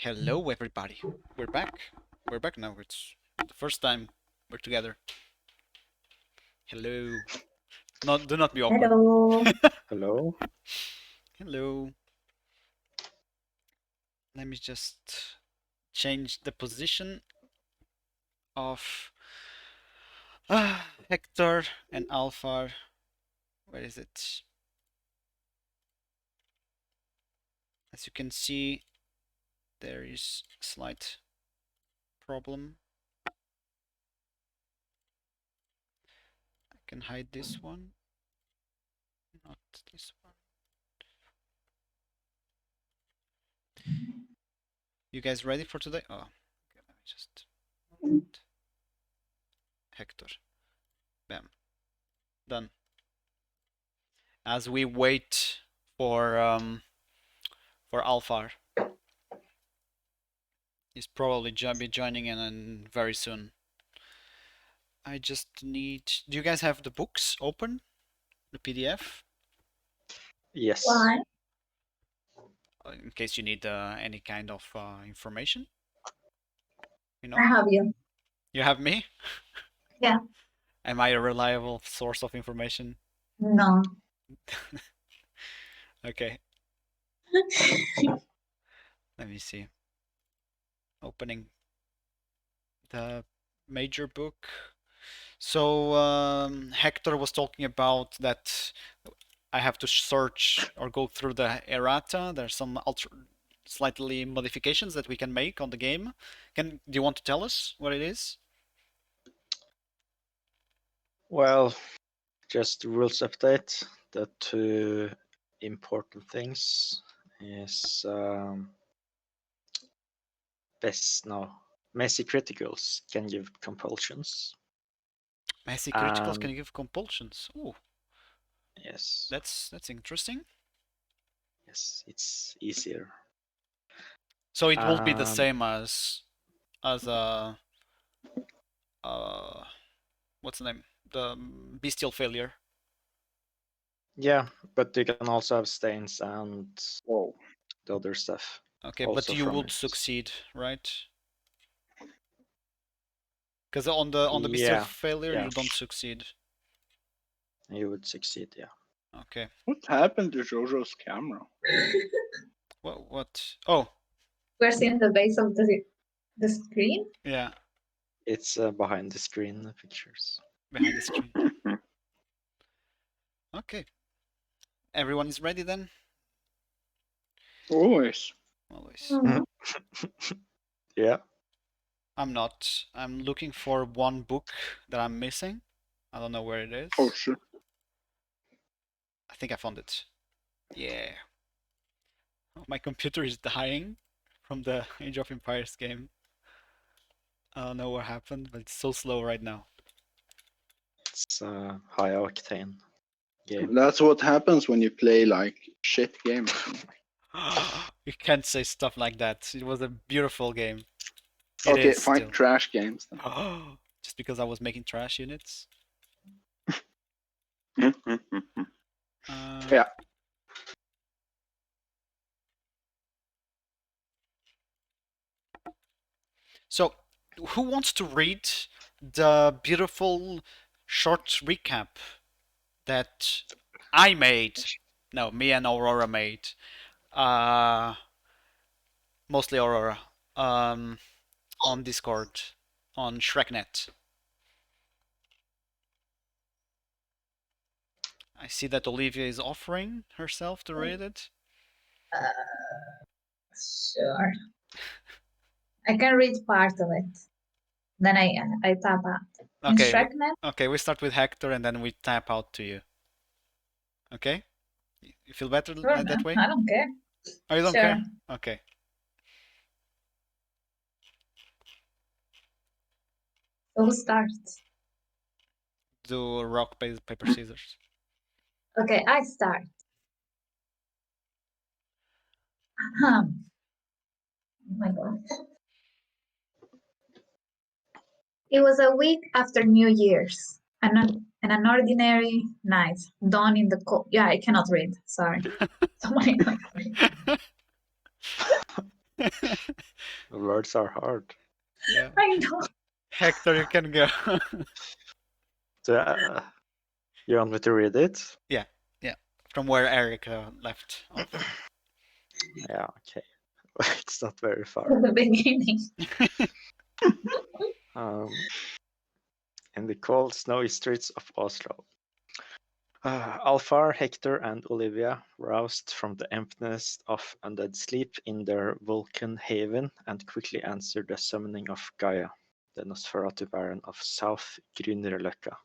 Hello, everybody. We're back. We're back now. It's the first time we're together. Hello. Do not be awkward. Hello. Hello. Hello. Let me just change the position of Hector and Alphar. Where is it? As you can see, there is a slight problem. I can hide this one, not this one. You guys ready for today? Oh, okay, let me just Hector. Bam. Done. As we wait for Alphar. He's probably be joining in very soon. I just need. Do you guys have the books open? The PDF? Yes. Why? In case you need any kind of information. You know? I have you. You have me? Yeah. Am I a reliable source of information? No. Okay. Let me see. Opening the major book. So Hector was talking about that I have to search or go through the errata. There's some slightly modifications that we can make on the game. Do you want to tell us what it is? Well, just rules update. The two important things is messy criticals can give compulsions. Messy criticals can give compulsions. Oh, yes. That's interesting. Yes, it's easier. So it will be the same as what's the name? The bestial failure. Yeah, but you can also have stains and the other stuff. Okay, but you would succeed, right? Because on the bestial failure you don't succeed. You would succeed, yeah. Okay. What happened to Jojo's camera? What? Oh. We're seeing the base of the screen? Yeah. It's behind the screen pictures. Behind the screen. Okay. Everyone is ready then? Always. Always. Yeah. I'm not. I'm looking for one book that I'm missing. I don't know where it is. Oh, shit. I think I found it. Yeah. Oh, my computer is dying from the Age of Empires game. I don't know what happened, but it's so slow right now. It's a high octane game. That's what happens when you play like shit games. You can't say stuff like that. It was a beautiful game. Okay, fine, trash games then. Just because I was making trash units? Yeah. So, who wants to read the beautiful short recap that I made? No, me and Aurora made. Mostly Aurora. On Discord, on ShrekNet. I see that Olivia is offering herself to read it. Sure. I can read part of it. Then I tap out. Okay. Okay, we start with Hector and then we tap out to you. Okay? You feel better that way? I don't care. Oh, you don't care? Okay. So who starts? Do rock, paper, scissors. Okay, I start. Oh my god. It was a week after New Year's, and an ordinary night, dawn in the cold. Yeah, I cannot read. Sorry. Somebody else read. The words are hard. Yeah. I know. Hector, you can go. So, you want me to read it? Yeah. From where Erica left off. Yeah, okay. It's not very far. From the beginning. In the cold, snowy streets of Oslo. Alfar, Hector, and Olivia roused from the emptiness of undead sleep in their Vulcan haven and quickly answered the summoning of Gaia, the Nosferatu Baron of South Grünerløkka.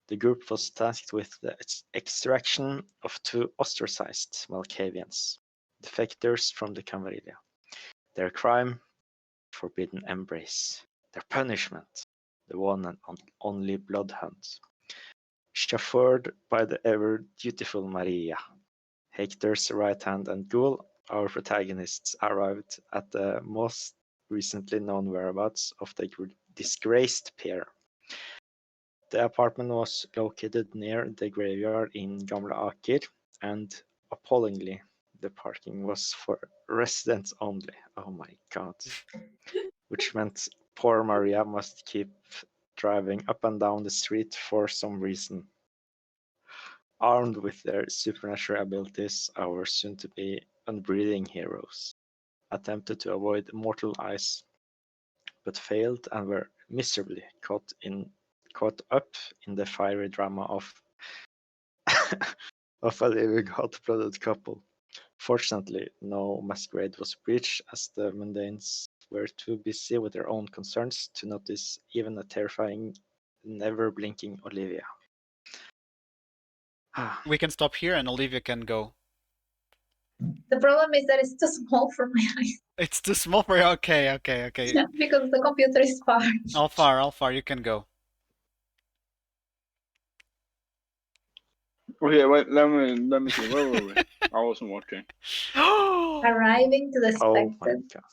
The group was tasked with the extraction of 2 ostracized Malkavians, defectors from the Camarilla. Their crime, forbidden embrace. Their punishment, the one and only blood hunt. Chauffeured by the ever-dutiful Maria, Hector's right hand and ghoul, our protagonists arrived at the most recently known whereabouts of the disgraced pair. The apartment was located near the graveyard in Gamle Aker, and appallingly, the parking was for residents only. Oh my god. Which meant poor Maria must keep driving up and down the street for some reason. Armed with their supernatural abilities, our soon-to-be unbreathing heroes attempted to avoid mortal eyes, but failed and were miserably caught up in the fiery drama of of a living hot-blooded couple. Fortunately, no masquerade was breached, as the mundanes were too busy with their own concerns to notice even a terrifying, never-blinking Olivia. We can stop here and Olivia can go. The problem is that it's too small for my eyes. It's too small for you. Okay. Because the computer is far. Alfar, you can go. Okay, wait, let me see. Where were we? I wasn't watching. Arriving to the Oh my expected, god.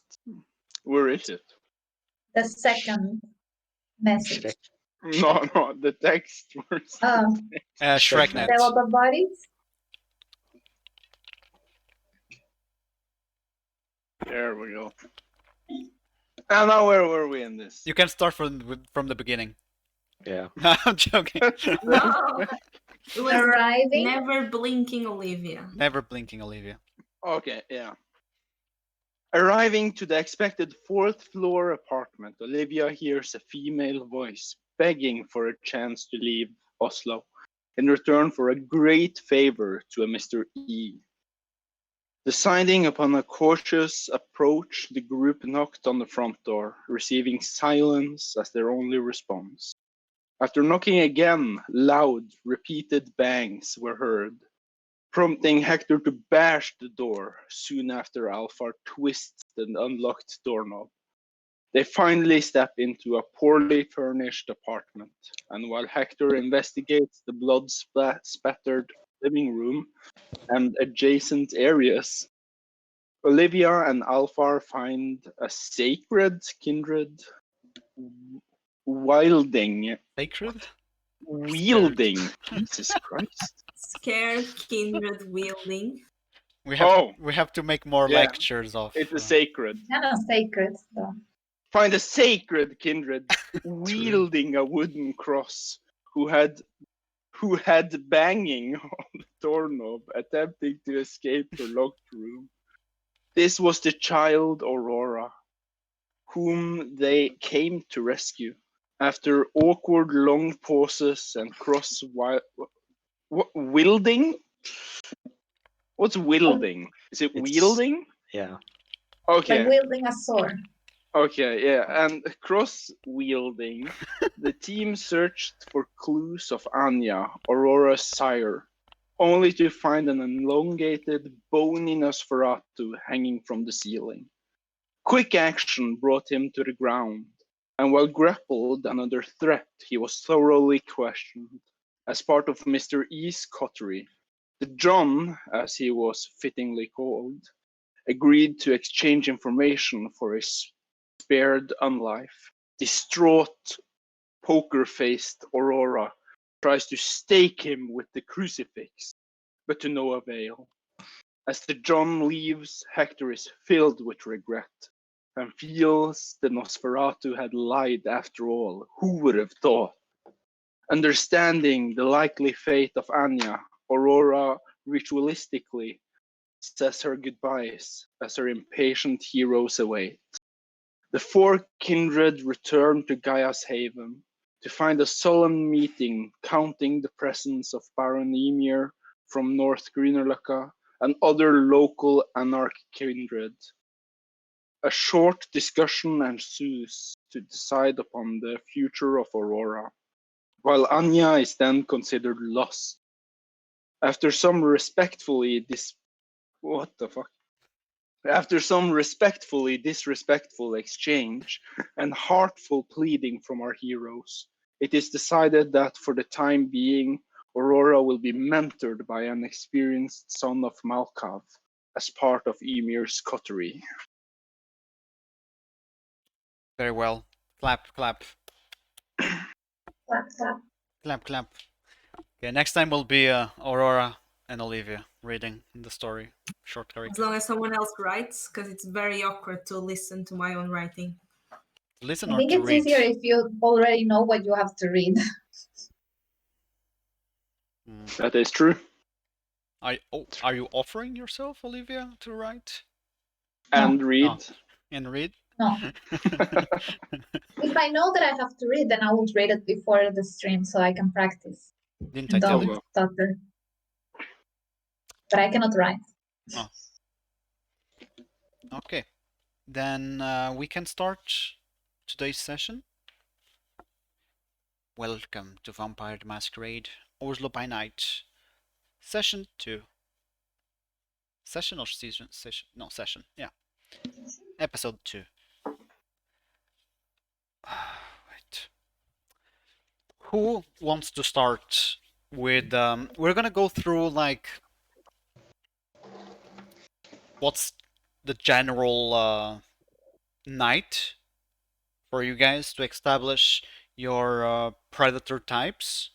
Where is it? the second message. Shrek. No, the text. Where's Oh, Shreknet. there were bodies. There we go. And now where were we in this? You can start from the beginning. Yeah. No, I'm joking. No, it was Arriving. never blinking Olivia. Never blinking Olivia. Okay, yeah. Arriving to the expected 4th floor apartment, Olivia hears a female voice begging for a chance to leave Oslo in return for a great favor to a Mr. E. Deciding upon a cautious approach, the group knocked on the front door, receiving silence as their only response. After knocking again, loud, repeated bangs were heard, prompting Hector to bash the door. Soon after, Alfar twists the unlocked doorknob. They finally step into a poorly furnished apartment, and while Hector investigates the blood-spattered living room and adjacent areas, Olivia and Alfar find a sacred kindred wielding. Sacred? Wielding. Jesus Christ. Scared kindred wielding. We have to make more Yeah. lectures of. It's a sacred. No, sacred. So. Find a sacred kindred wielding a wooden cross who had banging on the doorknob, attempting to escape the locked room. This was the child Aurora, whom they came to rescue. After awkward long pauses and wielding? What's wielding? Is it It's- wielding? Yeah. Okay. Like wielding a sword. Okay, yeah, and cross-wielding, the team searched for clues of Anya, Aurora's sire, only to find an elongated, bony Nosferatu hanging from the ceiling. Quick action brought him to the ground, and while grappled and under threat, he was thoroughly questioned. As part of Mr. E's coterie, the John, as he was fittingly called, agreed to exchange information for his spared unlife. Distraught, poker-faced Aurora tries to stake him with the crucifix, but to no avail. As the John leaves, Hector is filled with regret and feels the Nosferatu had lied after all. Who would have thought? Understanding the likely fate of Anya, Aurora ritualistically says her goodbyes as her impatient heroes await. The four kindred return to Gaia's haven to find a solemn meeting counting the presence of Baron Ymir from North Grünerløkka and other local anarch kindred. A short discussion ensues to decide upon the future of Aurora, while Anya is then considered lost. After some respectfully disrespectful exchange and heartful pleading from our heroes, it is decided that for the time being, Aurora will be mentored by an experienced son of Malkav as part of Ymir's coterie. Very well. Clap, clap, Clap, clap. clap, clap. Okay, next time will be Aurora and Olivia reading the story. Short As character. long as someone else writes, because it's very awkward to listen to my own writing. Listen I or think to it's read? easier if you already know what you have to read. That is true. Are you offering yourself, Olivia, to write And No. read. and read? No. If I know that I have to read, then I would read it before the stream so I can practice. Didn't I tell you? Don't stutter. But I cannot write. Oh. Okay, then we can start today's session. Welcome to Vampire the Masquerade, Oslo by Night, Session 2. Session or season? Session? No, session, yeah. Episode 2. Right. Who wants to start with, we're gonna go through, like, what's the general night for you guys to establish your predator types,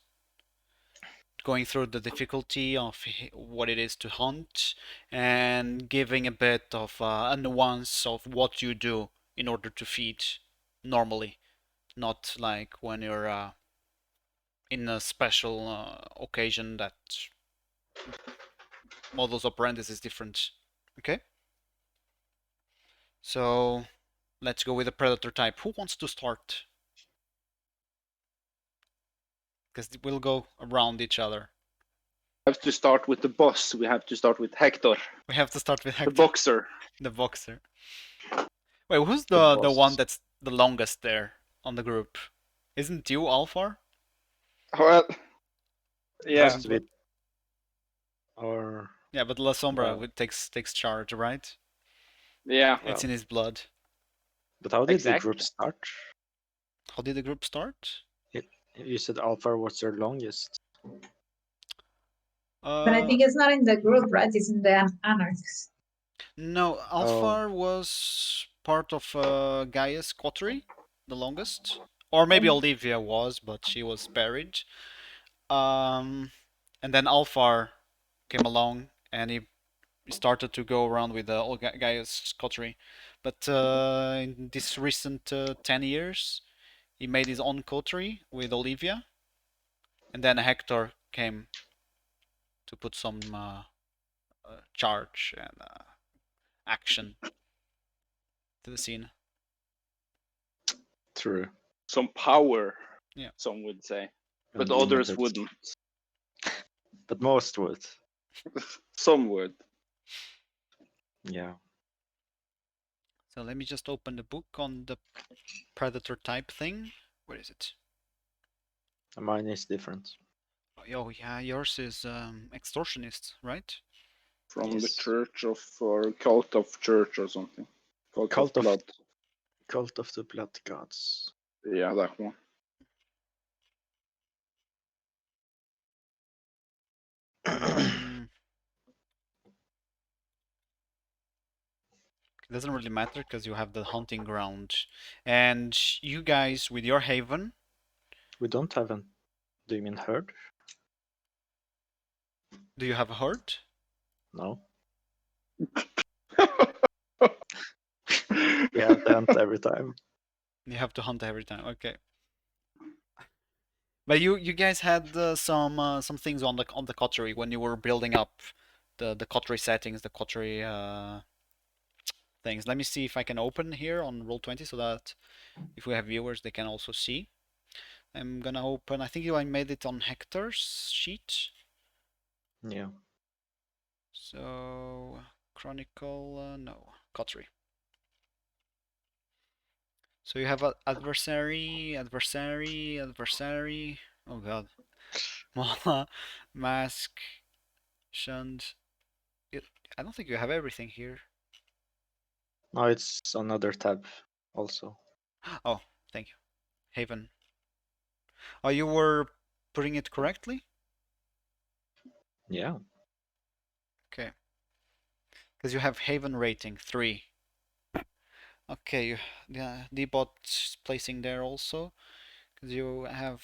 going through the difficulty of what it is to hunt, and giving a bit of a nuance of what you do in order to feed normally, not like when you're in a special occasion that modus operandi is different. Okay? So let's go with the predator type. Who wants to start? Because we'll go around each other. We have to start with the boss. We have to start with Hector, We have to start with the Hector, boxer. the boxer. Wait, who's The the one boss. that's the longest there on the group? Isn't you Alfar? Well, yeah. Has to be. Or Yeah, but La Sombra Well. takes charge, right? Yeah. It's in his blood. but how did the Exactly. group start? How did the group start? You said Alpha was their longest. But I think it's not in the group, right? It's in the anarchs. No, Alfar was part of Gaia's coterie, the longest. Or maybe Olivia was, but she was buried. And then Alfar came along and he started to go around with all Gaia's coterie. But in this recent 10 years, he made his own coterie with Olivia. And then Hector came to put some charge and action to the scene. True. Some power, Yeah. some would say. But Unlimited. others wouldn't. But most would. Some would. Yeah. So let me just open the book on the predator type thing. Where is it? Mine is different. Oh yeah, yours is extortionist, right? From the Yes. church of, or cult of church or something. Cult of- blood. Cult of the Blood Gods. Yeah, that one. It doesn't really matter because you have the hunting ground, and you guys with your haven. We don't have an. Do you mean herd? Do you have a herd? No. We have to hunt every time. You have to hunt every time. Okay. But you guys had some things on the coterie when you were building up the coterie settings, the coterie things. Let me see if I can open here on Roll20 so that if we have viewers, they can also see. I'm gonna open. I think I made it on Hector's sheet. Yeah. So Chronicle, no, coterie. So you have adversary, adversary, adversary. Oh god. Mask, shunned. I don't think you have everything here. No, it's another tab also. Oh, thank you. Haven. Oh, you were putting it correctly? Yeah. Okay. Because you have Haven rating 3. Okay, yeah, D-bot's placing there also. Because you have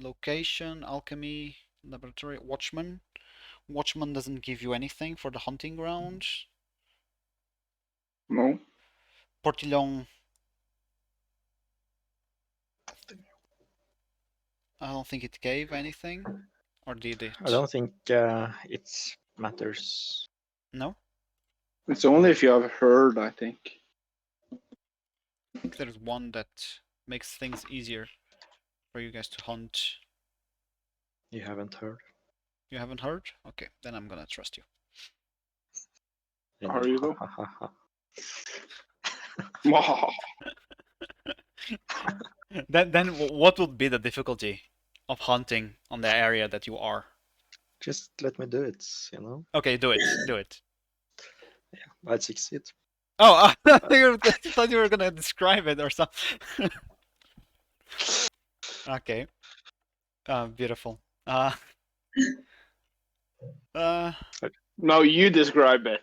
location, alchemy, laboratory, watchman. Watchman doesn't give you anything for the hunting ground. No. Portillon, I don't think it gave anything. Or did it? I don't think it matters. No? It's only if you have heard, I think. I think there's one that makes things easier for you guys to hunt. You haven't heard. You haven't heard? Okay, then I'm gonna trust you. Are you though? Ha, ha, ha. Then what would be the difficulty of hunting on the area that you are? Just let me do it, you know? Okay, do it. Do it. Yeah, I'd succeed. Oh, I thought you were gonna describe it or something. Okay. Beautiful. Uh, Now you describe it.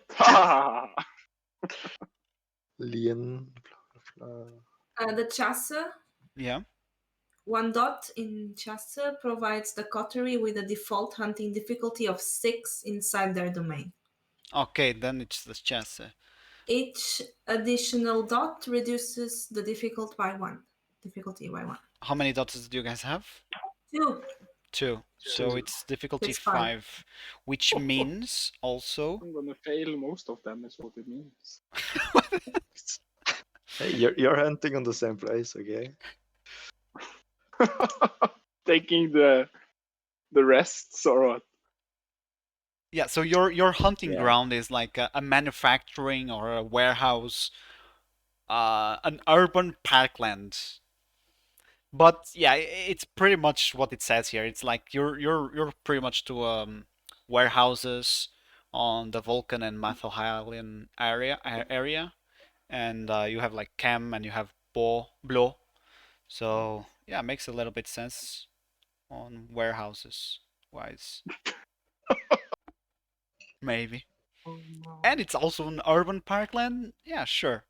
Lien, blah, blah. The chaser, yeah. 1 dot in chaser, provides the coterie with a default hunting difficulty of 6 inside their domain. Okay, then it's the chance. Each additional dot reduces the difficulty by 1. How many dots do you guys have? 2. 2. So Two. it's difficulty It's 5. 5, which means also. I'm gonna fail most of them, is what it means. Hey, you're hunting on the same place, okay? Taking the rests or what? Yeah, so your hunting Yeah. ground is like a manufacturing or a warehouse, an urban parkland. But yeah, it's pretty much what it says here. It's like you're pretty much to warehouses on the Vulcan and Mathohalian area, and you have like Chem and you have Blo. So yeah, makes a little bit sense on warehouses wise. Maybe. And it's also an urban parkland? Yeah, sure.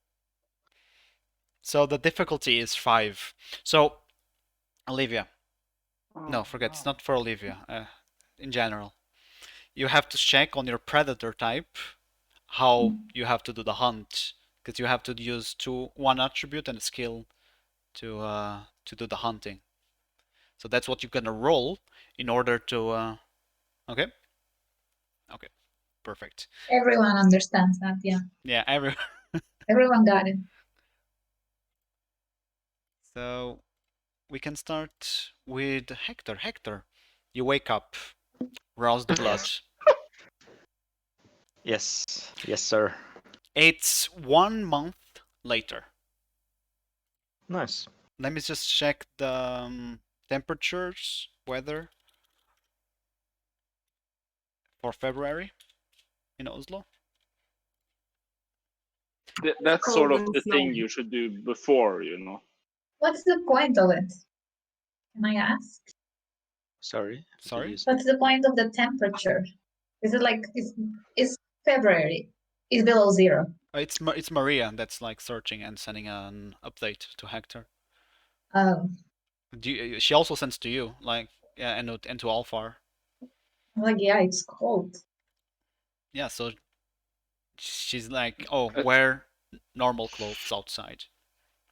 So the difficulty is 5. So, Olivia. No, forget, it's not for Olivia. In general. You have to check on your predator type how you have to do the hunt. Because you have to use one attribute and a skill to do the hunting. So that's what you're gonna roll in order to okay? Okay. Perfect. Everyone understands that, yeah. Yeah, Everyone got it. So we can start with Hector. Hector, you wake up, rouse the blood. Yes. Yes, sir. It's 1 month later. Nice. Let me just check the temperatures, weather for February in Oslo. That's Cold sort of and the thing snowy. you should do before, you know. What's the point of it? Can I ask? Sorry. Sorry? What's the point of the temperature? Is it like it's February? It's below 0. It's Maria that's like searching and sending an update to Hector. Oh, She also sends to you, like, yeah, and to Alfar. I'm like, yeah, it's cold. Yeah, so she's like, oh, Uh, wear normal clothes outside,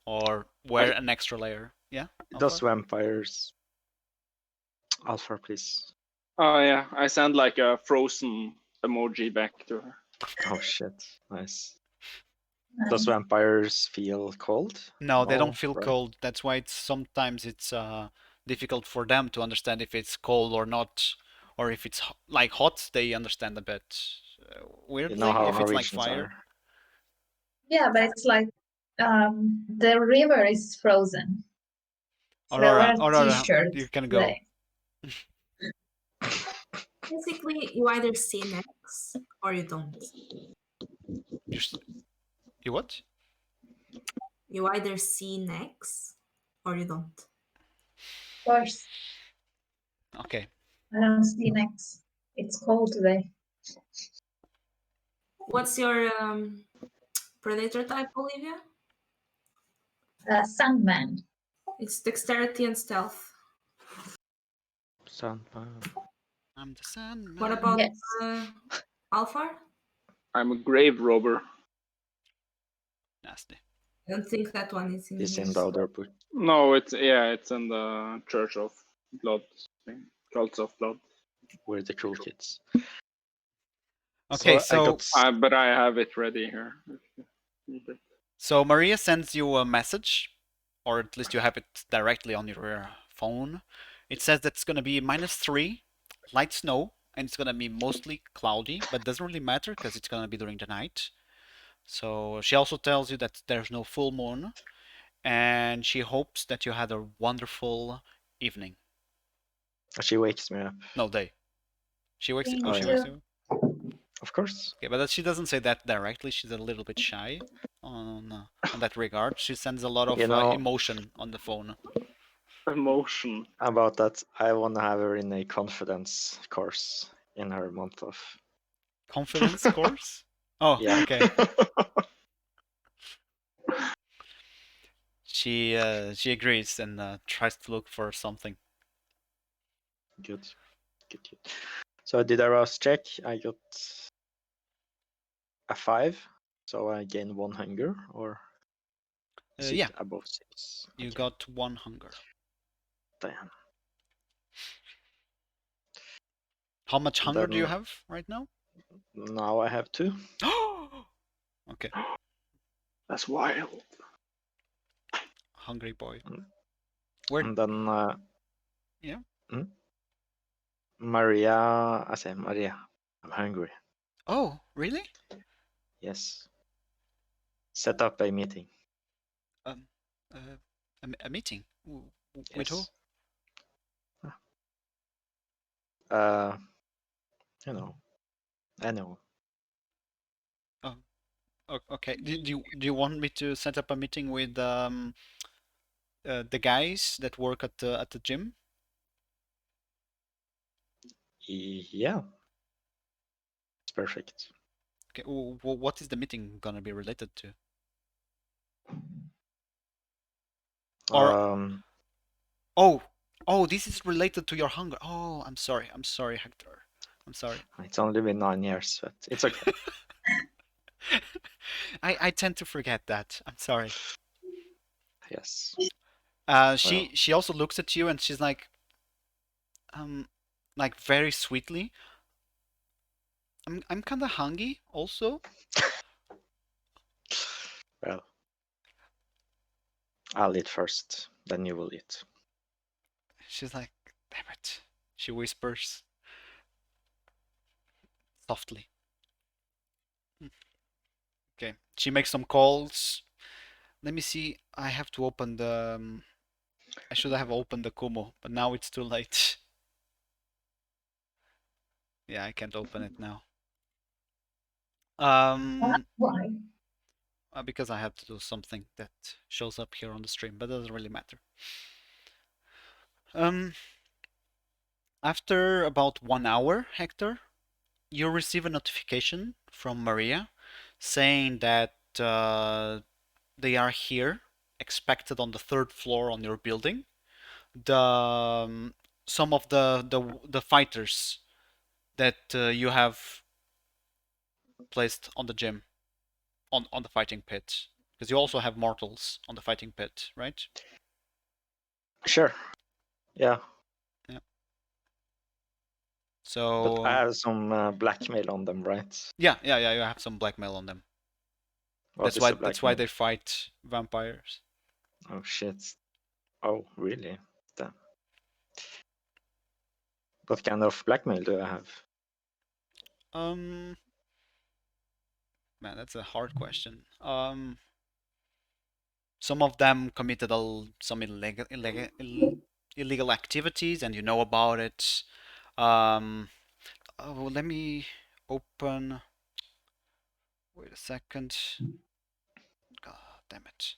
or wear I, an extra layer. Yeah, Those Alpha? vampires. Alpha, please. oh yeah, I send like a frozen emoji back to her. Oh shit. Nice. Does Nice. vampires feel cold? No, they don't No, feel right? cold. That's why sometimes it's difficult for them to understand if it's cold or not, or if it's like hot, they understand a bit. You know Weirdly, how if it's like Norwegians fire. are. Yeah, but it's like the river is frozen. So I wear Aurora, a Aurora, t-shirt you can go. today. Basically, you either see necks or you don't. You, you what? You either see necks or you don't. Of course, Okay. I don't see necks. It's cold today. What's your predator type, Olivia? Sandman. It's dexterity and stealth. Sandman. I'm the Sandman. What about Yes. Alphar? I'm a grave robber. Nasty. I don't think that one is in Is here. in the other book. No, it's in the Church of Blood thing. Cults of Blood. We're the cool kids. Okay, I so got But I have it ready here. If you need it. so Maria sends you a message, or at least you have it directly on your phone. It says that it's gonna be -3, light snow, and it's gonna be mostly cloudy, but doesn't really matter because it's gonna be during the night. So she also tells you that there's no full moon, and she hopes that you had a wonderful evening. she wakes me up. No, day. She wakes. Me Oh, Oh she yeah. wakes too. you. Of course. Okay, but she doesn't say that directly. She's a little bit shy on that regard. She sends a lot You of know, emotion on the phone. Emotion. about that, I wanna have her in a confidence course in her month off. Confidence course? Oh, Yeah. okay. She agrees and tries to look for something. Good. Good. So I did a rouse check. I got a 5, so I gain 1 hunger, or is Yeah, it above 6? you Okay. got 1 hunger. Damn. How much hunger do you Then have right now? now I have 2. Okay, That's wild. hungry boy. Mm. Where? And then Yeah. Maria, I say Maria, I'm hungry. Oh, really? Yes. Set up a meeting. Um, a meeting with who? Yes. Uh, you know, I know. Oh, okay. Do you want me to set up a meeting with the guys that work at the gym? Yeah, it's perfect. Okay. What is the meeting gonna be related to? Or Um, oh, this is related to your hunger. Oh, I'm sorry. I'm sorry, Hector. I'm sorry. it's only been 9 years, but it's okay. I tend to forget that. I'm sorry. Yes. Well, She also looks at you and she's like very sweetly. I'm kind of hungry also. well, I'll eat first, then you will eat. She's like, damn it. She whispers softly. Okay. She makes some calls. Let me see. I have to open the. I should have opened the Kumo, but now it's too late. Yeah, I can't open it now. Why? Because I have to do something that shows up here on the stream, but it doesn't really matter. Um, After about 1 hour, Hector, you receive a notification from Maria saying that they are here, expected on the third floor on your building. Some of the fighters that you have placed on the gym, on the fighting pit, because you also have mortals on the fighting pit, right? Sure. Yeah. Yeah. But So I have some blackmail on them, right? yeah, you have some blackmail on them. What is the That's why blackmail? they fight vampires. Oh shit. Oh really? Damn. What kind of blackmail do I have? Man, that's a hard question. Some of them committed some illegal activities, and you know about it. Oh, let me open. Wait a second. God damn it.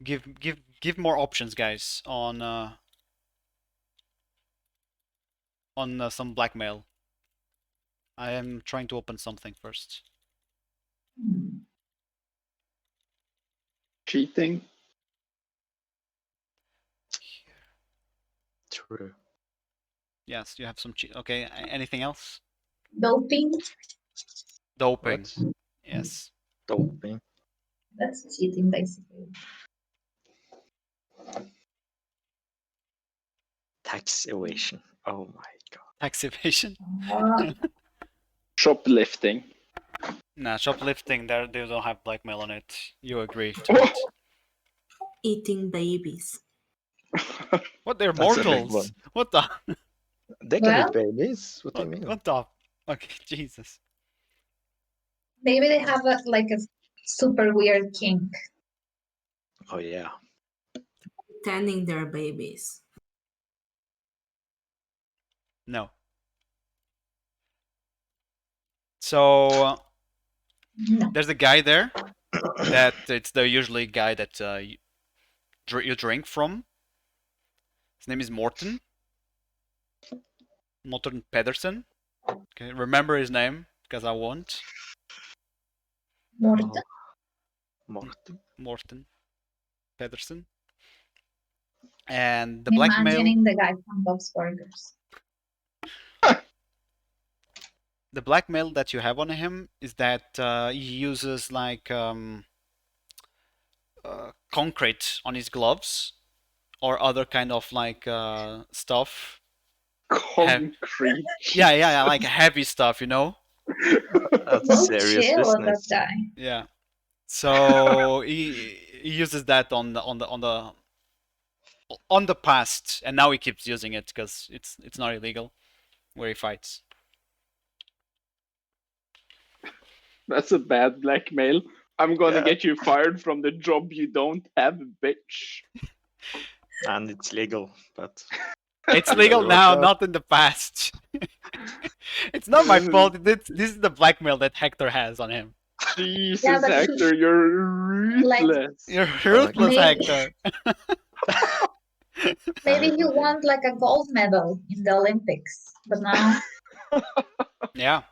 Give more options, guys, on some blackmail. I am trying to open something first. Cheating. Here. True. Yes, you have some cheat. Okay, anything else? Doping, Doping. What? Yes. Doping. that's cheating basically. Tax evasion. Oh my god. Tax evasion. Shoplifting. Nah, shoplifting. They don't have blackmail on it. You agree to Oh! it. Eating babies. What? They're That's a big mortals. one. What the? They can Well, eat babies. What do you mean? What the? Okay, Jesus. maybe they have a super weird kink. Oh yeah. Tending their babies. No. So No. there's a guy there that it's the usually guy that you drink from. His name is Morten. Morten Pedersen. Okay, remember his name because I won't. Morten? Oh. Morten. Morten Pedersen. And the I'm blackmail. imagining the guy from Bob's Burgers. The blackmail that you have on him is that he uses like concrete on his gloves or other kind of like stuff. Concrete. Yeah, like heavy stuff, you know? That's Don't serious chill on that business. guy. Yeah. So he uses that on the past, and now he keeps using it because it's not illegal where he fights. That's a bad blackmail. I'm gonna Yeah. get you fired from the job you don't have, bitch. And it's legal, but It's you legal better watch now, out. not in the past. It's not my fault. This is the blackmail that Hector has on him. Jesus, Yeah, but Hector, you're like- ruthless. You're ruthless, Maybe- Hector. Maybe he Okay. won like a gold medal in the Olympics, but now Yeah,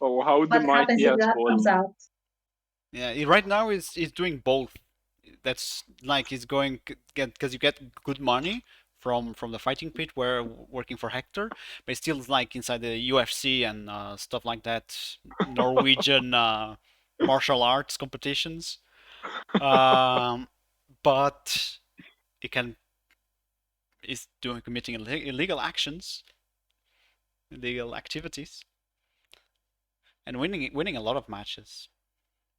Oh, how the what happens mighty if has that comes fallen. out? yeah. Right now he's doing both. That's like he's going because you get good money from the fighting pit where working for Hector, but still it's like inside the UFC and stuff like that, Norwegian martial arts competitions. But he can is doing committing illegal actions, illegal activities, and winning a lot of matches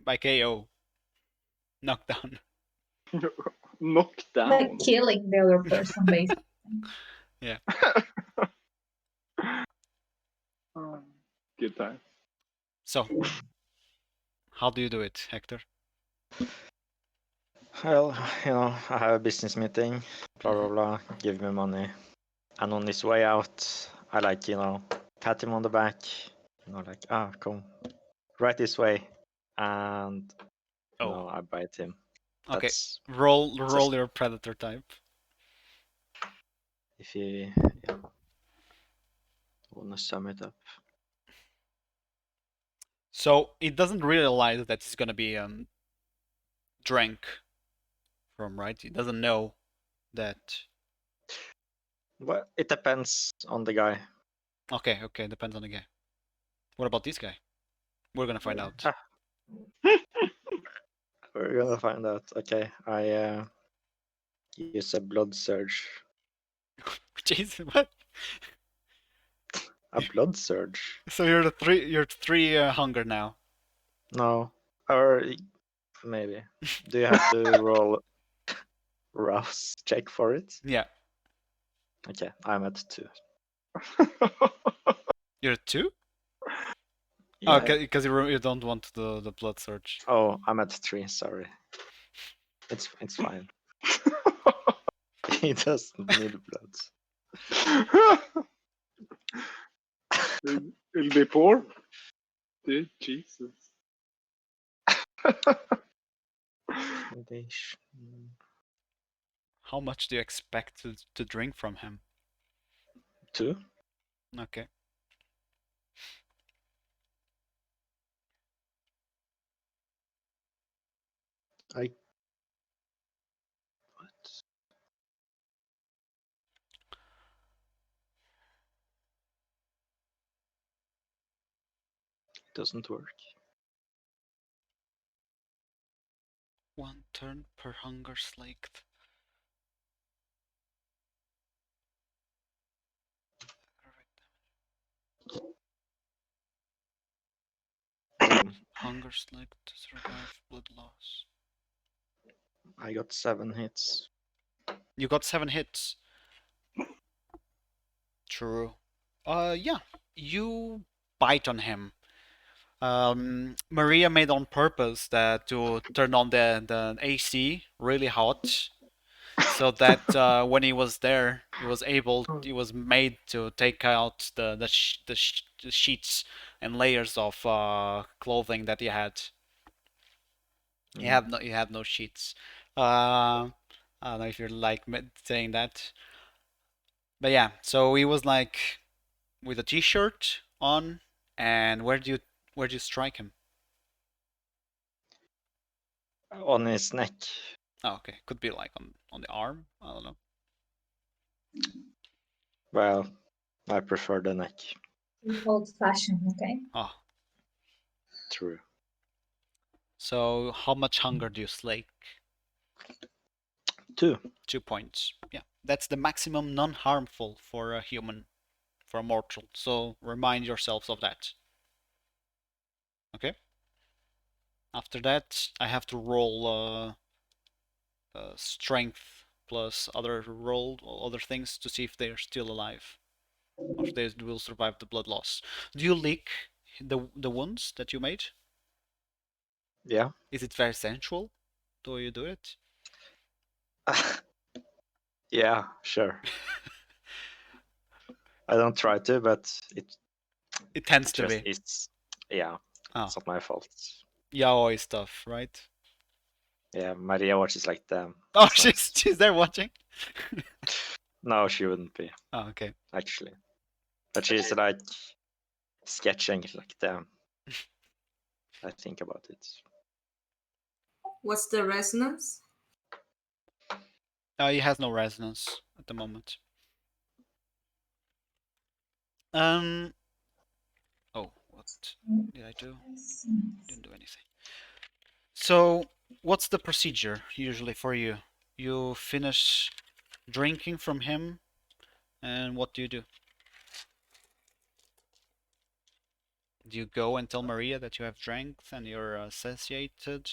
by KO, knockdown. Knockdown. Like killing the other person, basically. Yeah. Oh, good time. So, how do you do it, Hector? Well, I have a business meeting, blah blah blah, give me money. And on his way out, I like, pat him on the back, like, come right this way. And Oh, I bite him. okay. That's Roll just- your predator type. if you wanna sum it up. So it doesn't realize that he's gonna be drank from, right? He doesn't know that. Well, it depends on the guy. Okay, depends on the guy. What about this guy? We're gonna find out. Ah. We're gonna find out. Okay, I use a blood surge. Jeez, what? A blood surge? So you're three hunger now. No, or maybe. Do you have to roll rouse check for it? Yeah, Okay, I'm at 2. you're at 2. Yeah. Oh, because you don't want the blood surge. Oh, I'm at 3. Sorry. It's fine. He doesn't need blood. It'll be poor. Dude, Jesus. How much do you expect to drink from him? 2. Okay. What? Doesn't work. 1 turn per hunger slaked. Hunger slaked to survive blood loss. I got 7 hits. You got 7 hits. True. Yeah. You bite on him. Maria made on purpose that to turn on the AC really hot, so that when he was there, he was made to take out the sheets and layers of clothing that he had. He had no sheets. I don't know if you're like saying that, but yeah. So he was like with a t-shirt on, and where do you strike him? On his neck. Oh, okay. Could be like on the arm. I don't know. Well, I prefer the neck. Old fashioned, okay? Oh, True. so how much hunger do you slake? 2. 2 points. Yeah, that's the maximum non-harmful for a human, for a mortal. So remind yourselves of that. Okay. After that, I have to roll strength plus other things to see if they are still alive, or if they will survive the blood loss. Do you lick the wounds that you made? Yeah. Is it very sensual? Do you do it? Yeah, sure. I don't try to, but It tends to just be. is. Yeah, Oh, it's not my fault. yaoi stuff, right? Yeah, Maria watches like them. Oh, So she's there watching. no, she wouldn't be Oh, okay. actually, but she's like sketching like them. I think about it. What's the resonance? He has no resonance at the moment. Oh, what did I do? Didn't do anything. So, what's the procedure usually for you? You finish drinking from him, and what do you do? Do you go and tell Maria that you have drank and you're satiated?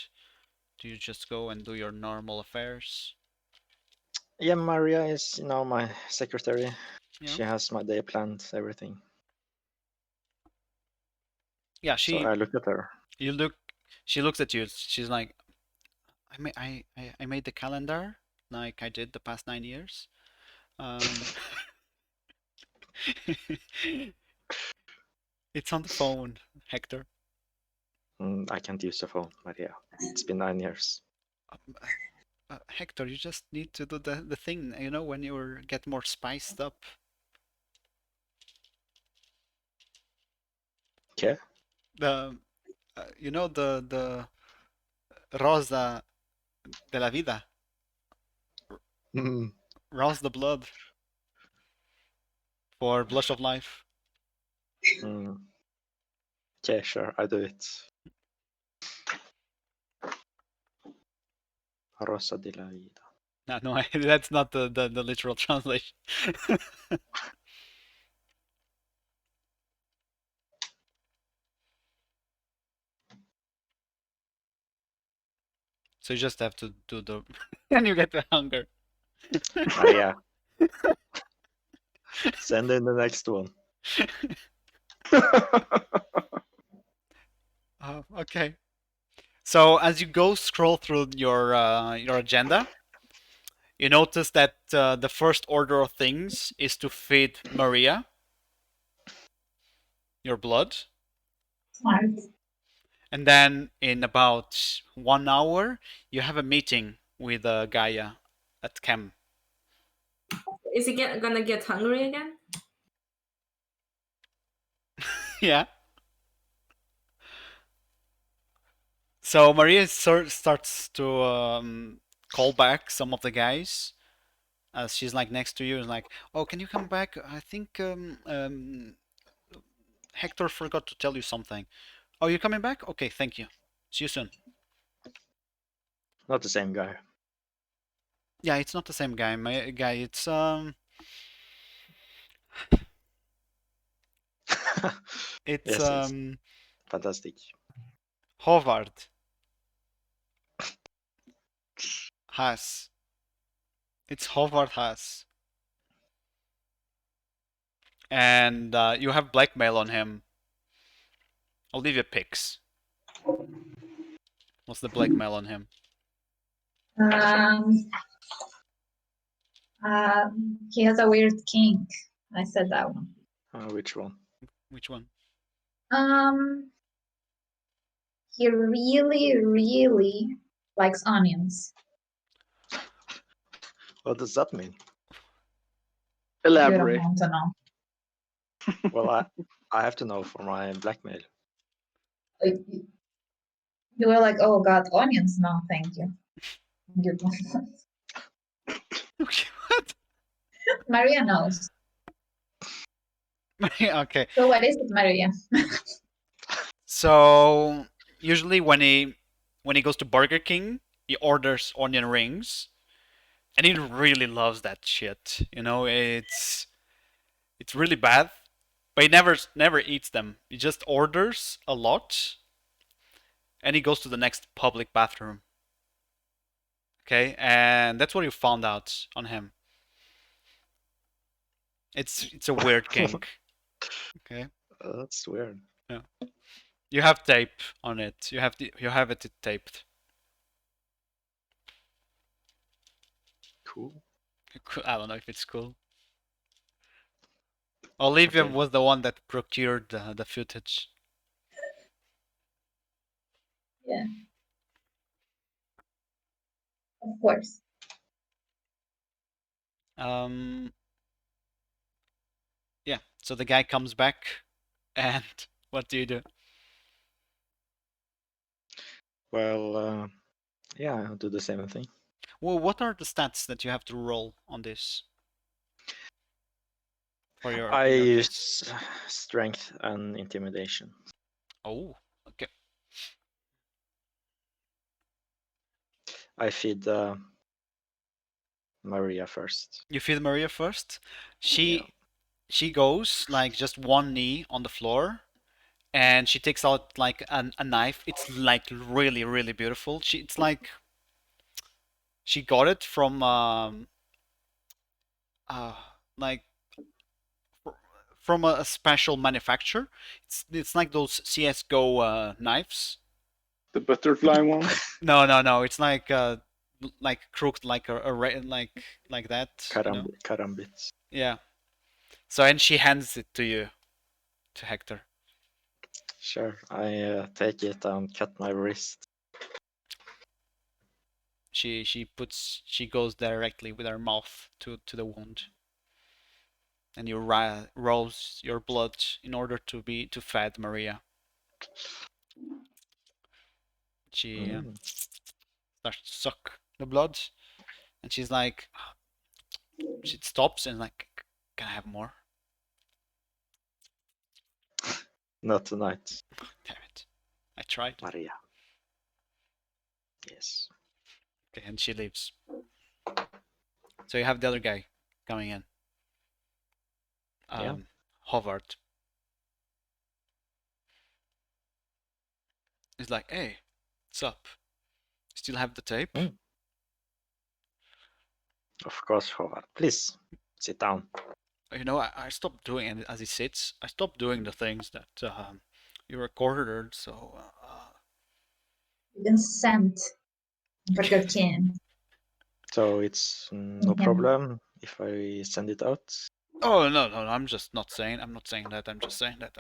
Do you just go and do your normal affairs? Yeah, Maria is my secretary. Yeah. She has my day planned, everything. Yeah, So I look at her. she looks at you. She's like, I made the calendar like I did the past 9 years. It's on the phone, Hector. I can't use the phone, Maria. It's been 9 years. Hector, you just need to do the thing, when you get more spiced up. Okay. The, the Rosa de la Vida, Mm. rouse the blood. for Blush of Life? Mm. Okay, sure, I do it. Rosa de la vida. No, that's not the literal translation. So you just have to do the, and you get the hunger. Maria, send in the next one. Okay. So as you go scroll through your agenda, you notice that the first order of things is to feed Maria your blood, Smart. and then in about 1 hour you have a meeting with Gaia at camp. Is he gonna get hungry again? Yeah. So Maria starts to call back some of the guys as she's like next to you and like, oh, can you come back? I think Hector forgot to tell you something. Oh, you're coming back? Okay, thank you. See you soon. Not the same guy. Yeah, it's not the same guy. My guy, it's it's Yes, it's fantastic. Håvard Haas. It's Håvard Haas, and you have blackmail on him. I'll leave you pics. What's the blackmail on him? Um, he has a weird kink. I said that one. Which one? Which one? He really, really likes onions. What does that mean? You don't Elaborate. want to know. Well, I have to know for my blackmail. Like, you were like, oh God, onions? No, thank you. You don't. What? Maria knows. Okay. So what is it, Maria? So usually when he goes to Burger King, he orders onion rings, and he really loves that shit. You know, it's really bad, but he never eats them. He just orders a lot, and he goes to the next public bathroom. Okay, and that's what you found out on him. It's a weird kink. Okay, That's weird. yeah. You have tape on it. You have it taped. Cool. I don't know if it's cool. Olivia Okay. was the one that procured the footage. Yeah, of course. Um, yeah. So the guy comes back, and what do you do? Well, yeah, I'll do the same thing. Well, what are the stats that you have to roll on this for your I in your case? use strength and intimidation. Oh, okay. I feed Maria first. You feed Maria first. Yeah. She goes like just one knee on the floor, and she takes out like a knife. It's like really beautiful. It's like she got it from uh like from a special manufacturer. It's like those CS:GO knives. The butterfly one. No. It's like crooked like like that. You know? Karambits. Yeah. So and she hands it to you, to Hector. Sure. I take it and cut my wrist. She goes directly with her mouth to the wound, and you rose your blood in order to feed Maria. She starts to suck the blood, and she's like, she stops and like, can I have more? Not tonight, Damn it. I tried. Maria. Yes. Okay, and she leaves. So you have the other guy coming in. Yeah. Howard. He's like, hey, what's up? Still have the tape? Mm. Of course, Howard. Please, sit down. You know, I stopped doing, and as he sits, I stopped doing the things that you recorded, so You can send Burger King. So it's no problem if I send it out. Oh no, I'm just not saying. I'm not saying that. I'm just saying that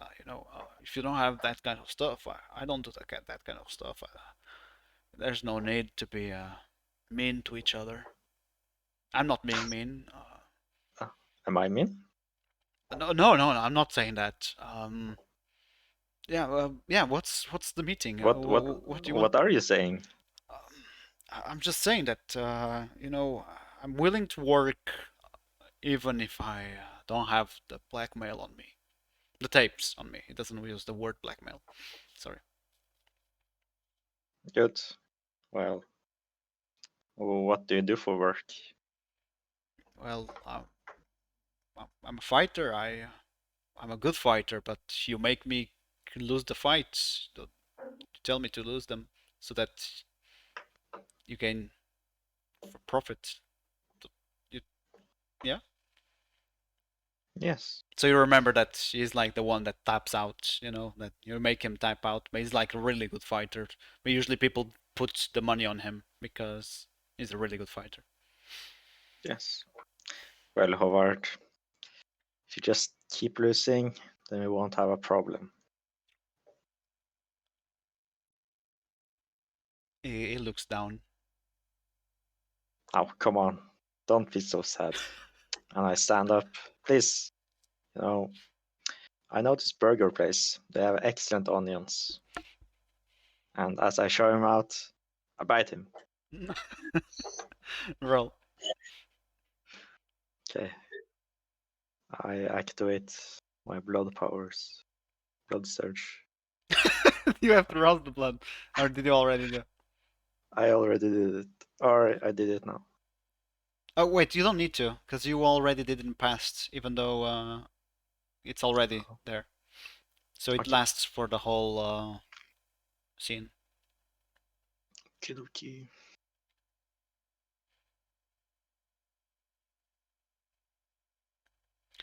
if you don't have that kind of stuff, I don't do that kind of stuff. There's no need to be mean to each other. I'm not being mean. Am I mean? No. I'm not saying that. Yeah. What's the meeting? What do you want? What are you saying? I'm just saying that I'm willing to work even if I don't have the blackmail on me, the tapes on me. It doesn't use the word blackmail. Sorry. Good. Well, what do you do for work? Well, I'm a fighter. I'm a good fighter, but you make me lose the fights. You tell me to lose them so that you gain profit. You, yeah. Yes. So you remember that he's like the one that taps out. That you make him tap out, but he's like a really good fighter. But usually people put the money on him because he's a really good fighter. Yes. Well, Howard, if you just keep losing, then we won't have a problem. He looks down. Oh, come on. Don't be so sad. And I stand up. Please, I know this burger place. They have excellent onions. And as I show him out, I bite him. Roll. Okay. I activate my blood powers. Blood surge. You have to roll the blood, or did you already do? I already did it. Or I did it now. Oh wait, you don't need to, because you already did it in the past, even though it's already there. So it Okay. lasts for the whole scene. Kidoki.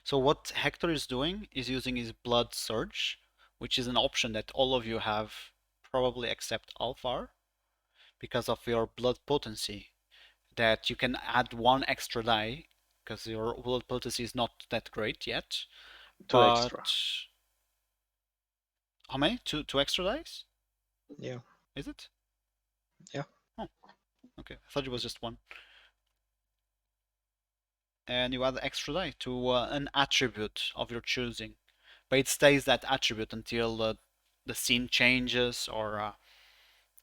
So what Hector is doing is using his blood surge, which is an option that all of you have, probably except Alfar, because of your blood potency. That you can add one extra die, because your blood potency is not that great yet. Two But extra. how many? Two extra dice? Yeah. Is it? Yeah. Oh, okay. I thought it was just one. And you add the extra die to an attribute of your choosing, but it stays that attribute until the scene changes, or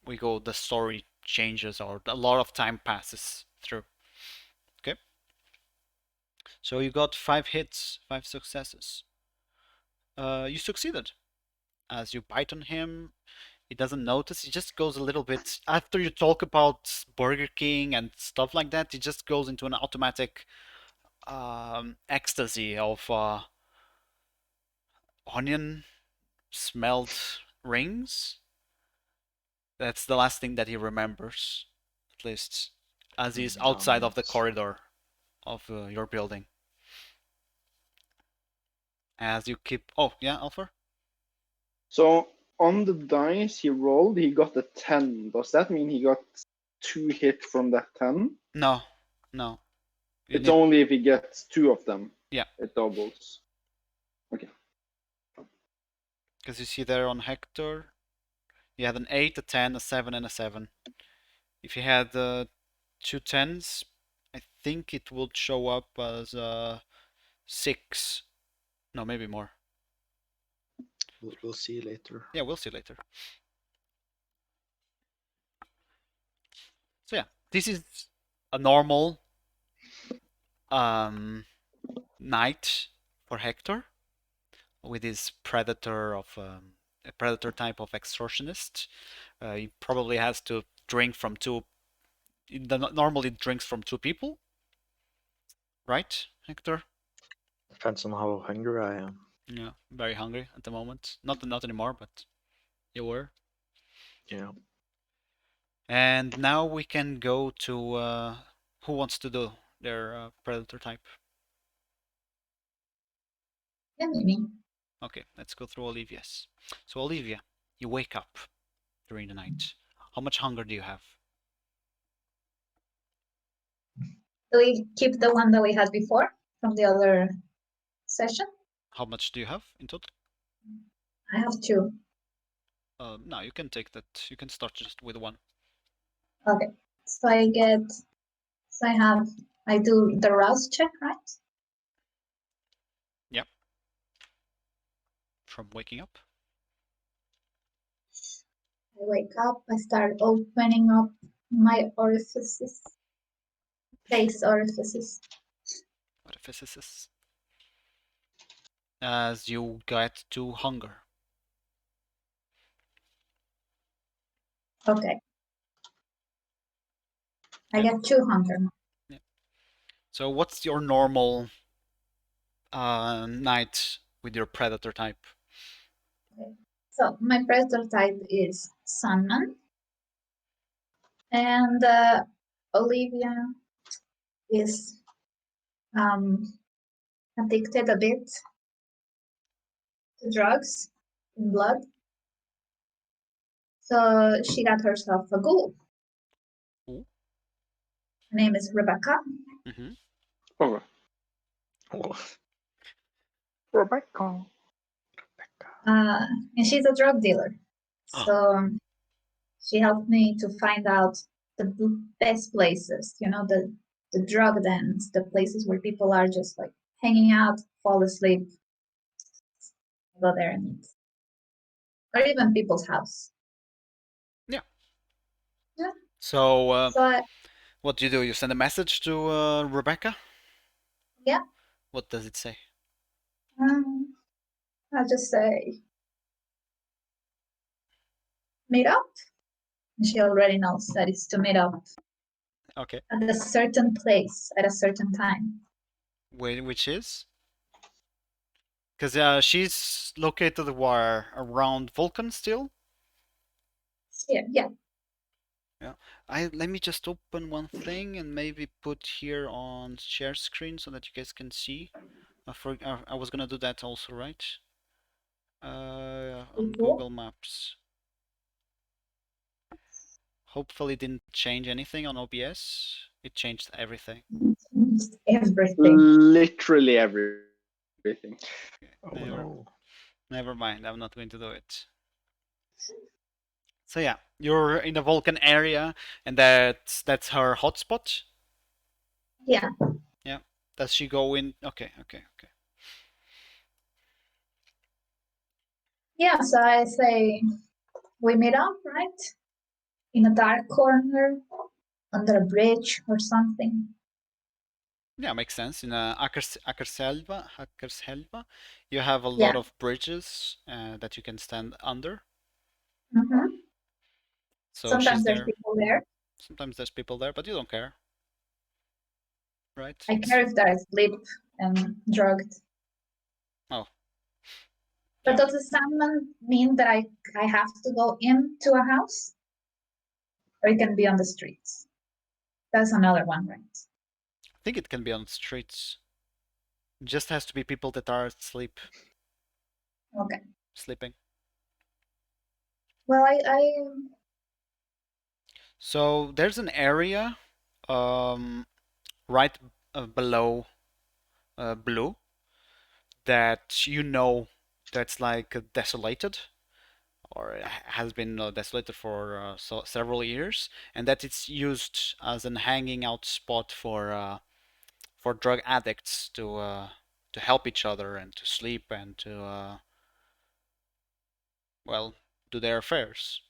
the story changes, or a lot of time passes through. Okay. So you got 5 hits, 5 successes. You succeeded. As you bite on him, he doesn't notice. He just goes a little bit after you talk about Burger King and stuff like that. He just goes into an automatic ecstasy of onion smelled rings. That's the last thing that he remembers, at least as he's outside of the Nice. corridor of your building. As you keep. Oh, yeah, Alfred? So on the dice he rolled, he got a 10. Does that mean he got 2 hit from that 10? No. You It's need. only if he gets 2 of them. Yeah. It doubles. Okay. Because you see there on Hector, you had an 8, a 10, a 7, and a 7. If you had 2 10s, I think it would show up as 6. No, maybe more. We'll see later. Yeah, we'll see later. So yeah, this is a normal night for Hector. with his predator of a predator type of extortionist. He probably has to drink from two. Normally drinks from two people, right, Hector? Depends on how hungry I am. Yeah, very hungry at the moment. Not anymore, but you were. Yeah. And now we can go to who wants to do their predator type. Yeah, maybe. Okay, let's go through Olivia's. So Olivia, you wake up during the night. How much hunger do you have? Do we keep the one that we had before from the other session? How much do you have in total? I have two. No, you can take that. You can start just with one. Okay. So I do the rouse check, right? Yep. From waking up. I wake up, I start opening up my orifices, face orifices. What a physicist. As you get to hunger. Okay. I Yeah. get two hunger. Yeah. So what's your normal night with your predator type? Okay. So my predator type is Sunman, and Olivia is addicted a bit to drugs in blood. So she got herself a ghoul. Ooh. Her name is Rebecca. Mm-hmm. Oh, Oh, Rebecca. And she's a drug dealer. So she helped me to find out the best places, the drug dens, the places where people are just like hanging out, fall asleep, go there and eat. Or even people's house. Yeah. Yeah. So So what do? You send a message to Rebecca? yeah, What does it say? I'll just say meet up. And she already knows that it's to meet up Okay. at a certain place at a certain time. Which is? Because she's located where around Vulcan still. Yeah. Yeah. Let me just open one thing and maybe put here on share screen so that you guys can see. I was gonna do that also, right? On Google Maps. Hopefully didn't change anything on OBS. It changed everything. Everything. Literally everything. oh Never, no. never mind. I'm not going to do it. So yeah, you're in the Vulcan area, and that's her hotspot. Yeah. Yeah. Does she go in? Okay. Yeah. So I say we meet up, right? In a dark corner under a bridge or something. Yeah, makes sense. In Akerselva, you have a lot Yeah. of bridges that you can stand under. Mm-hmm. So she's Sometimes there's there. people there. Sometimes there's people there, but you don't care, right? I care if they're asleep and drugged. Oh, But yeah. does the salmon mean that I have to go into a house? Or it can be on the streets? That's another one, right? I think it can be on the streets. It just has to be people that are asleep, Okay. sleeping. Well, I So there's an area right below blue that that's like desolated or has been desolated for several years, and that it's used as an hanging out spot for drug addicts to help each other and to sleep and to well do their affairs.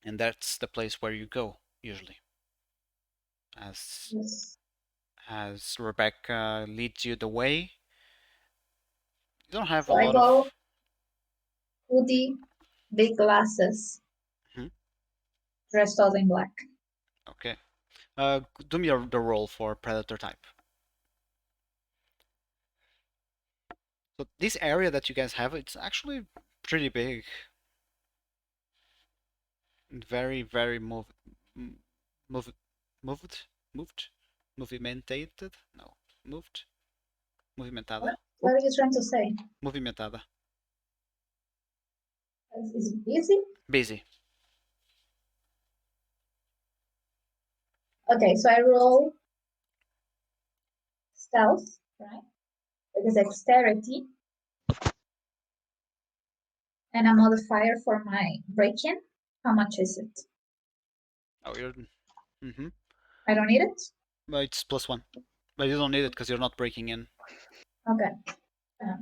And that's the place where you go usually, as yes. as Rebecca leads you the way. You don't have So a I lot go of. hoodie, big glasses, Hmm? dressed all in black. Okay. Do me the roll for predator type. So this area that you guys have, it's actually pretty big. Very, very m- move, moved, moved, movimentated. No, moved, movimentada, What are you trying to say? movimentada. Is it busy? Busy. Okay, so I roll stealth, right? It is dexterity and a modifier for my break-in. How much is it? Oh, you're. Mm-hmm. I don't need it? But it's +1. But you don't need it because you're not breaking in. Okay. I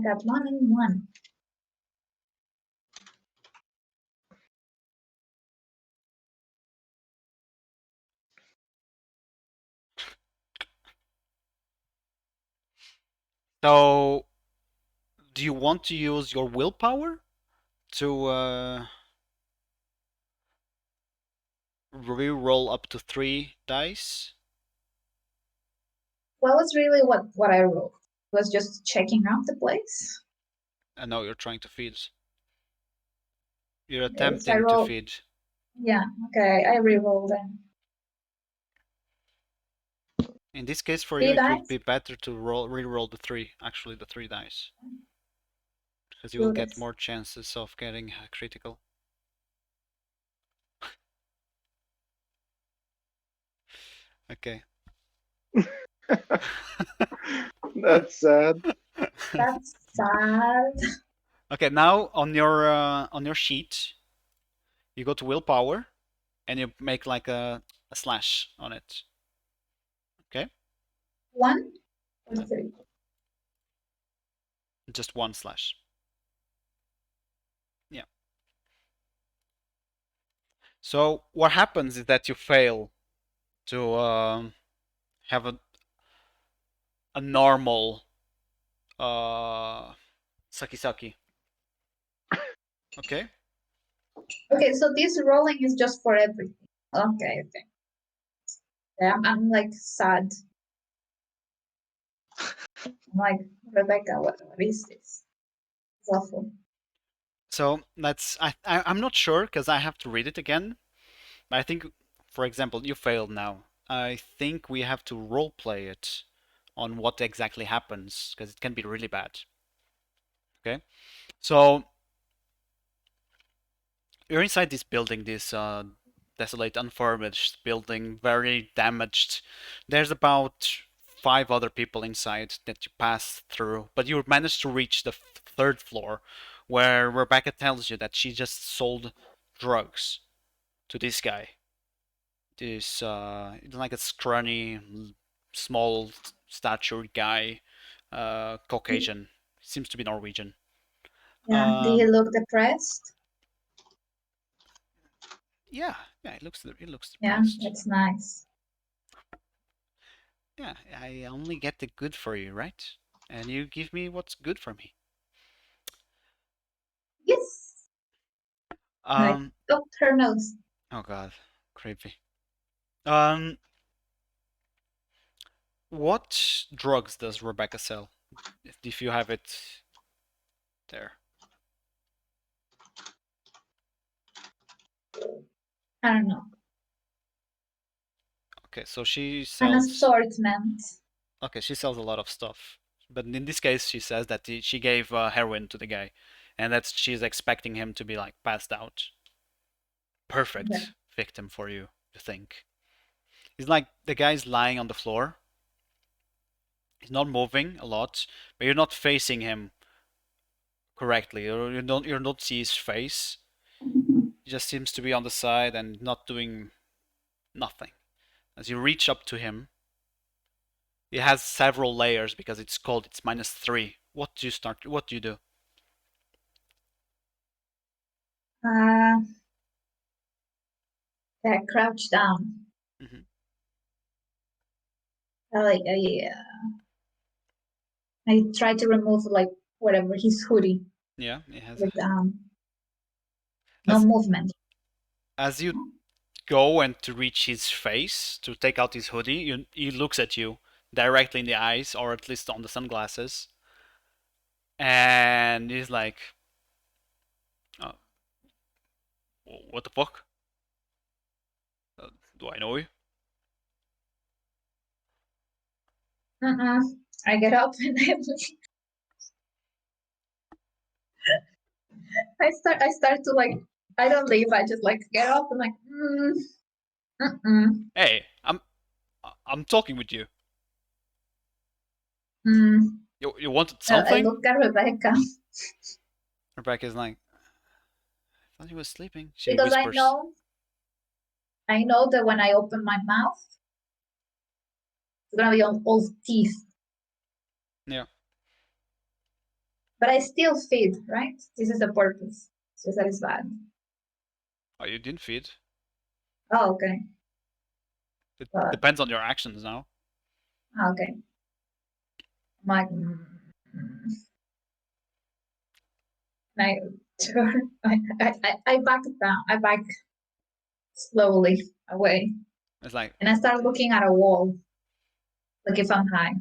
got 1 and 1. So, do you want to use your willpower to re-roll up to 3 dice? Well, it's really what I rolled. It was just checking out the place. And no, you're trying to feed. You're Okay, so I attempting to roll. feed. Yeah, okay, I re-roll then. In this case, for you, 3 it would dice. be better to re-roll the 3, actually, the 3 dice. Because you will Do get this. more chances of getting a critical. Okay. That's sad. That's sad. Okay, now on your sheet, you go to willpower, and you make like a slash on it. Okay, 1 or 3. just one slash. Yeah. So what happens is that you fail to have a normal sucky sucky. Okay. Okay, so this rolling is just for everything. Okay, okay. Yeah, I'm like sad. I'm like, Rebecca, what is this? It's awful. So that's I'm not sure because I have to read it again. But I think, for example, you failed now. I think we have to role play it on what exactly happens because it can be really bad. Okay. So you're inside this building, this desolate, unfurnished building, very damaged. There's about 5 other people inside that you pass through, but you managed to reach the 3rd floor, where Rebecca tells you that she just sold drugs to this guy. This like a scrawny, small statured guy, Caucasian. Seems to be Norwegian. Yeah, did he Um, look depressed? yeah, yeah, it looks Yeah, depressed. that's nice. Yeah, I only get the good for you, right? And you give me what's good for me. Yes. Like, Um, oh, her nose. oh god, creepy. Um, what drugs does Rebecca sell? If you have it there. I don't know. Okay, so she An sells. assortment. Okay, she sells a lot of stuff. But in this case, she says that she gave heroin to the guy, and that she's expecting him to be like passed out. Okay. Perfect victim for you to think. He's like the guy's lying on the floor. He's not moving a lot, but you're not facing him correctly. You don't see his face. He just seems to be on the side and not doing nothing. As you reach up to him, it has several layers because it's cold. It's -3. What do you start? What do you do? Uh, I crouch down. Mhm. I try to remove like whatever his hoodie Yeah, it has. with no As movement. as you go and to reach his face to take out his hoodie, he looks at you directly in the eyes, or at least on the sunglasses, and he's like, uh, "What the fuck? Do I know you?" I get up and I start to like I don't leave. I just like get up and like Hey, I'm talking with you. mm. You wanted Well, I something? look at Rebecca Rebecca's like, "I thought he was sleeping." She because whispers. I know that when I open my mouth, it's gonna be all teeth. Yeah. But I still feed, right? This is the purpose. So that is bad. Oh, you didn't feed. Oh, okay. It But depends on your actions now. okay. I'm like, I, I back down. I back slowly away, It's like, and I start looking at a wall, like if I'm high.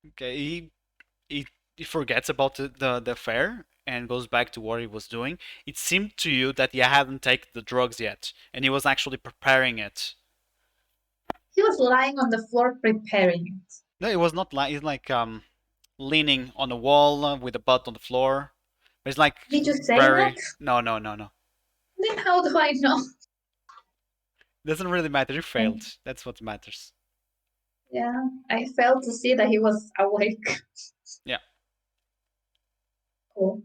okay, he forgets about the affair and goes back to what he was doing. It seemed to you that he hadn't taken the drugs yet, and he was actually preparing it. He was lying on the floor preparing it. No, it was not like he's like leaning on the wall with a butt on the floor. But it's like Did you say that? very no. Then how do I know? Doesn't really matter. You I, failed. That's what matters. yeah, I failed to see that he was awake. Yeah. Cool.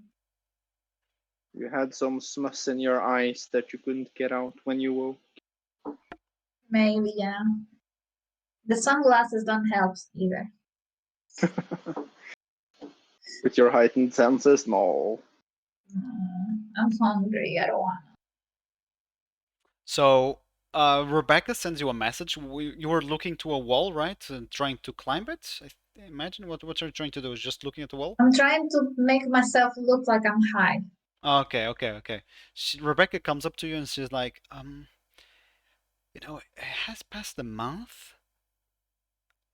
You had some smuss in your eyes that you couldn't get out when you woke. Maybe, yeah. The sunglasses don't help either. With your heightened senses, no. I'm hungry. I don't want. So Rebecca sends you a message. You were looking to a wall, right? And trying to climb it. I imagine what you're trying to do is just looking at the wall. I'm trying to make myself look like I'm high. Okay. Rebecca comes up to you and she's like, it has passed a month.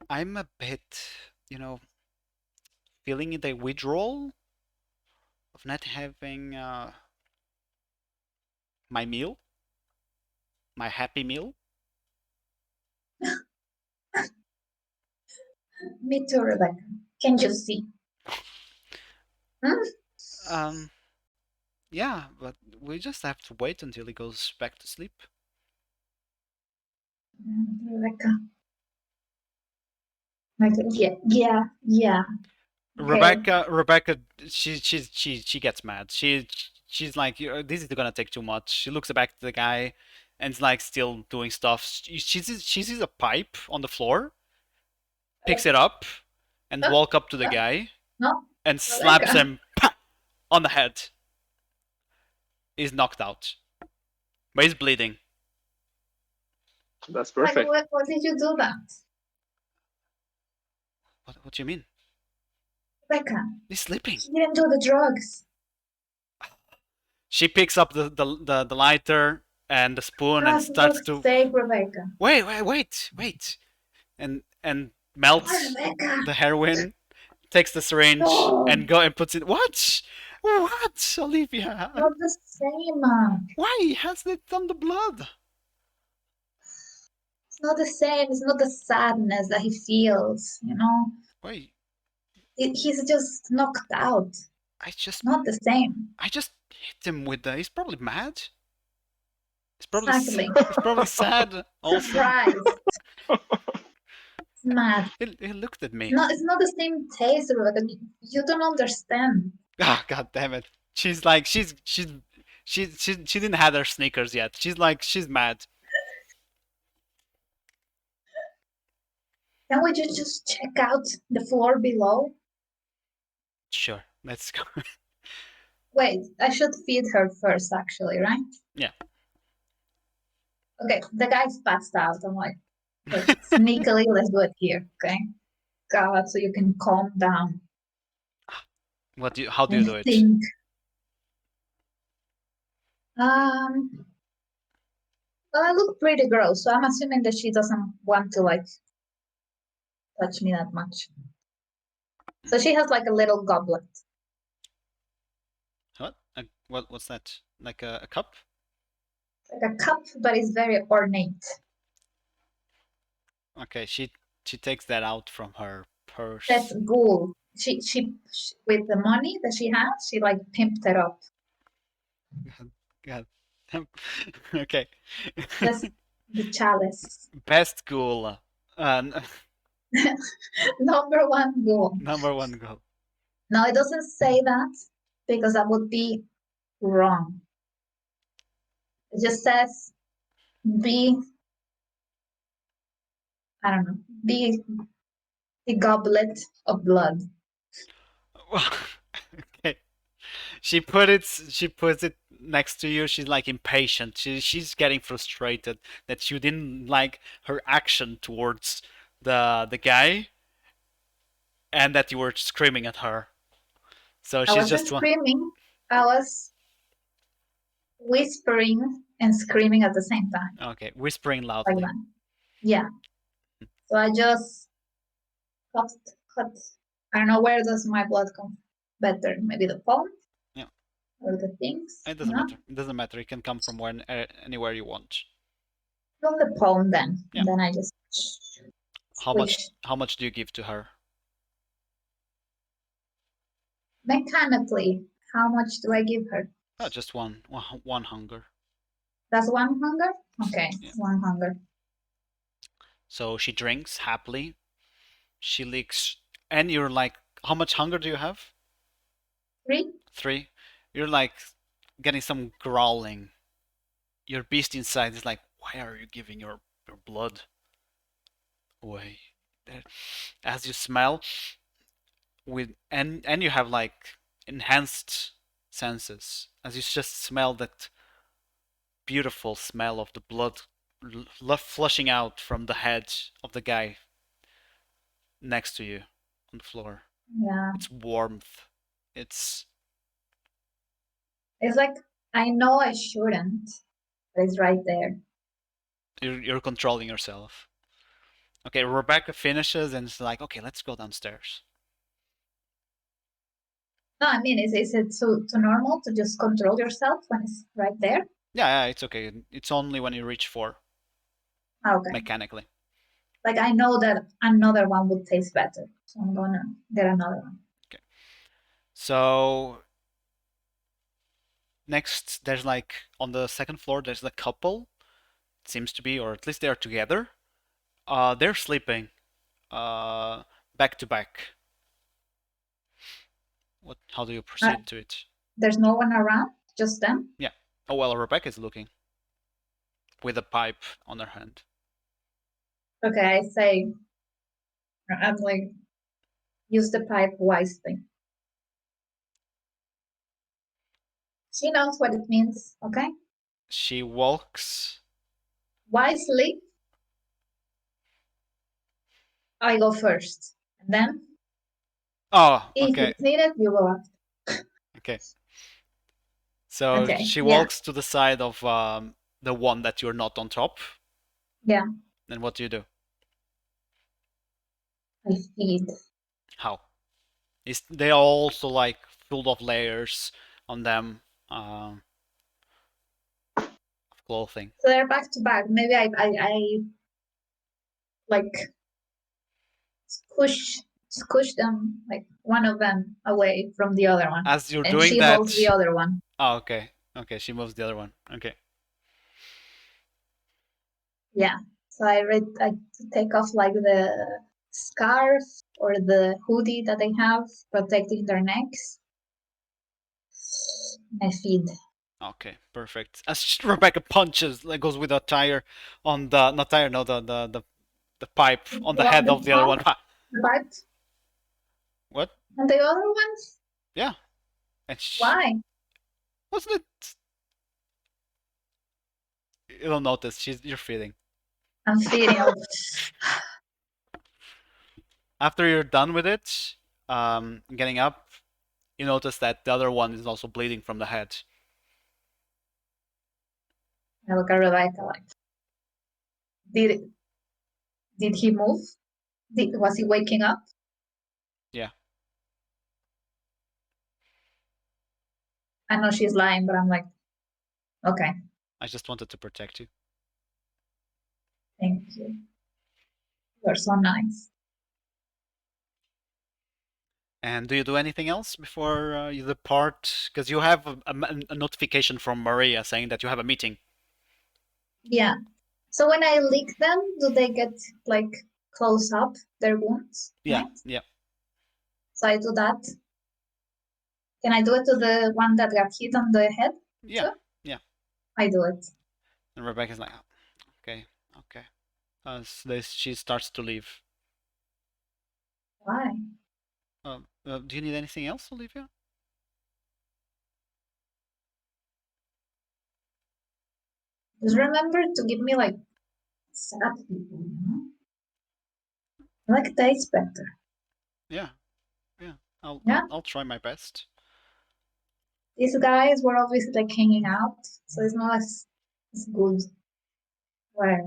I'm a bit, feeling the withdrawal of not having my meal, my happy meal. Me too, Rebecca. Can you see? Hmm? Yeah, but we just have to wait until he goes back to sleep. Rebecca. Like, yeah. Okay. Rebecca, she gets mad. She's like, this is gonna take too much. She looks back at the guy, and is like still doing stuff. She sees a pipe on the floor, picks it up, and walk up to the guy No, and slaps Rebecca. him on the head. He's knocked out, but he's bleeding. That's Like, perfect. what did you do that? What do you mean? Rebecca, He's sleeping. he didn't do the drugs. She picks up the lighter and the spoon and God, for starts fuck's to sake, Rebecca. wait, and melts Rebecca. the heroin, takes the syringe No, and go and puts it. What, Olivia? not the same. Why has it on the blood? It's not the same. It's not the sadness that he feels, Why? He's just knocked out. I just Not the same. I just hit him with the. He's probably mad. Exactly. He's probably sad also. Surprise. It's mad. He looked at me. No, it's not the same taste, Rebecca. You don't understand. Ah, god damn it. She's like she didn't have her sneakers yet. She's mad. Can we just check out the floor below? Sure, let's go. Wait, I should feed her first, actually, right? Yeah. Okay, the guy's passed out. I'm like, okay, sneakily, let's do it here. Okay, God, so you can calm down How do you and do it? think. Um, well, I look pretty gross, so I'm assuming that she doesn't want to like touch me that much. So she has like a little goblet. What? What's that? Like a cup? Like a cup, but it's very ornate. Okay, she takes that out from her purse. That's gold. She with the money that she has, she like pimped it up. God. Okay. That's the chalice. Best goal. Number one goal. Number one goal. No, it doesn't say that because that would be wrong. It just says be, I don't know, be the goblet of blood. Okay. She puts it next to you. She's like impatient. She's getting frustrated that you didn't like her action towards the guy, and that you were screaming at her. So I she's wasn't just screaming. I was whispering and screaming at the same time. okay, whispering Like loudly. that. Yeah. So I just cut. I don't know where does my blood come better. Maybe the palm? Yeah. Or the things? It doesn't matter. It doesn't matter. It can come from anywhere you want. From the palm then. Yeah. And then I just How much do you give to her? Mechanically, how much do I give her? Oh, just one hunger. That's one hunger? Okay, Yeah. one hunger. So she drinks happily. She licks, and you're like, how much hunger do you have? 3? 3. You're like getting some growling. Your beast inside is like, why are you giving your blood away? As you smell with and you have like enhanced senses as you just smell that beautiful smell of the blood flushing out from the head of the guy next to you on the floor. Yeah. It's warmth. It's like, I know I shouldn't, but it's right there. you're controlling yourself. Okay, Rebecca finishes and it's like, okay, let's go downstairs. No, I mean, is it too normal to just control yourself when it's right there? Yeah, it's okay. It's only when you reach 4. Okay. Mechanically. Like, I know that another one would taste better, so I'm gonna get another one. Okay. So next, there's like on the second floor, there's a couple. It seems to be, or at least they're together. They're sleeping, back to back. How do you proceed to it? There's no one around, just them? Yeah. Oh well, Rebecca's looking with a pipe on her hand. Okay, I say, I'm like, use the pipe wisely. She knows what it means, okay? She walks. Wisely, I go first. And then, Oh, if okay. it's needed, you go up. Okay. So Okay, she yeah. walks to the side of the one that you're not on top. Yeah. And what do you do? I feed. How? They are also like full of layers on them, of clothing. So they're back to back. Maybe I like squish them, like one of them away from the other one. As you're and doing she that. holds the other one. Oh, okay. Okay, she moves the other one. Okay. Yeah. So I take off like the scarf or the hoodie that they have protecting their necks. I feed. Okay, perfect. As Rebecca punches, like goes with a tire on the not tire, no, the pipe on the head of the other one. The pipe. What? And the other ones? Yeah. And Why? wasn't You don't notice. You're feeding. I'm feeding. After you're done with it, getting up, you notice that the other one is also bleeding from the head. I look at Rebecca like, did he move? Was he waking up? Yeah. I know she's lying, but I'm like, okay, I just wanted to protect you. thank you. You're so nice. And do you do anything else before you depart? Because you have a notification from Maria saying that you have a meeting. Yeah. So when I lick them, do they get like close up their wounds? Yeah, Right? yeah. So I do that. Can I do it to the one that got hit on the head? Yeah, too? yeah. I do it. And Rebecca's like, okay, okay. She starts to leave. Why? Do you need anything else, Olivia? Just remember to give me like sad people, you know? I like taste better. Yeah, yeah. Yeah. I'll try my best. These guys were always like hanging out, so it's not as good where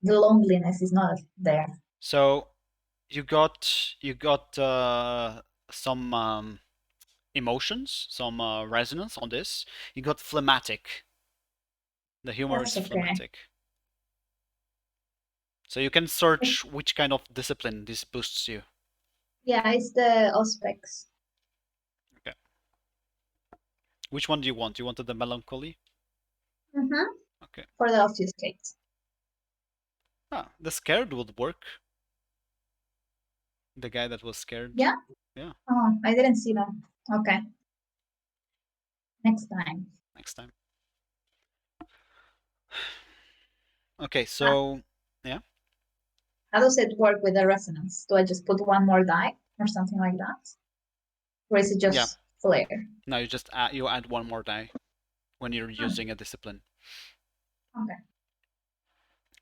the loneliness is not there. So you got some emotions, some resonance on this. You got phlegmatic. The humor That's is okay. phlegmatic. So you can search which kind of discipline this boosts you. Yeah, it's the Auspex. Okay. Which one do you want? You wanted the melancholy? Mm-hmm. Okay. For the obfuscate. The scared would work. The guy that was scared. Yeah? Yeah. Oh, I didn't see that. Okay. Next time. Next time. Okay, so yeah. How does it work with the resonance? Do I just put one more die or something like that? Or is it just flare? No, you just add one more die when you're using a discipline. Okay.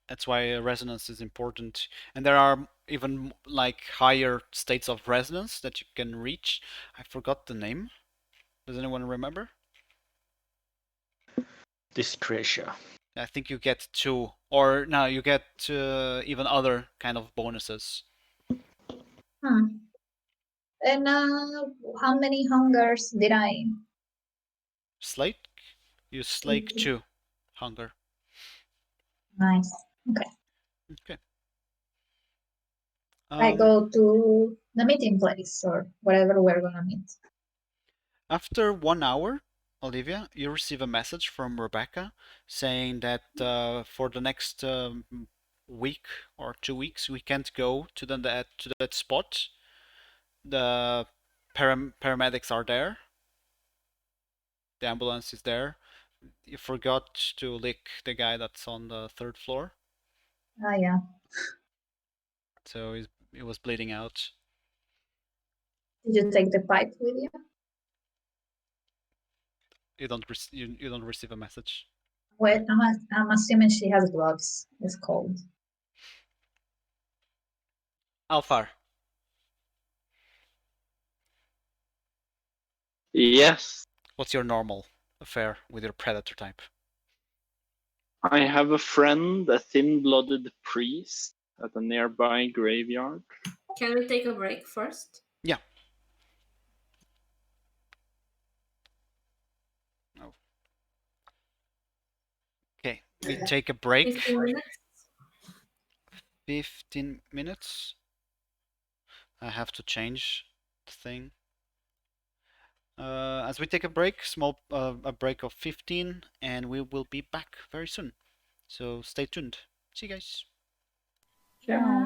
That's why resonance is important. And there are even like higher states of resonance that you can reach. I forgot the name. Does anyone remember? Discretia. I think you get 2, or no, you get even other kind of bonuses. And how many hungers did I? Slake? You slake 2 hunger. Nice. Okay. Okay. I go to the meeting place or wherever we're gonna meet. After 1 hour, Olivia, you receive a message from Rebecca saying that for the next week or 2 weeks we can't go to that spot. The paramedics are there. The ambulance is there. You forgot to lick the guy that's on the 3rd floor. Ah, yeah. So he was bleeding out. Did you take the pipe with you? You don't receive a message. Wait, I'm assuming she has gloves. It's cold. Alfar. Yes, What's your normal affair with your predator type? I have a friend, a thin-blooded priest at a nearby graveyard. Can we take a break first? Yeah. Oh. Okay, we take a break. 15 minutes? 15 minutes. I have to change the thing. As we take a break, a break of 15, and we will be back very soon. So stay tuned. See you guys. Yeah.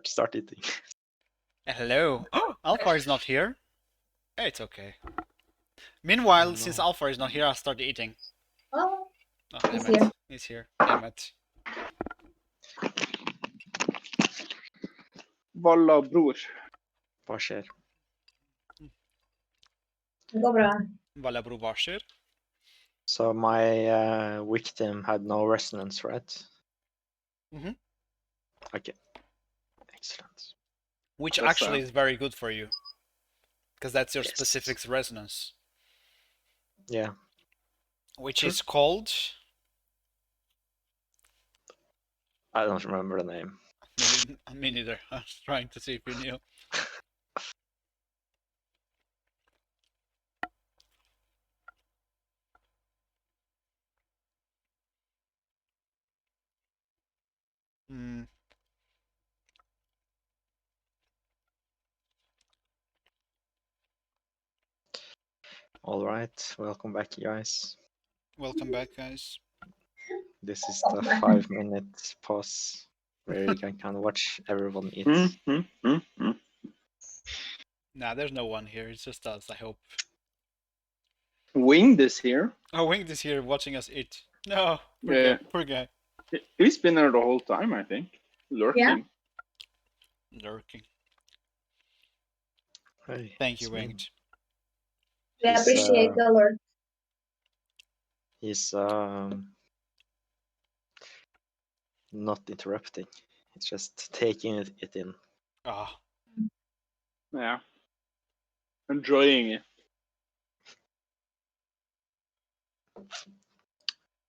Start eating. Hello. Alpha is not here. It's okay. Meanwhile, Oh, since no. Alpha is not here, I'll start eating. Oh, Oh, He's damn it. here. He's here. Damn it. Valla bror. Hva skjer? det går bra. Valabro Vasher. So my victim had no resonance, right? Mhm. Okay. Excellent. Which That's actually is very good for you. Because that's your Yes. specific resonance. Yeah. Which True. is called... I don't remember the name. Me neither. I was trying to see if you knew. Hmm. All right. Welcome back, guys. Welcome back, guys. This is the 5-minute pause where you can kind of watch everyone eat. Nah, there's no one here. It's just us, I hope. Winged is here. Oh, Winged is here watching us eat. No, poor Yeah. guy. Poor guy. He's been there the whole time, I think. Lurking. Lurking. Hey, Thank you, it's me. Winged. We He's, appreciate the Lord. He's not interrupting. He's just taking it in. Ah, Yeah. Enjoying it.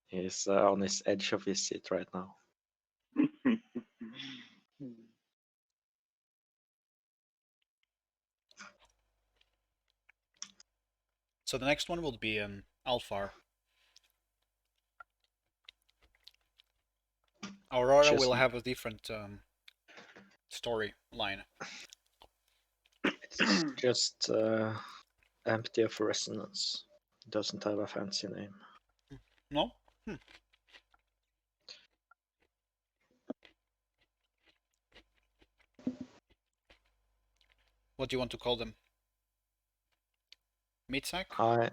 He's on his edge of his seat right now. so the next one will be Alfar. Aurora Just- will have a different storyline. It's just empty of resonance. Doesn't have a fancy name. No? What do you want to call them? Meat sack? Oh,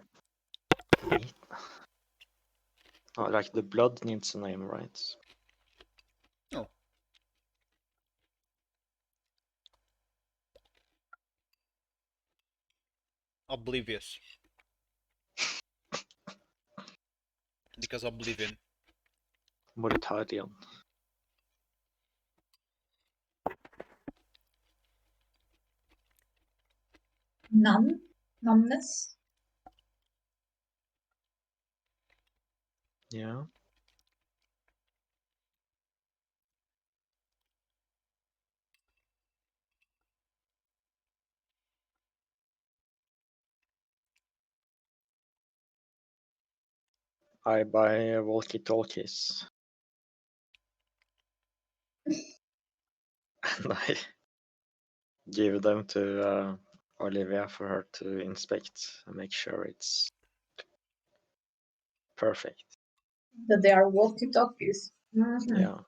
like the blood needs a name, right? No. Oblivious. Because Oblivion. Moritarian. Numbness. Yeah. I buy walkie-talkies. And I give them to Olivia for her to inspect and make sure it's perfect. That they are walkie-talkies. Mhm. Yeah.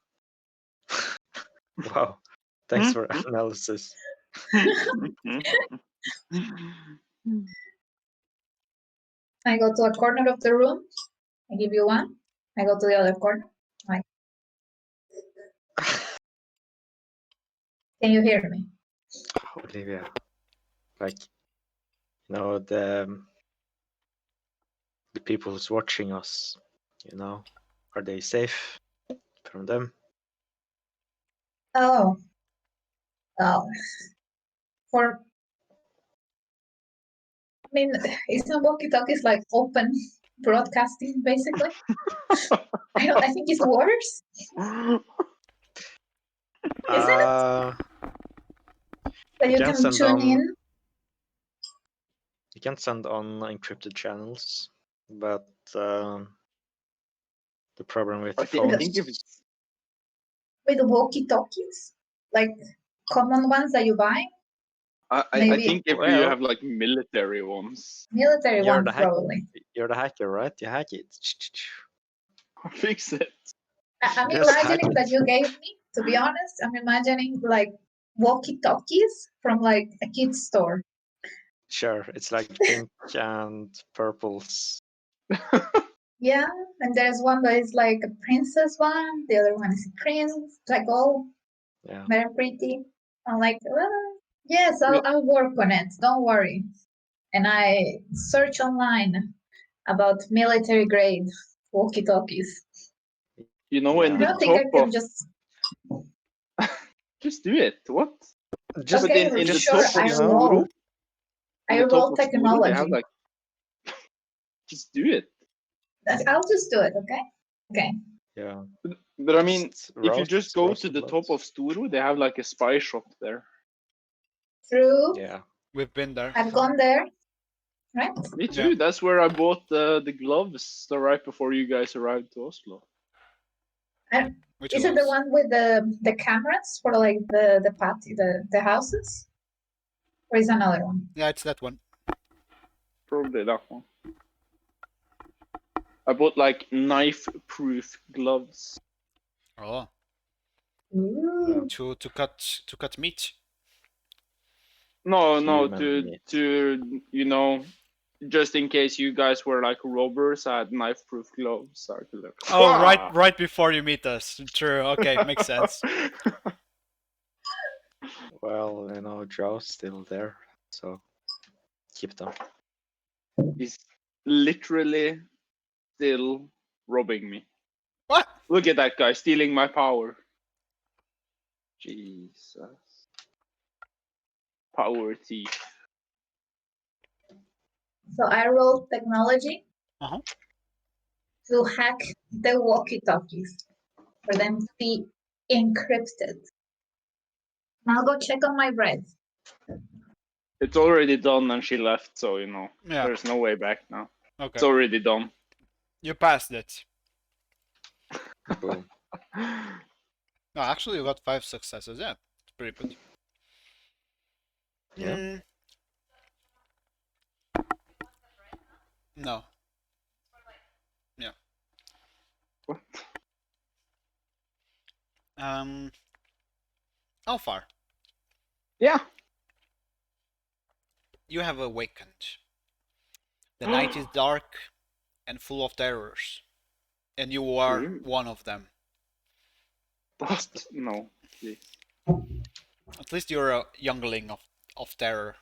Wow. Thanks for analysis. I go to a corner of the room. I give you one. I go to the other corner. Can you hear me? Olivia, like, you know, the people who's watching us, you know, are they safe from them? Oh. I mean, isn't walkie-talkies like open broadcasting, basically? I think it's worse. Isn't it? That you can can send tune on- in. You can send on encrypted channels, but the problem with I the think, I phones, think if it's With walkie-talkies, like common ones that you buy, I Maybe. think if you Well- have like military ones, military You're ones the hack- probably. you're the hacker, right? You hack it. fix it. I'm Just imagining hack that it. you gave me, to be honest, I'm imagining like walkie-talkies from like a kid's store. Sure, it's like pink and purples. Yeah, and there's one that is like a princess one. The other one is a prince. Like all Yeah. very pretty. I'm like, yes, I'll work on it. Don't worry. And I search online about military grade walkie-talkies. You know, in I the don't think I top can of just. just do it. What? Just, But Okay, in the sure. top of I you know, roll. Storo, in I the top roll of Storo, they have technology. like just do it. I'll just do it. Okay. Okay. yeah. But I mean, Just if you just go roast to the blood. top of Storo, they have like a spy shop there. True. Yeah. We've been there. I've gone there. Right. Me too. Yeah. That's where I bought the gloves right before you guys arrived to Oslo. Which Is it the gloves? one with the cameras for like the party, the houses? Or is another one? Yeah, it's that one. Probably that one. I bought like knife-proof gloves. Oh, Ooh. to cut meat. No, Human meat. to you know, just in case you guys were like robbers, I had knife-proof gloves. So I could like, Oh, right before you meet us. True. Okay, makes sense. Well, you know, Joe's still there, so keep them. He's literally still robbing me. What? Look at that guy stealing my power. Jesus. Power thief. So I rolled technology Uh-huh. to hack the walkie-talkies for them to be encrypted. I'll go check on my bread. It's already done and she left, so you know, Yeah. there's no way back now. Okay. It's already done. You passed it. Boom. No, actually, you got 5 successes. Yeah, it's pretty good. Yeah. No. Yeah. What? Alfar, Yeah. you have awakened. The night is dark and full of terrors, and you are True. one of them. What? No, please. At least you're a youngling of terror.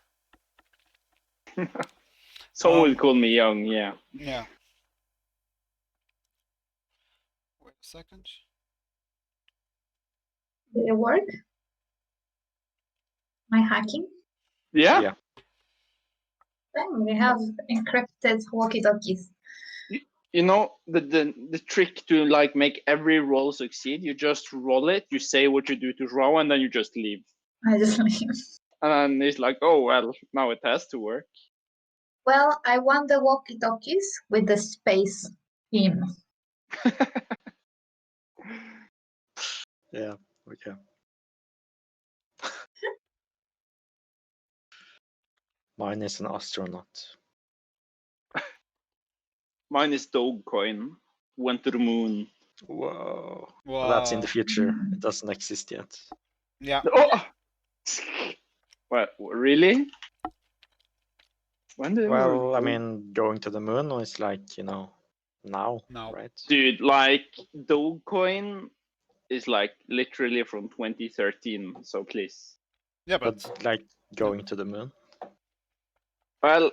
Someone would call me young, yeah. Yeah. Wait a second. Did it work? My hacking? Yeah? Yeah. Then we have encrypted walkie-talkies. You know, the trick to like make every roll succeed, you just roll it, you say what you do to roll, and then you just leave. I just leave. And then it's like, oh well, now it has to work. Well, I won the walkie-talkies with the space theme. Yeah. Okay. Mine is an astronaut. Mine is Dogecoin. Went to the moon. Whoa. Wow. Well, that's in the future. It doesn't exist yet. Yeah. Oh! What? Really? When did Well, I mean, going to the moon is like, you know, now, No. right? dude, like Dogecoin is like literally from 2013. So please. Yeah, But like going to the moon. Well,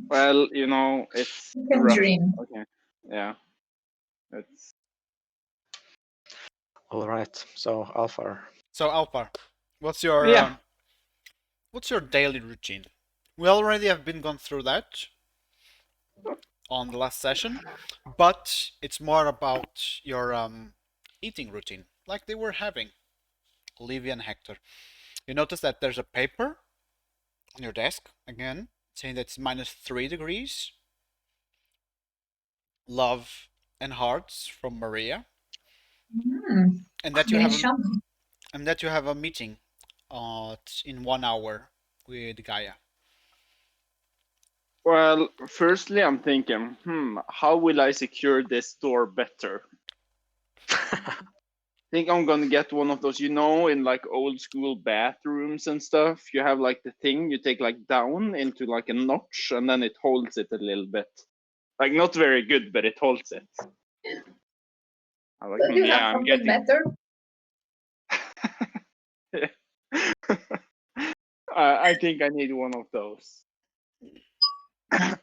well, you know, it's You can rough. dream. Okay. Yeah. It's All right. So Alfar. So Alpar, what's your Yeah. what's your daily routine? We already have been gone through that on the last session, but it's more about your eating routine, like they were having, Olivia and Hector. You notice that there's a paper on your desk again saying that it's -3 degrees. Love and hearts from Maria, and that you have Combination. a meeting in 1 hour with Gaia. well, firstly, I'm thinking, how will I secure this door better? think I'm gonna get one of those, in like old school bathrooms and stuff. You have like the thing you take like down into like a notch, and then it holds it a little bit. Like not very good, but it holds it. I'm like, Don't you have yeah, I'm something getting. better? I think I need one of those.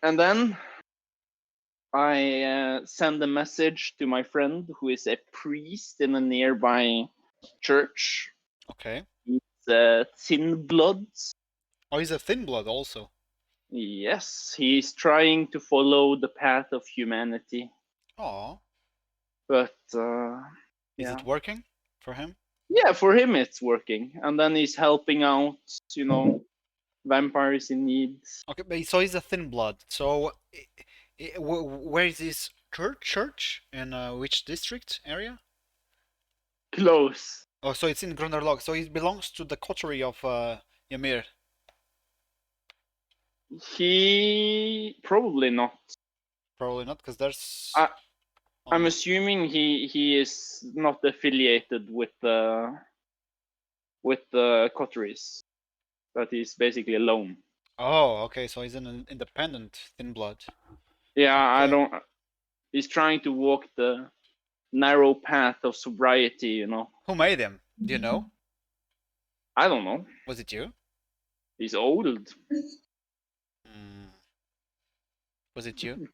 And then I send a message to my friend who is a priest in a nearby church. Okay. He's Thin Blood. Oh, he's a thin blood also. Yes, he's trying to follow the path of humanity, Oh, but is yeah, it working for him? yeah, for him it's working, and then he's helping out, vampires in need. Okay, but so he's a thin blood. So, where is this church? In which district area? Close. Oh, so it's in Grunnerlog. So it belongs to the coterie of Ymir. He probably not. Probably not, because there's. I, on I'm the- assuming he is not affiliated with the coteries, but he's basically alone. Oh, okay. So he's an independent thin blood. Yeah, I Okay. don't. He's trying to walk the narrow path of sobriety. Who made him? Do you know? I don't know. Was it you? He's old. Mm. Was it you?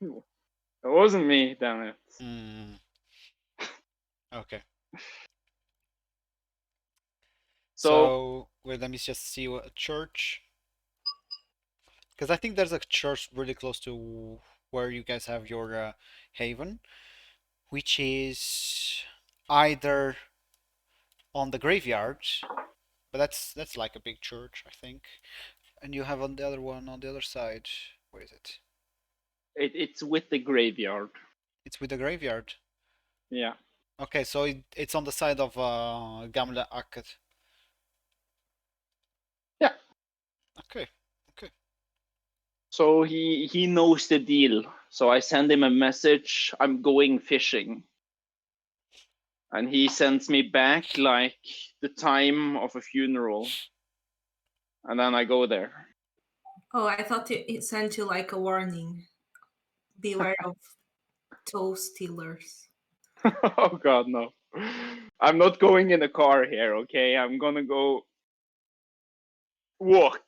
It wasn't me, damn it. Mm. Okay. So So, wait, let me just see what church. Because I think there's a church really close to where you guys have your haven, which is either on the graveyard, but that's like a big church, I think. And you have on the other one on the other side. Where is it? it's with the graveyard. It's with the graveyard. Yeah. Okay, so it's on the side of Gamle Aker. Yeah. Okay, okay. So he knows the deal. So I send him a message. I'm going fishing. And he sends me back like the time of a funeral. And then I go there. Oh, I thought it sent you like a warning. Beware of toe stealers. Oh god, no. I'm not going in a car here, okay? I'm gonna go walk.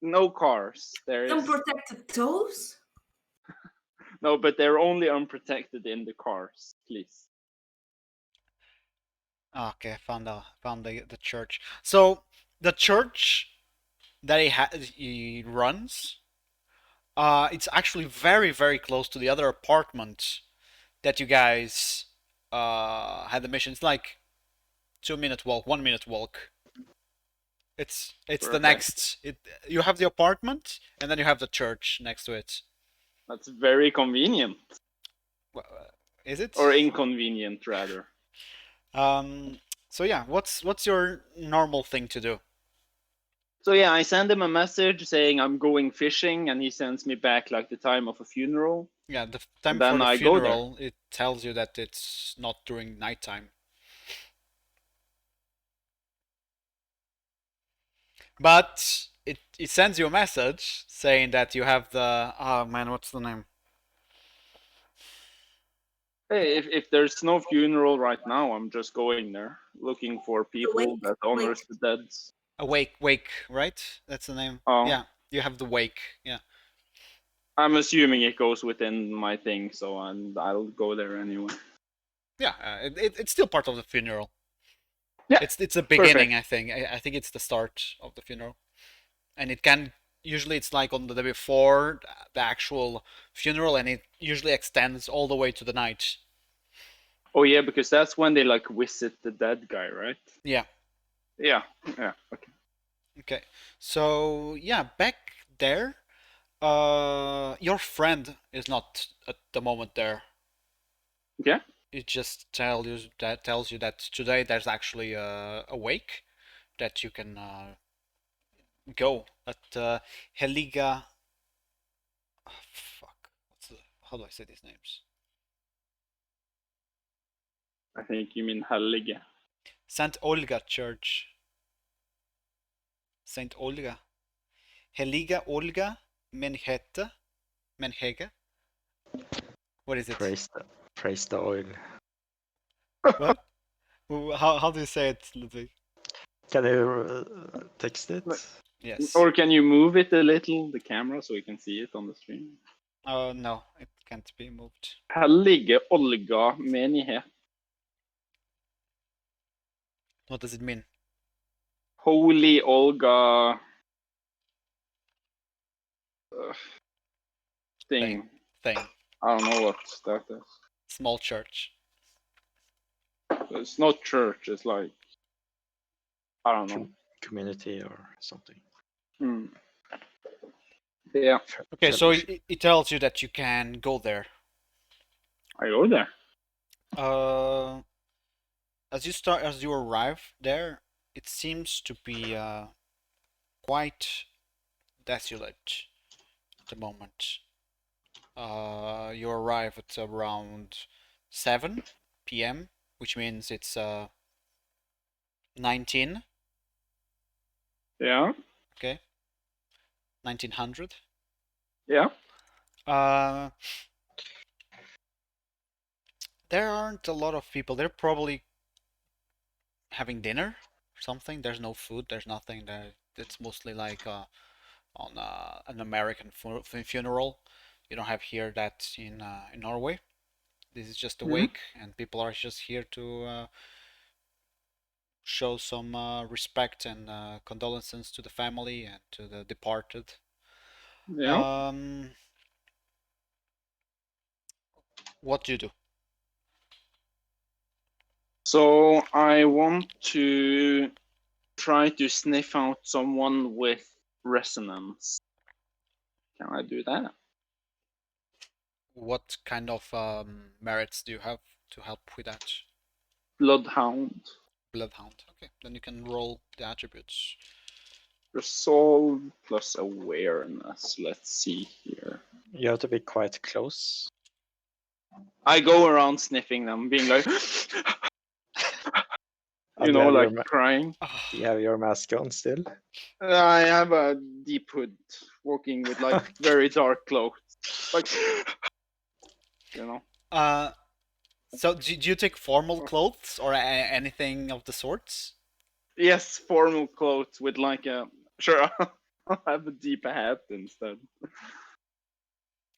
No cars. There is Unprotected toes? no, but they're only unprotected in the cars, please. Okay, found the church. So the church that he runs, it's actually very close to the other apartment that you guys had the mission. It's like 2 minute walk, 1 minute walk. It's the Perfect. next. You have the apartment and then you have the church next to it. That's very convenient. Is it? Or inconvenient, rather. So yeah, what's your normal thing to do? So yeah, I send him a message saying I'm going fishing, and he sends me back like the time of a funeral. Yeah, the time And then for the I go there. funeral, it tells you that it's not during nighttime. But it sends you a message saying that you have the oh man, what's the name? Hey, if there's no funeral right now, I'm just going there looking for people that honors the dead. Wake, right? That's the name. Oh, Yeah, you have the wake. Yeah. I'm assuming it goes within my thing, so I'll go there anyway. Yeah, it's still part of the funeral. Yeah, it's the beginning. I think. I think it's the start of the funeral, and it can usually it's like on the day before the actual funeral, and it usually extends all the way to the night. Oh yeah, because that's when they like visit the dead guy, right? Yeah. Yeah. Okay. Okay. So yeah, back there, your friend is not at the moment there. Okay. It just tells you that today there's actually a wake that you can go at Heliga. Oh, fuck. How do I say these names? I think you mean Hellige. Saint Olga Church. Saint Olga. Heliga Olga Menhege. What is it? Praise the oil. What? How do you say it, Ludwig? Can you text it? Yes. Or can you move it a little, the camera, so we can see it on the stream? No, it can't be moved. Hellige Olga menighet. What does it mean? Holy Olga thing. Thing. I don't know what that is. Small church. It's not church, it's like, I don't know. Community or something. Hmm. Yeah, Okay, so Fellowship. it tells you that you can go there. I go there. As you arrive there, it seems to be quite desolate at the moment. You arrive at around 7 p.m., which means it's 19. Yeah, Okay, 1900. yeah. There aren't a lot of people. They're probably having dinner or something. There's no food. There's nothing there. It's mostly like on an American funeral. You don't have here that in Norway. This is just a Mhm. wake, and people are just here to show some respect and condolences to the family and to the departed. Yeah. What do you do? So I want to try to sniff out someone with resonance. Can I do that? What kind of merits do you have to help with that? Bloodhound. Bloodhound. Okay, then you can roll the attributes. Resolve plus awareness. Let's see here. You have to be quite close. I go around sniffing them, being like, And you know, have your like crying. Do you have your mask on still? I have a deep hood, walking with like very dark clothes, like, you know. So do you take formal clothes or anything of the sorts? Yes, formal clothes with like a sure. I'll have a deep hat instead.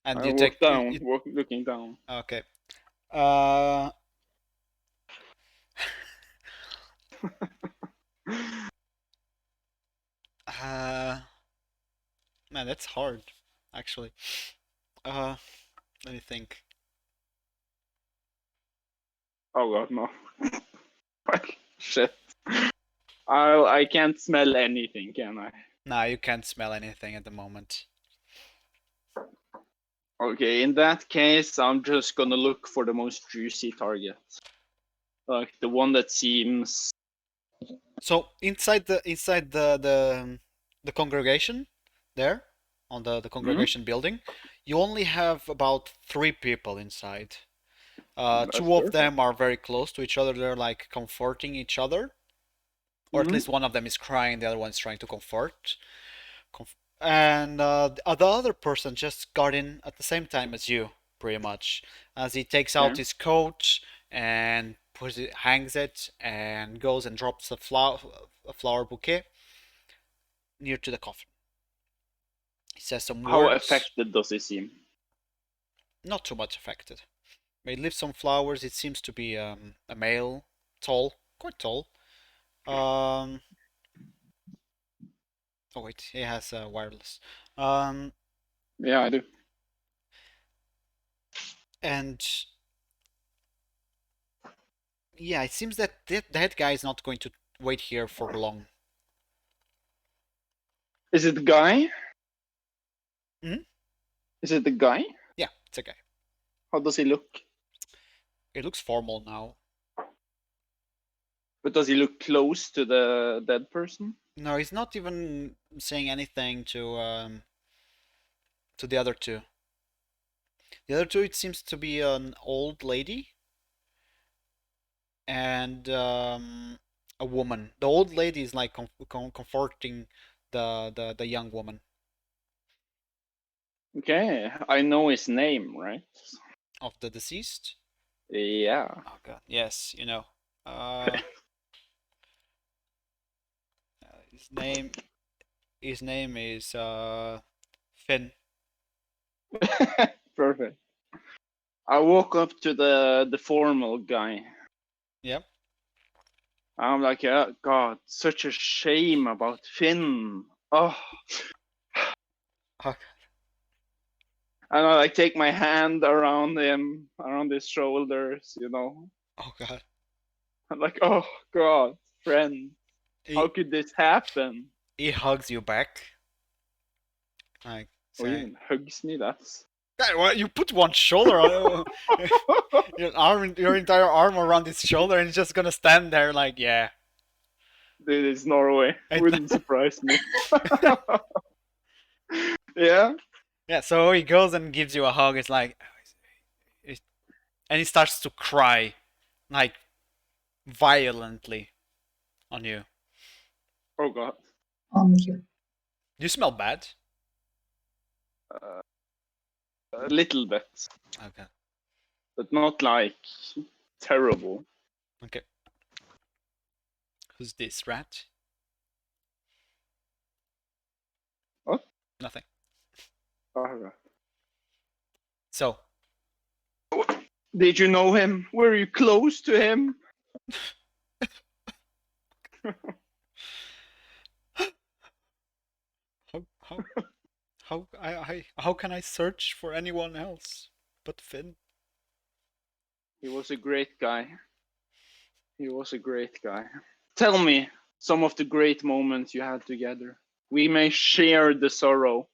And I you walk take down, looking down. okay. Uh, uh, Man, that's hard, actually. Uh, Let me think. Oh god, no. Shit. I can't smell anything, can I? Nah, you can't smell anything at the moment. Okay, in that case, I'm just gonna look for the most juicy target. Like the one that seems. So inside the congregation, there on the congregation building, you only have about 3 people inside. That's Two of perfect. them are very close to each other. They're like comforting each other, or at least one of them is crying, the other one's trying to comfort. And the other person just got in at the same time as you, pretty much, as he takes out Okay. his coat and hangs it, and goes and drops a flower bouquet near to the coffin. He says some How words. affected does he seem? Not too much affected. He leaves some flowers. It seems to be a male, tall, quite tall. Oh wait, he has wireless. Yeah, I do. And yeah, it seems that that guy is not going to wait here for long. Is it the guy? Hmm? Is it the guy? Yeah, it's a guy. How does he look? It looks formal now. But does he look close to the dead person? No, he's not even saying anything to the other two. The other two, it seems to be an old lady and a woman. The old lady is like comforting the young woman. Okay, I know his name, right? Of the deceased? Yeah. Oh god, yes, you know. Uh, his name is Finn. Perfect. I walk up to the formal guy. Yep. I'm like, yeah, God, such a shame about Finn. Oh, Oh, and I like take my hand around him, around his shoulders, you know. oh god. I'm like, oh God, friend, how He could this happen? he hugs you back. Like Or saying, even hugs me. That's "God, what, you put one shoulder on your entire arm around his shoulder, and he's just gonna stand there like, yeah." Dude, it's Norway. And Wouldn't surprise me. Yeah. yeah, so he goes and gives you a hug. It's like, and he starts to cry, like violently on you. Oh God. On you. You smell bad. A little bit, Okay. but not like terrible. Okay. Who's this rat? What? Nothing. Alright. So, Did you know him? Were you close to him? how how can I search for anyone else but Finn? He was a great guy. He was a great guy. Tell me some of the great moments you had together. We may share the sorrow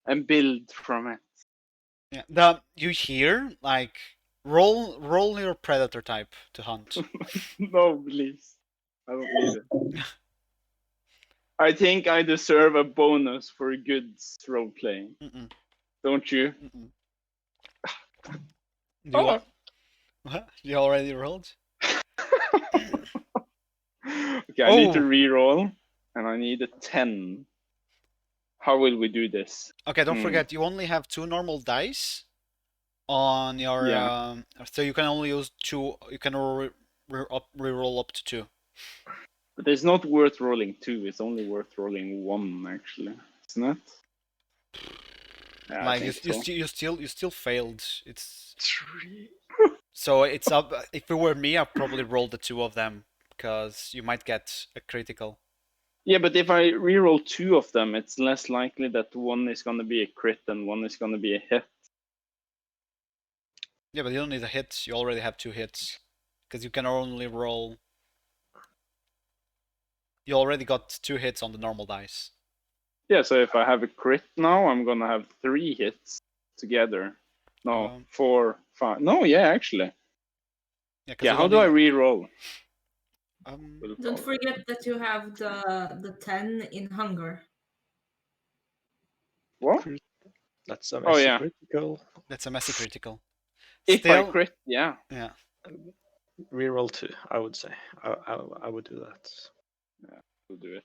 and build from it. Yeah. You hear like roll your predator type to hunt. No, please. I don't need it. I think I deserve a bonus for good role playing. Mm-mm. Don't you? Mm-mm. Oh. What? You already rolled? Okay, I need to re-roll, and I need a 10. How will we do this? Okay, don't forget you only have 2 normal dice on your Yeah. so you can only use 2. You can re-roll up to 2. But it's not worth rolling 2. It's only worth rolling 1, actually, isn't it? Yeah, Like I think you still failed. It's 3. so it's up. If it were me, I'd probably roll the 2 of them because you might get a critical. Yeah, but if I re-roll 2 of them, it's less likely that one is going to be a crit and one is going to be a hit. Yeah, but you don't need a hit. You already have 2 hits because you can only roll. You already got 2 hits on the normal dice. Yeah, so if I have a crit now, I'm going to have 3 hits together. No, 4, 5. No, yeah, actually. Yeah, how do I re-roll? Don't forget that you have the 10 in hunger. What? That's a Oh, messy yeah. critical. That's a messy critical. If I crit, yeah. Yeah. Reroll 2, I would say. I would do that. Yeah, we'll do it.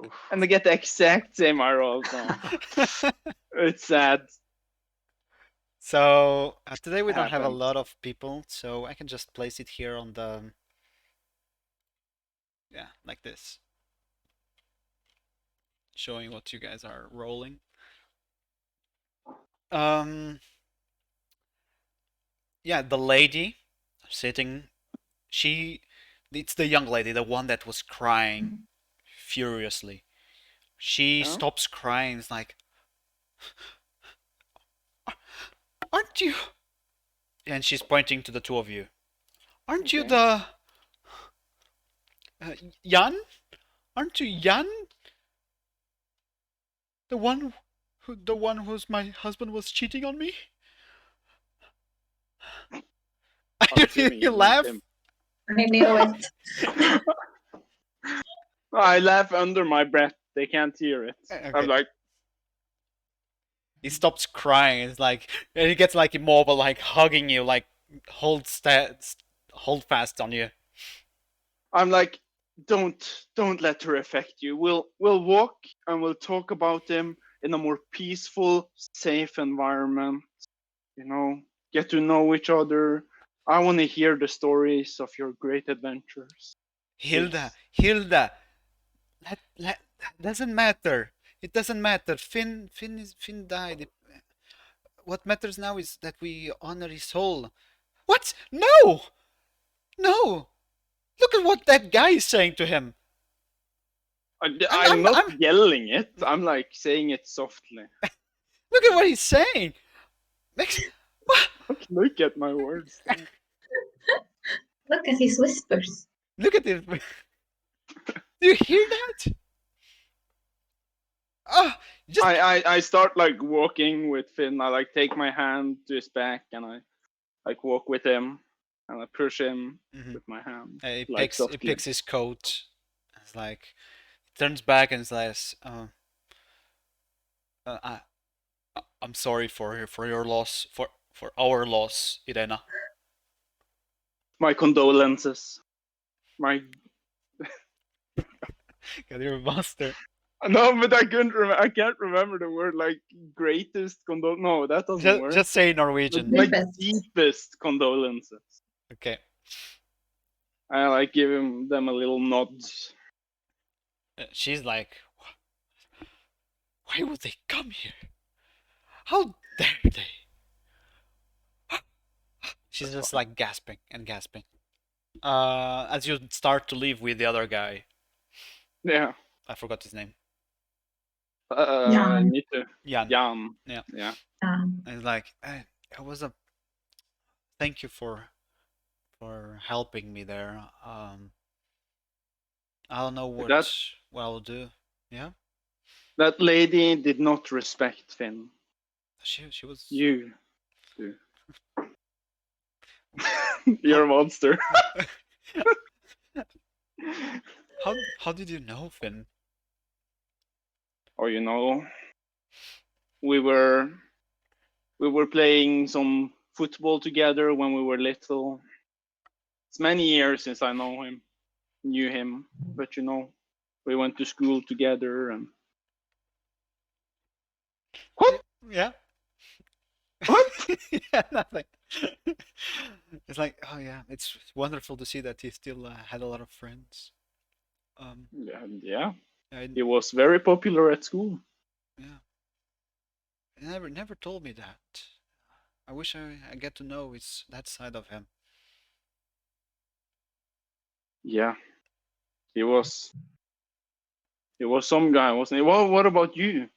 Oof. And I get the exact same I rolled now. It's sad. So today we don't have a lot of people, so I can just place it here on the, yeah, like this, showing what you guys are rolling. Yeah, the lady sitting, it's the young lady, the one that was crying furiously. She stops crying. It's like, aren't you? And she's pointing to the 2 of you. Aren't you the Jan? Aren't you Jan? The one who's my husband was cheating on me? You laugh? I knew it. I laugh under my breath. They can't hear it. Okay. I'm like, he stops crying. It's like, and he gets like immobile, like hugging you, like holds hold fast on you. I'm like, don't let her affect you. We'll walk and we'll talk about him in a more peaceful, safe environment. You know, get to know each other. I want to hear the stories of your great adventures. Hilda, Please. Hilda, let doesn't matter. It doesn't matter. Finn died. What matters now is that we honor his soul. What? No! No! Look at what that guy is saying to him. I'm not I'm yelling it. I'm like saying it softly. look at what he's saying. Makes what? Look at my words. Look at his whispers. Look at it. Do you hear that? Oh, just I start like walking with Finn. I like take my hand to his back and I like walk with him and I push him with my hand he like softly. picks his coat. It's like turns back and says, I I'm sorry for your loss, for our loss, Irena." My condolences. My God, you're a monster. no, but I couldn't. I can't remember the word like greatest condol. No, that doesn't work. Just say But Norwegian. my Deepest. deepest condolences. Okay. I like give them a little nod. She's like, why would they come here? How dare they? She's just like gasping and gasping. As you start to leave with the other guy, Yeah. I forgot his name. Jan. Need to. Jan. Jan. Yeah. Yeah. And he's like, it was a thank you for helping me there. I don't know what That I'll do. Yeah. that lady did not respect Finn. She was. You do. You're a monster. How did you know, Finn? Oh, you know, we were playing some football together when we were little. It's many years since I knew him, but you know, we went to school together and what? Yeah. What? Yeah, nothing. It's like, oh yeah, it's wonderful to see that he still had a lot of friends. Yeah. I, He was very popular at school. yeah, he never told me that. I wish I get to know that side of him. Yeah. He was some guy, wasn't he? Well, what about you?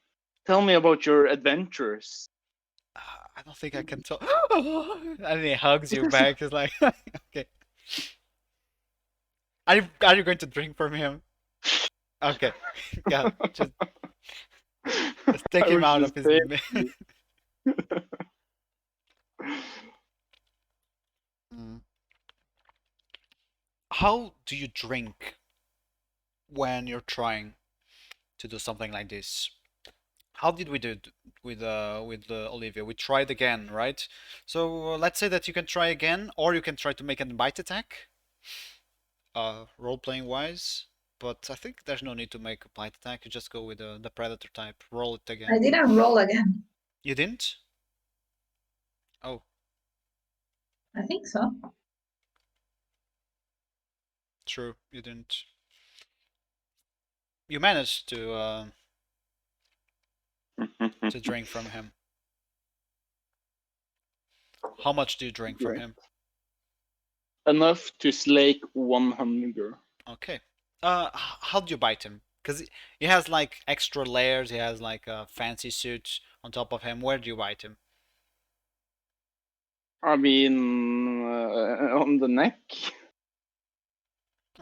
Tell me about your adventures. I don't think I can tell. And he hugs you back. He's like, okay. Are you going to drink from him? Okay. Yeah, just take him out of his. How do you drink when you're trying to do something like this? How did we do it with Olivia? We tried again, right? So let's say that you can try again, or you can try to make a bite attack, role playing wise. But I think there's no need to make a bite attack. You just go with the predator type. Roll it again. I didn't roll again. You didn't? Oh, I think so. true. You didn't. You managed to drink from him. How much do you drink from him? Enough to slake one hunger. Okay. How do you bite him? Because he has like extra layers. He has like a fancy suit on top of him. Where do you bite him? I mean, on the neck.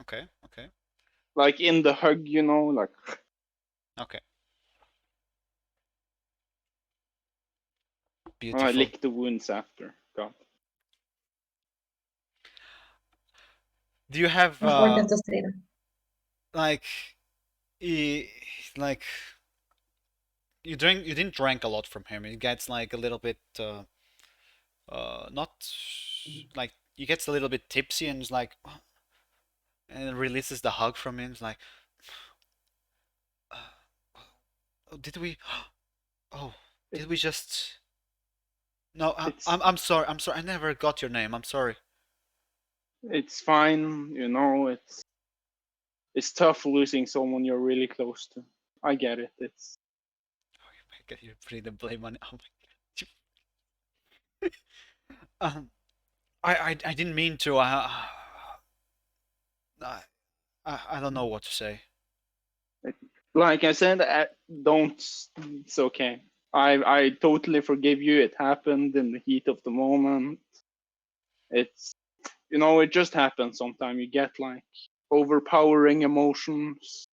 Okay. Okay. Like in the hug, you know, like. Okay. I Beautiful. lick the wounds after. God. Do you have Important to say that. like like you didn't drink a lot from him. It gets like a little bit not like he gets a little bit tipsy and is like, and releases the hug from him. It's like, oh, did we? Oh, It, did we just? No, it's I'm sorry. I'm sorry. I never got your name. I'm sorry. it's fine, it's tough losing someone you're really close to. I get it. It's I get you putting the blame on. Oh my. I didn't mean to. I I don't know what to say. like I said, don't. It's okay. I totally forgive you. It happened in the heat of the moment. It's it just happens sometimes. You get like overpowering emotions.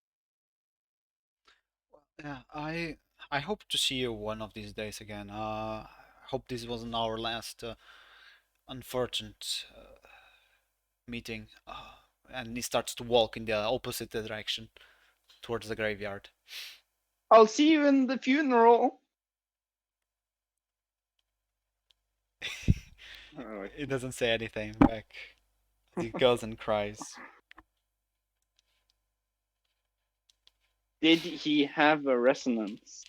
Yeah, I hope to see you one of these days again. I hope this wasn't our last unfortunate meeting. And he starts to walk in the opposite direction towards the graveyard. I'll see you in the funeral. Oh, He doesn't say anything back. He goes and cries. did he have a resonance?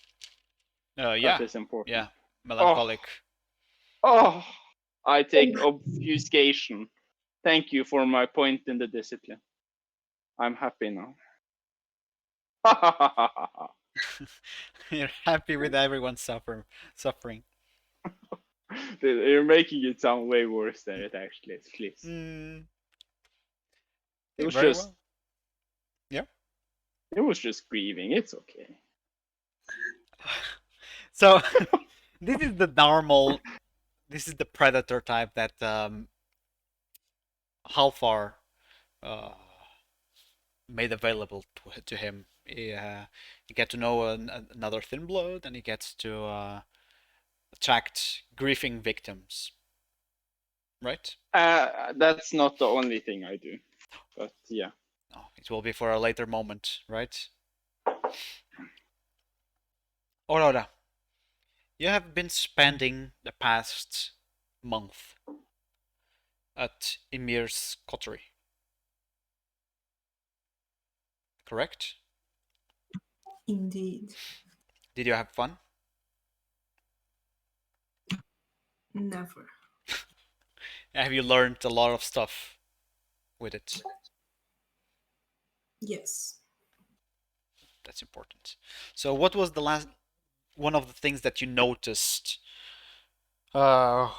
That Yeah, is important. yeah, Oh, melancholic. oh, I take obfuscation. Thank you for my point in the discipline. I'm happy now. You're happy with everyone suffering. You're making it sound way worse than it actually is, please. Mm, It was very just well. Yeah. it was just grieving. It's okay. So this is the normal. This is the predator type that Halfar uh, made available to him. You get to know another thin blood, and he gets to attract grieving victims. Right? That's not the only thing I do, but yeah. Oh, it will be for a later moment, right? Aurora, you have been spending the past month at Emir's coterie, correct? Indeed. Did you have fun? Never. Have you learned a lot of stuff with it? Yes. That's important. So, what was the last one of the things that you noticed uh,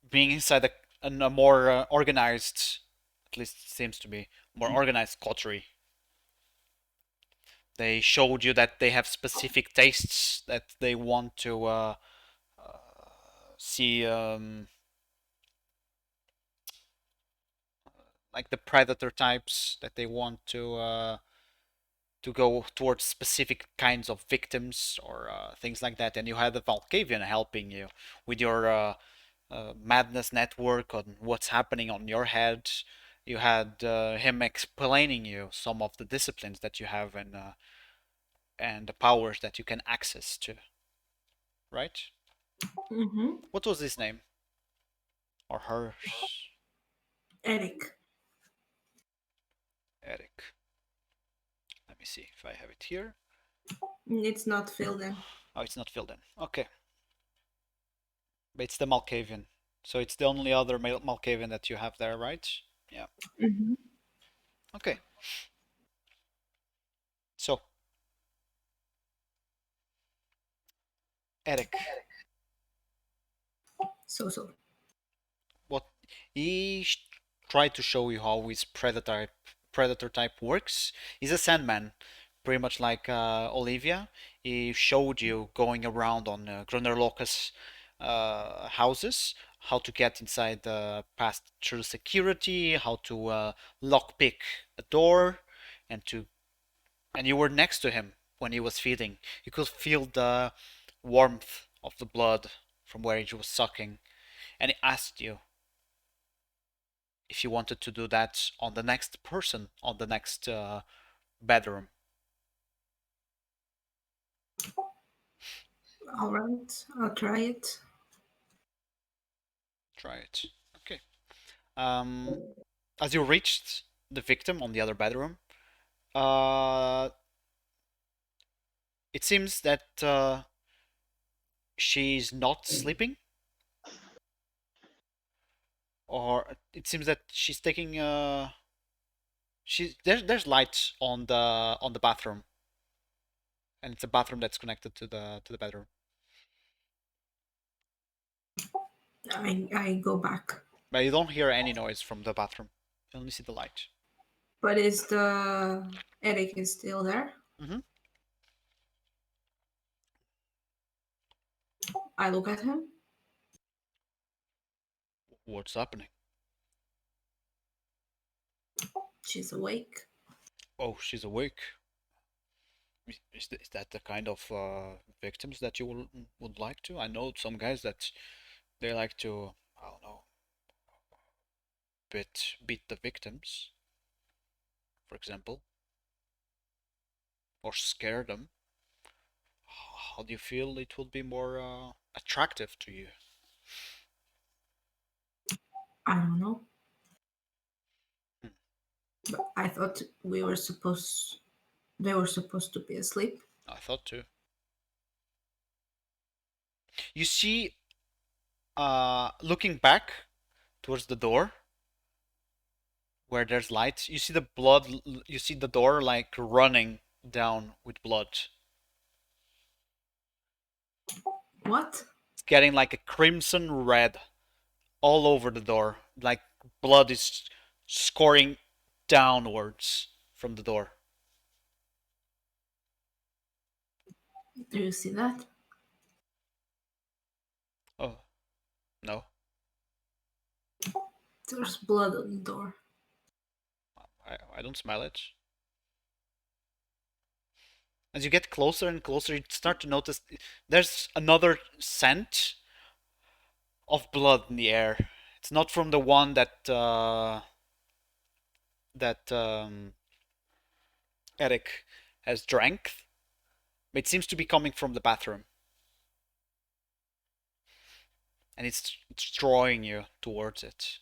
being inside a more organized, at least it seems to be, more organized coterie? They showed you that they have specific tastes that they want to see, like the predator types that they want to go towards specific kinds of victims or things like that. And you had the Valkavian helping you with your madness network on what's happening on your head. You had him explaining you some of the disciplines that you have and the powers that you can access to. Right? Mm-hmm. What was his name or hers? Eric. Eric. Let me see if I have it here. It's not filled in. Oh, it's not filled in. Okay, but it's the Malkavian. So it's the only other Malkavian that you have there, right? Yeah. Mm-hmm. Okay. So, Eric, So. what he tried to show you how his predator type works. He's a Sandman, pretty much like Olivia. He showed you going around on Grunerlocus houses, how to get inside past through security, how to lockpick a door, and to and you were next to him when he was feeding. You could feel the warmth of the blood from where he was sucking, and he asked you if you wanted to do that on the next person, on the next bedroom. All right. I'll try it. Try it. Okay. As you reached the victim on the other bedroom, uh, it seems that she's not sleeping, or it seems that she's taking there's light on the bathroom, and it's a bathroom that's connected to the bedroom. I go back. But you don't hear any noise from the bathroom. You only see the light. But is the Eric is still there? Mm-hmm. I look at him. What's happening? She's awake. Oh, she's awake. Is that the kind of victims that you would like to? I know some guys that they like to, I don't know, beat the victims, for example, or scare them. How do you feel it would be more attractive to you? I don't know. Hmm. But I thought they were supposed to be asleep. I thought too. You see, looking back towards the door where there's light, you see the blood. You see the door like running down with blood. What? It's getting like a crimson red all over the door, like blood is scoring downwards from the door. Do you see that? Oh, no. There's blood on the door. I don't smell it. As you get closer and closer, you start to notice there's another scent of blood in the air. It's not from the one that Eric has drank, but it seems to be coming from the bathroom, and it's drawing you towards it.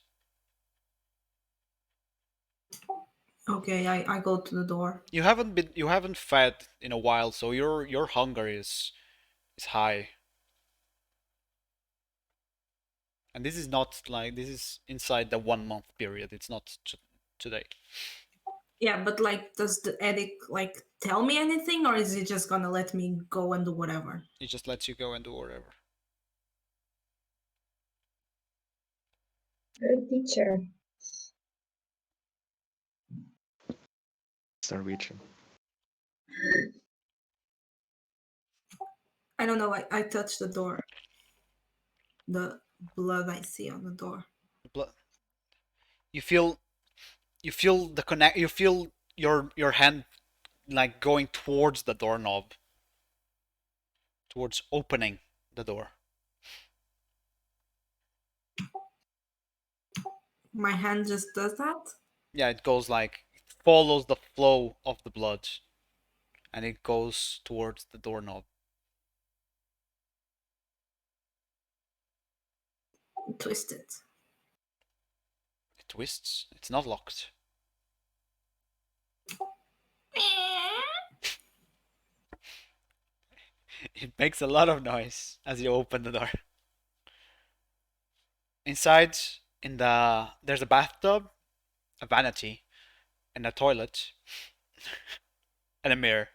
Okay, I go to the door. You haven't fed in a while, so your hunger is high. And this is not like this is inside the 1 month period. It's not today. Yeah, but like, does the Eric like tell me anything, or is he just gonna let me go and do whatever? It just lets you go and do whatever. Good teacher. It's Norwegian. I don't know. I touch the door. The blood I see on the door. Blood. You feel the connect. You feel your hand like going towards the doorknob, towards opening the door. My hand just does that. Yeah, it goes like it follows the flow of the blood, and it goes towards the doorknob. Twist it. It twists. It's not locked. It makes a lot of noise as you open the door. Inside, there's a bathtub, a vanity, and a toilet, and a mirror.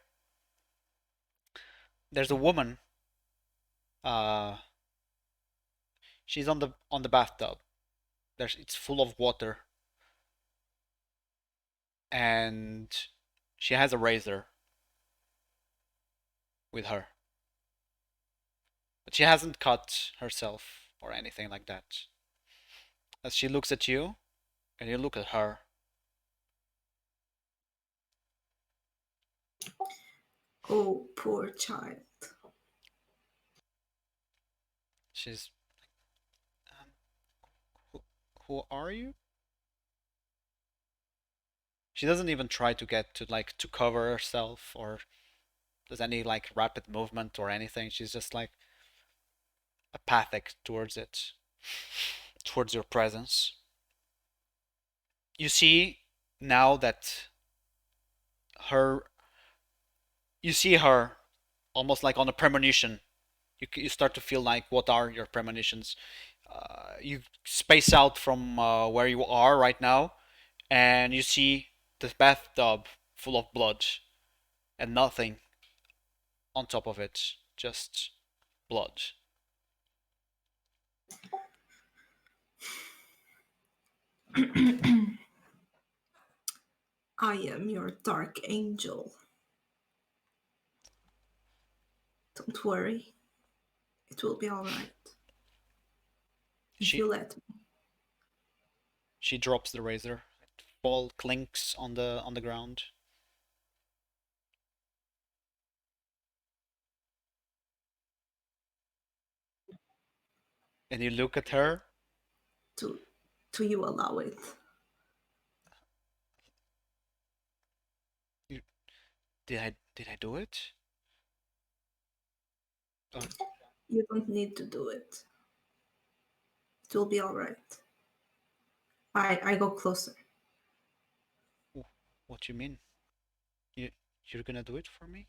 There's a woman. Uh, she's on the bathtub. It's full of water, and she has a razor with her, but she hasn't cut herself or anything like that. As she looks at you, and you look at her, Oh, poor child. she's, um, who, who are you? She doesn't even try to get to cover herself or does any like rapid movement or anything. She's just like apathic towards it, towards your presence. You see now that her, you see her almost like on a premonition. You start to feel like, what are your premonitions? You space out from where you are right now, and you see the bathtub full of blood and nothing on top of it, just blood. I am your dark angel. Don't worry. It will be alright. If you She let me. she drops the razor. It fall clinks on the ground. And you look at her. Do you allow it? You, did I do it? Oh, You don't need to do it. It will be alright. I go closer. what do you mean? You're gonna do it for me?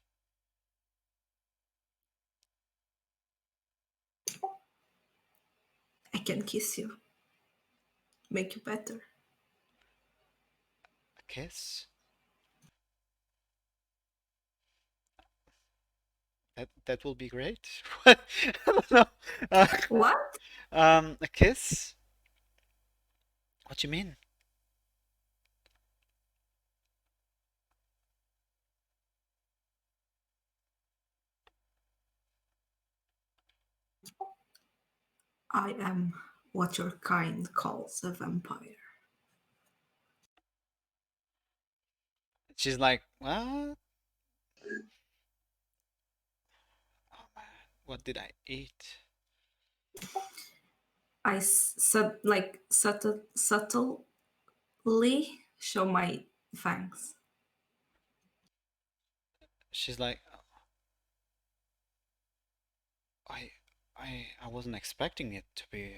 I can kiss you. Make you better. A kiss? That will be great. I don't know. What? A kiss? What do you mean? I am what your kind calls a vampire. She's like, what? Oh man, what did I eat? I subtly show my fangs. She's like, I, I wasn't expecting it to be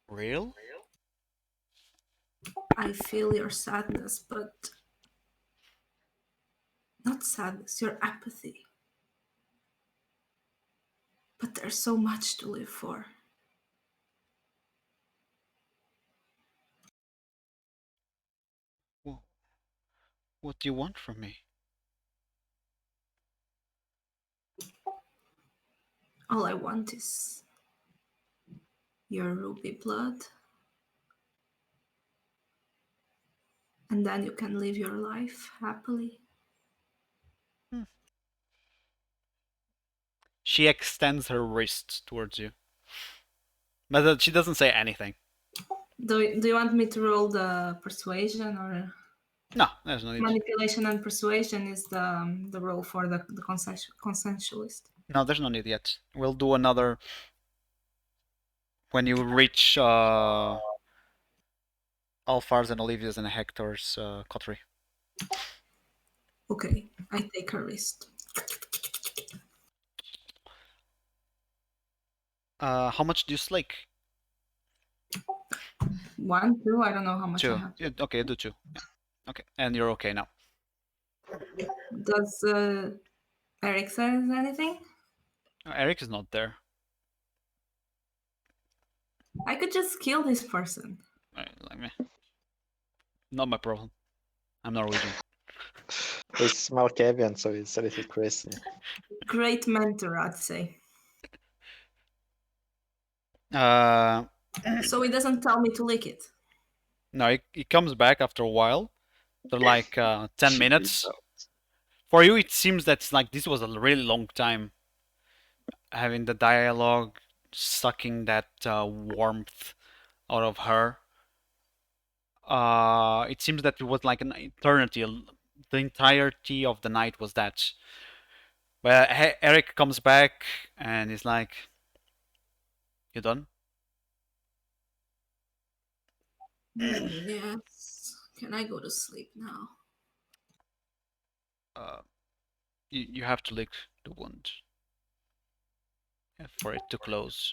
real. I feel your sadness, but not sadness, your apathy. But there's so much to live for. Well, what do you want from me? All I want is your ruby blood. And then you can live your life happily. Hmm. She extends her wrist towards you, but she doesn't say anything. Do you want me to roll the persuasion or No, there's no need. manipulation and persuasion is the role for the consensualist. No, there's no need yet. We'll do another when you reach Alfar's and Olivia's and Hector's coterie. Okay, I take her wrist. How much do you slake? 1, 2, I don't know how much I Two. have. Yeah, okay, do two. Yeah. Okay, and you're okay now. Does Eric says anything? Eric is not there. I could just kill this person. Like me. Not my problem. I'm Norwegian. He's Malkavian, so he's a little crazy. Great mentor, I'd say. So he doesn't tell me to lick it. No, he comes back after a while. After like 10 minutes. For you, it seems that like this was a really long time. Having the dialogue, sucking that warmth out of her. It seems that it was like an eternity. The entirety of the night was that. But Eric comes back and he's like, "You done?" Yes. Can I go to sleep now? You have to lick the wound for it to close.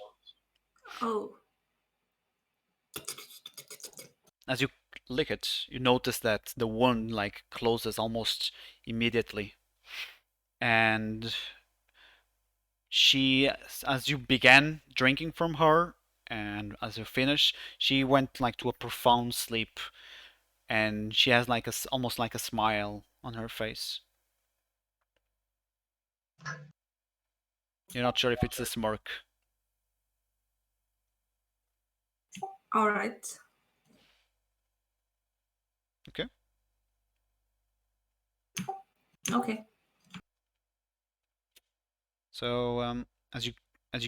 Oh. as you lick it, you notice that the wound like closes almost immediately. And she, as you began drinking from her, and as you finish, she went like to a profound sleep, and she has like almost like a smile on her face. You're not sure if it's a smirk. All right. Okay. Okay. So as you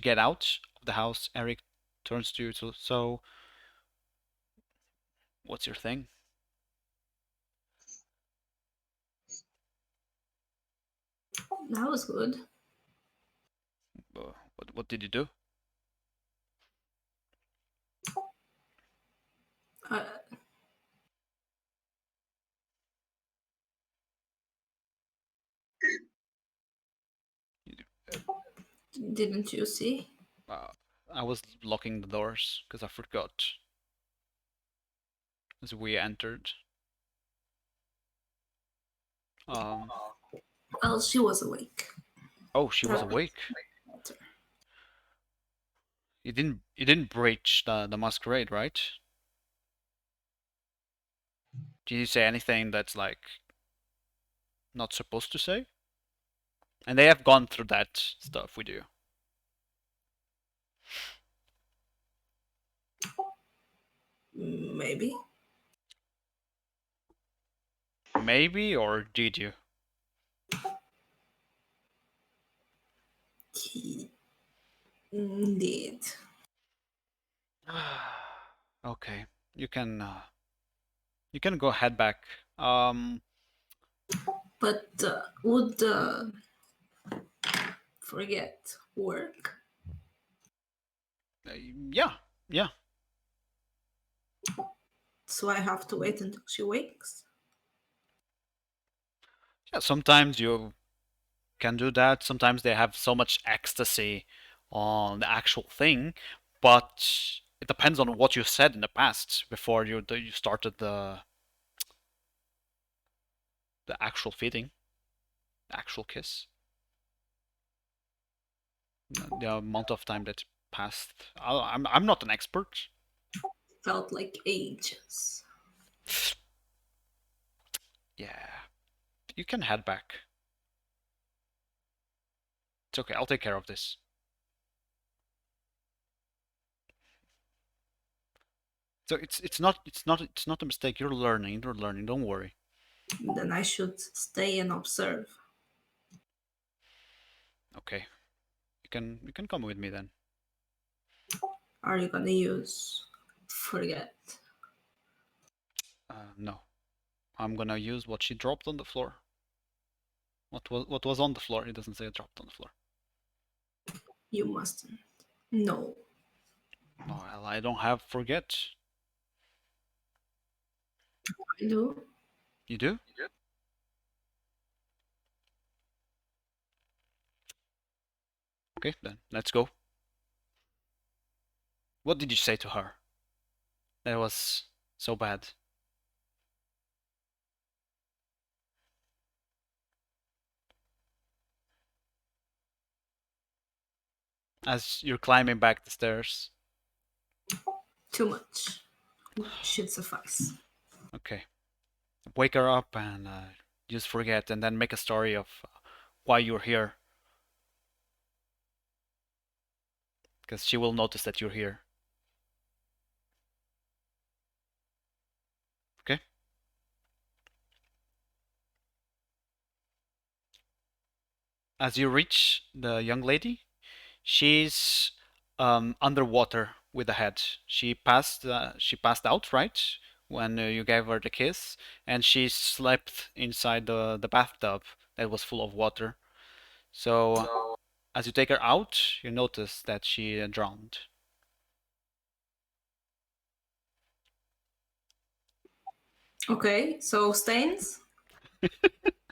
get out of the house, Eric turns to you. So what's your thing? That was good. What did you do? Uh, didn't you see? I was locking the doors because I forgot as we entered. Well, she was awake. Oh, she was That awake. matter. You didn't breach the masquerade, right? Did you say anything that's like not supposed to say? And they have gone through that stuff with you. Maybe. Maybe, or did you? He did. Okay, you can go head back. But would forget work? Yeah, yeah. So I have to wait until she wakes? Yeah, sometimes you can do that. Sometimes they have so much ecstasy on the actual thing, but it depends on what you said in the past before you started the actual feeding, the actual kiss. The amount of time that passed. I'm not an expert. Felt like ages. Yeah, you can head back. It's okay. I'll take care of this. So it's not a mistake. You're learning. You're learning. Don't worry. Then I should stay and observe. Okay. You can come with me then. Are you gonna use forget? No. I'm gonna use what she dropped on the floor. What was on the floor? It doesn't say it dropped on the floor. You mustn't. No. Well, I don't have forget. I do. You do? Okay, then let's go. What did you say to her? That was so bad. As you're climbing back the stairs. Too much. Should suffice. Okay. Wake her up and just forget, and then make a story of why you're here. Because she will notice that you're here. Okay? As you reach the young lady, she's underwater with the head. She passed out, right? When you gave her the kiss, and she slept inside the bathtub that was full of water. So as you take her out, you notice that she drowned. Okay, so stains?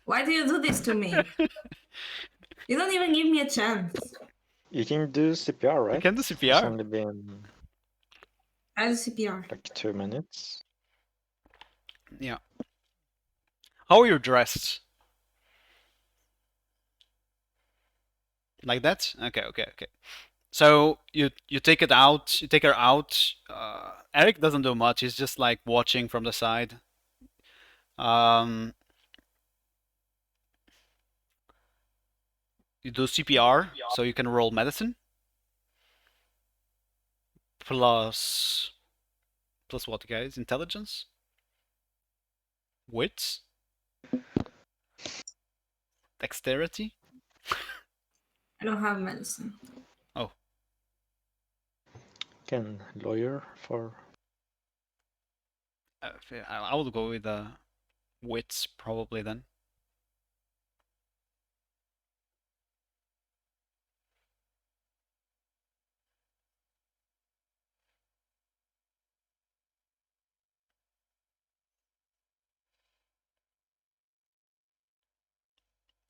Why do you do this to me? You don't even give me a chance. You can do CPR, right? You can do It's CPR. only been I do CPR. like 2 minutes. Yeah. How are you dressed? Like that? Okay, okay, okay. So you take it out. You take her out. Eric doesn't do much. He's just like watching from the side. Um, you do CPR, so you can roll medicine plus what, guys? Intelligence, wits, dexterity. I don't have medicine. Oh, Can lawyer for I would go with wits probably then.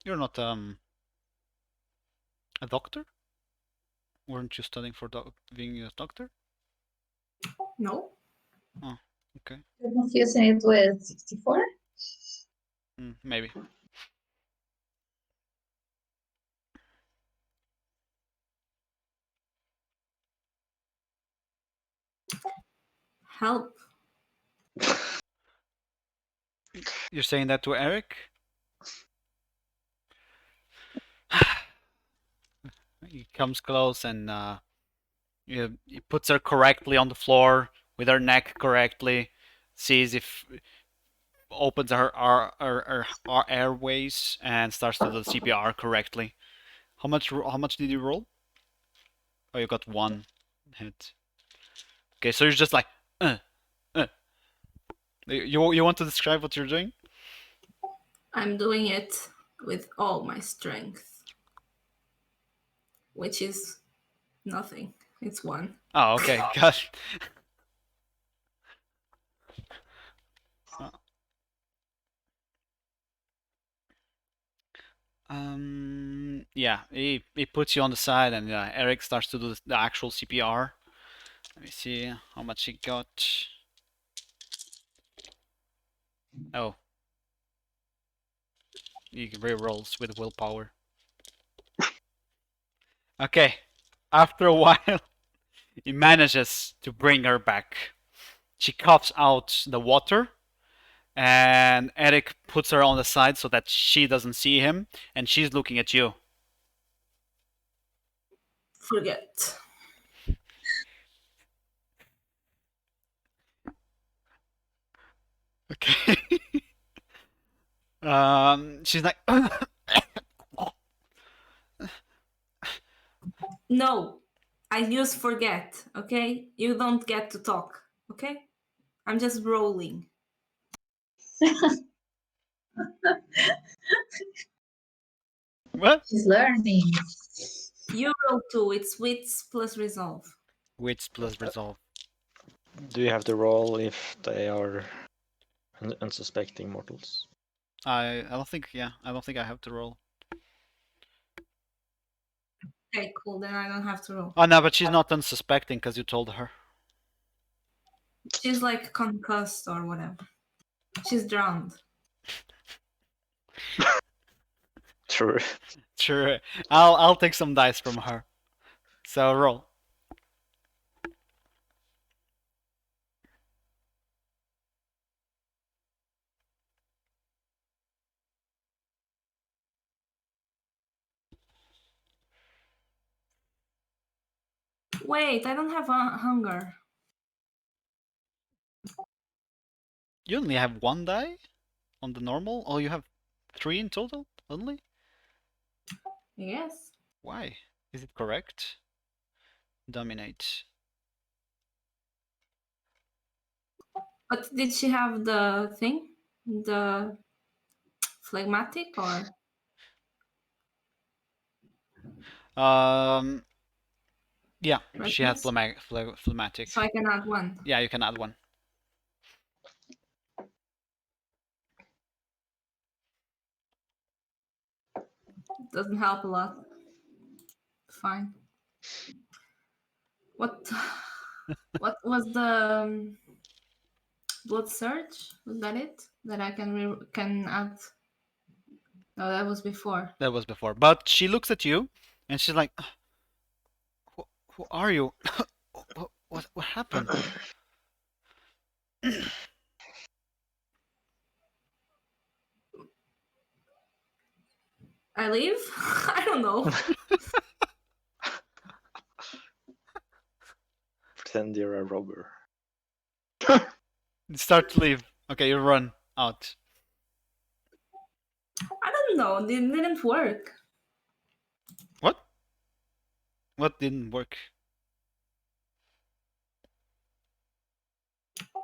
You're not a doctor? Weren't you studying for being a doctor? No. Oh, okay. You're confusing it with 64? Maybe. Help. You're saying that to Eric? He comes close and he puts her correctly on the floor with her neck correctly, sees if opens her airways and starts to do the CPR correctly. How much did you roll? Oh, you got one hit. Okay, so you're just like uh, uh. You want to describe what you're doing? I'm doing it with all my strength, which is nothing. It's one. Oh, okay, gosh. Yeah, he puts you on the side, and Eric starts to do the actual CPR. Let me see how much he got. Oh, he re-rolls with willpower. Okay, after a while, he manages to bring her back. She coughs out the water, and Eric puts her on the side so that she doesn't see him, and she's looking at you. Forget. Okay. She's like, No, I use forget, okay? You don't get to talk, okay? I'm just rolling. what? She's learning. You roll 2, it's wits plus resolve. Wits plus resolve. do you have to roll if they are unsuspecting mortals? I don't think, yeah, I don't think I have to roll. Okay, cool, then I don't have to roll. Oh no, but she's not unsuspecting because you told her. She's like concussed or whatever. She's drowned. True. Sure, I'll take some dice from her. So roll. Wait, I don't have hunger. You only have one die on the normal? Oh, you have 3 in total only? Yes. Why? Is it correct? Dominate. But did she have the thing? The phlegmatic or? Yeah, she had Redness? phlegmatic. So I can add 1. Yeah, you can add 1. Doesn't help a lot. Fine. What was the Blood search? Was that it? That I can add? No, that was before. That was before. But she looks at you, and she's like, who are you? What happened? I leave? I don't know. Pretend you're a robber. You start to leave. Okay, you run out. I don't know. It didn't work. What? What didn't work?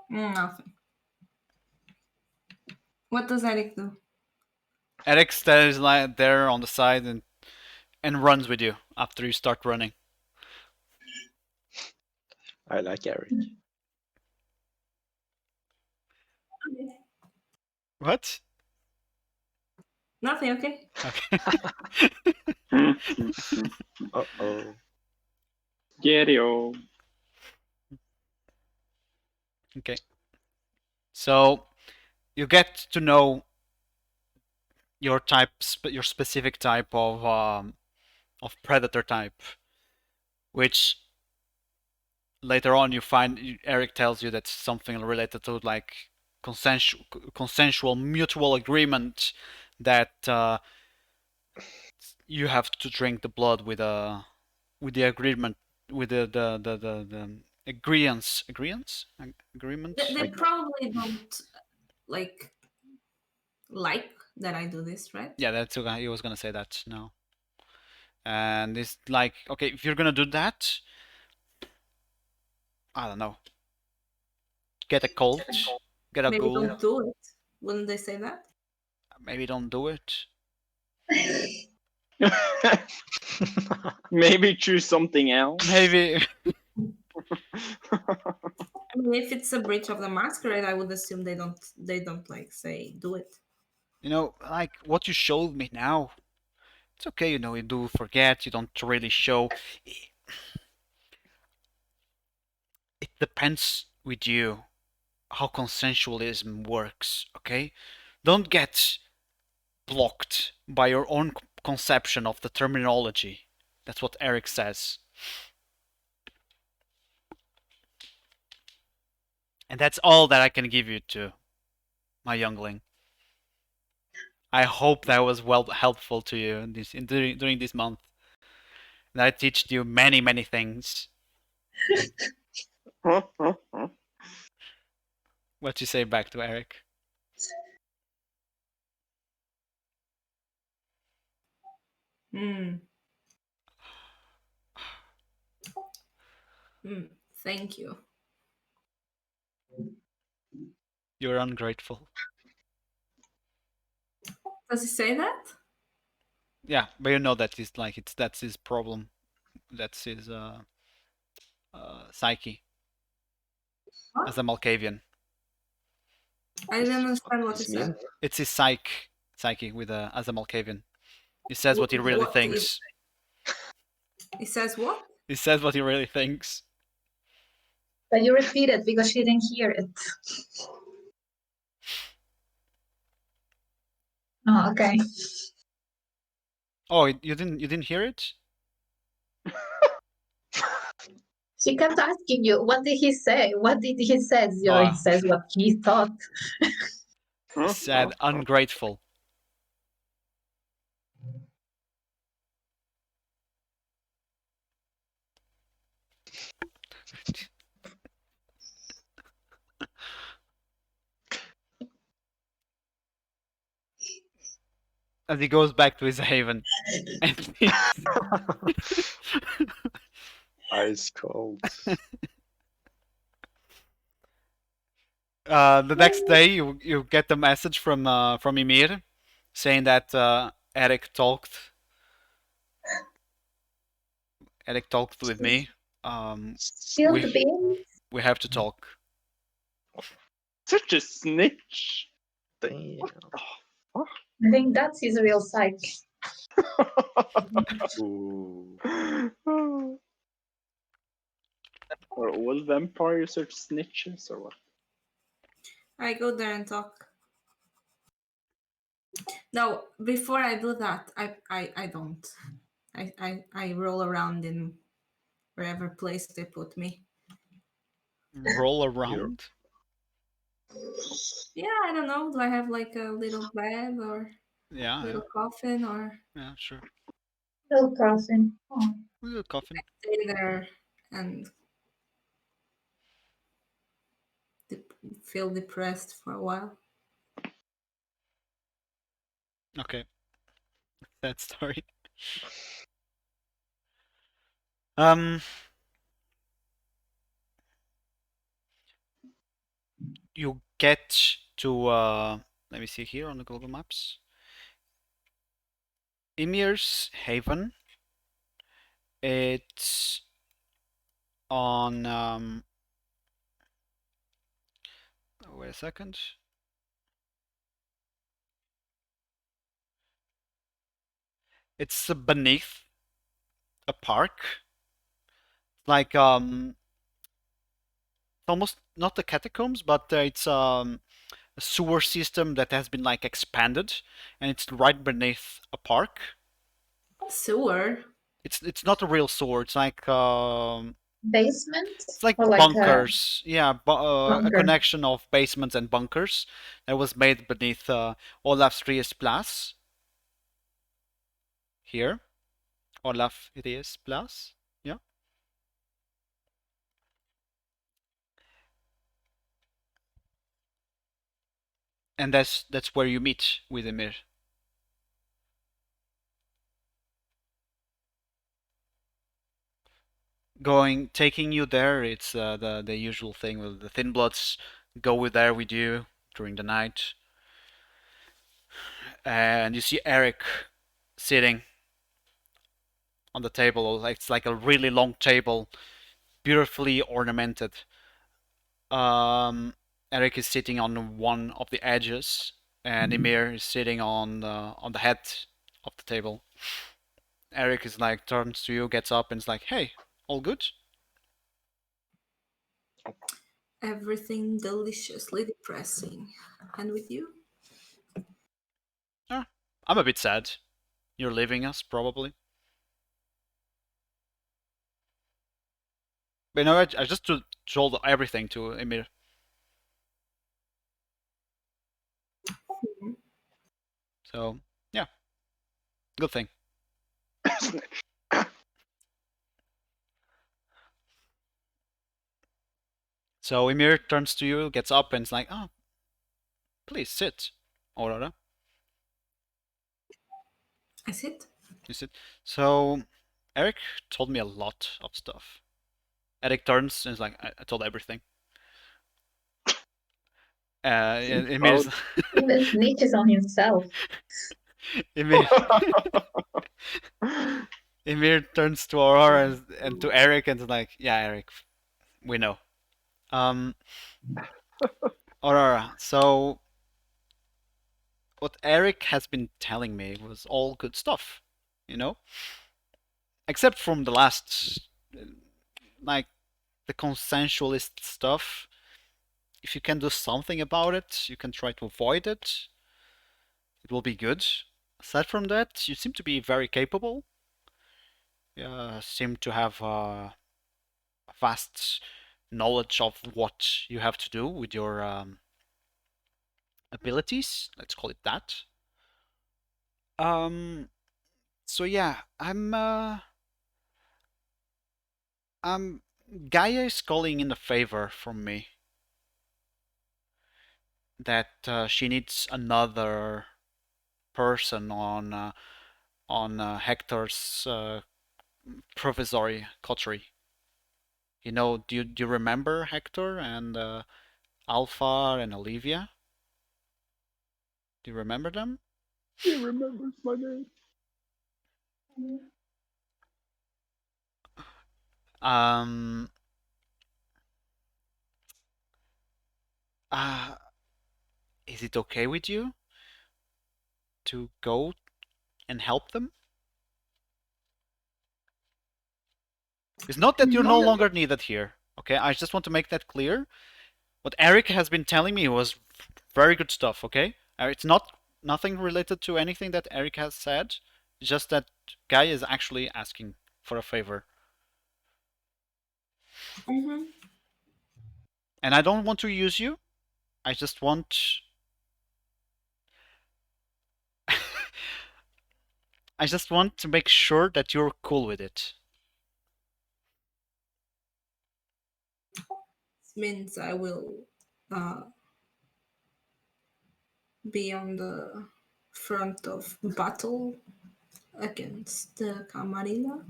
Nothing. What does Eric do? Eric stays like there on the side and runs with you after you start running. I like Eric. What? Nothing, okay? Okay. Uh-oh. Gerio. Okay. So you get to know your type, your specific type of predator type, which later on you find Eric tells you that's something related to like consensual mutual agreement that you have to drink the blood with the agreement with the agreement. They probably don't like that I do this, right? Yeah, that's okay. He was gonna say that now. And it's like, okay, if you're gonna do that, I don't know, get a colt, get a Maybe ghoul. don't do it. Wouldn't they say that? Maybe don't do it. Maybe choose something else. Maybe. I mean, if it's a breach of the masquerade, I would assume they don't like say do it. You know, like what you showed me now. It's okay, you know, you do forget, you don't really show. It depends with you how consensualism works, okay? Don't get blocked by your own conception of the terminology. That's what Eric says. And that's all that I can give you to my youngling. I hope that was well helpful to you during this month. That I teach you many, many things. What you say back to Eric? Thank you. You're ungrateful. Does he say that? Yeah, but you know that is like that's his problem. That's his psyche What? as a Malkavian. I didn't understand what he Does it mean? said. It's his psyche with as a Malkavian. He says what he really What thinks. He says what? He says what he really thinks. But you repeat it because she didn't hear it. Oh, okay. Oh, you didn't hear it? She kept asking you, what did he say? What did he say? Zorin says what he thought. He said ungrateful. As he goes back to his haven. And Ice cold. The next day, you get the message from Ymir saying that Eric talked with me. Shield beam? We have to talk. Such a snitch. Damn. I think that's his real psyche. Ooh. Are all vampires such snitches or what? I go there and talk. No, before I do that, I don't. I roll around in wherever place they put me. Roll You're around? Yeah, I don't know. Do I have like a little bag or Yeah, little coffin or yeah, sure. Little coffin. Oh. A little coffin. stay there and feel depressed for a while? Okay, that story. Um, you get to let me see here on the Google Maps. Emir's Haven. It's on wait a second. It's beneath a park. Like almost not the catacombs, but it's a sewer system that has been like expanded, and it's right beneath a park. Sewer? It's not a real sewer. Basement It's like or like a bunkers. Yeah, a bunker. connection of basements and bunkers that was made beneath Olaf Place here. Olaf Place. Yeah, and that's where you meet with Emir. Taking you there, it's the usual thing with the Thin Bloods go with there with you during the night, and you see Eric sitting on the table. It's like a really long table, beautifully ornamented. Um, Eric is sitting on one of the edges, and Emir is sitting on the head of the table. Eric is like turns to you, gets up, and is like, "Hey, all good?" Everything deliciously depressing. And with you? Ah, I'm a bit sad. You're leaving us, probably. But no, I just told everything to Emir. So yeah, good thing. So Emir turns to you, gets up, and is like, "Oh, please sit, Aurora." I sit. You sit. So Eric told me a lot of stuff. Eric turns and is like, I told everything. Seems Emir's Even snitches on himself. Emir, proud. Emir turns to Aurora and to Eric and is like, yeah, Eric, we know. Um, Aurora. So what Eric has been telling me was all good stuff, you know, except from the last, like the consensualist stuff. If you can do something about it, you can try to avoid it. It will be good. Aside from that, you seem to be very capable. Seem to have vast knowledge of what you have to do with your abilities. Let's call it that. Um. So yeah, I'm Gaia is calling in a favor from me that she needs another person on Hector's provisory coterie. Do you remember Hector and Alpha and Olivia? Do you remember them? He remembers my name. Um, uh, is it okay with you to go and help them? It's not that you're no Not longer needed here. Okay, I just want to make that clear. What Eric has been telling me was very good stuff. Okay, it's not nothing related to anything that Eric has said. It's just that guy is actually asking for a favor, Mm-hmm. and I don't want to use you. I just want. I just want to make sure that you're cool with it. This means I will be on the front of battle against the Camarilla.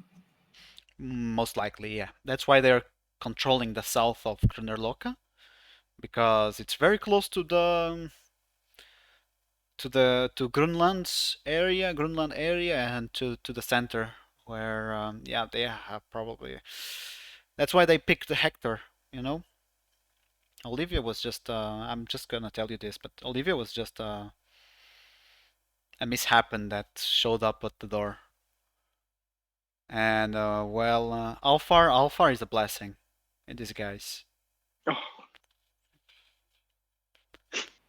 Most likely, yeah. That's why they're controlling the south of Grunnerloka, because it's very close to the Grunland area, and to the center where yeah, they have probably. That's why they picked the Hector. You know, Olivia was just. I'm just gonna tell you this, but Olivia was just a mishappen that showed up at the door. And well, Alfar is a blessing in disguise. Oh,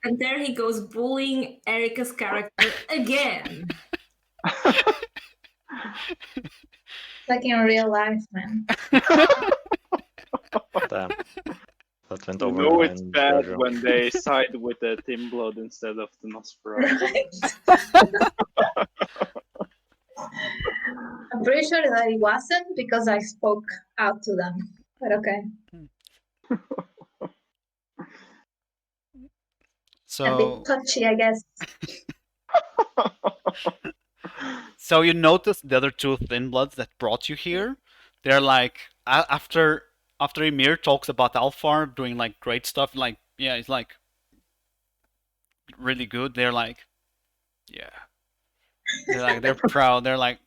And there he goes bullying Erica's character again. Like in real life, man. Damn. That went you over know my it's bad radar. when they side with the Thin Blood instead of the Nosferatu. Right? I'm pretty sure that it wasn't because I spoke out to them. But okay. A So bit touchy, I guess. so you notice the other two Thin Bloods that brought you here? They're like after Emir talks about Alfar doing like great stuff, like yeah, it's like really good. They're like, yeah, they're proud. They're like,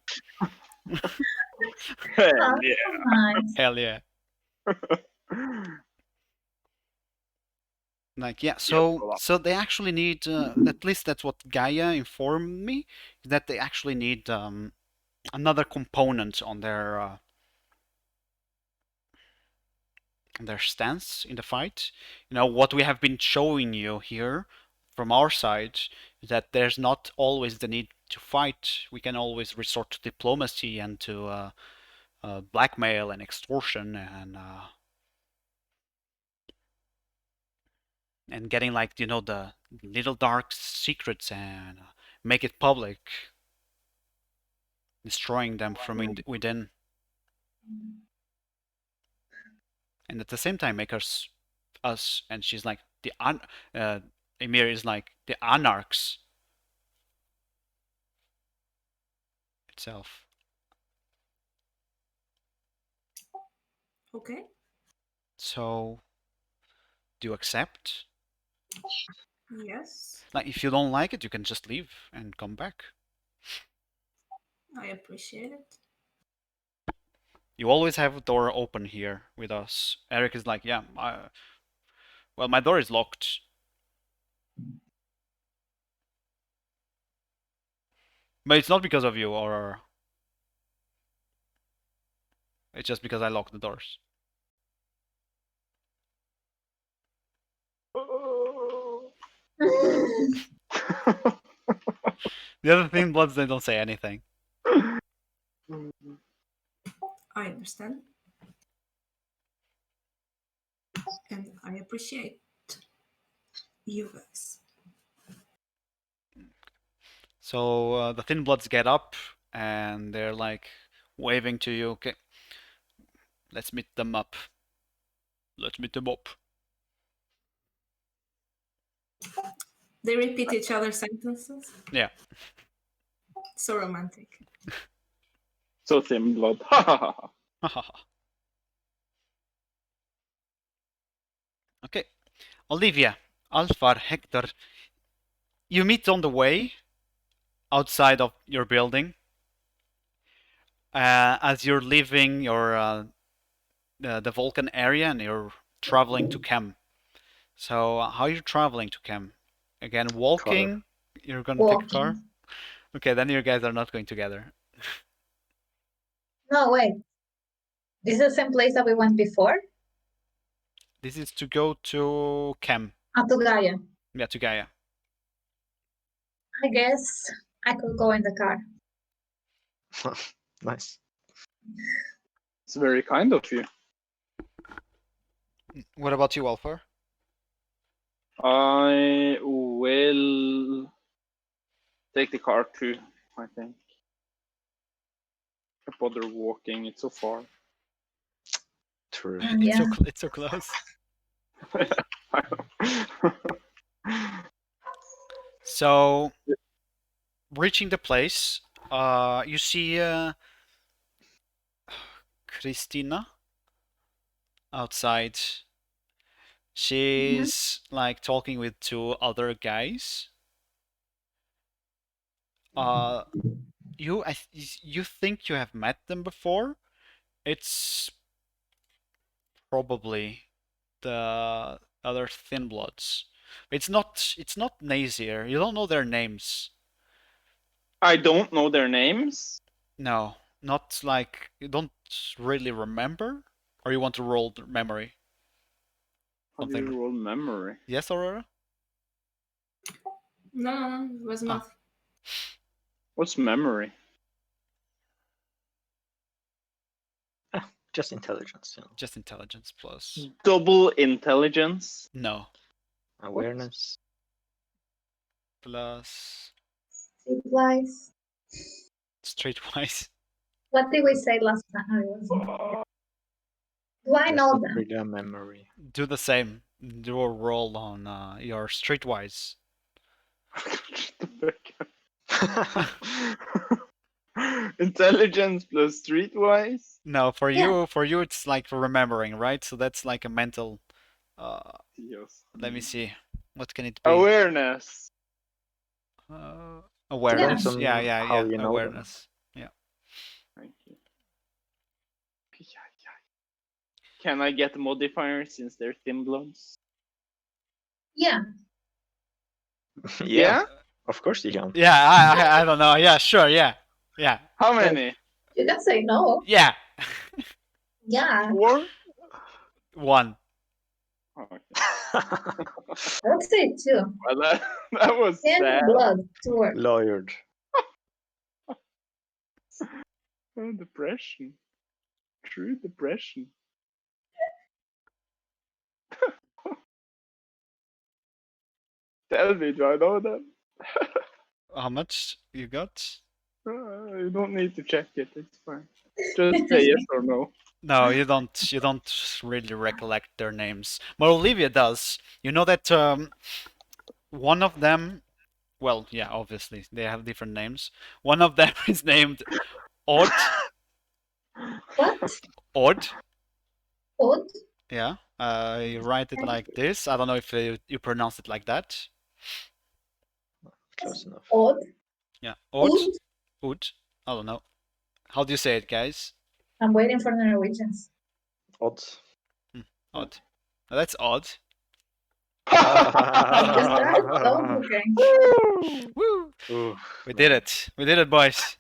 Hell Oh, yeah. nice. hell yeah. Like yeah, so they actually need at least that's what Gaia informed me, that they actually need another component on their stance in the fight. You know what we have been showing you here from our side is that there's not always the need to fight. We can always resort to diplomacy and to blackmail and extortion and getting like you know the little dark secrets and make it public, destroying them from within, and at the same time make us. And she's like Emir is like the anarchs itself. Okay. So do you accept? Yes, Like if you don't like it, you can just leave and come back. I appreciate it. You always have a door open here with us. Eric is like, yeah, well, my door is locked. But it's not because of you, or it's just because I locked the doors. The other Thin Bloods, they don't say anything. I understand. And I appreciate you guys. So the Thin Bloods get up and they're like waving to you. Okay, let's meet them up. Let's meet them up. They repeat each other's sentences. Yeah. So romantic. So Thin Blood. Okay, Olivia, Alfar, Hector, you meet on the way outside of your building as you're leaving the Vulcan area and you're traveling to Chem. So how are you traveling to Chem? Again, walking? You're gonna take a car? Walking. Okay, then you guys are not going together. No, wait. This is the same place that we went before? This is to go to Kem. To Gaia. Yeah, to Gaia. I guess I could go in the car. Nice. It's very kind of you. What about you, Alfar? I will take the car too, I think. Can't bother walking, it's so far. True. Yeah. It's so close. So, reaching the place, you see Christina outside. She's like talking with two other guys. You think you have met them before? It's probably the other Thin Bloods. It's not Nazir. You don't know their names. I don't know their names. No, not like you don't really remember, or you want to roll memory. How do Something. you roll memory? Yes, Aurora. No, it was not. What's memory? Just intelligence, you know. Just intelligence plus. Double intelligence. No. Awareness. Plus Streetwise. streetwise. What did we say last time? Do I know Just them? trigger memory. Do the same. Do a roll on your streetwise. Intelligence plus streetwise. No, for Yeah. you, it's like remembering, right? So that's like a mental. Yes. Let me see. What can it be? Awareness. Awareness. Depends on Yeah. how you know them. Awareness. Yeah. Thank you. Can I get modifiers since they're thin bloods? Yeah. Yeah, of course you can. Yeah, I don't know. Yeah, sure. Yeah. How many? You can say no. Yeah. Yeah. 4? 1. Oh, okay. I would say 2. Well, that was 10 sad. blood to work. Lawyered. Oh, depression. True depression. Tell me, do I know them? How much you got? You don't need to check it. It's fine. Just say yes or no. No, you don't. You don't really recollect their names. But Olivia does. You know that one of them. Well, yeah, obviously they have different names. One of them is named Odd. What? Odd. Odd? Yeah. You write it like this. I don't know if you pronounce it like that. Close enough. Odd? Yeah. Odd. Odd? Odd. I don't know. How do you say it, guys? I'm waiting for the Norwegians. Odd. Odd. That's odd. Just that? Oh, okay. Woo! Ooh, We did it. We did it, boys.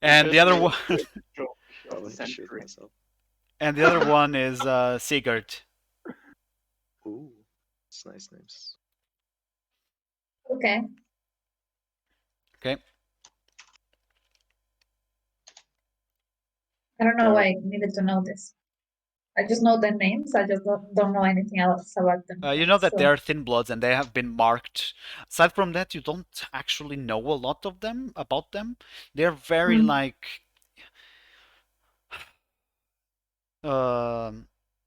And the Just other made one. a joke I of the want to shoot century. myself. And the other one is Sigurd. Ooh, it's nice names. Okay. Okay. I don't know why I needed to know this. I just know their names. I just don't know anything else about them. You know that So- they are thin bloods and they have been marked. Aside from that, you don't actually know a lot of them about them. They're very like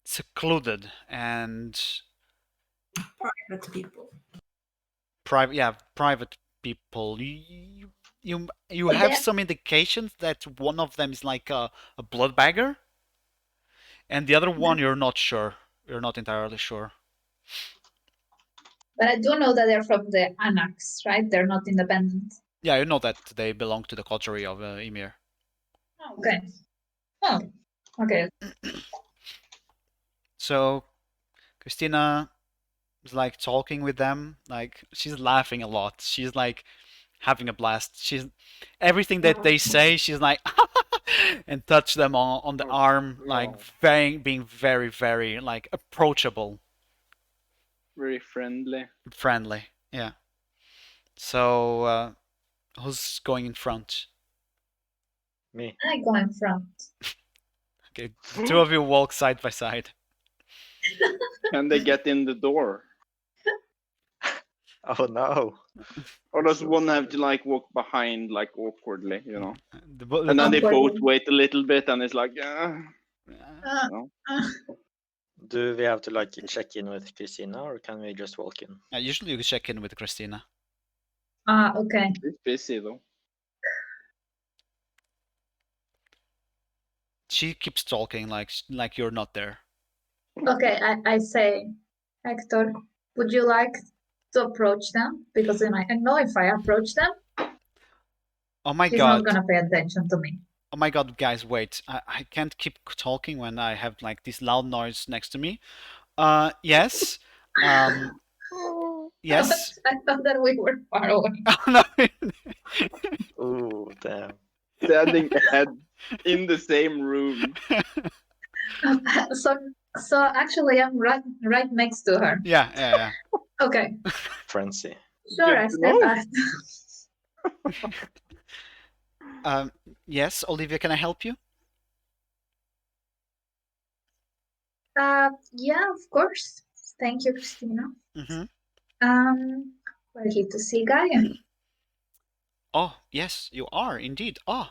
secluded and Private people. private. Yeah, private people. You But have they're- some indications that one of them is like a bloodbagger, and the other one you're not sure. You're not entirely sure. But I do know that they're from the Annex, right? They're not independent. Yeah, you know that they belong to the coterie of Ymir. Oh, okay. Oh, okay. So Christina is like talking with them, like she's laughing a lot. She's like having a blast. She's everything that they say. She's like, and touch them on the arm, like being very, very like approachable, Very friendly. friendly. Yeah. So who's going in front? Me. I go in front. Okay, the two of you walk side by side. Can they get in the door? Oh no. Or does one have to like walk behind like awkwardly, you know? The And then they both Awkwardly. wait a little bit and it's like, Uh, no. uh, Do we have to like check in with Christina, or can we just walk in? usually you check in with Christina. okay. It's busy though. She keeps talking like you're not there. Okay, I say, Hector, would you like to approach them? Because then I know if I approach them, Oh my he's god. not gonna pay attention to me. Oh my god, guys, wait. I can't keep talking when I have like this loud noise next to me. Yes. Yes. I thought that we were far away. Oh, no. Oh damn. Standing ahead in the same room. So actually, I'm right next to her. Yeah. Okay, Frenzy. sure, Good I to step know. back. Yes, Olivia, can I help you? Yeah, of course. Thank you, Christina. Mm-hmm. We're here to see Gaia. Oh, yes, you are indeed. Oh,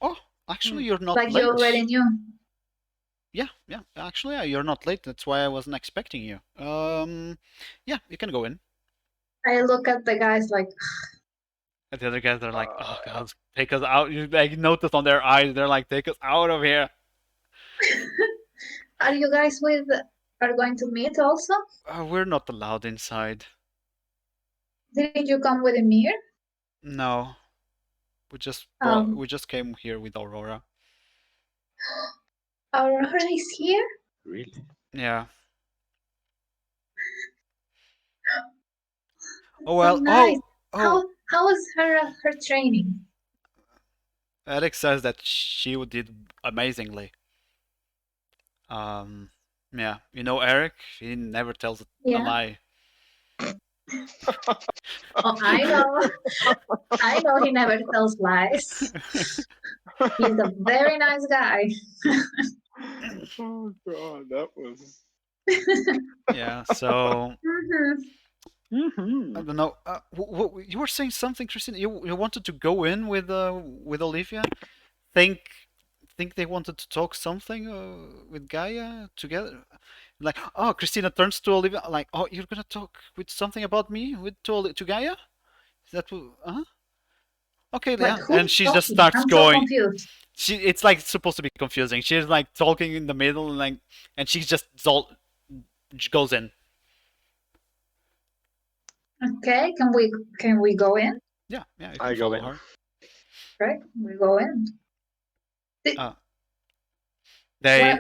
oh, actually, you're not Like late. you already knew. Yeah. Actually, you're not late. That's why I wasn't expecting you. Yeah, you can go in. I look at the guys like, And the other guys are like, oh god, take us out. You like notice on their eyes, they're like, take us out of here. are you guys are going to meet also? We're not allowed inside. Did you come with Emir? No, we Um, just came here with Aurora. Aurora is here? Really? Yeah. Oh So well. nice. Oh. How was her training? Alex says that she did amazingly. Yeah. You know Eric? He never tells a Yeah. lie. Oh, I know he never tells lies. He's a very nice guy. Oh god, that was. Yeah. So Mhm. I don't know. You were saying something, Christine. You wanted to go in with Olivia. Think they wanted to talk something with Gaia together. Like, oh, Christina turns to Olivia. Like, oh, you're gonna talk with something about me to Gaia? Is that huh? Okay, But yeah. who's And she just talking? starts I'm so going. confused. It's like supposed to be confusing. She's like talking in the middle, and she just goes in. Okay, can we go in? Yeah. You I can go follow in. her. Right, we go in. They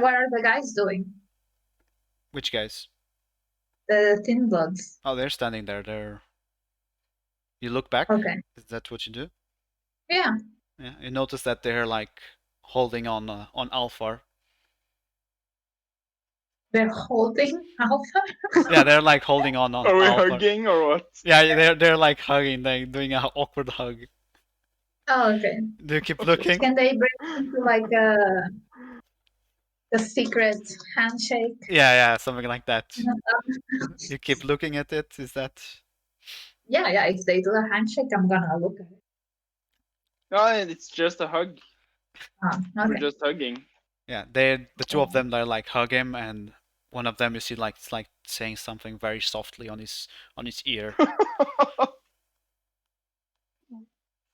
What are the guys doing? which guys? The Thin Bloods. Oh, they're standing there. You look back. Okay. Is that what you do? Yeah. Yeah. You notice that they're like holding on Alpha. They're holding Alpha. Yeah, they're like holding on Are we Alpha. hugging or what? Yeah, they're like hugging. They're doing an awkward hug. Oh, okay. Do you keep looking? Can they bring into like a secret handshake? Yeah, something like that. You keep looking at it. Is that? Yeah. If they do a handshake, I'm gonna look at it. No, it's just a hug. We're Okay. just hugging. Yeah, the two of them. They're like hug him, and one of them you see like it's like saying something very softly on his ear.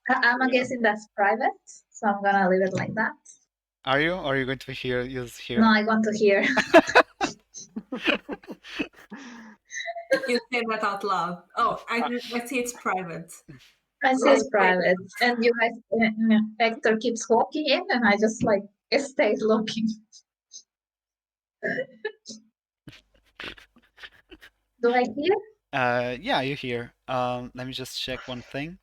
I'm guessing that's private, so I'm gonna leave it like that. Are you? Or are you going to use here? No, I want to hear. You say that out loud. Oh, I see it's private. I see it's private, and you guys, Hector keeps walking in, and I just like stay looking. Do I hear? Yeah, you hear. Let me just check one thing.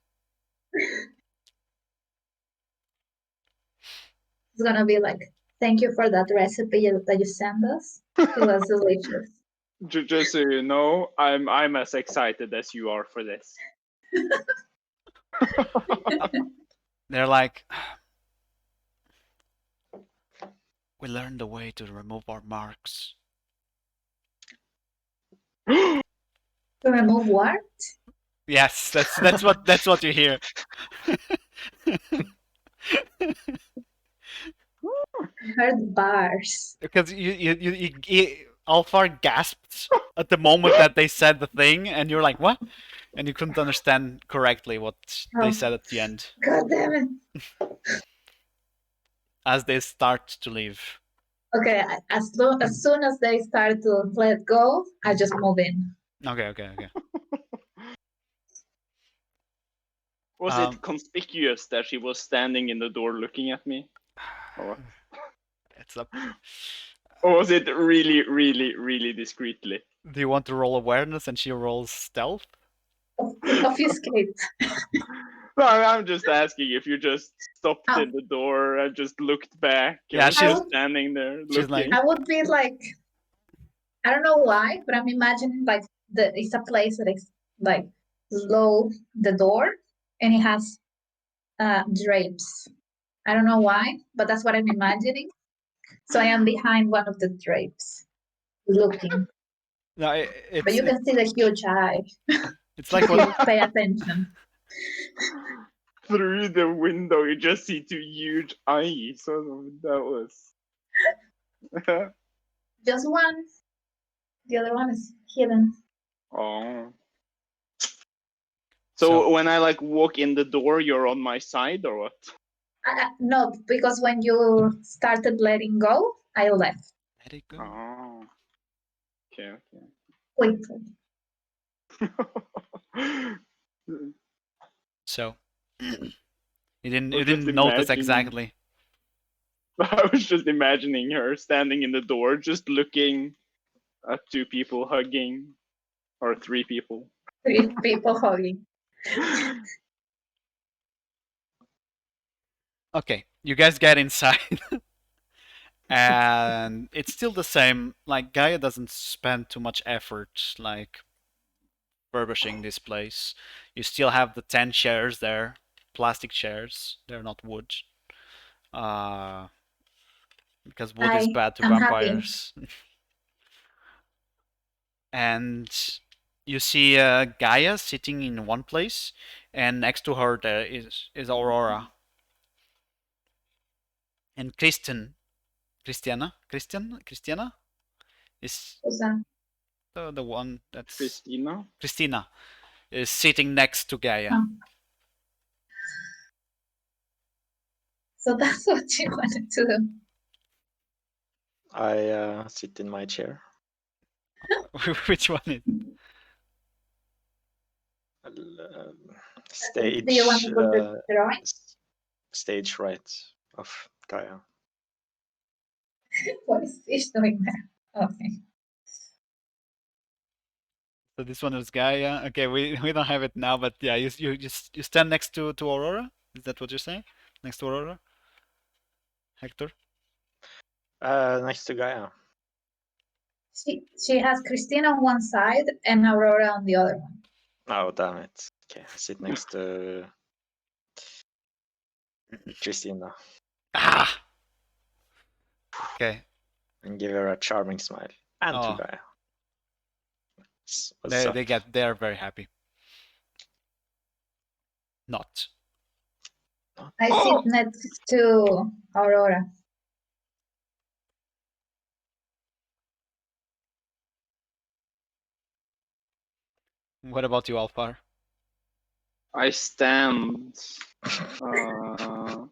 It's gonna be like, thank you for that recipe that you sent us. It was delicious. Just so you know, I'm as excited as you are for this. They're like, we learned a way to remove our marks. To remove what? Yes, that's what you hear. I heard bars. Because Alfar gasped at the moment that they said the thing, and you're like, what? And you couldn't understand correctly what they Oh, said at the end God damn it. as they start to leave. Okay, as soon as they start to let go, I just move in. Okay. Was it conspicuous that she was standing in the door looking at me? Or what? It's up. Or was it really, really, really discreetly? Do you want to roll awareness and she rolls stealth? Obfuscate. No, I'm just asking if you just stopped Oh. in the door and just looked back. Yeah, and she's- just standing there she's like- looking. I would be like, I don't know why, but I'm imagining like it's a place that is like low the door and it has drapes. I don't know why, but that's what I'm imagining. So I am behind one of the drapes, looking. No, But you can see the huge eye. It's like if you what pay attention. Through the window, you just see two huge eyes. So that was. Just one. The other one is hidden. Oh. So when I like walk in the door, you're on my side or what? No, because when you started letting go, I left let it go. Oh. Okay. quickly. So you didn't just notice imagining- exactly. I was just imagining her standing in the door, just looking at two people hugging, or three people. 3 people hugging. Okay, you guys get inside. And it's still the same. Like Gaia doesn't spend too much effort like furbishing this place. You still have the 10 chairs there, plastic chairs. They're not wood. Because wood is bad to I'm happy. vampires. And you see Gaia sitting in one place, and next to her there is Aurora. And Christiana is Who's that? the one that's Christina is sitting next to Gaia. Oh. So that's what you wanted to do. I sit in my chair. Which one is? Stage. Do you want to put the drawing? Stage right of Gaia. What is Fish doing there? Okay. So this one is Gaia. Okay, we don't have it now, but yeah, you stand next to Aurora. Is that what you're saying? Next to Aurora, Hector. Next to Gaia. She has Christina on one side and Aurora on the other one. Oh, damn it. Okay, I sit next to Christina Ah. Okay. and give her a charming smile. And Oh. to Gaia. What's up? They're very happy. Not. I sit next to Aurora. What about you, Alfar? I stand Not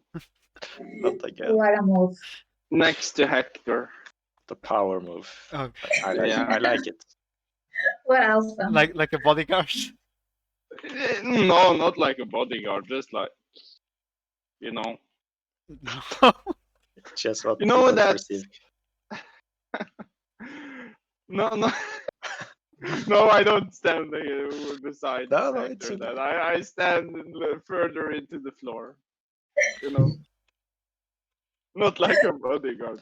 again. What a move. next to Hector. The power move. Okay. I like it. What else? Like a bodyguard. No, not like a bodyguard, just like, you know. Just what You know people that. perceive. No. No, I don't stand beside No, it's Hector. okay. Then I stand further into the floor. You know, not like a bodyguard.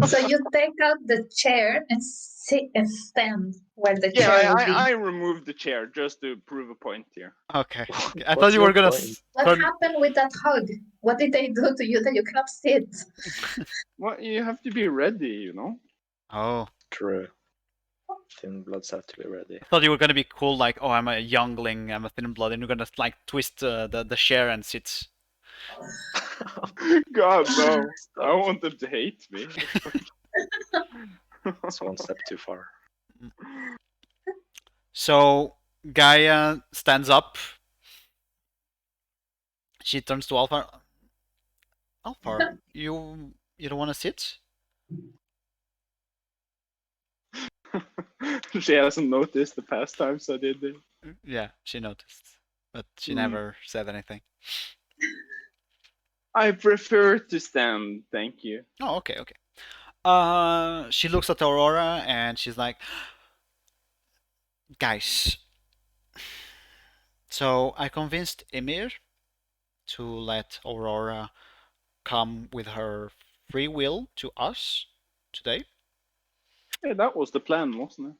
So you take out the chair and sit and stand where the Yeah, chair will be. I removed the chair just to prove a point here. Okay. I thought What's you were your gonna point? What turn. happened with that hug? What did they do to you that you cannot sit? Well, you have to be ready, you know. Oh, True. Thin bloods have to be ready. I thought you were gonna be cool, like, oh, I'm a youngling, I'm a thin blood, and you're gonna like twist the chair and sit. God no, Stop. I want them to hate me. It's one step too far. So Gaia stands up. She turns to Alphar. Alphar, you don't want to sit? She hasn't noticed the past times I did it. Yeah, she noticed, but she Hmm. never said anything. I prefer to stand, thank you. Oh, okay, okay. She looks at Aurora and she's like, guys. So I convinced Emir to let Aurora come with her free will to us today. Yeah, that was the plan, wasn't it?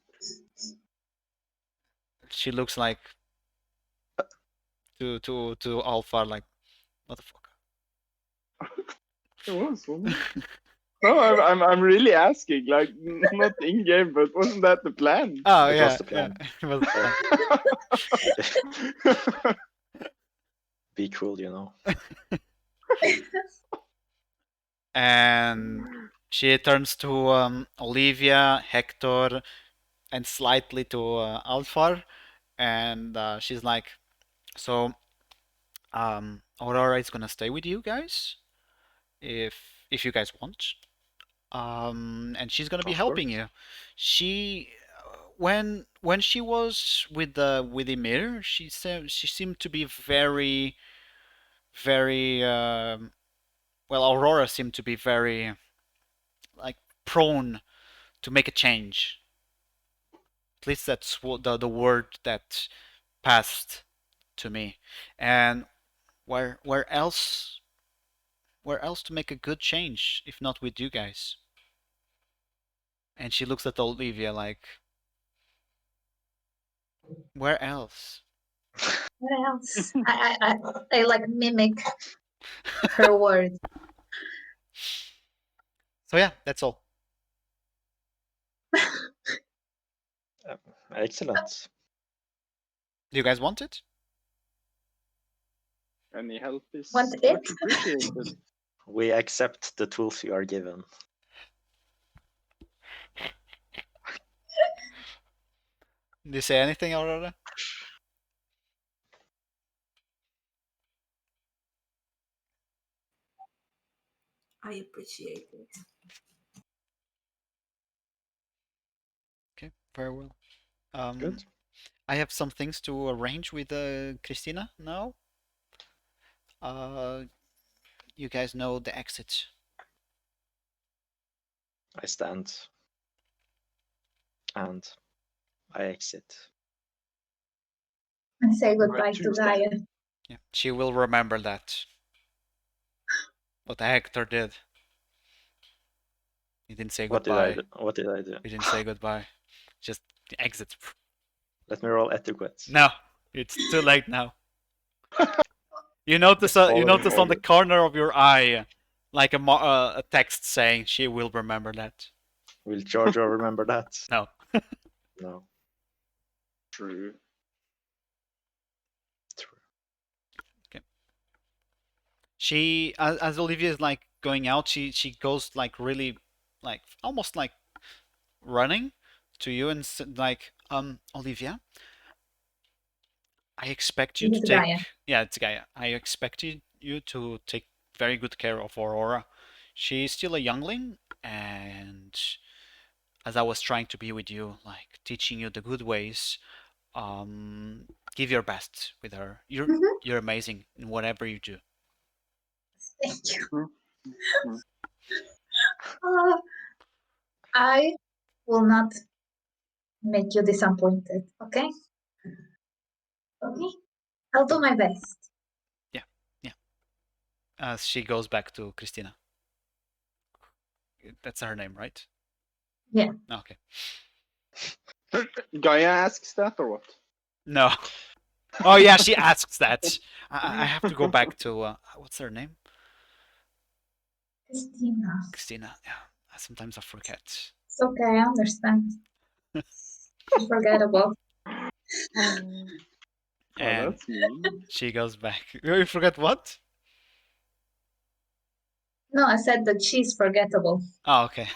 She looks like to Alpha like, motherfucker. It was, wasn't it? No, I'm really asking, like not in game, but wasn't that the plan? Oh It yeah, was the plan. yeah, it was the plan. Be cool, you know. And she turns to Olivia, Hector, and slightly to Alfar, and she's like, "So, Aurora is gonna stay with you guys if you guys want, and she's gonna be Of helping course. you. She, when she was with Emir, she seemed to be very, very well. Aurora seemed to be very like prone to make a change. At least that's what the word that passed to me. And where else to make a good change if not with you guys? And she looks at Olivia like, where else? What else? I like mimic her words. So yeah, that's all. Excellent. Do you guys want it? Any help is Want much it? appreciated. We accept the tools you are given. Do you say anything, Aurora? I appreciate it. Okay, very well. Good. I have some things to arrange with Christina now. Uh, you guys know the exit. I stand. And I exit. And say Where goodbye to to stand? Gaia. Yeah, she will remember that. What Hector did. He didn't say What did I goodbye. do? What did I do? He didn't say goodbye. Just exit. Let me roll etiquette. No, it's too late now. You notice Just follow you the notice on the order. corner of your eye, like a text saying she will remember that. Will Giorgio remember that? No. No. True. True. She as Olivia is like going out, she goes like really, like almost like running to you and like Olivia, I expect you It to is Gaia. take, yeah, it's Gaia. I expect you to take very good care of Aurora. She's still a youngling, and as I was trying to be with you, like teaching you the good ways, give your best with her. Mhm. You're amazing in whatever you do. Thank you. Hmm. I will not make you disappointed, okay? Okay, I'll do my best. As she goes back to Christina. That's her name, right? Yeah. Okay. Gaia asks that or what? No. Oh yeah, she asks that. I have to go back to what's her name? Christina. Christina. Yeah. Sometimes I forget. It's okay, I understand. It's forgettable. Oh, And that's mean. she goes back. You forget what? No, I said that she's forgettable. Oh, okay.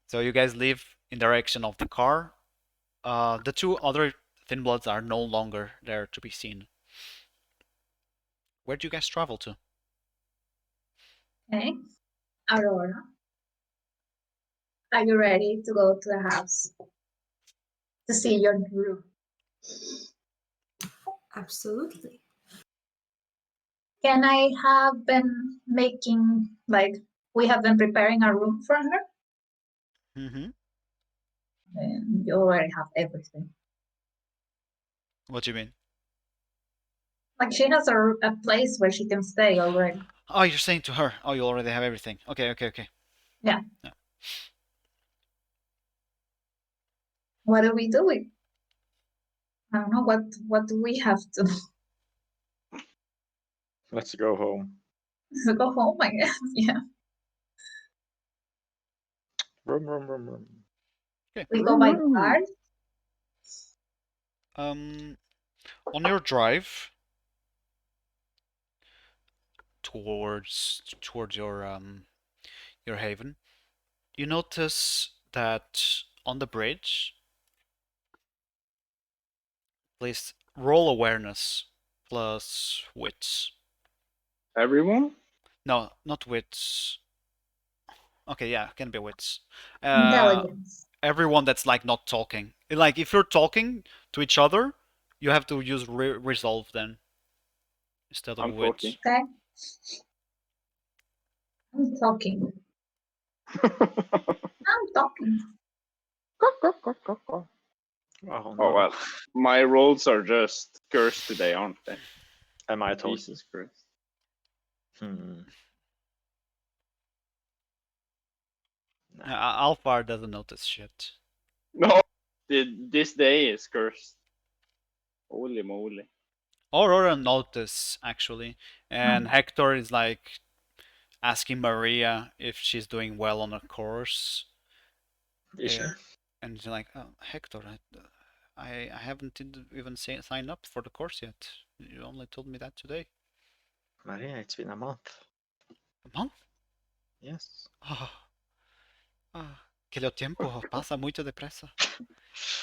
So you guys leave in direction of the car. The two other Thin Bloods are no longer there to be seen. Where do you guys travel to? Okay, Aurora, are you ready to go to the house to see your room? Absolutely. Can I have been making, like, we have been preparing a room for her? Mm-hmm. And you already have everything. What do you mean? Like, she has a place where she can stay already. Oh, you're saying to her. Oh, you already have everything. Okay. Yeah. Yeah. What do we do? I don't know, what do we have to Let's go home. go home, I guess? Yeah. Vroom, vroom, vroom, vroom. We go by car. On your drive towards your haven, you notice that on the bridge, please roll awareness plus wits. Everyone? No, not wits. Okay, yeah, can be wits. Intelligence. Everyone that's like not talking. Like if you're talking to each other, you have to use resolve then instead of I'm wits. talking. Okay. I'm talking. I'm talking. Oh Oh no. well, my rolls are just cursed today, aren't they? Am I talking? Jesus Christ. Hmm. Nah. Alphar doesn't notice shit. No, this day is cursed. Holy moly. Aurora notice actually, and Hector is like asking Maria if she's doing well on a course. Is she? And she's like, oh, Hector, I haven't even signed up for the course yet. You only told me that today. Maria, it's been a month. A month? Yes. Oh, que el tiempo pasa muito depressa.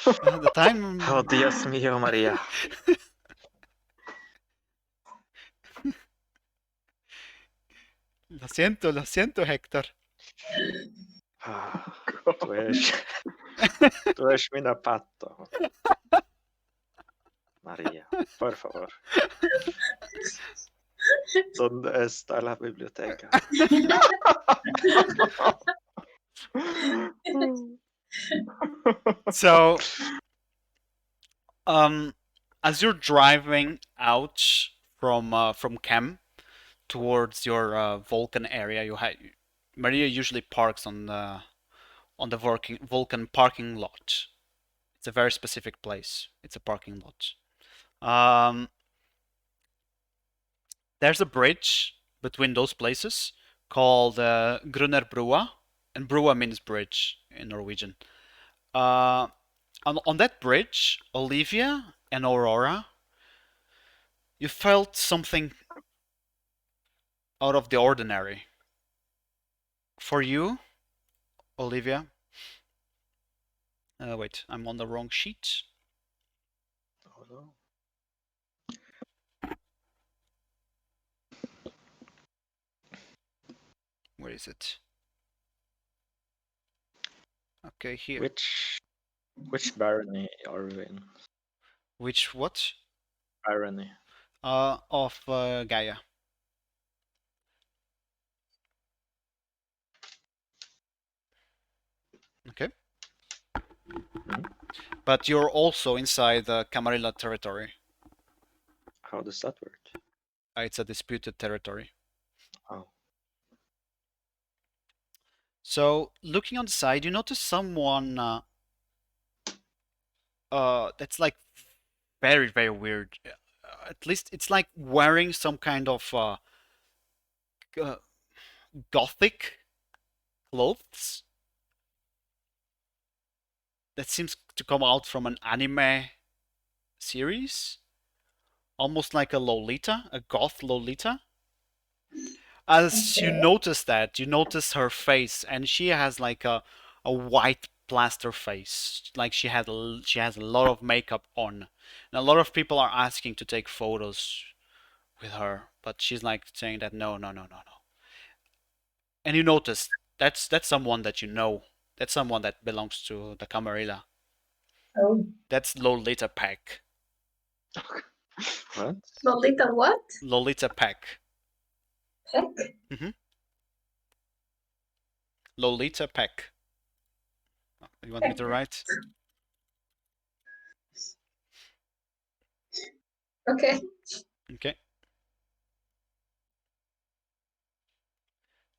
The time. Oh, Dios mío, Maria. Lo siento, Hector. Tú eres mi pato. María, por favor. ¿Dónde está la biblioteca? So, as you're driving out from camp towards your Vulcan area, Maria usually parks on the Vulcan parking lot. It's a very specific place. It's a parking lot. There's a bridge between those places called Grunner Brua, and Brua means bridge in Norwegian. On that bridge, Olivia and Aurora, you felt something out of the ordinary. For you, Olivia, wait, I'm on the wrong sheet. Oh, no. Where is it? Okay, here. Which barony are we in? Which what? Barony. Of Gaia. Okay. Mhm. But you're also inside the Camarilla territory. How does that work? It's a disputed territory. Oh, So, looking on the side, you notice someone that's like very, very weird. At least it's like wearing some kind of uh, gothic clothes that seems to come out from an anime series, almost like a Lolita, a goth Lolita. As you Okay. notice that, you notice her face, and she has like a white plaster face, like she has a lot of makeup on, and a lot of people are asking to take photos with her, but she's like saying that no, no, no, no, no. And you notice that's someone that you know. That's someone that belongs to the Camarilla. Oh, That's Lolita Peck. what? Lolita what? Lolita Peck. Peck? Lolita Peck. You want me Peck. to write? Okay. Okay.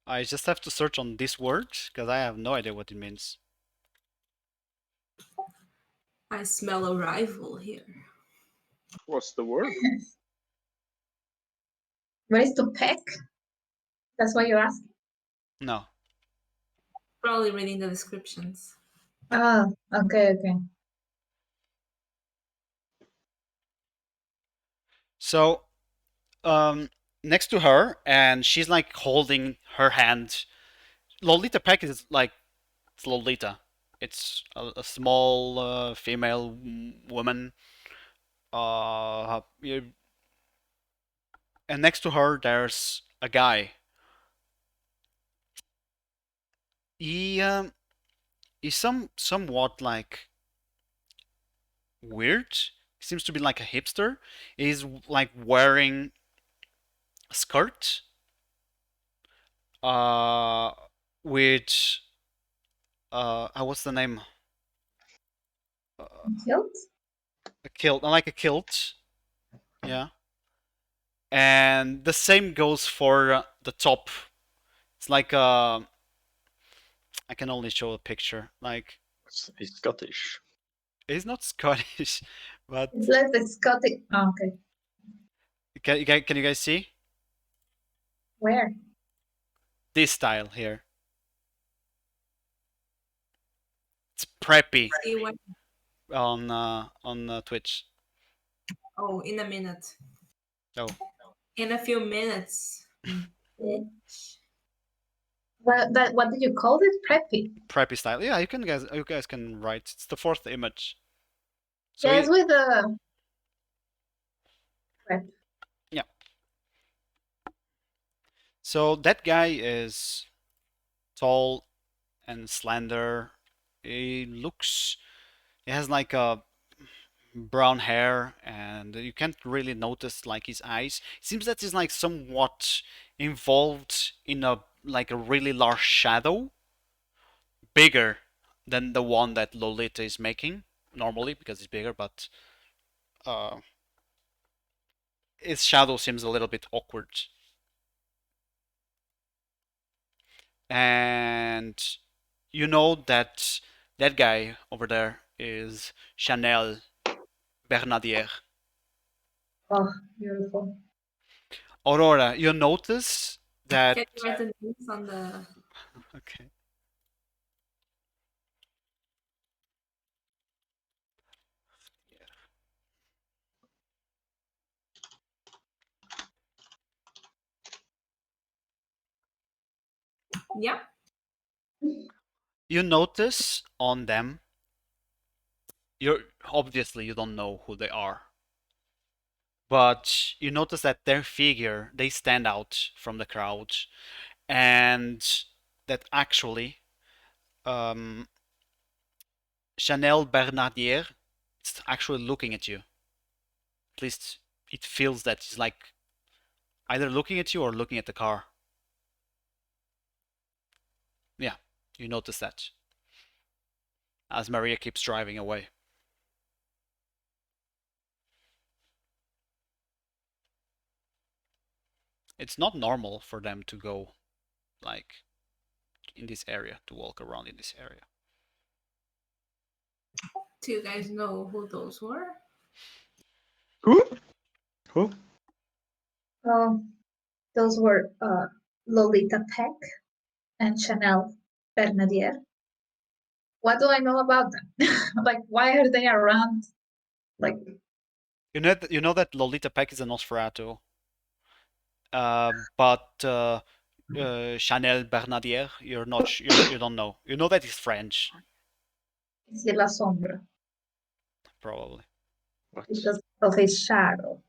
I just have to search on this word because I have no idea what it means. I smell a rival here. What's the word? Where is to peck? That's what you're asking? No. Probably reading the descriptions. Ah, okay, okay. So, next to her, and she's like holding her hand. Lolita Peck is like it's Lolita. It's a small female woman. And next to her, there's a guy. He's somewhat like weird. He seems to be like a hipster. He's like wearing a skirt, uh, with what's the name? Kilt? A kilt, like a kilt. Yeah. And the same goes for the top. It's like I can only show a picture. Like He's Scottish. he's not Scottish, but It's like the Scottish. Oh, okay. can you guys see Where? this style here? It's preppy See what? on Twitch. Oh, in a minute. Oh, In a few minutes. Bitch. Well, that what did you call it? Preppy. preppy style. Yeah, you guys can write. It's the fourth image. So Yes, with the prep. yeah. So that guy is tall and slender. He has like a brown hair, and you can't really notice like his eyes. It seems that he's like somewhat involved in a like a really large shadow, bigger than the one that Lolita is making normally because it's bigger, but uh, his shadow seems a little bit awkward. And you know that that guy over there is Chanel Bernardier. Oh, beautiful. Aurora, you notice that. Can you write the names on the? Okay. Yeah. You notice on them, you're obviously you don't know who they are, but you notice that their figure they stand out from the crowd, and that actually um, Chanel Bernardier is actually looking at you. At least it feels that he's like either looking at you or looking at the car. Yeah, you notice that. as Maria keeps driving away. It's not normal for them to go like in this area, to walk around in this area. Do you guys know who those were? Who? Who? Those were Lolita Peck and Chanel Bernadier. What do I know about them? Like, why are they around? Like, You know that Lolita Peck is a Nosferatu, but Chanel Bernadier, you don't know. You know that he's French, it's La Sombra probably, What? because of his shadow.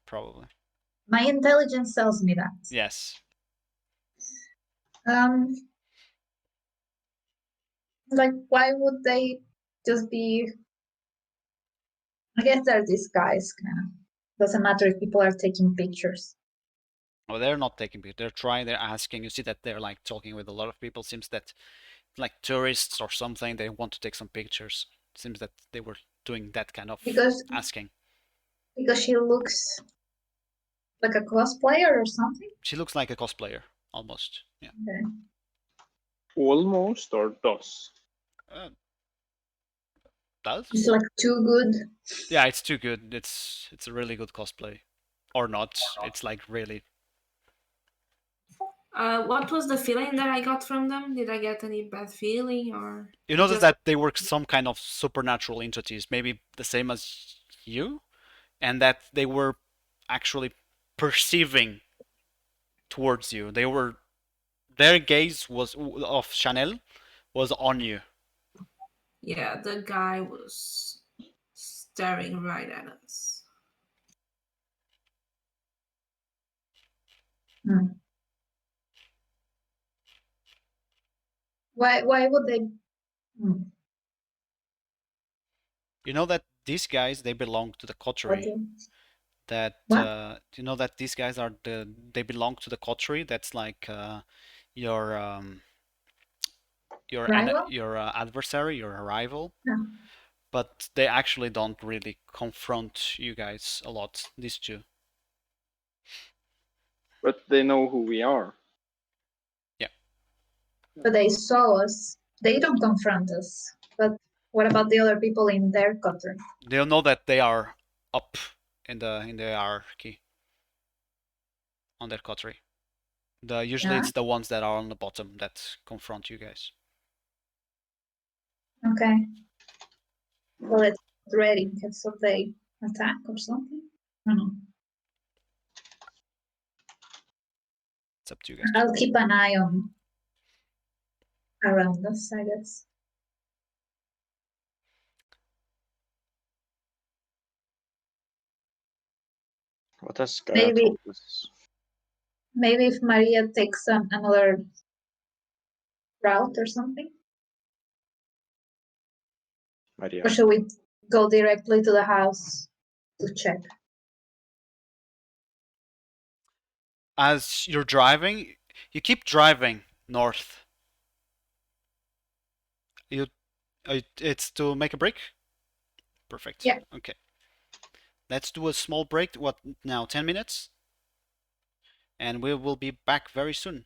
probably. My intelligence tells me that. Yes. Like, why would they just be? I guess they're disguised, kind of. Doesn't matter if people are taking pictures. Well, they're not taking pictures. They're trying. They're asking. You see that they're like talking with a lot of people. Seems that like tourists or something. They want to take some pictures. Seems that they were doing that kind of Because asking. she looks like a cosplayer or something. She looks like a cosplayer almost. Yeah. Okay. Almost or does? Does? It's like too good. Yeah, it's too good. It's a really good cosplay, or not. It's like really. What was the feeling that I got from them? Did I get any bad feeling or? You notice just- that they were some kind of supernatural entities, maybe the same as you, and that they were actually perceiving towards you. Their gaze was of Chanel was on you. Yeah, the guy was staring right at us. Hmm. Why would they? Hmm. You know that these guys they belong to the coterie. Okay. That What? you know that these guys are they belong to the coterie. That's like your Rival? your adversary, your rival. No. But they actually don't really confront you guys a lot. These two. But they know who we are. Yeah. But they saw us. They don't confront us. But what about the other people in their coterie? They'll know that they are up in the hierarchy on that coterie. Usually Yeah. it's the ones that are on the bottom that confront you guys. Okay. Well, it's ready in case of they attack or something. I don't know. It's up to you guys. I'll keep an eye on around us, I guess. What has Gaia Maybe told us? maybe if Maria takes another route or something, Maria. or should we go directly to the house to check? As you're driving, you keep driving north. It's to make a break? Perfect. Yeah. Okay. Let's do a small break. What now? 10 minutes? And we will be back very soon.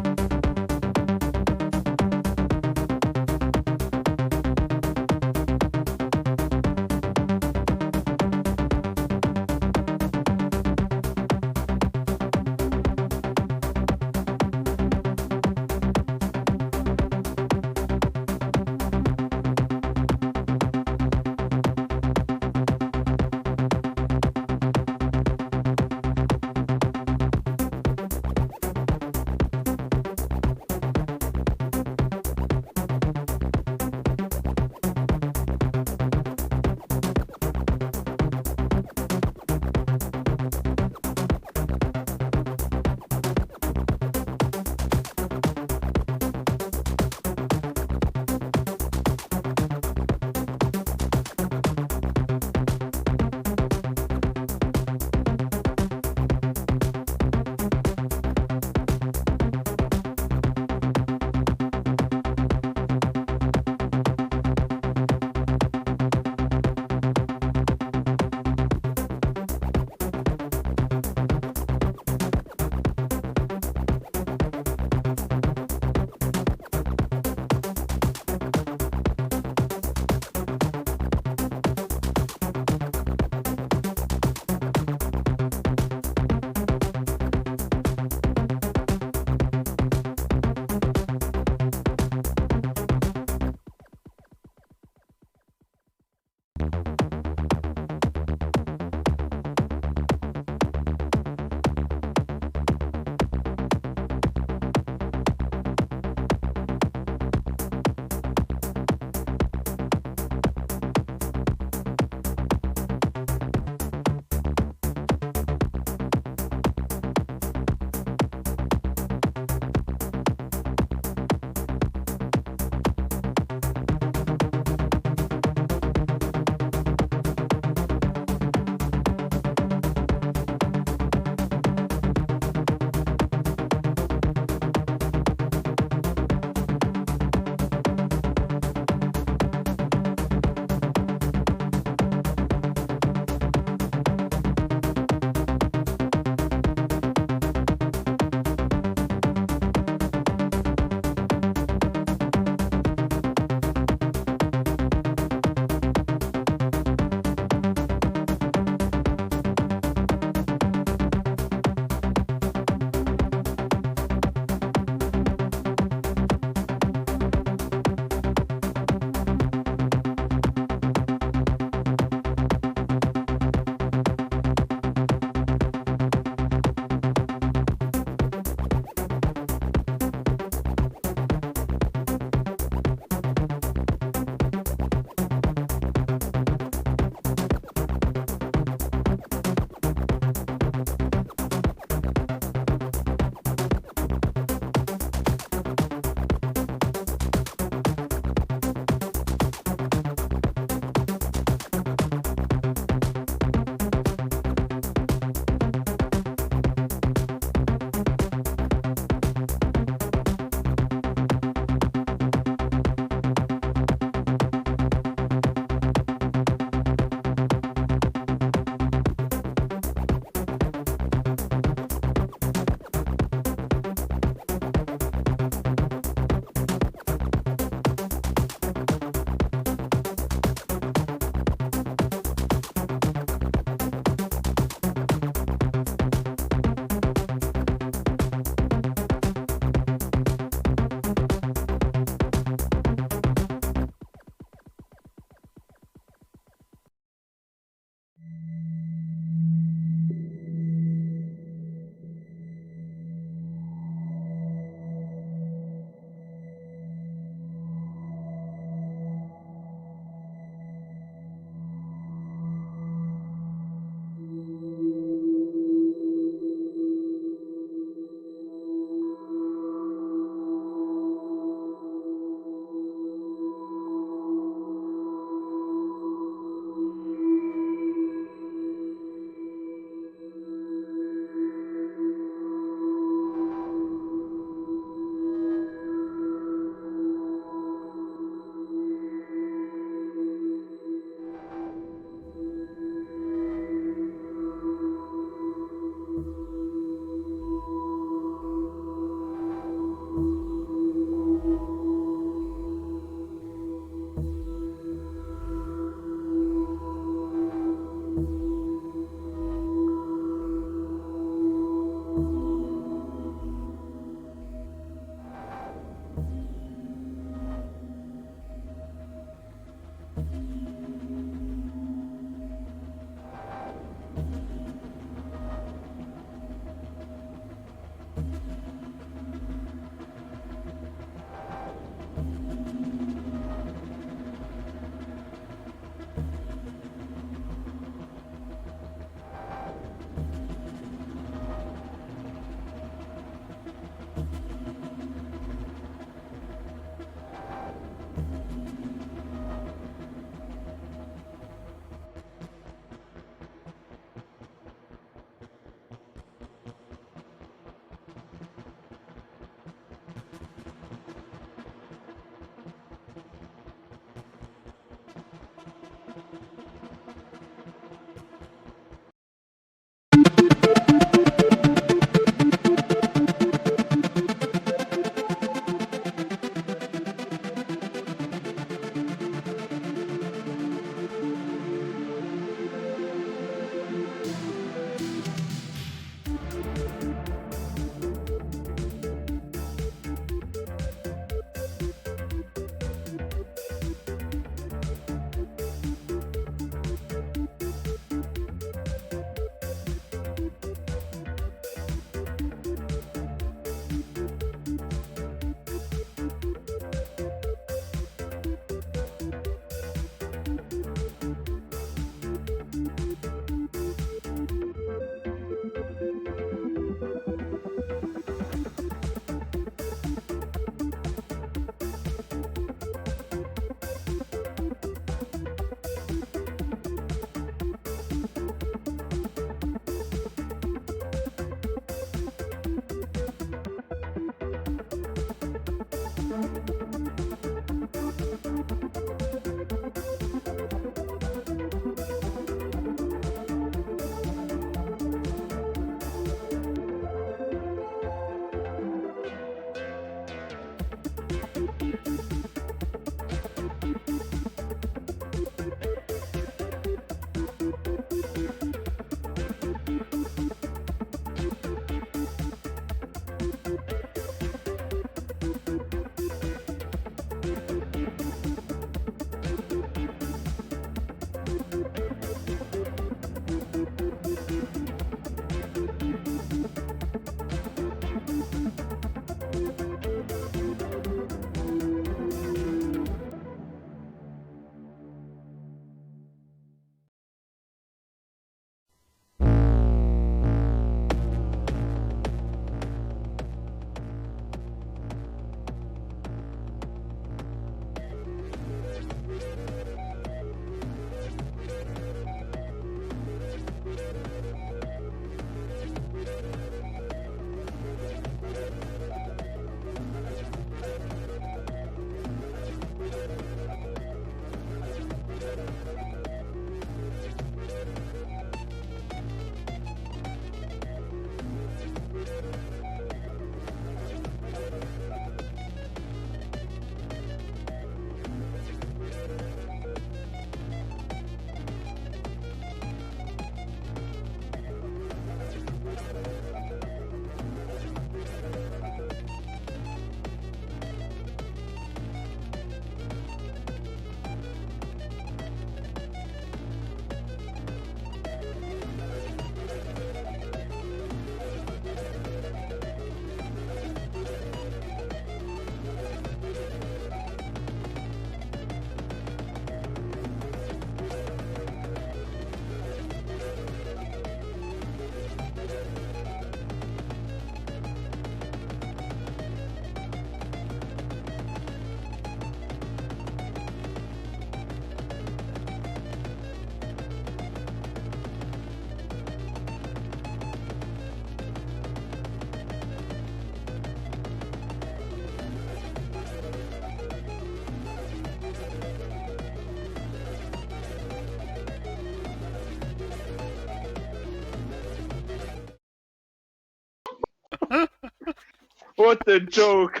What a joke!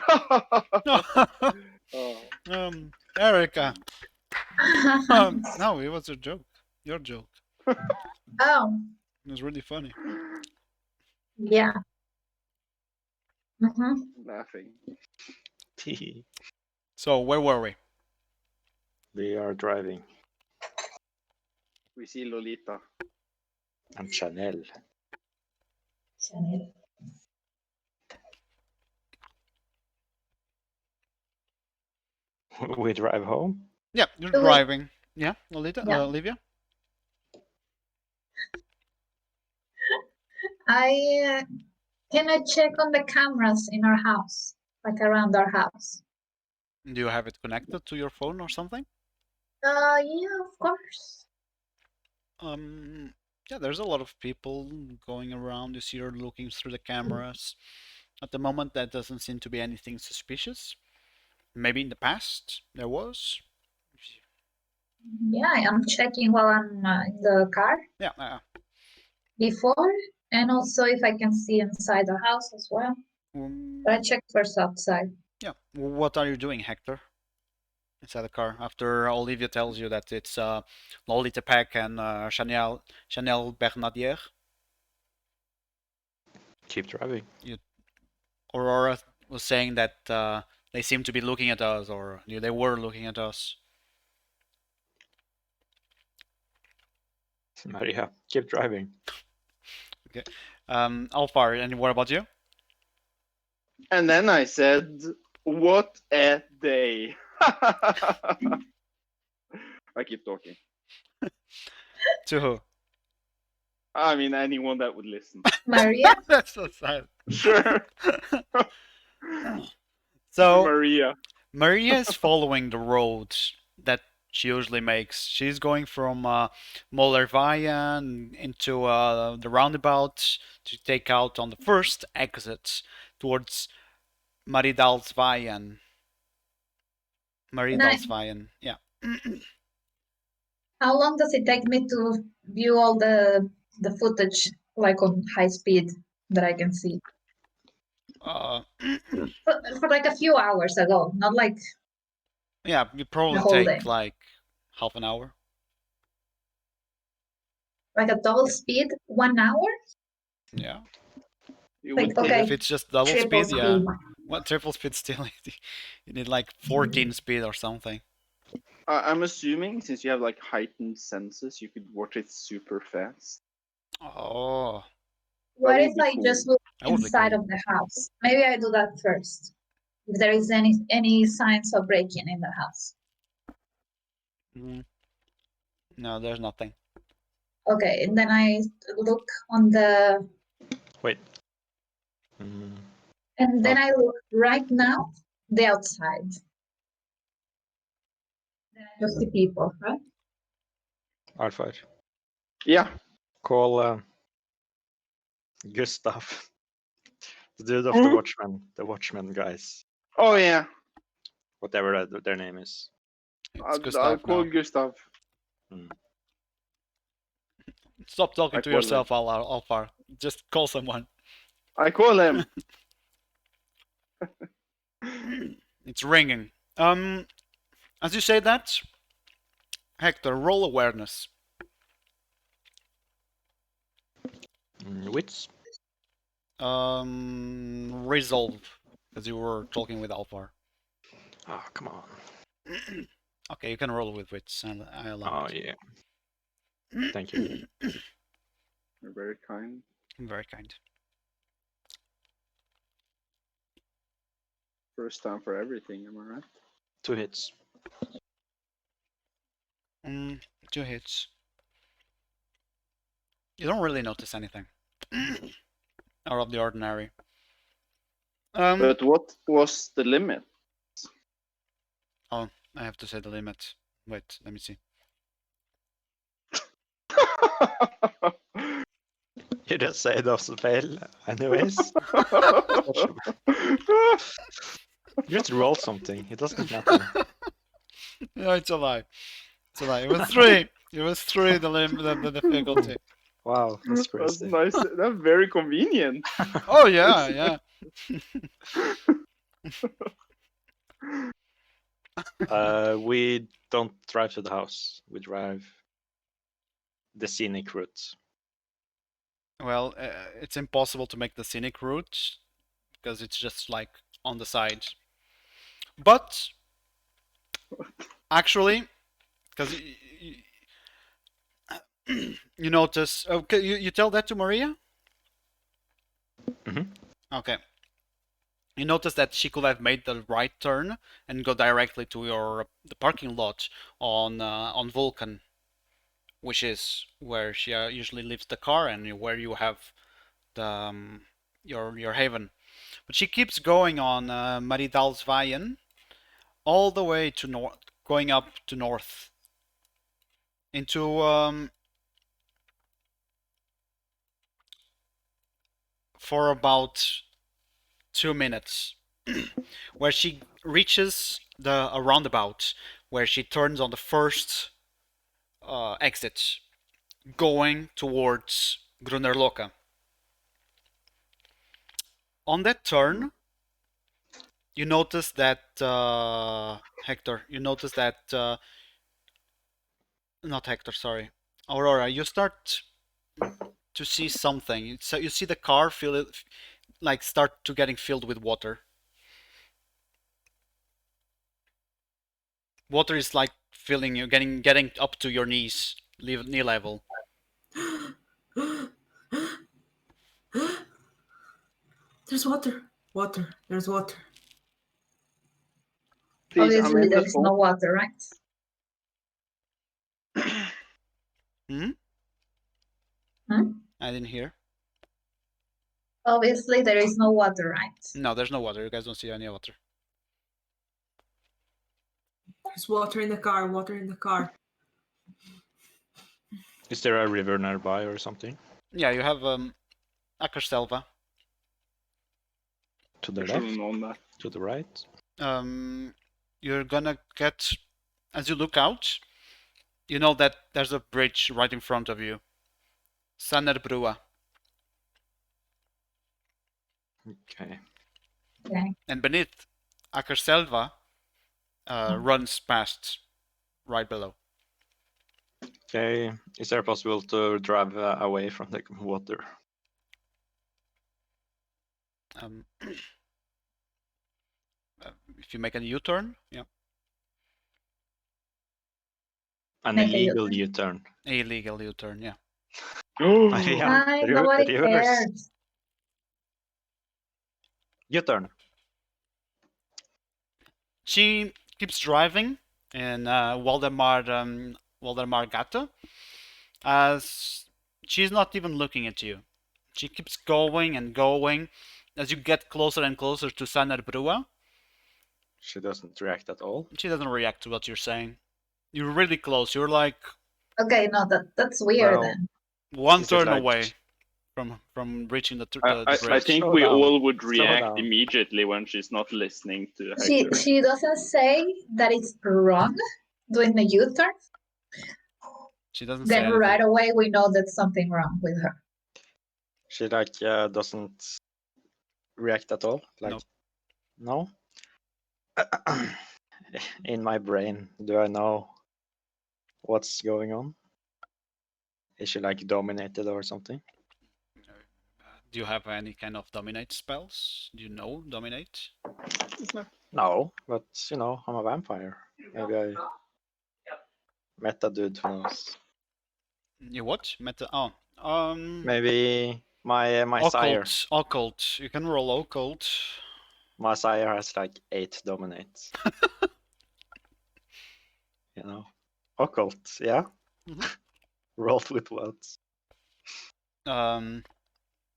Erica. No, it was a joke. Your joke. Oh, It was really funny. yeah. Mm-hmm. Laughing. So where were we? We are driving. We see Lolita. And Chanel. Chanel. We drive home. Yeah, you're Do we- driving. Yeah, Lolita, Yeah. Olivia. Can I check on the cameras in our house, like around our house? Do you have it connected to your phone or something? Yeah, of course. Yeah, there's a lot of people going around. You see her looking through the cameras. At the moment, that doesn't seem to be anything suspicious. Maybe in the past there was. Yeah, I'm checking while I'm in the car Yeah. before, and also if I can see inside the house as well. But I check first outside. Yeah. What are you doing, Hector? Inside the car after Olivia tells you that it's Lolita Peck and Chanel Bernadier. Keep driving. Aurora was saying that they seem to be looking at us, or they were looking at us. Maria, keep driving. Okay. Alfar, and what about you? And then I said, "What a day!" I keep talking. To who? I mean, anyone that would listen. Maria? That's so sad. Sure. So Maria. Maria is following the road that she usually makes. She's going from Mollerveien into the roundabout to take out on the first exit towards Maridalsveien. Maridalsveien, yeah. How long does it take me to view all the footage, like on high speed, that I can see? For like a few hours ago, not like Yeah, you probably the whole take day. like half an hour. Like a double speed, 1 hour? Yeah. You Like, would okay, If it's just double triple speed, yeah. speed. What triple speed still? You need like 14 speed or something. I'm assuming since you have like heightened senses, you could watch it super fast. Oh, What would if be I cool. just look that would be inside cool. of the house? Maybe I do that first. If there is any signs of breaking in the house. No, there's nothing. Okay, and then I look on the. Wait. And then I look right now the outside. Then I just see people, right? Alfred. Yeah. Call Gustav. The dude of Who? the Watchmen guys. Oh yeah. Whatever their name is. It's I'll Gustav call now. Gustav. Stop talking I to call yourself, Alfar. Just call someone. I call him. It's ringing. As you say that, Hector, roll awareness. Wits. Resolve, because you were talking with Alfar. Oh, come on. Okay, you can roll with wits. I allow Oh, it. yeah. Thank you. You're very kind. Very kind. First time for everything, am I right? 2 hits. 2 hits. You don't really notice anything out of the ordinary. But what was the limit? Oh, I have to say the limit. Wait, let me see. You just say it doesn't fail anyways. You just roll something. It doesn't matter. No, it's a lie. It's a lie. It was 3. It was 3, the difficulty. Wow, that's That's crazy. nice. That's very convenient. Oh, yeah, yeah. We don't drive to the house. We drive the scenic route. Well, it's impossible to make the scenic route because it's just like on the side. But actually, because you notice, okay, you tell that to Maria? Mhm. Okay. You notice that she could have made the right turn and go directly to the parking lot on Vulcan, which is where she usually leaves the car and where you have the your haven. But she keeps going on Maridalsveien all the way to north, going up to north into for about 2 minutes, where she reaches a roundabout where she turns on the first exit, going towards Grunnerloka. On that turn, you notice that Hector. You notice that not Hector. Sorry, Aurora. You start to see something. So you see the car fill it, like start to getting filled with water. Water is like filling you, getting up to your knees, knee level. There's water. Water. There's water. Please, I'm Obviously, in there the is phone. no water, right? Hmm? Hmm? I didn't hear. Obviously, there is no water, right? No, there's no water. You guys don't see any water. There's water in the car. Water in the car. Is there a river nearby or something? Yeah, you have Akerselva. To the I should have left? known that. To the right? You're gonna get, as you look out, you know that there's a bridge right in front of you. Sannerbrua. Okay. Okay. And beneath, Akerselva runs past right below. Okay. Is there possible to drive away from the water? Um, if you make a U-turn, yeah, An Make a illegal U-turn. U-turn. illegal U-turn, yeah. Maria, Hi, nobody reverse. cared. U-turn. She keeps driving in Waldemar Gata, as she's not even looking at you. She keeps going and going. As you get closer and closer to Sannerbrua, She doesn't react at all. she doesn't react to what you're saying. You're really close. You're like Okay, no, that's weird Well, then. one Is it turn like- away from reaching the I bridge. think Slow we down. all would Slow react down. immediately when she's not listening to She Hector. she doesn't say that it's wrong doing the U-turn. She doesn't say Then anything. right away we know there's something wrong with her. She like doesn't react at all. Like no. In my brain, do I know what's going on? Is she like dominated or something? Do you have any kind of dominate spells? Do you know dominate? No, but you know, I'm a vampire. Maybe I met a dude who knows. You what? Meta? Oh, Maybe my sire. Occult. You can roll occult. My sire has like 8 dominates. You know, occult. Yeah. Mhm. Rolled with what?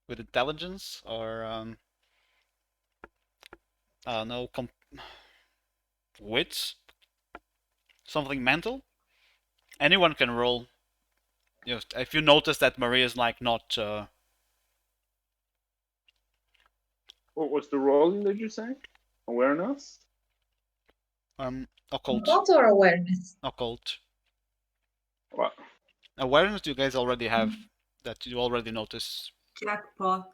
With intelligence or no wits, something mental. Anyone can roll. If you notice that Maria's like not. What was the role, did you say? Awareness? Occult. Not or awareness. Occult. What? Awareness you guys already have, that you already notice. Jackpot.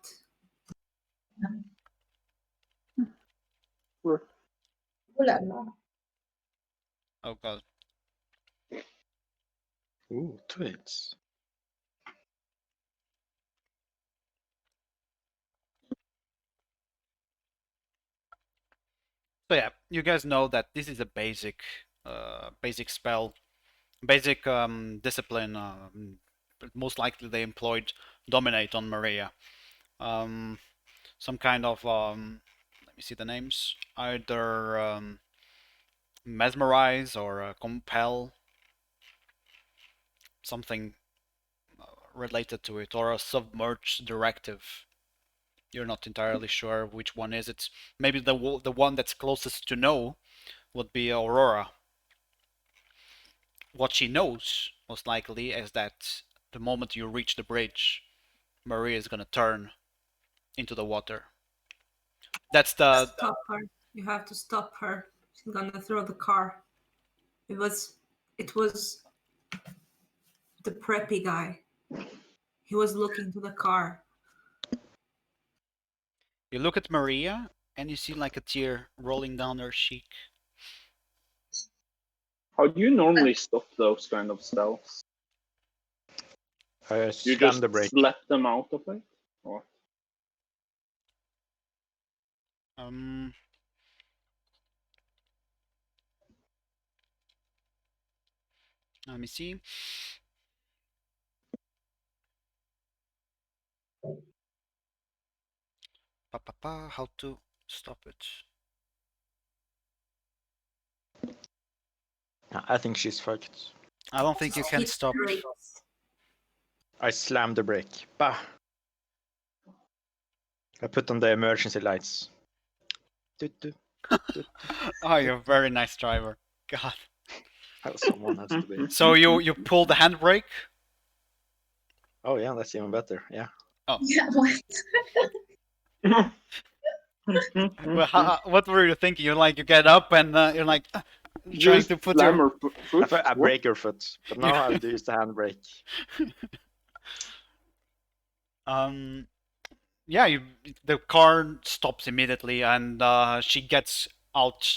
Ooh la la. Oh god. Ooh, 2 hits. So yeah, you guys know that this is a basic spell, basic discipline. But most likely they employed dominate on Maria. Some kind of let me see the names. Either mesmerize or compel, something related to it, or a submerge directive. You're not entirely sure which one is it. Maybe the one that's closest to know would be Aurora. What she knows, most likely, is that the moment you reach the bridge, Maria is gonna turn into the water. That's the Stop her. You have to stop her. She's gonna throw the car. It was the preppy guy. He was looking to the car. you look at Maria and you see like a tear rolling down her cheek. How do you normally stop those kind of spells? You Slam just the brake. slap them out of it? Or Um, Let me see. How to stop it? I think she's fucked. I don't think you can Hit stop. brakes. I slammed the brake. Bah! I put on the emergency lights. Oh, you're a very nice driver. God. Someone has to be. So you pull the handbrake? Oh yeah, that's even better. Yeah. Yeah, what? Well, what were you thinking? You get up and you're like trying just to put slam your. her foot? I What? break her foot, but now I'll use the handbrake. Yeah, the car stops immediately and she gets out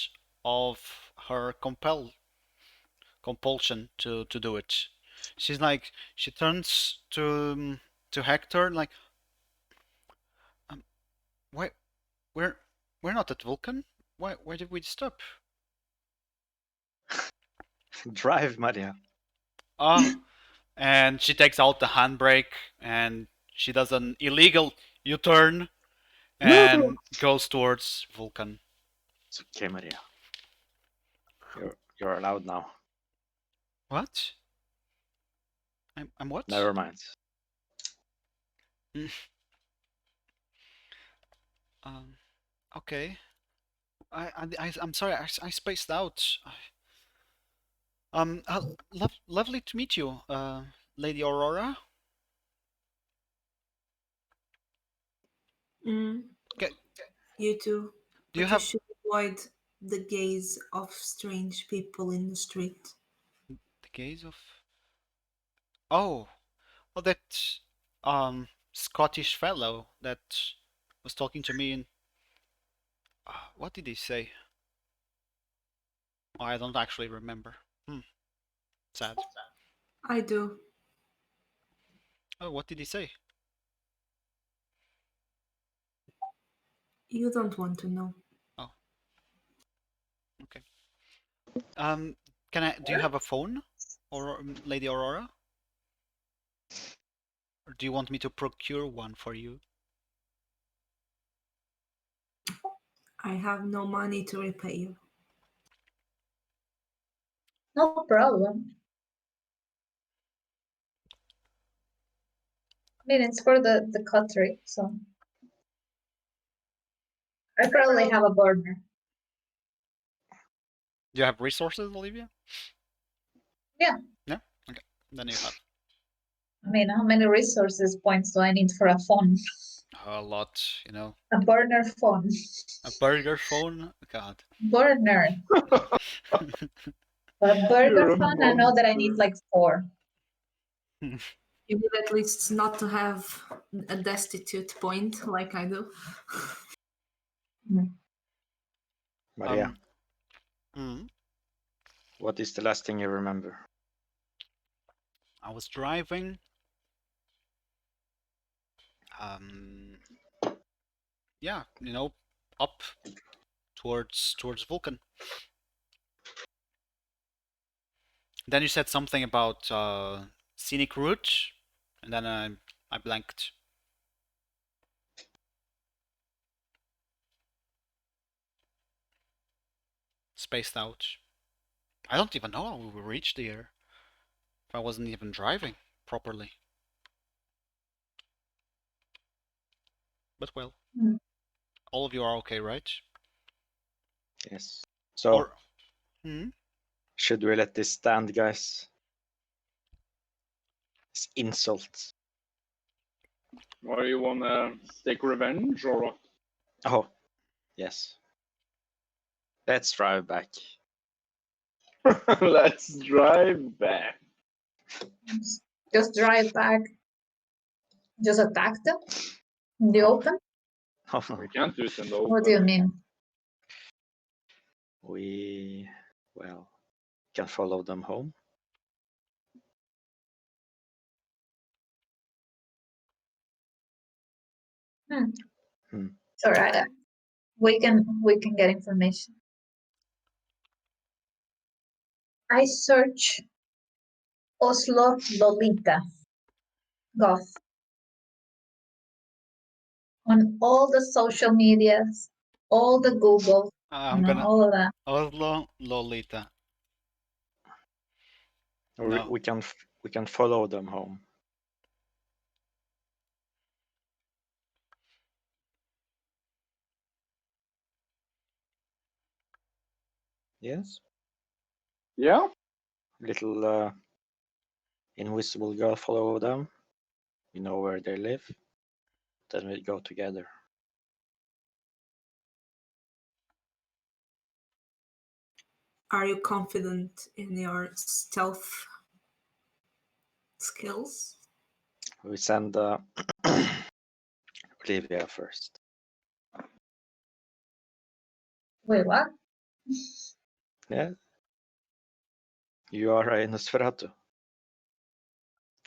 of her compulsion to do it. She's like, she turns to Hector like, why we're we're not at Vulcan. Why did we stop? Drive, Maria. Ah, and she takes out the handbrake and she does an illegal U-turn and goes towards Vulcan. It's okay, Maria. You're allowed now. What? I'm what? Never mind. Okay. I'm sorry. I spaced out. Lovely to meet you, Lady Aurora. Mm, Okay. you too. Do you But you have should avoid the gaze of strange people in the street. the gaze of? Oh, that Scottish fellow that was talking to me. And what did he say? Oh, I don't actually remember. Sad. I do. Oh, what did he say? You don't want to know. Oh, okay. Can I? Do you have a phone, or Lady Aurora? Or do you want me to procure one for you? I have no money to repay you. No problem. I mean, it's for the coterie, so I probably have a burner. Do you have resources, Olivia? Yeah. Yeah? Okay. Then you have I mean, how many resources points do I need for a phone? a lot, you know. A burner phone. A burger phone? God. Burner. For a burger phone, I know that I need like 4. You need at least not to have a destitute point like I do. Maria, hmm, what is the last thing you remember? I was driving. Um, yeah, up towards Vulcan. Then you said something about scenic route, and then I blanked. Spaced out. I don't even know how we reached here. If I wasn't even driving properly. But well, Hmm. all of you are okay, right? Yes. So, Or should we let this stand, guys? It's insult. Or you wanna take revenge or what? Oh, yes. Let's drive back. Let's drive back. Just drive back. Just attack them in the open. Oh no. We can't do it in the What do you open. mean? We, well, can follow them home. Sure, we can get information. I search Oslo Lolita goth on all the social medias, all the Google, I'm gonna all of that. Oslo Lolita. Or No. we can follow them home. Yes. Yeah? Little invisible girl follow them. We know where they live. Then we go together. Are you confident in your stealth skills? We send Olivia first. Wait, what? Yeah. You are a Nosferatu,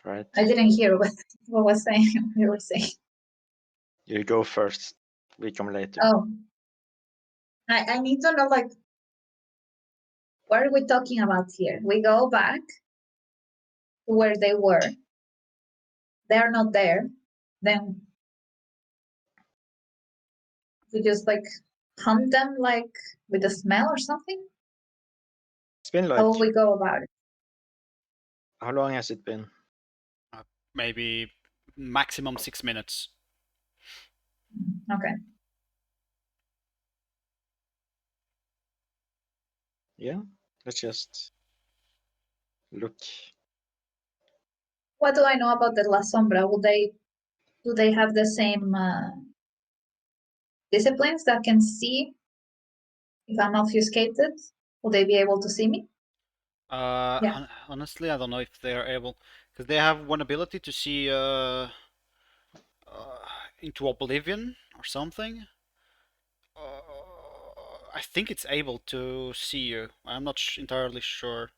right? I didn't hear what was saying. You were saying. You go first. We come later. Oh, I need to know, like, what are we talking about here? We go back to where they were. They're not there. Then we just like hunt them, like with a smell or something. It's been How like, will we go about it? how long has it been? Maybe maximum 6 minutes. Okay. Yeah. Let's just look. What do I know about the La Sombra? Do they have the same disciplines that can see if I'm obfuscated? Will they be able to see me? Yeah. Honestly, I don't know if they are able, because they have one ability to see into oblivion or something. I think it's able to see you. I'm not entirely sure.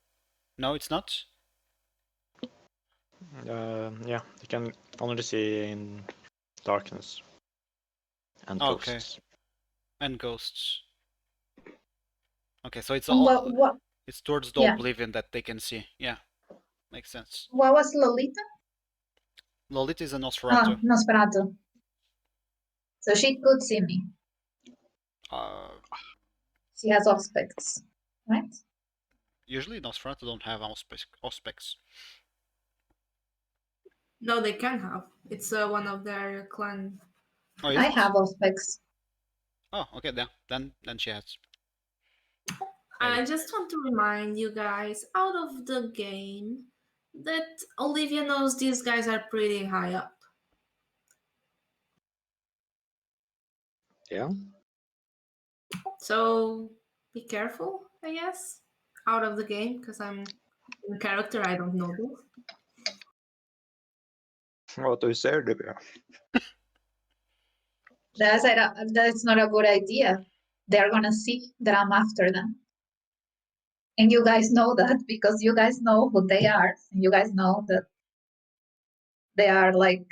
No, it's not. Yeah, you can only see in darkness and Okay, ghosts. and ghosts. Okay, so it's And all what? it's towards the Yeah. oblivion that they can see. Yeah, makes sense. What was Lolita? Lolita is a Oh, Nosferatu. Nosferatu. So she could see me. Uh, She has aspects, right? Usually Nosferatu don't have auspex. No, they can have. It's one of their clan. Oh, is I it? have aspects. Oh, okay. Yeah, then she has. I Maybe. just want to remind you guys out of the game that Olivia knows these guys are pretty high up. Yeah. So be careful, I guess, out of the game, because I'm in character, I don't know this. What do you say, Olivia? That's not a good idea. they're gonna see that I'm after them. And you guys know that because you guys know who they are. And you guys know that they are like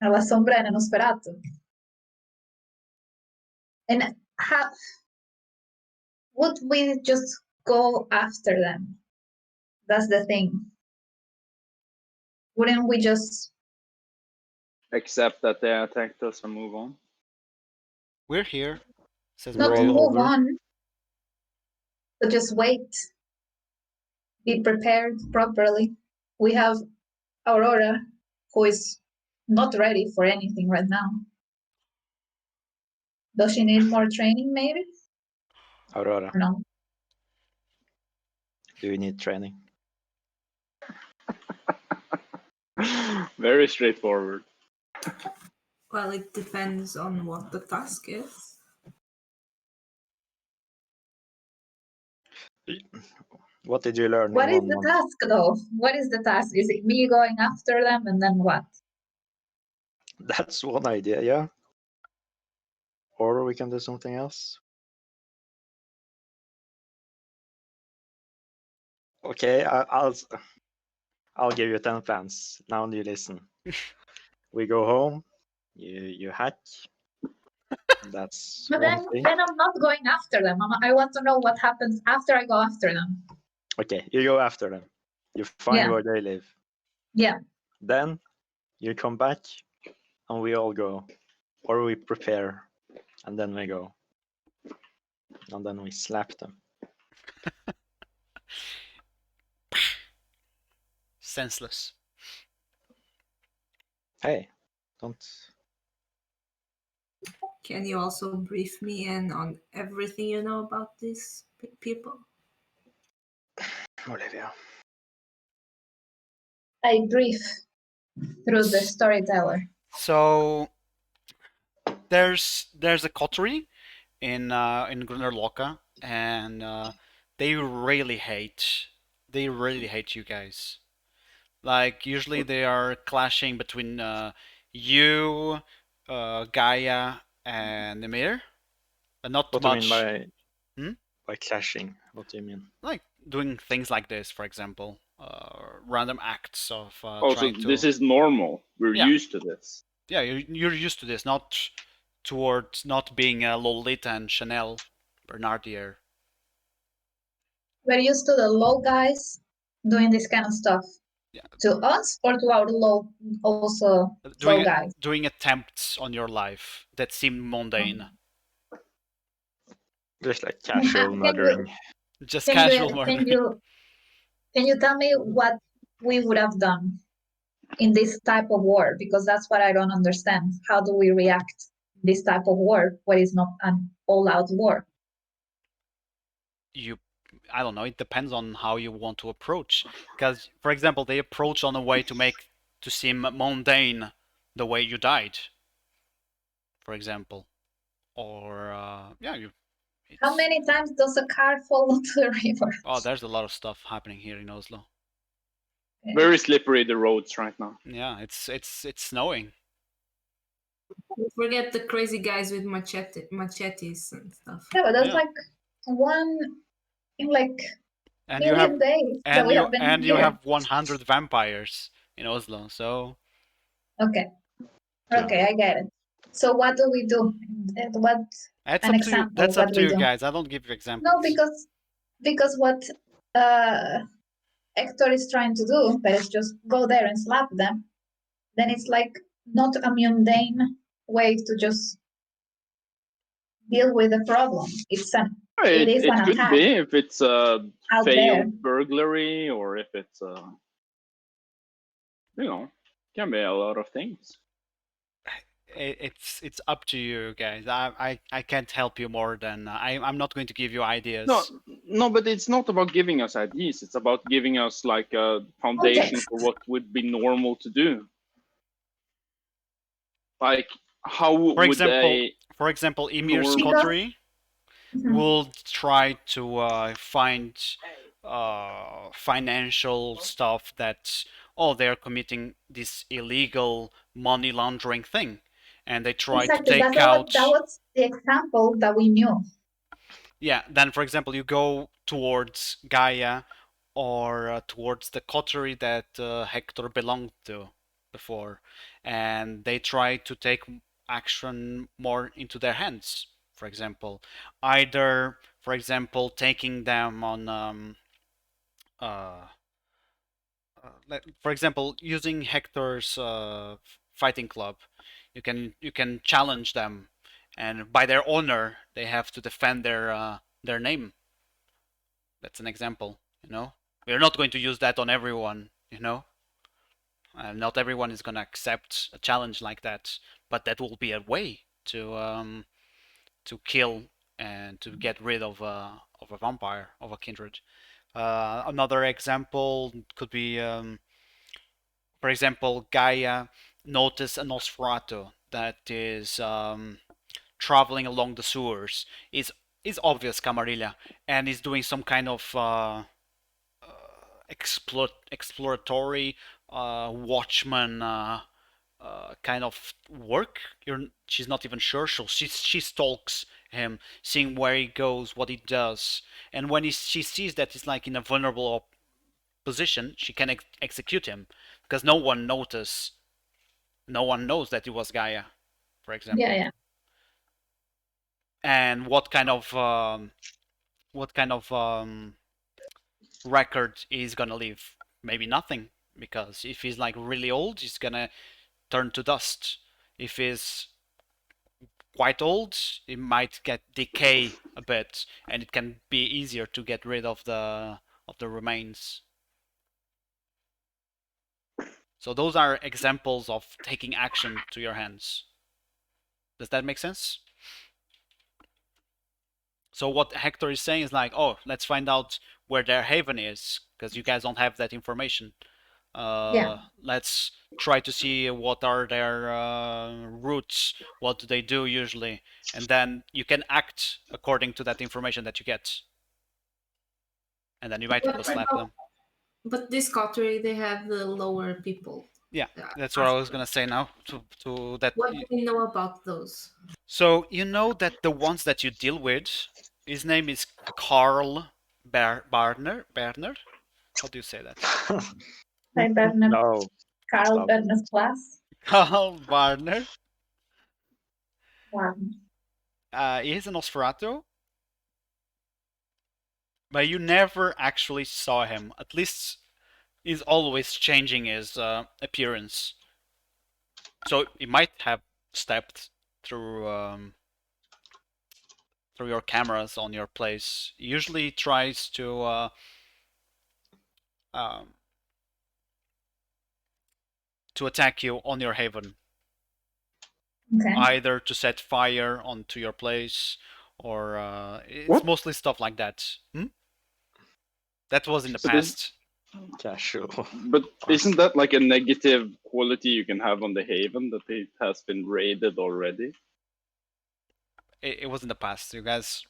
la sombra en Nosferatu. And how would we just go after them? That's the thing. Wouldn't we just Accept that they attacked us and move on. We're here, says not Maria. move over. on, but just wait? Be prepared properly. We have Aurora, who is not ready for anything right now. Does she need more training, maybe? Aurora, No. do you need training? Very straightforward. Well, it depends on what the task is. What did you learn What in is 1 the month? task, though? What is the task? Is it me going after them and then what? That's one idea, yeah. Or we can do something else. Okay, I'll give you 10 plans. Now you listen. We go home. You hack. That's But one thing. then I'm not going after them. I want to know what happens after I go after them. Okay, you go after them. You find Yeah. where they live. Yeah. Then you come back and we all go. Or we prepare and then we go. And then we slap them. Senseless. Hey, don't. Can you also brief me in on everything you know about these people? Olivia. I brief through the storyteller. So there's a coterie in Grunnerloka, and they really hate you guys. Like usually they are clashing between you, Gaia, and Emir, but not What do you mean much. by clashing? What do you mean? Like doing things like this, for example, random acts of Oh, so trying to. this is normal. We're Yeah. used to this. Yeah, you're used to this, not towards not being Lolita and Chanel Bernardier. We're used to the low guys doing this kind of stuff. Yeah. To us or to our low also low guys? Doing attempts on your life that seem mundane. Just like casual murdering. Just Can casual you, murdering. can you tell me what we would have done in this type of war? Because that's what I don't understand. How do we react this type of war? What is not an all-out war? I don't know. It depends on how you want to approach. Because, for example, they approach on a way to seem mundane, the way you died. For example, or How many times does a car fall into the river? Oh, there's a lot of stuff happening here in Oslo. Yeah. Very slippery the roads right now. Yeah, it's snowing. Forget the crazy guys with machetes and stuff. Yeah, but that's like one in like And you have days that we have been you here. have 100 vampires in Oslo, so Okay, I get it. So what do we do? What that's an up to you. example? That's What up do to we you do? guys. I don't give you examples. No, because what Hector is trying to do, that is just go there and slap them, then it's like not a mundane way to just deal with the problem. It's an it is an It could attack be if it's a out failed there. burglary or if it's can be a lot of things. It's up to you guys. I can't help you more than I'm not going to give you ideas. No, but it's not about giving us ideas. It's about giving us like a foundation for what would be normal to do. Like how for example, Emir's coterie will try to find financial stuff that they're committing this illegal money laundering thing, and they try to Exactly. take That out. was the example that we knew. Yeah, then for example, you go towards Gaia or towards the coterie that Hector belonged to before, and they try to take action more into their hands. For example, either, for example, taking them on, uh, for example, using Hector's fighting club, you can challenge them, and by their honor, they have to defend their name. That's an example. We're not going to use that on everyone. Not everyone is going to accept a challenge like that, but that will be a way to kill and to get rid of a vampire, of a kindred. Another example could be, for example, Gaia notice a Nosferatu that is traveling along the sewers. Is obvious Camarilla, and is doing some kind of exploratory watchman kind of work. She's not even sure. So she stalks him, seeing where he goes, what he does, and when she sees that he's like in a vulnerable position, she can execute him because no one knows that it was Gaia, for example. Yeah. And what kind of record he's gonna leave? Maybe nothing, because if he's like really old, he's gonna turn to dust. If he's quite old, it might get decay a bit, and it can be easier to get rid of the remains. So those are examples of taking action to your hands. Does that make sense? So what Hector is saying is like, oh, let's find out where their haven is, because you guys don't have that information. Let's try to see what are their routes, what do they do usually, and then you can act according to that information that you get. And then you might go slap them. But this coterie, they have the lower people. Yeah, that's what I was gonna say now. To that. What do we know about those? So you know that the ones that you deal with, his name is Carl Barner. Berner? How do you say that? Hi, Bernard. No. Carl Stop. Bernard's class. Carl Barner. Wow. He is a Nosferatu, but you never actually saw him. At least he's always changing his appearance. So he might have stepped through your cameras on your place. He usually tries um, to attack you on your haven. Okay. Either to set fire onto your place, or it's mostly stuff like that. That was in the past. Casual. But isn't that like a negative quality you can have on the haven, that it has been raided already? It was in the past, you guys.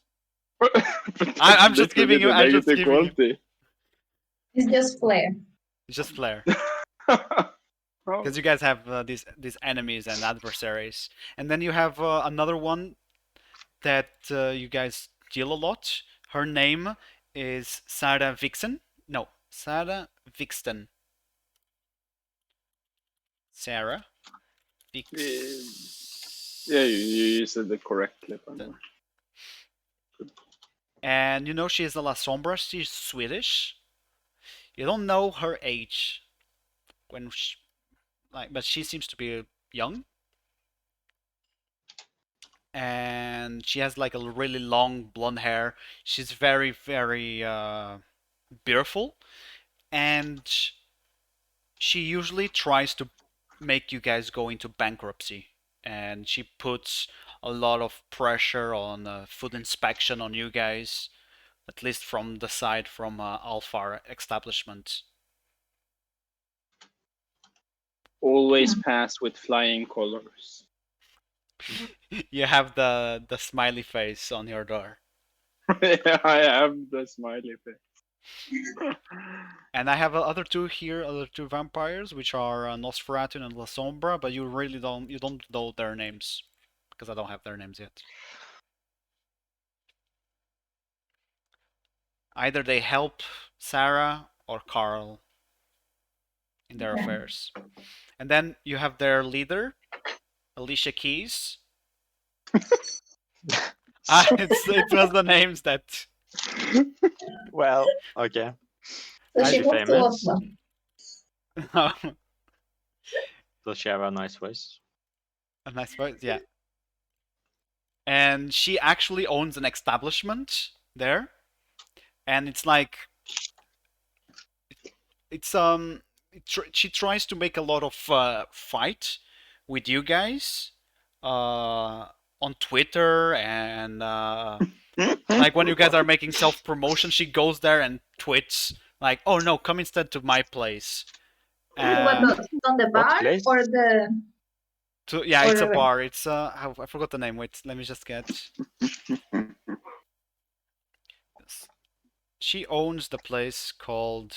I'm just giving you. I'm just giving you. It's just flair. It's just flair. Oh. Because you guys have these enemies and adversaries, and then you have another one that you guys deal a lot. Her name is Sarah Vixen. No, Sarah Vixten. Sarah Vixen. Yeah, you said it correctly. And you know she is a La Sombra. She's Swedish. You don't know her age. But she seems to be young. And she has like a really long blonde hair. She's very, very beautiful. And she usually tries to make you guys go into bankruptcy. And she puts a lot of pressure on food inspection on you guys, at least from the side from Alfar establishment. Always pass with flying colors. You have the smiley face on your door. Yeah, I have the smiley face. And I have other two here, other two vampires, which are Nosferatu and La Sombra, but you don't know their names because I don't have their names yet. Either they help Sarah or Carl in their Okay. affairs. And then you have their leader, Alicia Keys. It was the names that. Well, okay. So Is she she moved to famous? Oslo. Does she have a nice voice? A nice voice, yeah. And she actually owns an establishment there, and it's like she tries to make a lot of fight with you guys on Twitter and like when you guys are making self promotion, she goes there and tweets like, "Oh no, come instead to my place." What on the What bar place? or the Yeah, or it's a the bar. It's I forgot the name. Wait, let me just get. She owns the place called.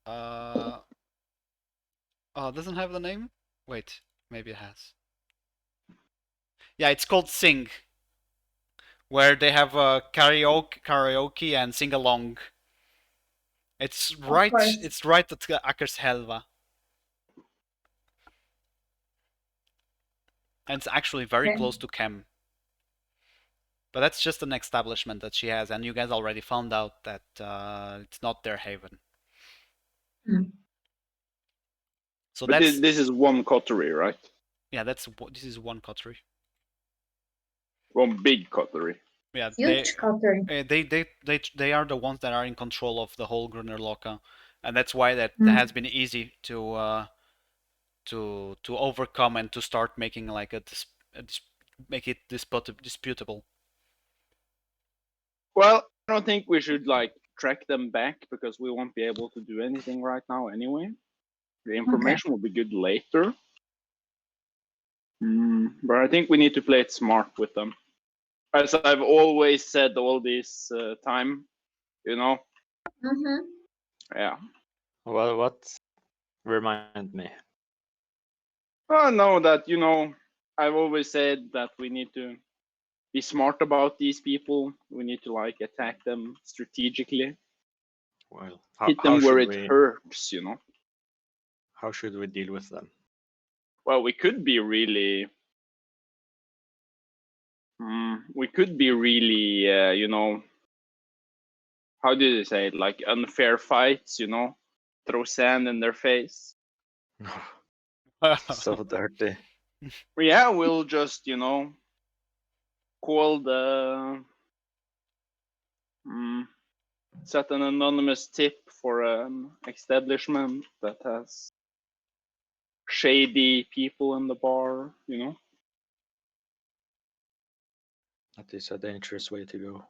Oh, it doesn't have the name. Wait, maybe it has. Yeah, it's called Sing, where they have karaoke and sing along. It's of right. course. It's right at Akershelva, and it's actually very Okay. close to Kem. But that's just an establishment that she has, and you guys already found out that it's not their haven. Hmm. So But that's this is one coterie, right? yeah. This is one coterie. One big coterie. Yeah, Huge coterie. they are the ones that are in control of the whole Gruner Loka, and that's why that Hmm. has been easy to overcome and to start making like make it disputable. Well, I don't think we should like track them back because we won't be able to do anything right now anyway. The information will be good later. But I think we need to play it smart with them. As I've always said all this time, you know? Mm-hmm. Yeah. Well, what? Remind me. I know that, you know, I've always said that we need to be smart about these people. We need to like attack them strategically. Well, Hit how them where should it we? hurts, you know? How should we deal with them? Well, we could be really you know, how do they say it? Like unfair fights, you know, throw sand in their face. So dirty. Yeah, we'll just, you know, call the set an anonymous tip for an establishment that has shady people in the bar, you know. That is a dangerous way to go.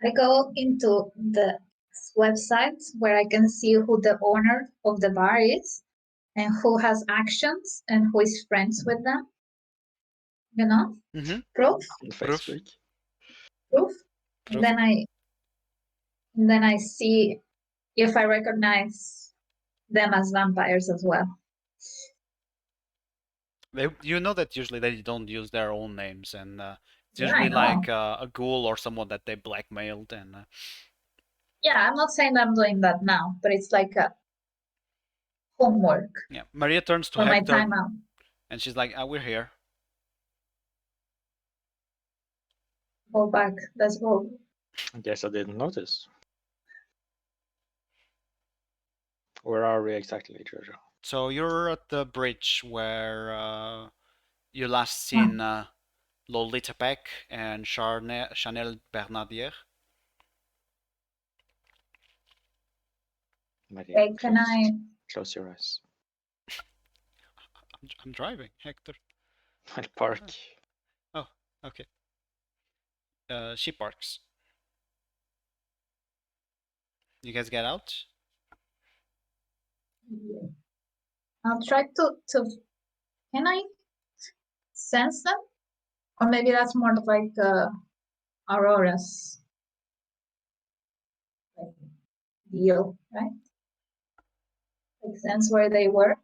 I go into the website where I can see who the owner of the bar is and who has actions and who is friends with them. You know, Mm-hmm. proof, On Proof. Facebook. proof. Proof. And then I see if I recognize them as vampires as well. You know that usually they don't use their own names, and it's Yeah, I usually know. like a ghoul or someone that they blackmailed. And Yeah, I'm not saying I'm doing that now, but it's like a homework yeah, Maria turns to for my Hector, time out. and she's like, "We're here." Go back. Let's go. I guess I didn't notice. Where are we exactly, Jojo? So you're at the bridge where you last seen Lolita Peck and Chanel Bernardier. Maria, Okay, can I? close your eyes. I'm driving, Hector. I'll park. Oh, okay. She parks. You guys get out. I'll try to. Can I sense them, or maybe that's more like Aurora's deal, right? Like sense where they were.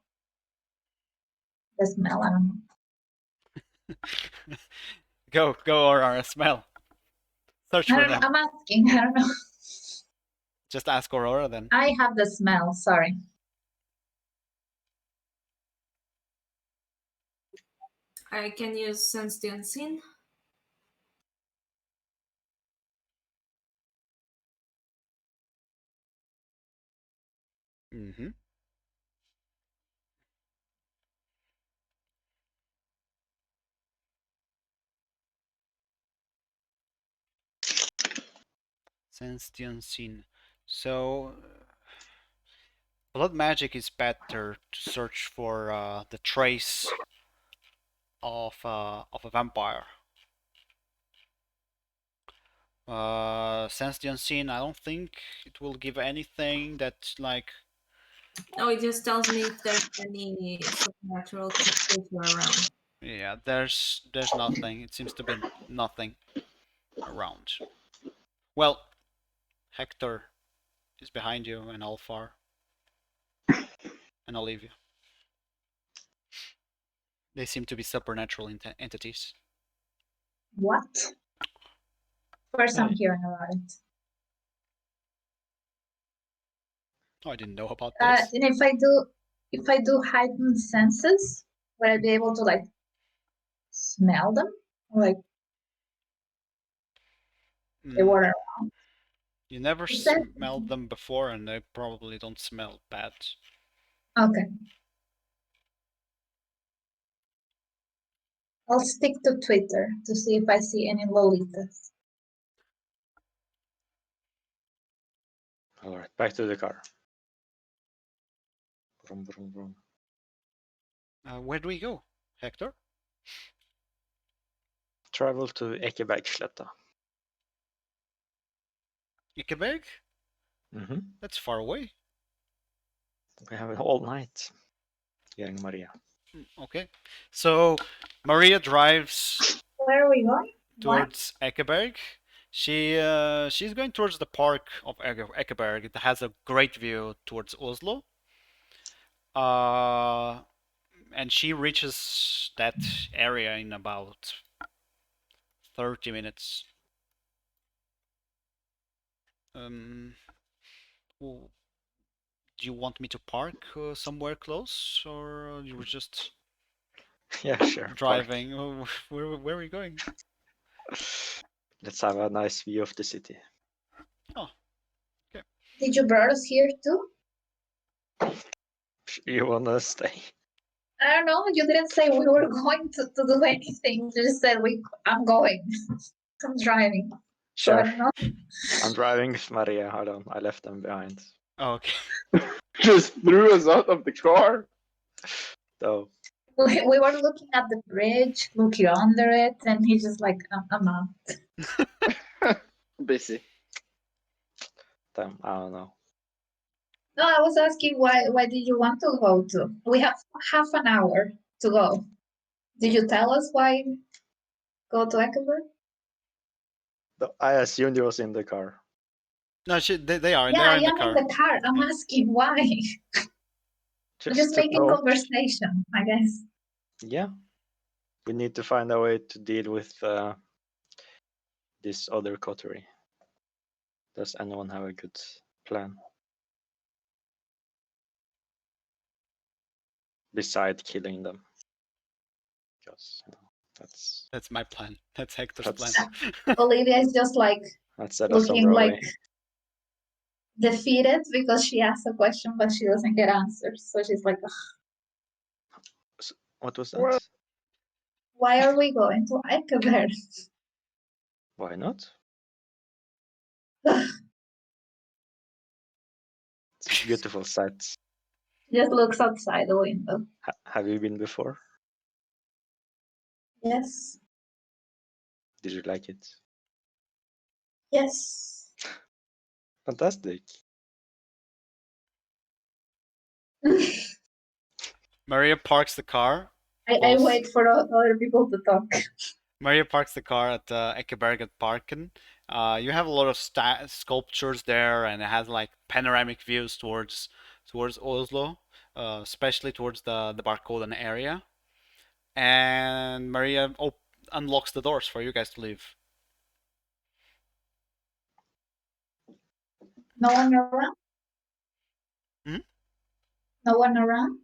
The smell, I don't know. Go, Aurora, smell. Search I for don't know. them. I'm asking. I don't know. Just ask Aurora then. I have the smell. Sorry. I can use sense the unseen. Mm-hmm. Sense the unseen. So, blood magic is better to search for the trace of a vampire. Sense the unseen. I don't think it will give anything that like. No, it just tells me if there's any supernatural creature around. Yeah, there's nothing. It seems to be nothing around. Well, Hector is behind you, and Alfar, and Olivia. They seem to be supernatural entities. What? First, I'm Hey. hearing about it. Oh, I didn't know about this. And if I do heightened senses, will I be able to like smell them? Or, like they Mm, were you never You said smelled them before, and they probably don't smell bad. okay. I'll stick to Twitter to see if I see any lolitas. All right, back to the car. Vroom, vroom, vroom. Where do we go, Hector? Travel to Ekebergsletta. Ikeberg? Mm-hmm. That's far away. We have it all night. Getting Maria. Okay. So Maria drives Where are we going? Why? towards Ekeberg. She's going towards the park of Ekeberg. It has a great view towards Oslo. And she reaches that area in about 30 minutes. Do you want me to park somewhere close, or you were just Yeah, sure. driving? Where are we going? Let's have a nice view of the city. Oh, okay. Did you brought us here too? You wanna stay? I don't know. You didn't say we were going to do anything. You just said I'm going. I'm driving. So I Sure. don't know. I'm driving with Maria. I left them behind. Oh, okay. Just threw us out of the car. So We were looking at the bridge, looking under it, and he's just like, I'm out. Busy. I don't know. No, I was asking why did you want to go to? We have half an hour to go. Did you tell us why go to Eckenberg? I assumed he was in the car. No, they are. Yeah, They are I in the am in car. the car. I'm asking why. I'm just to making know. conversation, I guess. Yeah. We need to find a way to deal with this other coterie. Does anyone have a good plan? Besides killing them. Because That's my plan. That's Hector's That's- plan. Olivia is just like that's set us looking on our like way. defeated because she asked a question but she doesn't get answers. So she's like, "Ugh, What was that? Well- why are we going to Eckenberg? Why not? It's a beautiful sight. She just looks outside the window. Have you been before? Yes. Did you like it? Yes. Fantastic. Maria parks the car. I close- wait for other people to talk. Maria parks the car at Ekeberget Parken. You have a lot of sculptures there, and it has like panoramic views towards Oslo, especially towards the Barkoden area. And Maria unlocks the doors for you guys to leave. No one around? Hmm? No one around?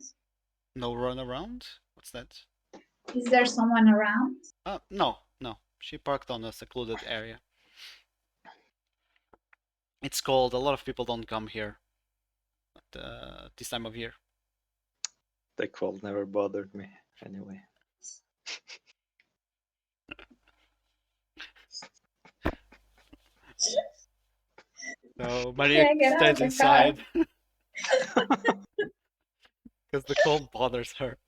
No run around? What's that? Is there someone around? No. She parked on a secluded area. It's cold. A lot of people don't come here at this time of year. The cold never bothered me anyway. So Maria Yeah, get out stays of the car. inside because the cold bothers her.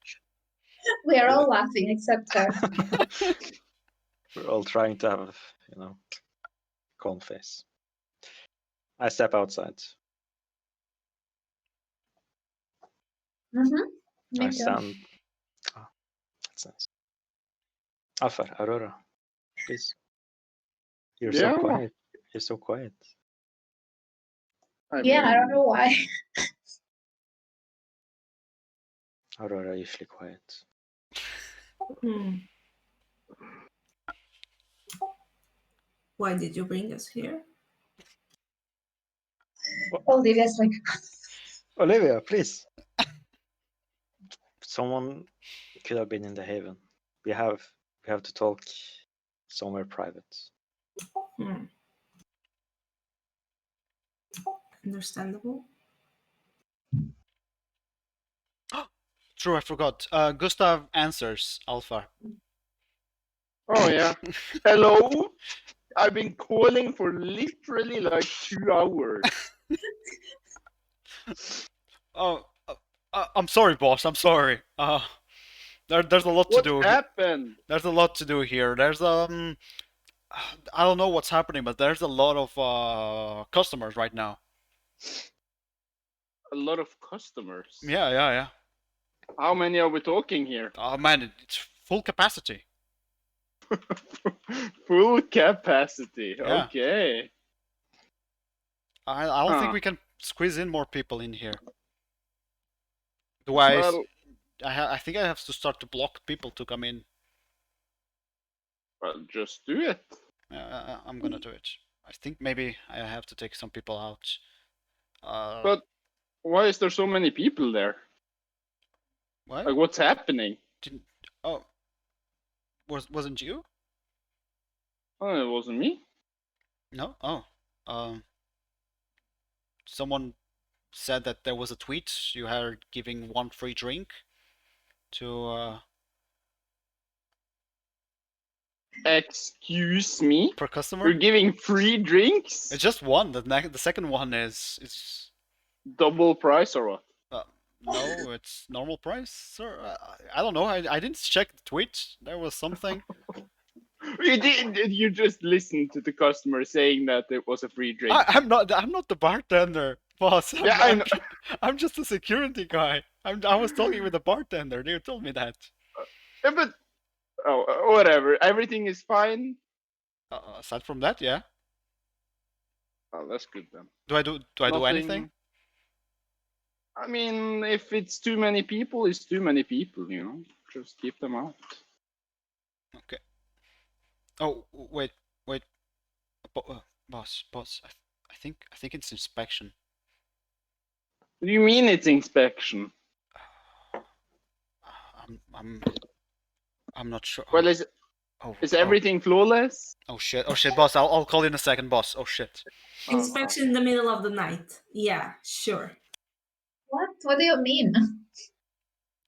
We are all laughing except her. We're all trying to have, calm face. I step outside. Mm-hmm. Me I too. stand. Oh, that's nice. Alfar, Aurora, please. You're so Yeah. quiet. You're so quiet. I Yeah, I don't mean, know why. Aurora usually quiet. Hmm. Why did you bring us here? Olivia's like, Olivia, please. Someone could have been in the haven. We have to talk somewhere private. Hmm. Understandable. True, I forgot. Gustav answers Alpha. oh yeah. Hello. I've been calling for literally like 2 hours. Oh, I'm sorry, boss. I'm sorry. There's a lot to What do. happened? There's a lot to do here. I don't know what's happening, but there's a lot of customers right now. A lot of customers. Yeah. How many are we talking here? Oh man, it's full capacity. Full capacity. Yeah. Okay. I don't think Huh. we can squeeze in more people in here. Do I? Well, I think I have to start to block people to come in. well, just do it. I'm gonna do it. I think maybe I have to take some people out. But why is there so many people there? What? Like, what's happening? Didn't? Oh, wasn't you? Oh, it wasn't me. No. Oh. Someone said that there was a tweet you had giving one free drink to Excuse me? per You're customer. giving free drinks? It's just one. The second one is Double price or what? no, it's normal price, sir. I don't know. I didn't check the tweet. There was something. You just listened to the customer saying that it was a free drink. I'm not the bartender, boss. Yeah, I know. I'm just a security guy. I was talking with the bartender. They told me that. Yeah, but whatever. Everything is fine. Aside from that, yeah. Oh, that's good then. Do I do anything? I mean, if it's too many people, it's too many people. Just keep them out. Okay. Oh wait. Boss. I think it's inspection. What do you mean it's inspection? I'm not sure. Well, is everything flawless? Oh shit, boss. I'll call you in a second, boss. Oh shit. Inspection in the middle of the night. Yeah, sure. what? What do you mean?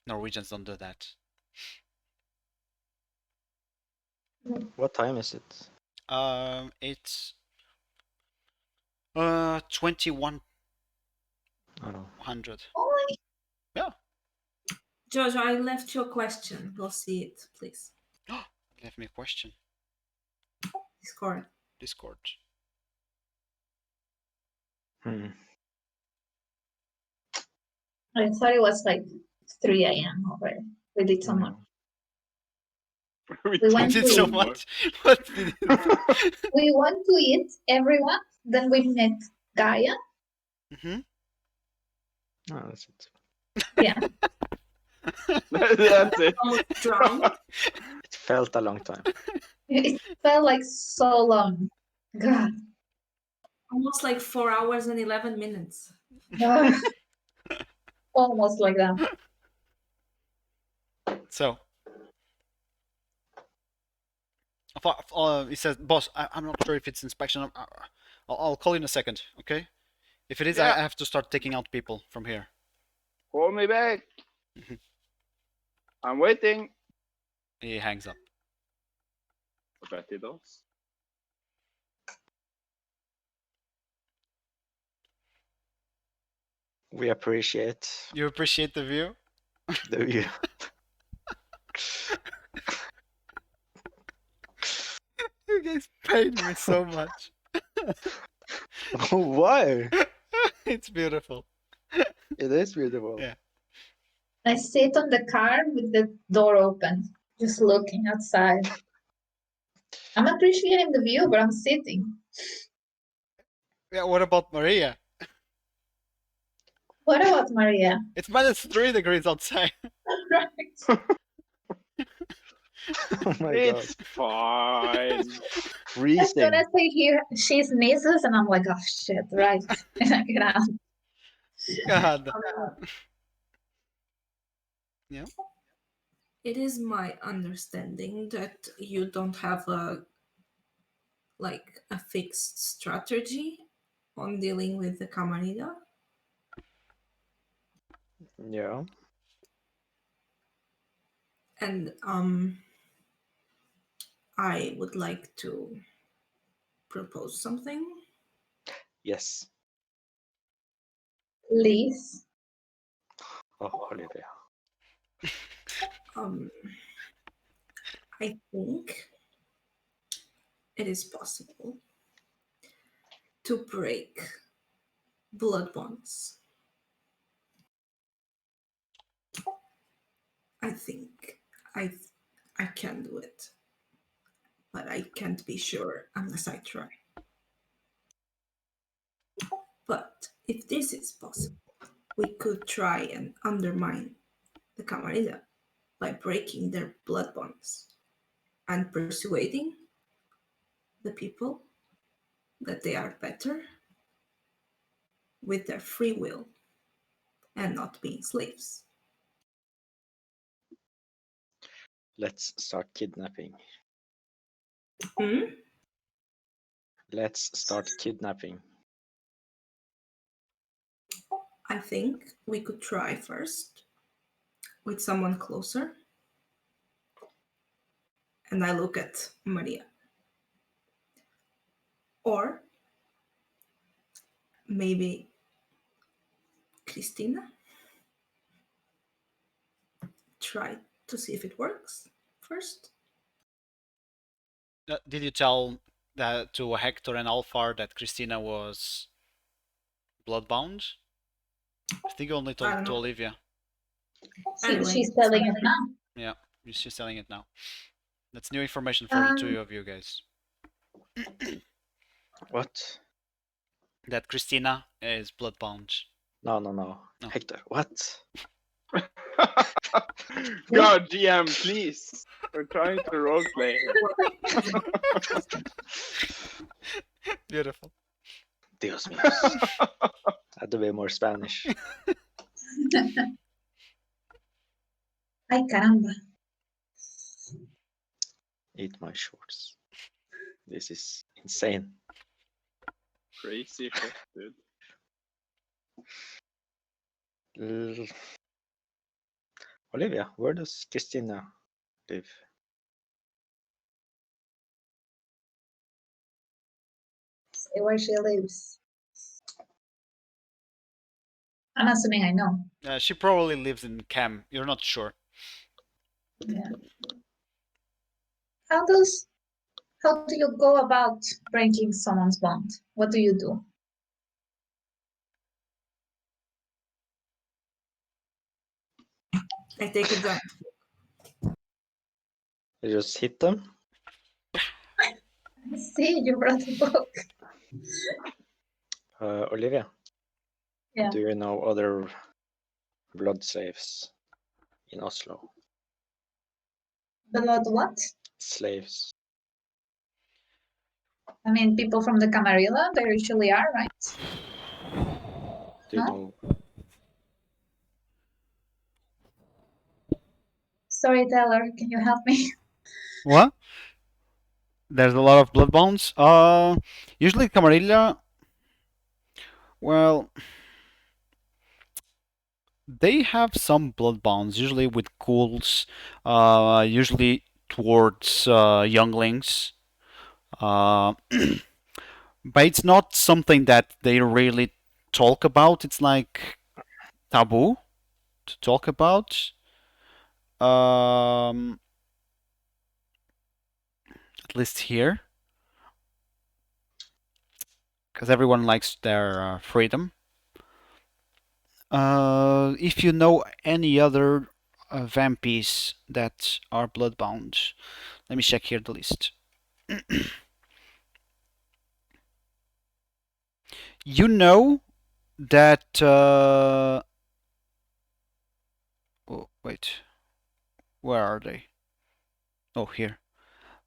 Norwegians don't do that. What time is it? It's 2100. Oh, Yeah. Jojo, I left you a question. Go see it, please. Leave me a question. Discord. I thought it was like 3 a.m. already. We did someone. We We went Did to so eat. much. What did you do? We went to eat, everyone. Then we met Gaia. Hmm. Oh, that's it. Yeah. That's it. Almost drowned. It felt a long time. It felt like so long. God. Almost like 4 hours and 11 minutes. Almost like that. So, he says, "Boss, I'm not sure if it's inspection. I'll call you in a second, okay? If it is, I Yeah. have to start taking out people from here." Call me back. Mhm. I'm waiting. He hangs up. I bet he does. We appreciate You appreciate the view? the view. You guys paid me so much. Why? It's beautiful. It is beautiful. Yeah. I sit on the car with the door open, just looking outside. I'm appreciating the view, but I'm sitting. Yeah. What about Maria? What about Maria? It's -3 degrees outside. Right. Oh my god. It's fine. As Freezing. soon as I hear she sneezes, and I'm like, oh shit, right. And I get out. God. Yeah. It is my understanding that you don't have a fixed strategy on dealing with the Camarilla. Yeah. And I would like to propose something. Yes. Liz. Oh, Olivia. I think it is possible to break blood bonds. I think I can do it, but I can't be sure unless I try. But if this is possible, we could try and undermine the Camarilla by breaking their blood bonds and persuading the people that they are better with their free will and not being slaves. Let's start kidnapping. Hmm? Let's start kidnapping. I think we could try first with someone closer. And I look at Maria. Or maybe Christina. Try to see if it works first. Did you tell that to Hector and Alfar that Christina was bloodbound? I think you only I told don't to know. Olivia. Anyway, She's telling it now. Yeah, she's telling it now. That's new information for the two of you guys. What? That Christina is bloodbound. No. No. Hector, what? God, GM, please. We're trying to roleplay here. Beautiful. Dios míos. Had to be more Spanish. Ay, caramba. Eat my shorts. This is insane. Crazy shit, dude. Olivia, where does Christina live? Say where she lives. I'm assuming I know. She probably lives in Cam. You're not sure. Yeah. How do you go about breaking someone's bond? What do you do? I take a giant. You just hit them? See, you brought a book. Olivia, Yeah. do you know other blood slaves in Oslo? But what? Slaves. I mean, people from the Camarilla, they usually are, right? Do you Huh? know? Storyteller, can you help me? What? There's a lot of bloodbounds. Usually Camarilla. Well, they have some bloodbounds, usually with ghouls, usually towards younglings. Uh, but it's not something that they really talk about. It's like taboo to talk about. At least here, because everyone likes their freedom. If you know any other vampies that are bloodbound, let me check here the list. You know that. Oh, wait. Where are they? Oh, here.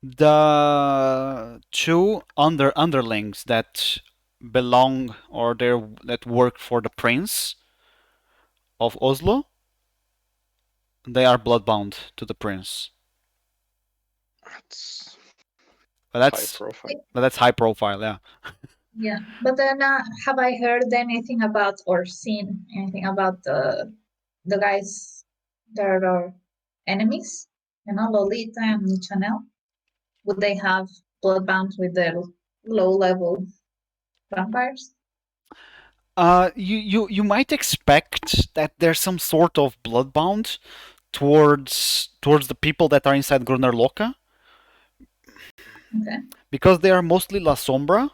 The two underlings that belong or that work for the prince of Oslo, they are bloodbound to the prince. It's But high that's profile. but that's high profile, yeah. Yeah, but then have I heard anything about or seen anything about the guys that are enemies? You know, Lolita and Chanel. Would they have bloodbound with their low-level vampires? You might expect that there's some sort of bloodbound towards the people that are inside Gruner Loka Okay. because they are mostly La Sombra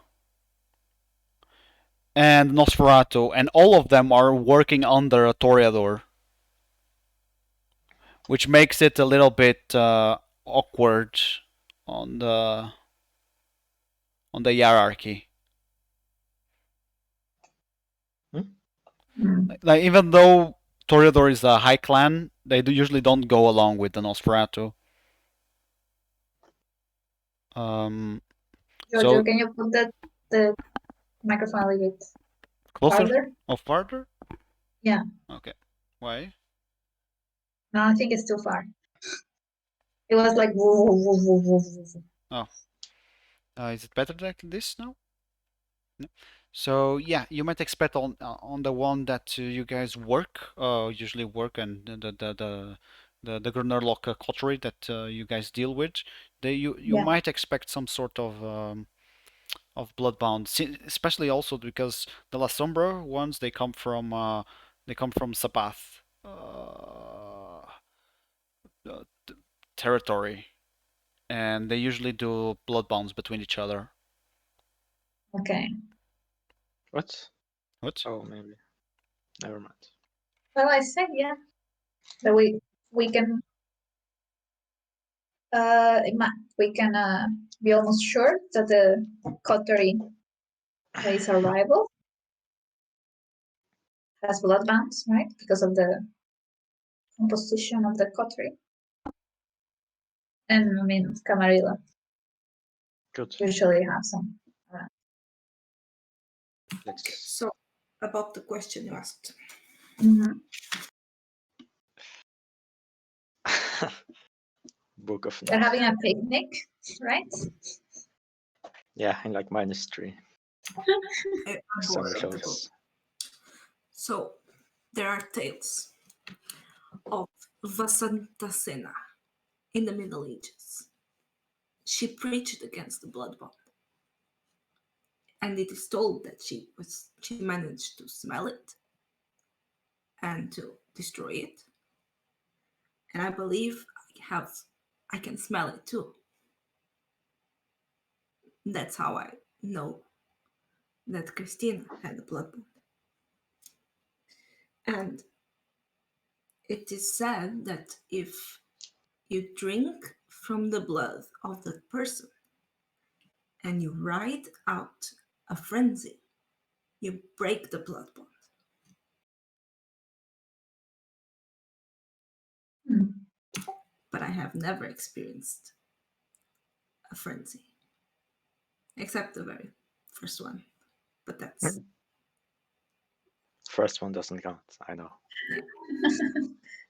and Nosferatu, and all of them are working under a Toreador, which makes it a little bit awkward on the hierarchy. Mm. Like even though Toreador is a high clan, they usually don't go along with the Nosferatu. Um, Jojo, so can you put the microphone a little bit closer farther? or farther? Yeah. Okay. Why? No, I think it's too far. It was like woo, woo, woo, woo, woo, woo. Oh, is it better like this now? No. So yeah, you might expect on the one that you guys usually work, and the Grunnerlock coterie that you guys deal with, you Yeah. might expect some sort of bloodbound, especially also because the La Sombra ones they come from Sabath uh, territory, and they usually do bloodbounds between each other. Okay. What? What? Oh, maybe. Never mind. Well, I said yeah. That we can we can be almost sure that the coterie that is our rival has bloodbounds, right? Because of the composition of the coterie. And I mean, Camarilla Good. usually have some. Let's. So, about the question you asked. Mhm. Book of They're Night. having a picnic, right? Yeah, in like -3. I'm Summer bored of the book. Celsius. So, there are tales of Vasantasena in the Middle Ages. She preached against the blood bond, and it is told that she managed to smell it and to destroy it. And I believe I can smell it too. That's how I know that Christina had the blood bond. And it is said that if you drink from the blood of that person and you ride out a frenzy, you break the blood bond. Hmm. But I have never experienced a frenzy, except the very first one. But that's First one doesn't count, I know.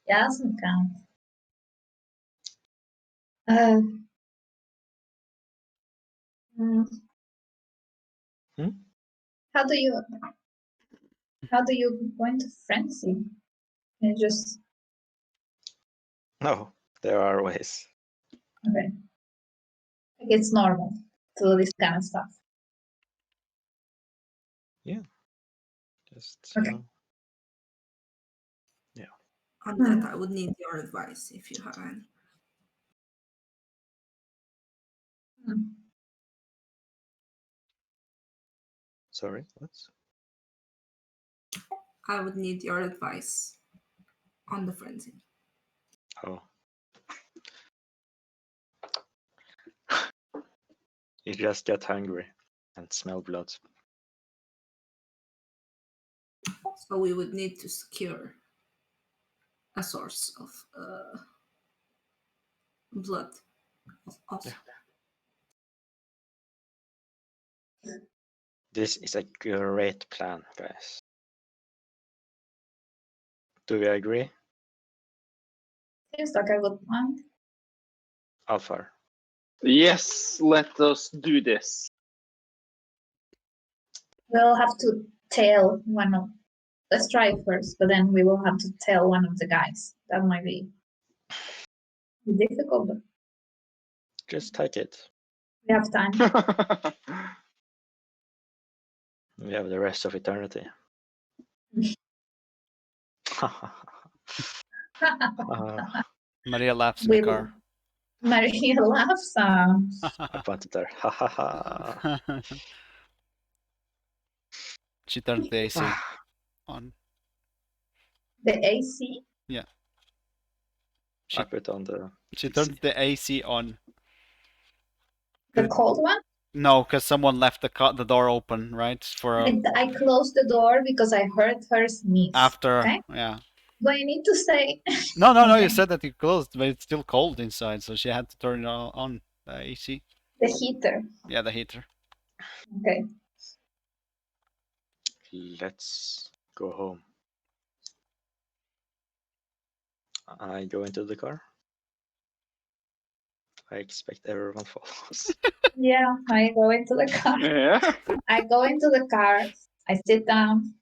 Yeah, doesn't count. Uh, mm, Hmm? how do you go into frenzy? You just No, there are ways. okay. Like it's normal to do this kind of stuff. Just, Okay. on that I would need your advice if you have any. Hmm. Sorry, what? I would need your advice on the frenzy. Oh. You just get hungry and smell blood. So we would need to secure a source of blood. Also. Yeah. This is a great plan, guys. Do we agree? Seems like a good plan. Alfar. Yes, let us do this. We'll have to tell one of. Let's try it first, but then we will have to tell one of the guys. That might be difficult, but Just take it. we have time. We have the rest of eternity. Maria laughs in We the car. Maria laughs. I pointed there. Ha ha ha. She turns the AC on. The AC. Yeah. I put on the She DC. turns the AC on. The cold one. No, because someone left the door open, right? For I closed the door because I heard her sneeze. after, Okay. yeah. Do I need to say? No. Okay. You said that you closed, but it's still cold inside, so she had to turn it on the AC. The heater. Yeah, the heater. Okay. Let's go home. I go into the car. I expect everyone follows. Yeah, I go into the car. Yeah. I go into the car. I sit down.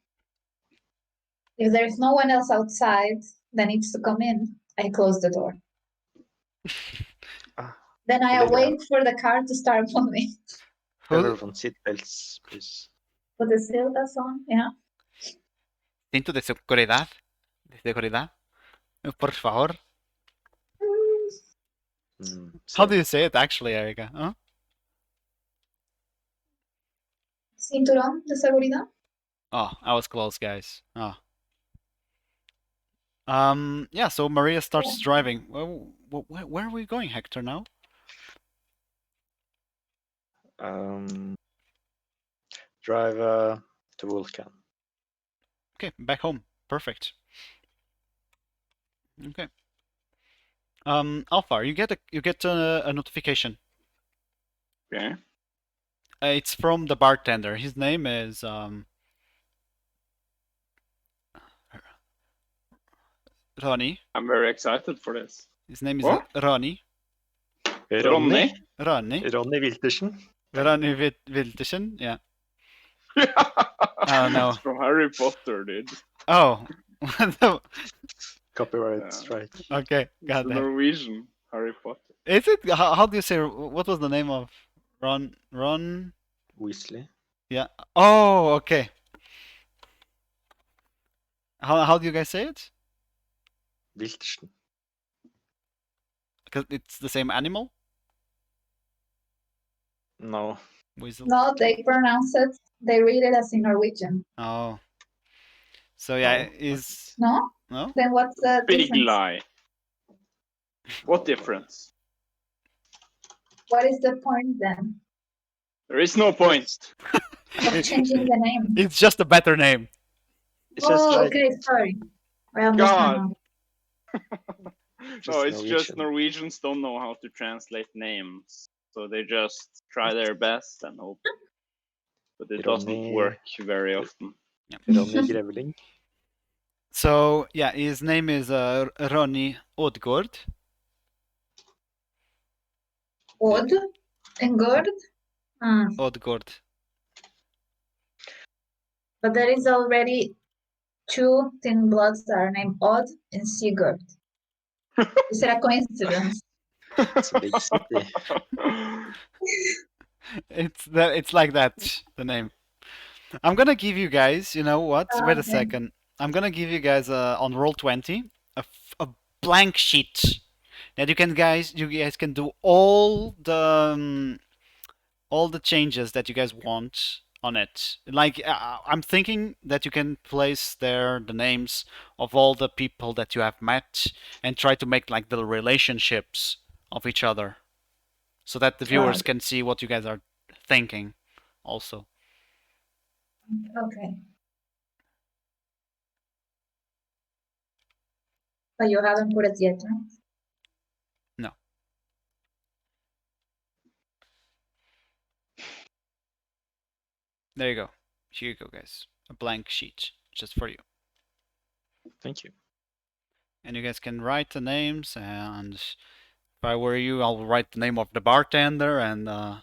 If there's no one else outside that needs to come in, I close the door. Then I Olivia. wait for the car to start moving. Everyone seatbelts, please. Put the seatbelts on, yeah. Cinto de seguridad. De seguridad. Por favor. How do you say it actually, Erica? Huh? Cinturón de seguridad. Oh, I was close, guys. Oh. Yeah, so Maria starts driving. Well, where are we going, Hector, now? Drive to Vulcan. Okay, back home. Perfect. Okay. Alpha, you get a notification. Okay. It's from the bartender. His name is Ronnie. I'm very excited for this. His name is What? Ronnie. Ronny? Ronnie. Ronny Wiltersen. Ronnie Wiltersen. Yeah. I don't know. It's from Harry Potter, dude. Oh. Copyright strike. Okay, It's got the that. Norwegian Harry Potter. Is it? How do you say? What was the name of Ron? Weasley. Yeah. Oh, okay. How do you guys say it? Wiltersen. Because it's the same animal. No. Weasel. No, they pronounce it. They read it as in Norwegian. Oh. So yeah, No. is No? no? Then what's the Big difference? lie. What difference? What is the point then There is no point. of changing the name? It's just a better name. It's just Oh, like okay, sorry. I understand God. now. No, it's just Norwegian. Norwegians don't know how to translate names. So they just try their best and hope. But it doesn't Ronny- work very often. Ronny Grevling. So yeah, his name is Ronny Odgaard. Odd and good. Odgaard. But there is already 2 thin bloods that are named Odd and Sigurd. Is it a coincidence? It's a big city. It's like that, the name. I'm gonna give you guys, you know what? Wait a Okay. second. I'm gonna give you guys on Roll20 a blank sheet that you guys can do all the changes that you guys want on it. Like I'm thinking that you can place there the names of all the people that you have met and try to make like the relationships of each other, so that the viewers Right. can see what you guys are thinking, also. Okay. But you haven't put it yet, right? No. There you go. Here you go, guys. A blank sheet just for you. Thank you. And you guys can write the names, and if I were you, I'll write the name of the bartender and Oh,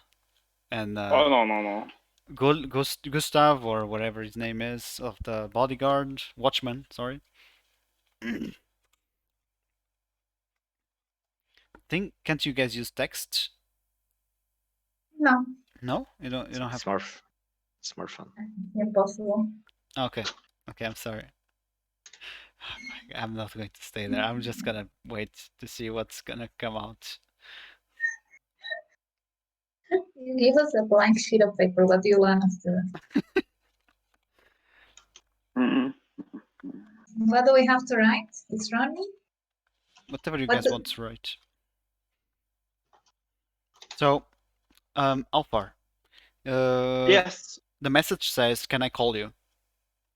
no. Gustav, or whatever his name is, of the bodyguard, watchman, sorry. Can't you guys use text? No, No? You don't have... It's more fun. impossible. Okay. Okay, I'm sorry. I'm not going to stay there. I'm just gonna wait to see what's gonna come out. You give us a blank sheet of paper. What do you want us to do? Mhm. What do we have to write? It's Ronnie? Whatever you What guys the- want to write. So, Alfar. Yes. The message says, "Can I call you?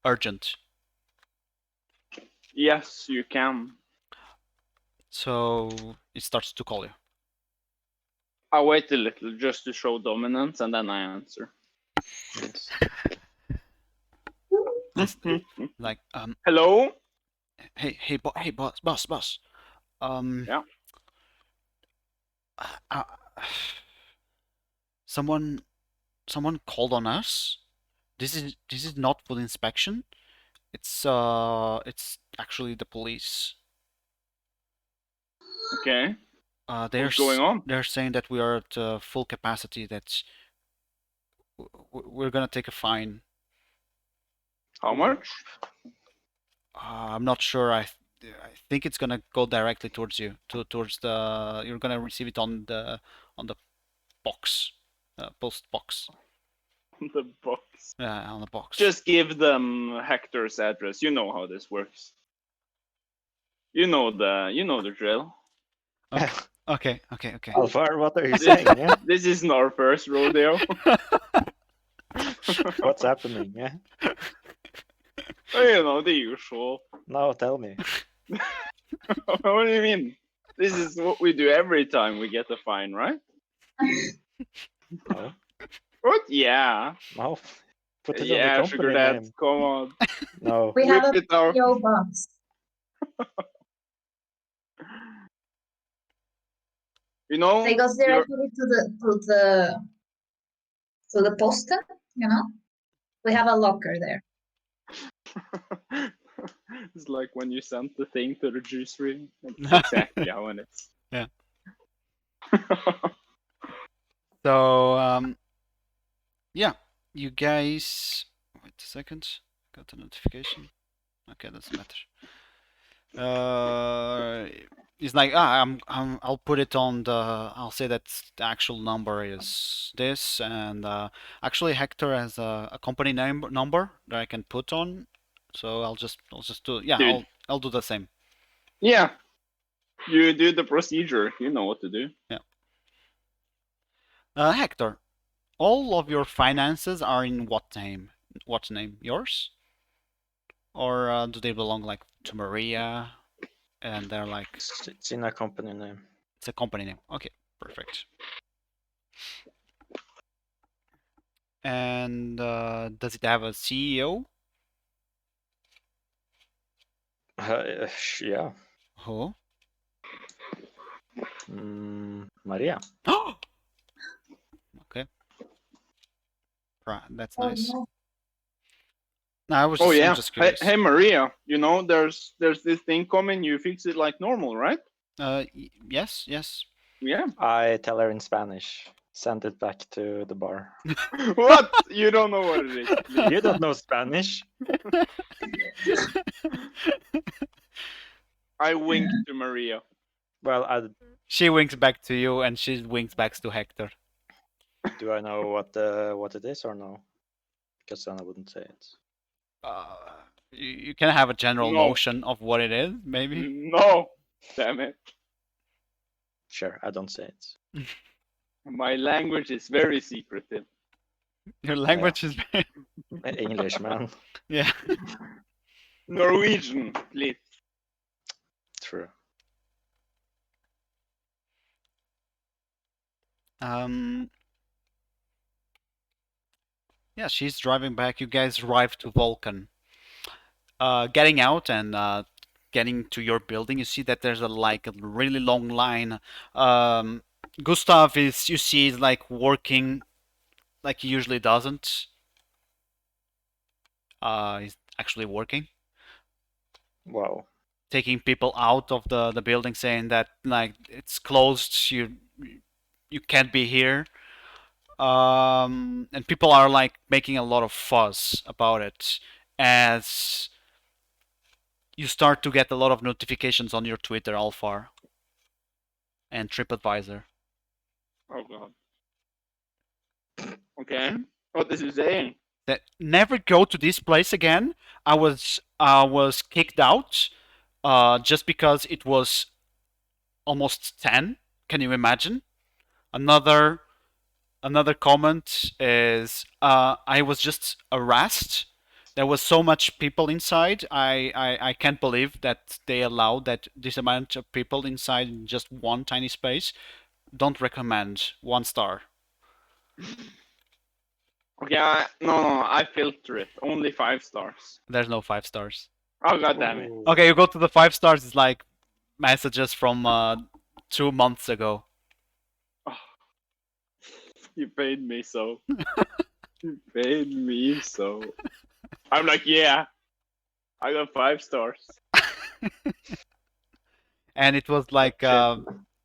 Urgent." Yes, you can. So it starts to call you. I'll wait a little just to show dominance and then I answer. Yes. Like, Hello? hey, boss. Yeah. Uh, someone called on us. This is not for inspection. It's actually the police. Okay. What's going on? They're saying that we are at full capacity. That we're gonna take a fine. How much? I'm not sure. I think it's gonna go directly towards you. Towards the... You're gonna receive it on the box, post box. The box. Yeah, on the box. Just give them Hector's address. You know how this works. You know the drill. Okay. Alfar, what are you saying? Yeah? This isn't our first rodeo. What's happening? Yeah? You know, the usual. No, tell me. What do you mean? This is what we do every time we get a fine, right? No. What? Yeah. No. Put it Yeah, on the sugar company dad. name. Come on. No. We have a Whip it out. PO box. You know, They goes directly to the post, you know? We have a locker there. it's like when you sent the thing to the juicery. That's exactly how it is. Yeah. So yeah, you guys. Wait a second. Got a notification. Okay, doesn't matter. It's like I'll put it on the... I'll say that the actual number is this, and actually Hector has a company name number that I can put on, so I'll just do... Yeah, Dude. I'll do the same. Yeah. You do the procedure. You know what to do. Yeah. Hector, all of your finances are in what name? What name? Yours? Or do they belong like to Maria? And they're like It's in a company name. it's a company name. Okay, perfect. And does it have a CEO? Yeah. Who? Maria. Okay, that's Oh nice. no. No, I'm Oh yeah. just Hey, curious. hey Maria, you know there's this thing coming. You fix it like normal, right? Yes, yes. Yeah. I tell her in Spanish. Send it back to the bar. What? You don't know what it is. You don't know Spanish. I winked to Maria. Well, She winks back to you, and she winks back to Hector. do I know what it is or no? Because then I wouldn't say it. You can have a general No. notion of what it is, maybe. No. Damn it. Sure, I don't say it. My language is very secretive. Your language is very... English, man. yeah. Norwegian, please. True. Yeah, she's driving back. You guys arrive to Vulcan. Getting out and getting to your building, you see that there's a really long line. Gustav is, you see, is like working like he usually doesn't. He's actually working, Wow. taking people out of the building, saying that like it's closed. You can't be here. And people are like making a lot of fuss about it as you start to get a lot of notifications on your Twitter, Alfar and TripAdvisor. Oh god. Okay. What is he saying? That never go to this place again. I was kicked out just because it was almost 10. Can you imagine? Another another comment is I was just harassed. There was so much people inside. I can't believe that they allowed that this amount of people inside in just one tiny space. Don't recommend. 1 star. Okay, no, I filter it. Only 5 stars. There's no 5 stars. Oh god damn it. Ooh. Okay, you go to the 5 stars. It's like messages from 2 months ago. Oh, you paid me so. You paid me so. I'm like, yeah. I got 5 stars. And it was like Shit.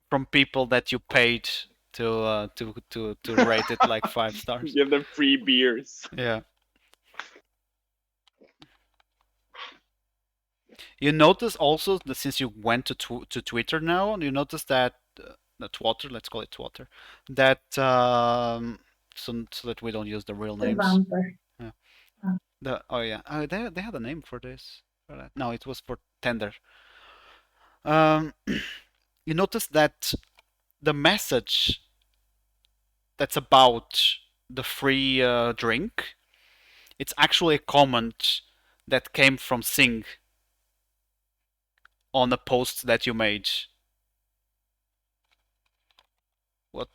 from people that you paid to rate it like 5 stars. Give them free beers. Yeah. You notice also that since you went to Twitter now, you notice that Twitter, let's call it Twitter, that so that we don't use the real The names. bumper. Yeah. Oh. They had a name for this. No, it was for tender. You notice that the message that's about the free drink, it's actually a comment that came from Singh on a post that you made. What?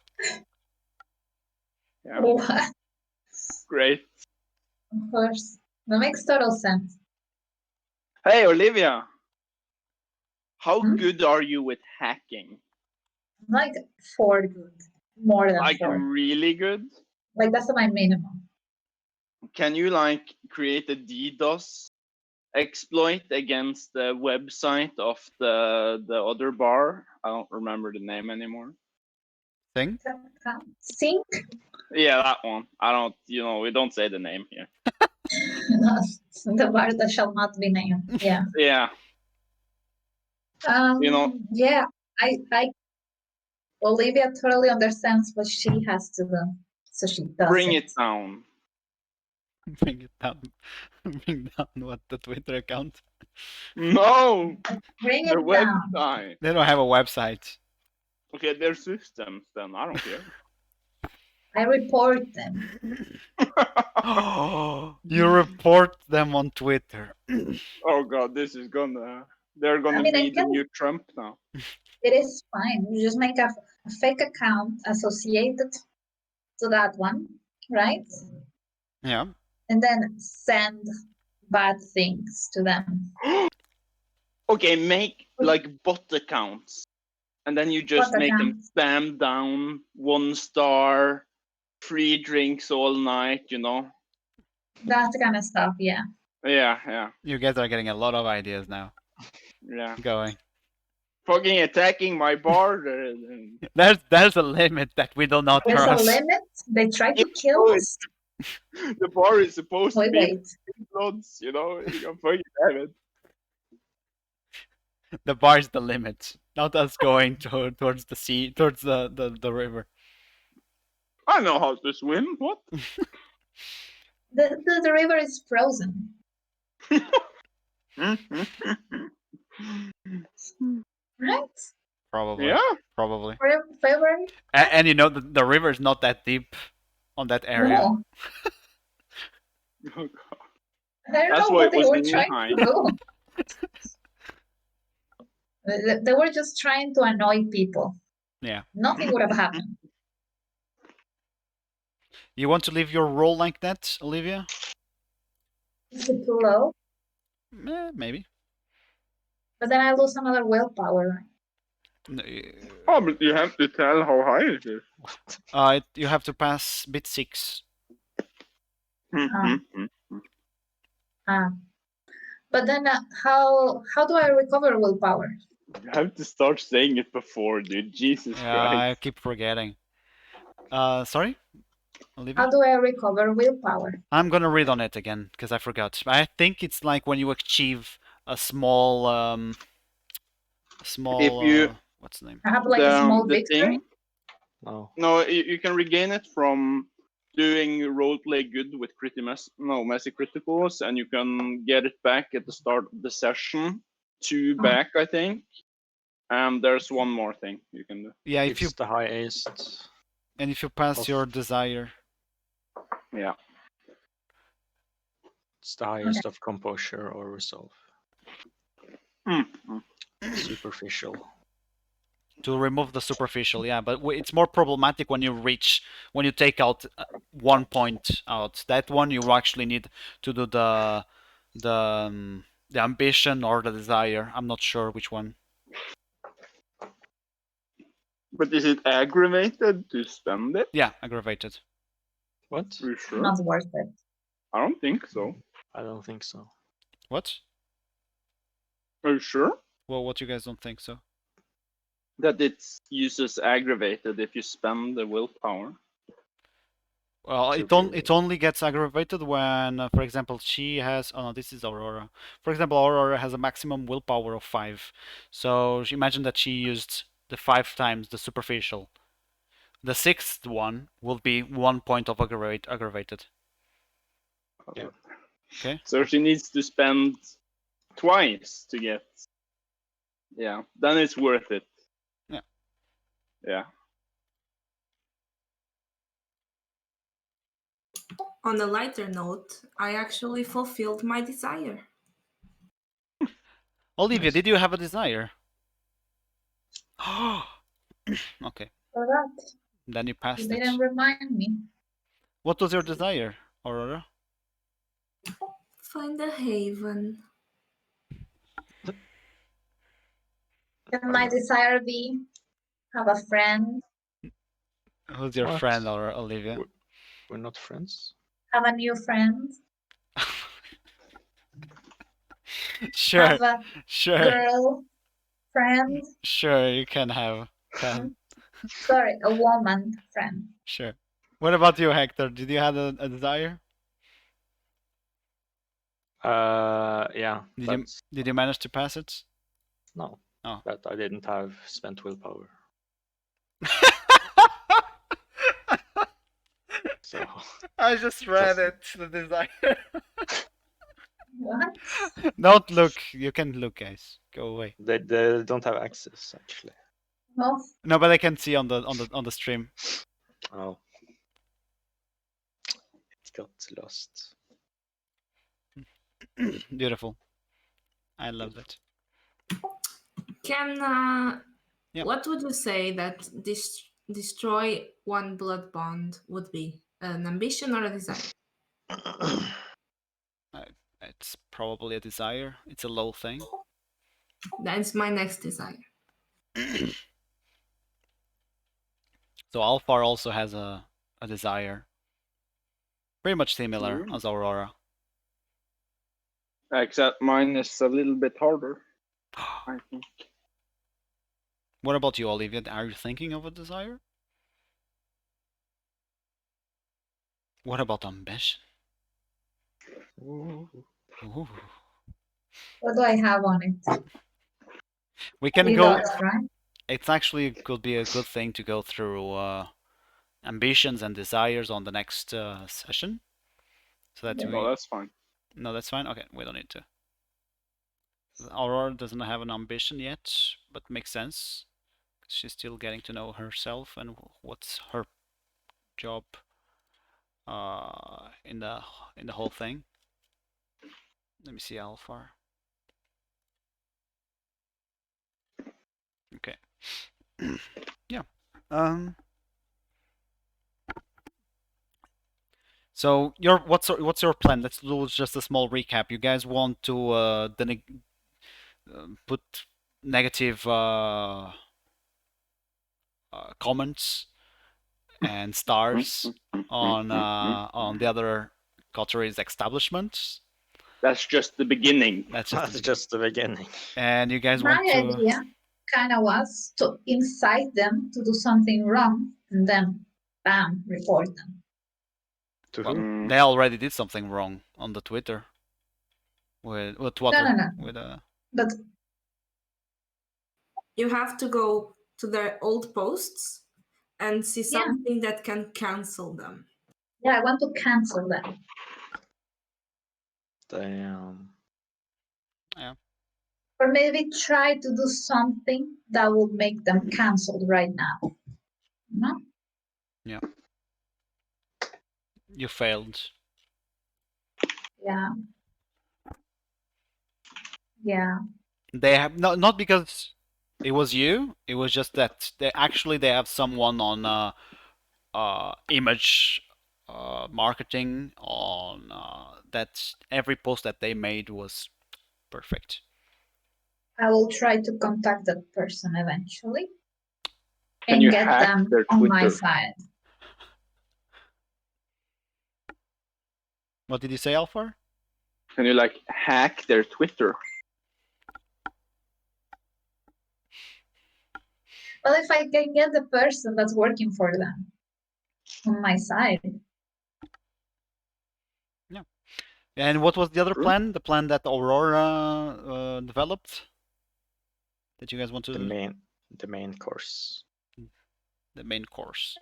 Yeah, What? great. Of course. That makes total sense. Hey, Olivia. How Hmm? good are you with hacking? Like 4 good. More than Like 4. really good? Like that's my minimum. Can you like create a DDoS exploit against the website of the other bar? I don't remember the name anymore. Thing? Sync? Yeah, that one. I don't, we don't say the name here. The bar that shall not be named. Yeah. Yeah, Yeah. I Olivia totally understands what she has to do, so she does bring it down. Bring it down. Bring down what, the Twitter account? No, Bring the it down. website. They don't have a website. Okay, their systems then. I don't care. I report them. You report them on Twitter. Oh god, this is gonna. They're I gonna mean, be the new Trump now. it is fine. You just make a fake account associated to that one, right? Yeah. And then send bad things to them. Okay, make like bot accounts, and then you just Bot make them accounts. spam down 1 star, free drinks all night. You know. That kind of stuff, yeah. Yeah. You guys are getting a lot of ideas now. Yeah. Going. Fucking attacking my bar. There's a limit that we do not There's a cross. limit. They try to kill us. The bar is supposed to be Wait. bloods, you know. You can fucking have it. The bar's the limit. Not us going towards the sea, towards the river. I know how to swim. What? The river is frozen. Right? Probably. Yeah. Probably. February? And you know the river is not that deep on that area. No. Oh, I don't That's know why what it they was were in trying High. to do. They were just trying to annoy people. Yeah. Nothing would have happened. You want to leave your role like that, Olivia? Is it too low? Maybe. But then I lose another willpower. No, Oh, but you have to tell how high it is. you have to pass bit 6. But then how do I recover willpower? You have to start saying it before, dude. Jesus Yeah, Christ. I keep forgetting. Sorry, Olivia? How do I recover willpower? I'm gonna read on it again because I forgot. I think it's like when you achieve a small, If you what's the name? I have like a small the victory. thing, No. no, you can regain it from doing roleplay good with messy criticals, and you can get it back at the start of the session. 2 back, I think. And there's one more thing you can do. Yeah, if you It's the highest. and if you pass of- your desire. Yeah. It's the highest of composure or resolve. Superficial. To remove the superficial, yeah, but it's more problematic when you take out 1 point out. That one you actually need to do the ambition or the desire. I'm not sure which one. But is it aggravated to spend it? Yeah, aggravated. What? Are you sure? Not worth it. I don't think so. I don't think so. What? Are you sure? Well, what you guys don't think so? That it uses aggravated if you spend the willpower. Well, To it only gets aggravated when, for example, she has. Oh no, this is Aurora. For example, Aurora has a maximum willpower of 5. So imagine that she used the 5 times the superficial. The 6th one will be 1 point of aggravated. Yeah. Okay. So she needs to spend twice to get. Yeah, then it's worth it. Yeah. Yeah. On a lighter note, I actually fulfilled my desire. Olivia, Nice. did you have a desire? Okay, For that, then you you passed didn't it. remind me. What was your desire, Aurora? Find a haven. Can my desire be have a friend, Who's your What? friend, or Olivia? We're not friends? have a new friend, Sure, have a sure, girl friend, sure. You can have. sorry, a woman friend. Sure. What about you, Hector? Did you have a desire? Yeah. Did but you did you manage to pass it? No. Oh. But I didn't have spent willpower. So I just read it. The desire. What? Don't look. You can look, guys. Go away. they don't have access actually. No, No, but I can see on the stream. Oh. got lost. Beautiful. I love that. Can Yeah. what would you say that destroy one blood bond would be? An ambition or a desire? It's probably a desire. It's a low thing. That's my next desire. So Alfar also has a desire. Pretty much similar as Aurora. Except mine is a little bit harder, I think. What about you, Olivia? Are you thinking of a desire? What about ambition? Ooh. Ooh. What do I have on it? We can 3 go. dots, right? It's actually could be a good thing to go through ambitions and desires on the next session, so that No, we. that's fine. No, that's fine. Okay, we don't need to. Aurora doesn't have an ambition yet, but makes sense. She's still getting to know herself and what's her job in the whole thing. Let me see Alfar. Okay. Yeah. So what's your plan? Let's do just a small recap. You guys want to put negative comments and stars on the other coteries establishments. That's just the beginning. That's That's just the beginning. And you guys My want to. idea kind of was to incite them to do something wrong and then, bam, report them. To Well, who? they already did something wrong on the Twitter. With Twitter. No. With But You have to go to their old posts and see Yeah. something that can cancel them. yeah, I want to cancel them. Damn. Or maybe try to do something that will make them canceled right now. No? you failed. Yeah. Yeah. They have not because it was you. It was just that they have someone on image marketing on that every post that they made was perfect. I will try to contact that person eventually Can and you get hack them their on my Twitter? side. What did you say, Alfar? Can you like hack their Twitter? Well, if I can get the person that's working for them on my side. And what was the other plan? The plan that Aurora developed? That you guys want to The main course. the main course.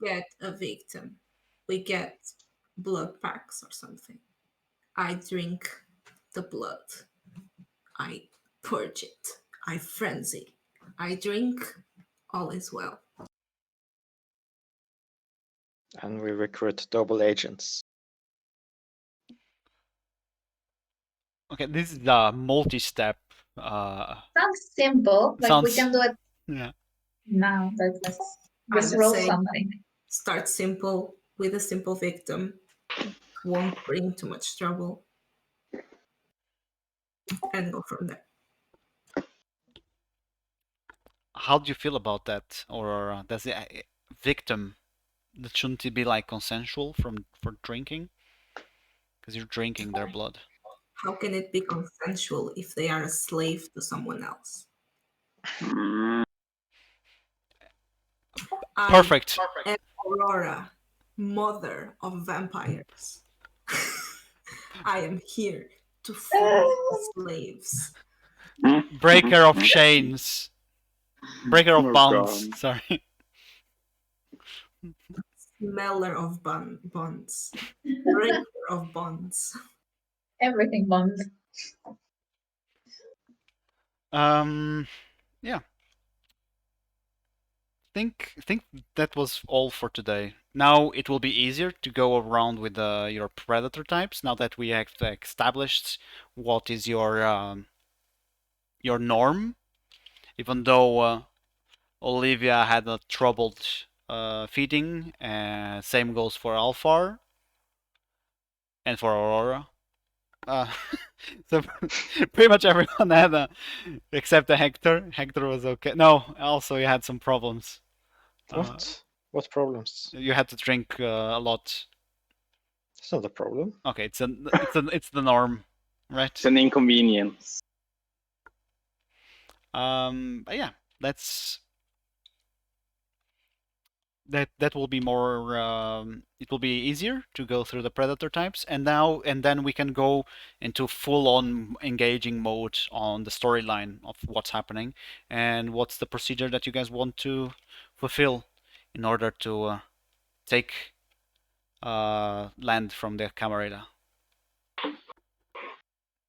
We get a victim. We get blood packs or something. I drink the blood. I purge it. I frenzy. I drink. All is well. And we recruit double agents. Okay, this is a multi-step. Sounds simple. Like we can do it Yeah. now. Let's I just would roll say something. start simple with a simple victim. Won't bring too much trouble. And go from there. How do you feel about that, Aurora? Does the victim that shouldn't it be like consensual for drinking? Because you're drinking their blood. How can it be consensual if they are a slave to someone else? Perfect. I am Aurora, mother of vampires. I am here to free slaves. Breaker of chains. Breaker of Oh, bonds. God. Sorry. Smeller of bonds. Breaker of bonds. Everything bond. Yeah. I think that was all for today. Now it will be easier to go around with your predator types. Now that we have established what is your norm, even though Olivia had a troubled feeding, same goes for Alphar and for Aurora. So pretty much everyone had except the Hector. Hector was okay. No, also he had some problems. What? What problems? You had to drink a lot. It's not a problem. Okay, it's the norm, right? It's an inconvenience. But yeah, that will be more. It will be easier to go through the predator types, and then we can go into full-on engaging mode on the storyline of what's happening and what's the procedure that you guys want to fulfill in order to take land from the Camarilla.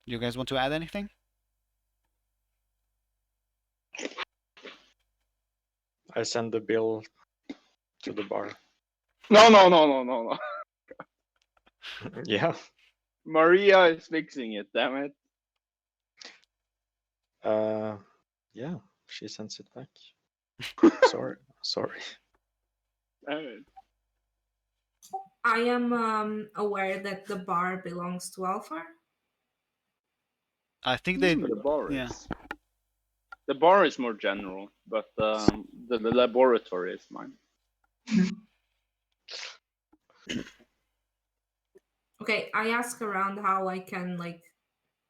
You guys want to add anything? I send the bill to the bar. No. Yeah. Maria is fixing it, damn it. Yeah, she sends it back. Sorry. I am aware that the bar belongs to Alphar. I think they. The bar Yeah. is. The bar is more general, but the laboratory is mine. Okay, I ask around how I can, like,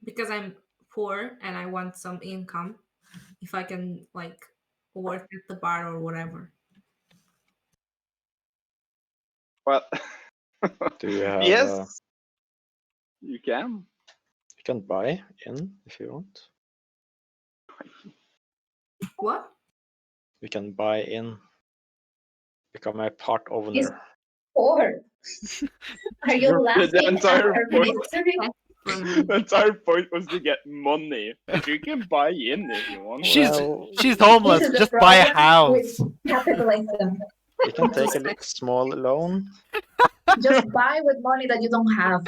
because I'm poor and I want some income, if I can, like, work at the bar or whatever. But Do you have? yes, you can. You can buy in if you want. What? You can buy in. Become a part owner. He's poor. Are you You're- laughing The at entire our point. misery? The entire point was to get money, but you can buy in if you want. She's Well, she's This homeless. is the Just buy a problem house. with capitalism. you can take a small loan. Just buy with money that you don't have.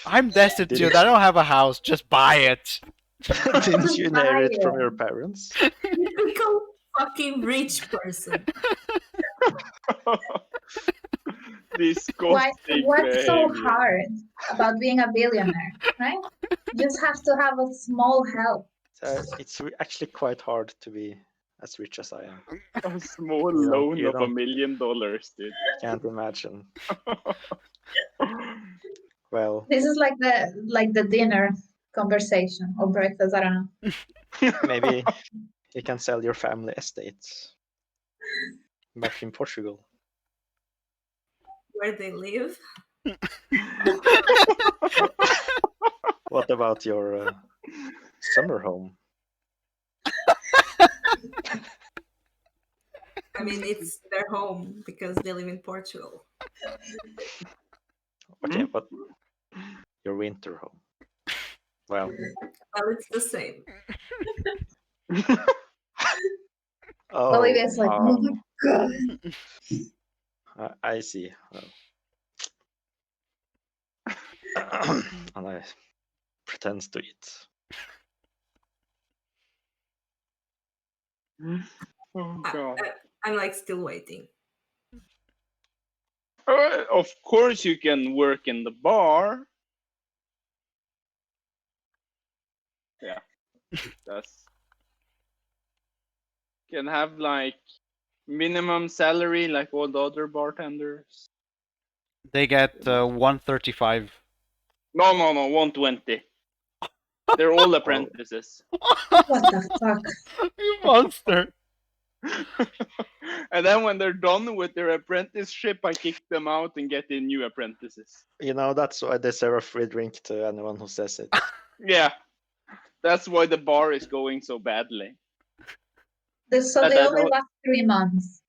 I'm destitute. Did I don't have a house. Just buy it. Didn't you Buy inherit it. from your parents? Typical fucking rich person. This Why, costing what's so behavior. hard about being a billionaire, right? You just have to have a small help. It's actually quite hard to be as rich as I am. A small You don't- loan you of $1 don't- million, dude. Can't imagine. Well, This is like the dinner conversation or breakfast. I don't know. maybe you can sell your family estate back in Portugal. Where they live. What about your summer home? I mean, it's their home because they live in Portugal. Okay, but your winter home. Well, Well, it's the same. Olivia's like, oh my god. I see. Well. And I pretend to eat. Oh god. I'm like still waiting. Of course you can work in the bar. Yeah. That's can have like minimum salary like all the other bartenders. They get 135. No, 120. They're all apprentices. What the fuck? You monster. And then when they're done with their apprenticeship, I kick them out and get in new apprentices. You know, that's why they serve a free drink to anyone who says it. Yeah. That's why the bar is going so badly. So That- they that- only last 3 months.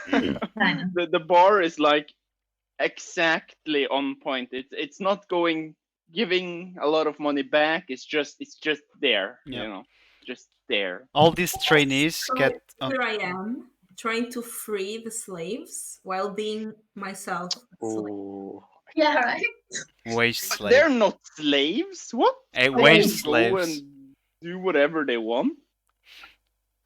The bar is like exactly on point. It's not giving a lot of money back. It's just there, Yeah. you know. just there. All these trainees So get here I am trying to free the slaves while being myself a slave. Ooh. Yeah, right. wage But slave. they're not slaves. What? Hey, They wage can go slaves. and do whatever they want.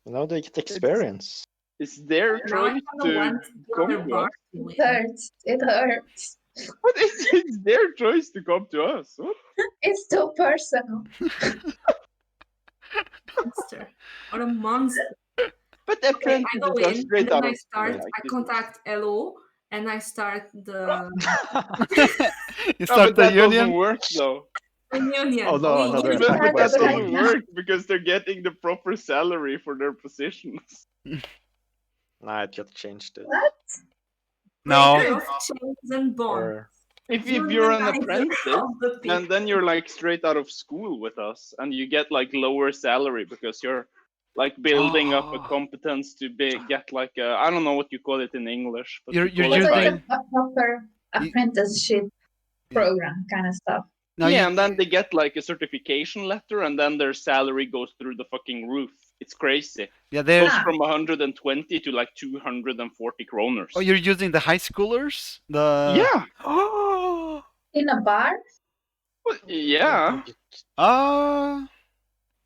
You know, they get experience. It's their Now I choice kind of to want the come other to bar us. to win. It hurts. It hurts. But it's their choice to come to us. What? It's too personal. Monster. What a monster. But Okay, I apprentices go are in straight and then out I of start, Yeah. I contact LO and I start the You No, start but the that doesn't union. work though. union. Oh, no, We another use But, attack but by that Right doesn't now. work because they're getting the proper salary for their positions. Nah, it got changed. What? No. breaker of chains and bonds. Or If you're an Unionizer apprentice, of the people. then you're like straight out of school with us, and you get like lower salary because you're like building up a Oh. competence to get like a, I don't know what you call it in English, but You're- we call you're it It's like using- a proper apprenticeship program kind of stuff. No, yeah, you, and then they get like a certification letter, and then their salary goes through the fucking roof. It's crazy. yeah, It they're. goes Ah. from 120 to like 240 kroners. Oh, you're using the high schoolers. The Yeah. Oh. In a bar? Well, yeah.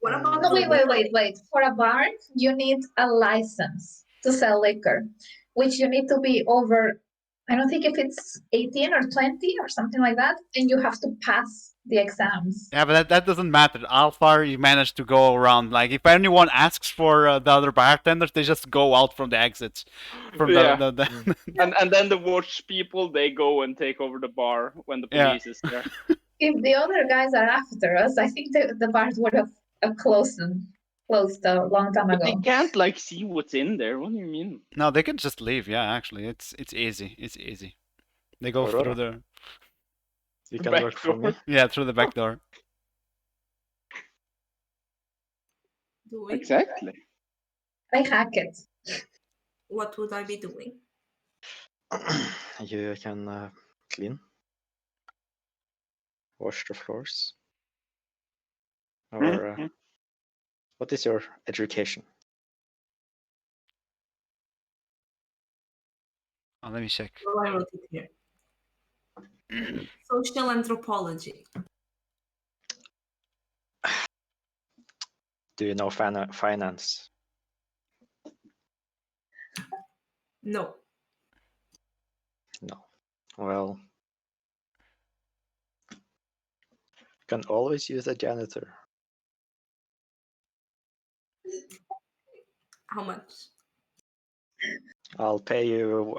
What about No, the wait. For a bar, you need a license to sell liquor, which you need to be over, I don't think if it's 18 or 20 or something like that, and you have to pass the exams. Yeah, but that doesn't matter. How far you manage to go around. Like, if anyone asks for the other bartenders, they just go out from the exits. From Yeah. the And then the watch people, they go and take over the bar when the Yeah. police is there. If the other guys are after us, I think the bars would have closed a long time But they ago. can't like see what's in there. What do you mean? No, they can just leave. Yeah, actually, it's easy. It's easy. They go Aurora. through the you can Back work for me. yeah through the back door. doing? Exactly. I hack it. What would I be doing? You can clean, wash the floors. Or Mhm. what is your education? Oh, let me check. Well, I wrote it here. Social anthropology. Do you know finance? No. No. Well, you can always use a janitor. How much? I'll pay you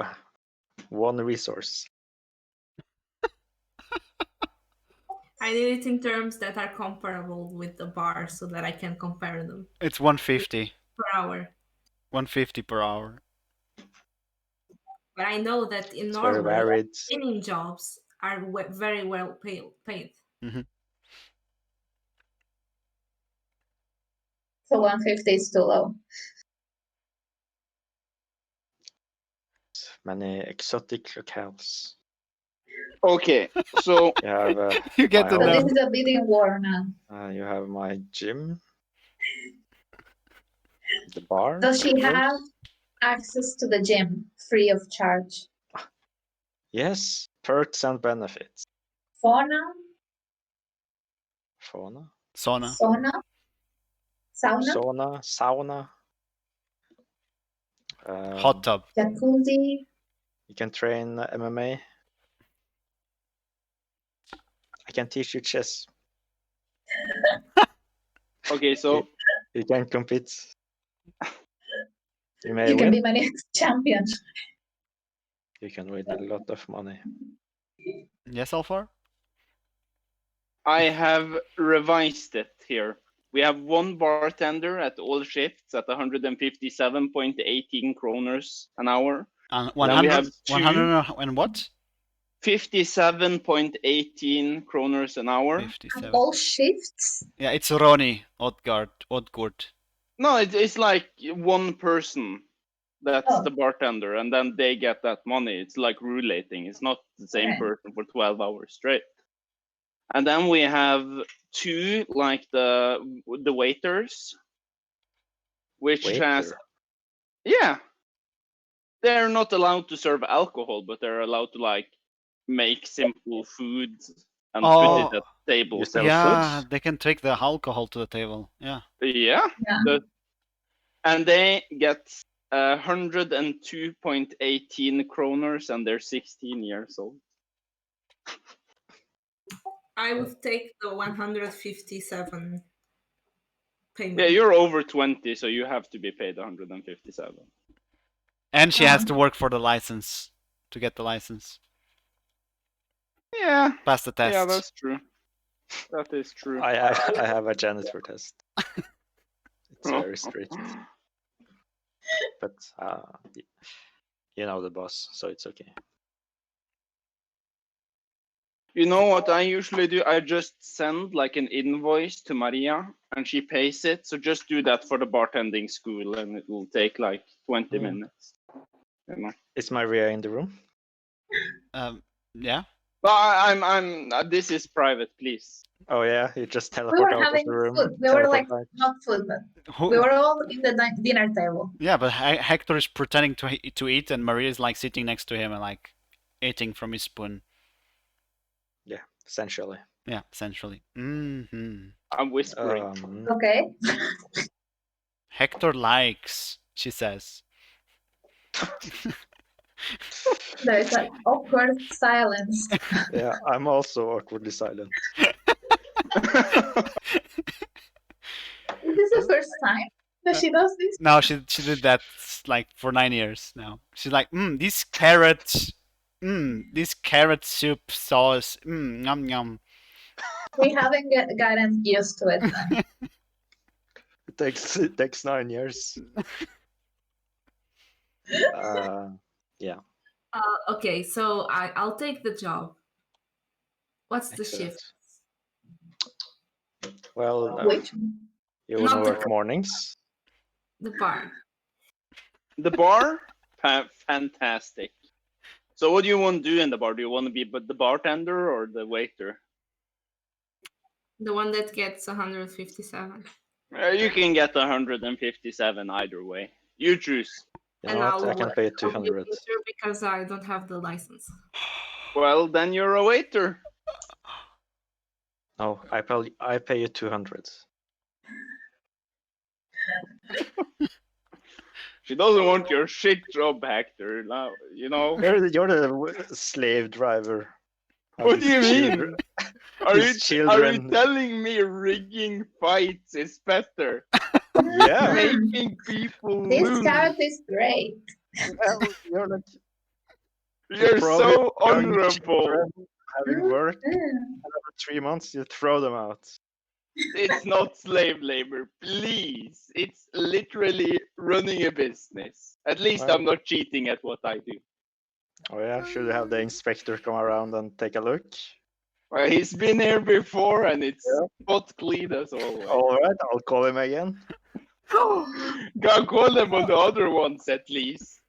one resource. I need it in terms that are comparable with the bar so that I can compare them It's 150. per hour. 150 per hour. But I know that in It's very Norway, varied. cleaning jobs are very well paid. So 150 is too low. Many exotic locales. Okay, so You have You get my to So this know. is a bidding war now. you have my gym, the bar. Does she of course. have access to the gym free of charge? Yes, perks and benefits. Fauna? Fauna, Sauna. Sauna? Sauna? sauna, sauna. Hot tub. Jacuzzi? You can train MMA. I can teach you chess. okay, so You can compete. You may You can win. be my next champion. You can win a lot of money. Yes, Alfar? I have revised it here. We have one bartender at all shifts at 157.18 kroners an hour. And Then we 100, have 100 and what? 57.18 kroners an hour. 57. All shifts? Yeah, it's Ronnie Odgaard. No, it's like one person that's Oh. the bartender, and then they get that money. It's like roulating. It's not the same Okay. person for 12 hours straight. And then we have two, like the waiters. which has they're not allowed to serve alcohol, but they're allowed to like make simple food and put it at table. You sell Yeah, food? they can take the alcohol to the table. Yeah. Yeah. Yeah. And they get 102.18 kroners, and they're 16 years old. I would take the 157 payment. Yeah, you're over 20, so you have to be paid 157. And she has to work for the license to get the license. Yeah. Pass the test. Yeah, that's true. That is true. I have a janitor test. It's very strict. But you know the boss, so it's okay. You know what I usually do? I just send like an invoice to Maria and she pays it. So just do that for the bartending school and it will take like 20 minutes. You know? Is Maria in the room? Yeah. But I'm this is private, please. Oh yeah, you just We teleport were out of having the room. food. We were like, back. not food, but we were all in the dinner table. Yeah, but Hector is pretending to eat, and Maria is like sitting next to him and like eating from his spoon. Yeah, essentially. Yeah, essentially. Mm-hmm. I'm whispering. Okay. Hector likes, she says. There's an awkward silence. Yeah, I'm also awkwardly silent. Is this the first time that she does this? No, she did that like for 9 years now. She's like, this carrot soup sauce, yum yum. We haven't gotten used to it then. It takes 9 years. Yeah. Okay, so I'll take the job. What's the Excellent. shift? Well, Which? you want to Not the- work mornings? The bar. The bar? Fantastic. So what do you want to do in the bar? Do you want to be the bartender or the waiter? The one that gets 157. You can get 157 either way. You choose. You And know what? I I'll can pay 200. because I don't have the license. Well, then you're a waiter. No, I pay you 200. She doesn't want your shit job, Hector. Now, you know. You're the slave driver. What do you mean? Are you children? telling me rigging fights is better? Yeah. Making people This lose. carrot is great. You're like You're probably so young honorable. children having worked Mm. for 3 months, you throw them out. It's not slave labor, please. It's literally running a business. At least Well- I'm not cheating at what I do. Oh yeah, should have the inspector come around and take a look? Well, he's been here before and it's spot clean as always. Alright, I'll call him again. God, call them on the other ones at least.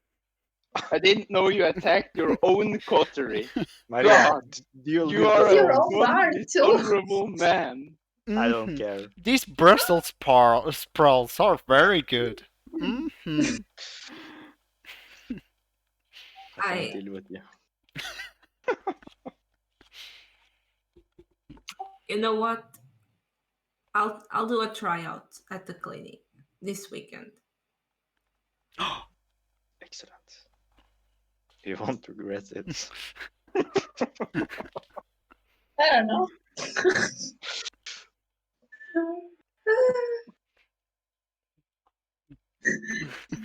I didn't know you attacked your own coterie. Maria, God, you'll You be are Your a own bar, one too. honorable man. I don't Mhm. care. These Brussels sprouts are very good. Mm-hmm. I can't I- deal with you. You know what? I'll do a tryout at the clinic this weekend. Excellent. You won't regret it. I don't know.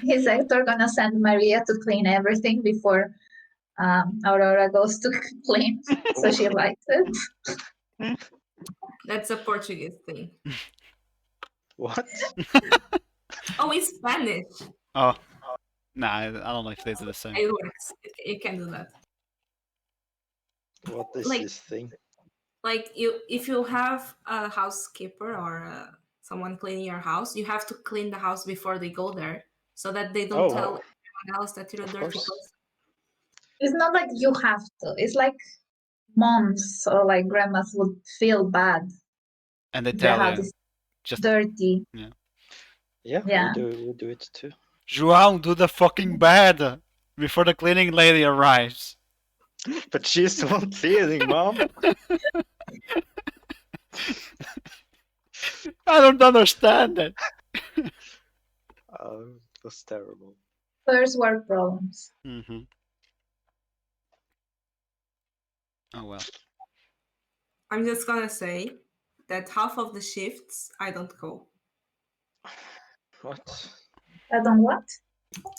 Is Hector gonna send Maria to clean everything before Aurora goes to clean? So she likes it. That's a Portuguese thing. What? Oh, it's Spanish. Oh, nah, I don't know if they do the same. It works. You can do that. What is Like- this thing? Like if you have a housekeeper or someone cleaning your house, you have to clean the house before they go there, so that they don't Oh, tell everyone else that you're a of dirty course. person. It's not like you have to. It's like moms or like grandmas would feel bad. And they Their tell house you is just dirty. Yeah, Yeah. we do it too. João, do the fucking bed before the cleaning lady arrives. But she's the one cleaning, Mom. I don't understand it. That's terrible. First world problems. Mm-hmm. Oh well. I'm just gonna say that half of the shifts I don't go. What? I don't what?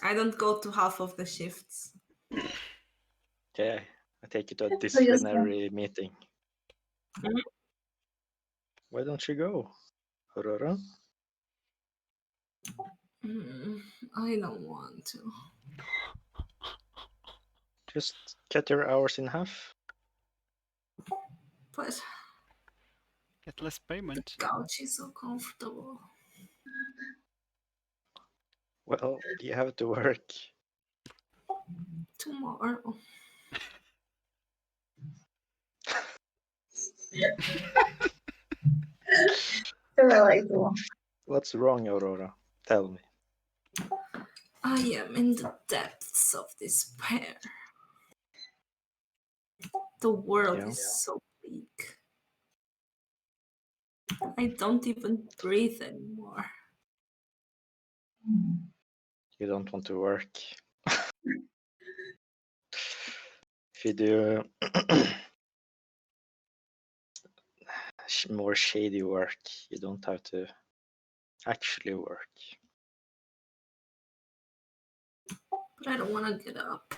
I don't go to half of the shifts. Okay, I take you to a So you disciplinary meeting. Mhm. Why don't you go, Aurora? I don't want to. Just cut your hours in half. But Get less the payment. couch is so comfortable. Well, you have to work. Tomorrow. relatable. What's wrong, Aurora? Tell me. I am in the depths of despair. The world Yeah. is so bleak. I don't even breathe anymore. You don't want to work. If you do more shady work, you don't have to actually work. But I don't want to get up.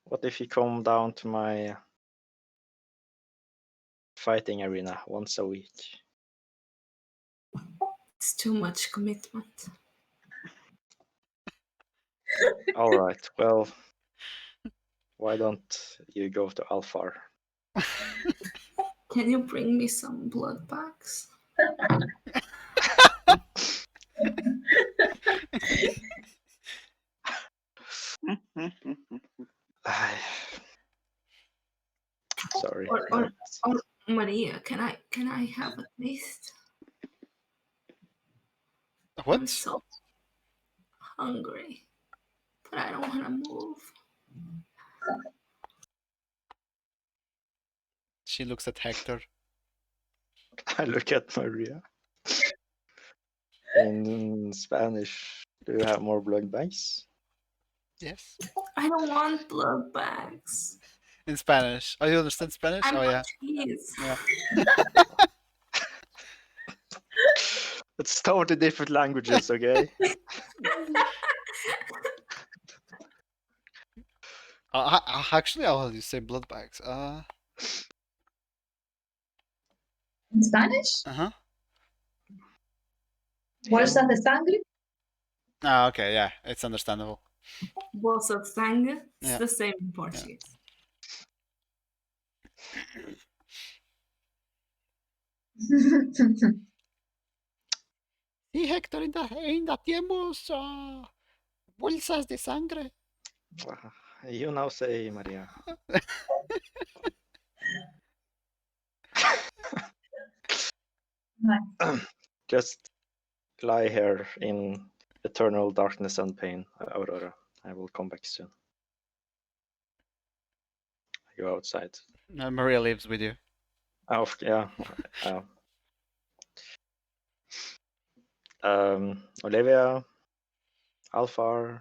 What if you come down to my fighting arena once a week? It's too much commitment. All right, well, why don't you go to Alfar? Can you bring me some blood bags? Sorry. Or Maria, can I have a taste? I'm What? so hungry, but I don't want to move. She looks at Hector. I look at Maria. In Spanish, do you have more blood bags? Yes. I don't want blood bags. In Spanish. Oh, you understand Spanish? I'm Oh yeah. Portuguese. Yeah. It's totally different languages, okay? Actually, how do you say blood bags? In Spanish? Uh-huh. Bolsa de sangre? Ah, okay, yeah, it's understandable. Bolsa de sangue. It's Yeah. the same in Portuguese. Sí, Héctor, ainda temos bolsas de sangre. You now say, Maria. Just lie here in eternal darkness and pain, Aurora. I will come back soon. I go outside. Maria lives with you. Oh, yeah. Olivia, Alfar.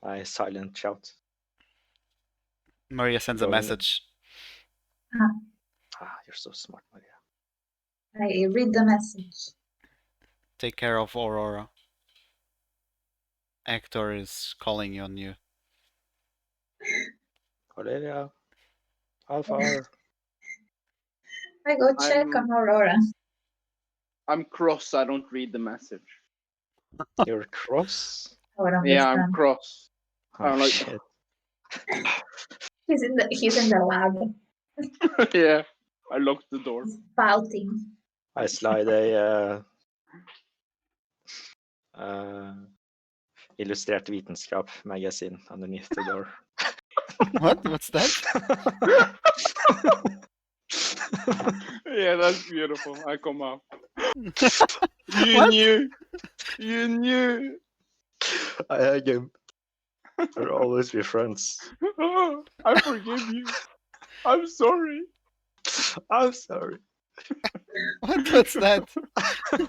I silent shout. Maria sends a Go in. message. You're so smart, Maria. I read the message. Take care of Aurora. Hector is calling on you. Olivia, Alfar. I go check on Aurora. I'm cross. I don't read the message. You're cross. I don't Yeah, I'm understand. cross. Oh, I'm like- shit. He's in the lab. Yeah, I locked the door. He's pouting. I slide a Illustrert Vitenskap magazine underneath the door. What? What's that? Yeah, that's beautiful. I come out. You What? knew. You knew. I hug him. We'll always be friends. I forgive you. I'm sorry. I'm sorry. What's that? What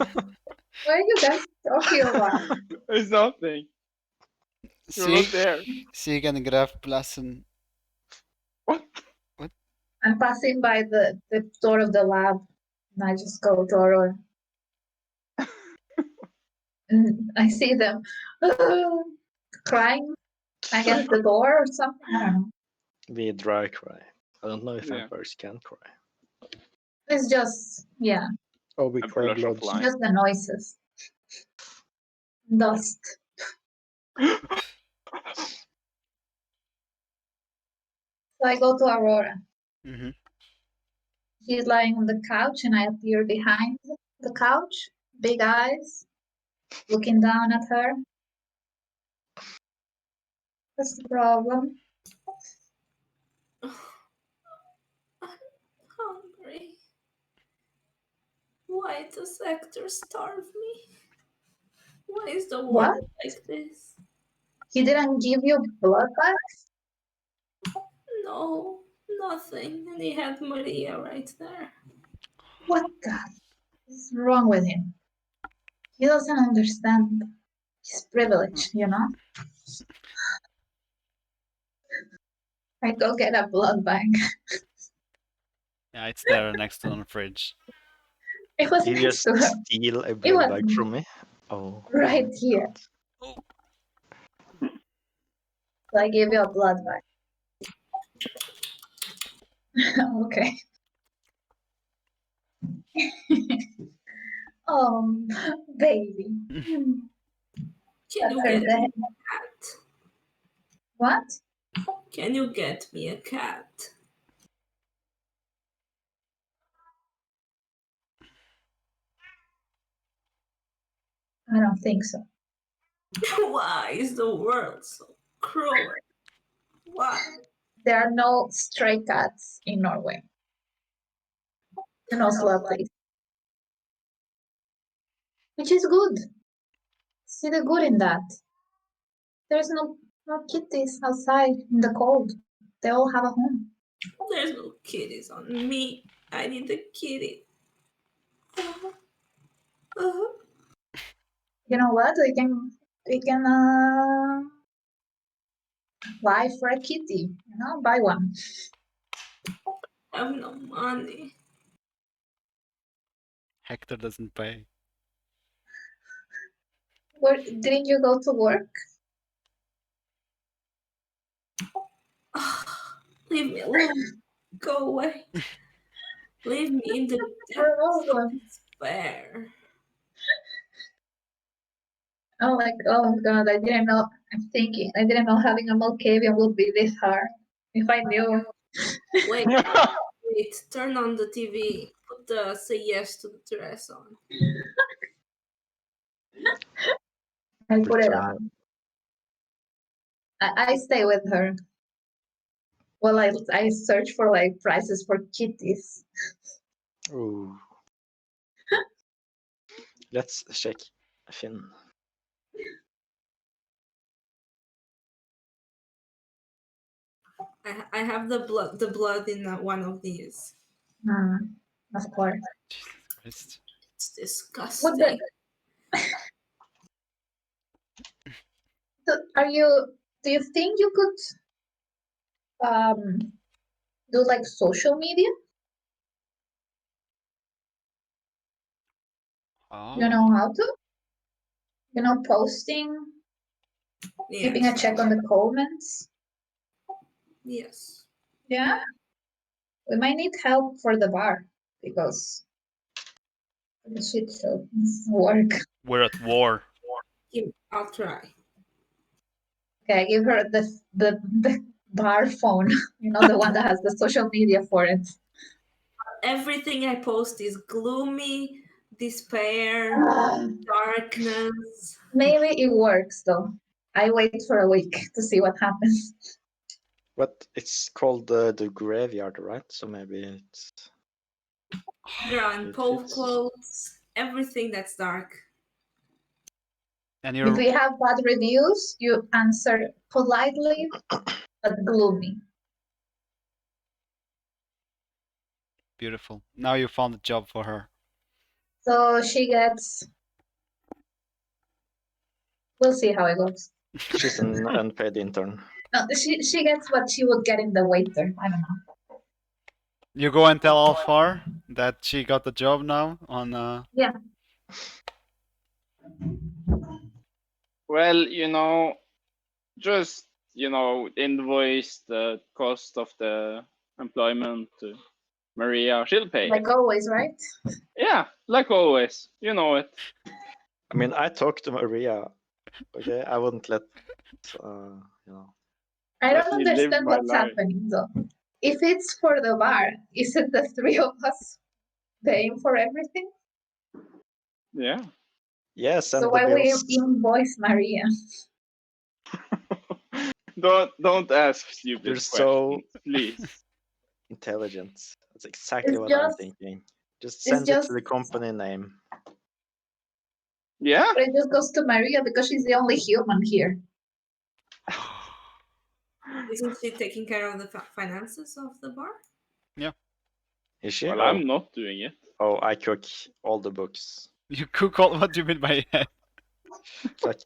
are you guys talking about? It's nothing. You're not there. Siggengrafplassen. What? I'm passing by the door of the lab, and I just go to Aurora. And I see them crying against the door or something. I don't know. We dry cry. I don't know if Yeah. vampires can cry. It's just, yeah, Oh, we A cry blush of blood. light. just the noises. Dust. So I go to Aurora. Mm-hmm. She's lying on the couch, and I appear behind the couch, big eyes, looking down at her. What's the problem? I'm hungry. Why does Hector starve me? Why is the What? world like this? He didn't give you blood back? No, nothing. And he had Maria right there. What the is wrong with him? He doesn't understand his privilege, you know? I go get a blood bank. Yeah, it's there next to the fridge. It was Did you next just to her, steal a It blood was bag from me? Oh. right here. Oh. So I gave you a blood bank. Okay. Oh, baby. Can That's you her get dad. me a cat? What? Can you get me a cat? I don't think so. Why is the world so cruel? Why? There are no stray cats in Norway. In Oslo, at least. Which is good. See the good in that. There's no kitties outside in the cold. They all have a home. There's no kitties on me. I need a kitty. Uh-huh. You know what? We can apply for a kitty. You know, buy one. I have no money. Hector doesn't pay. Where didn't you go to work? Leave me alone. Go away. Leave me in the For a depths of one. despair. Oh my God! I didn't know. I'm thinking. I didn't know having a Malkavian would be this hard. If I knew, Wait, wait. Turn on the TV. Put the say yes to the dress on. I put it Return. on. I stay with her. Well, I search for like prices for kitties. Ooh. Let's check Finn. I have the blood in one of these. Of course. Jesus Christ. It's What disgusting. are you? Do you think you could do like social media? You Oh. know how to? You know, posting, keeping a Yes. check on the comments. Yes. Yeah, we might need help for the bar because the shit show doesn't work. We're at war. I'll try. Okay, I give her the bar phone. You know, the one that has the social media for it. Everything I post is gloomy, despair, darkness. Maybe it works though. I wait for a week to see what happens. But it's called the graveyard, right? So maybe it's. Grand It pole fits. quotes. everything that's dark. And If you're we have bad reviews, you answer politely but gloomy. beautiful. Now you found a job for her. So she gets. We'll see how it goes. She's an unpaid intern. No, she gets what she would get in the waiter. I don't know. You go and tell Alfar that she got the job now on. Yeah. Well, just invoice the cost of the employment to Maria. She'll pay. Like always, right? Yeah, like always. You know it. I mean, I talked to Maria. Okay, I wouldn't let I Let don't me live understand my what's life. happening though. If it's for the bar, is it the three of us paying for everything? Yeah. Yes, So and the why we bills. invoice Maria? Don't ask stupid You're questions, so please. intelligent. That's exactly It's what I'm just thinking. Just it's send it just to the company name. Yeah. but it just goes to Maria because she's the only human here. Isn't she taking care of the finances of the bar? Is she? Well, Oh, I'm not doing it. oh, I cook all the books. You cook all. What do you mean by that? It's like,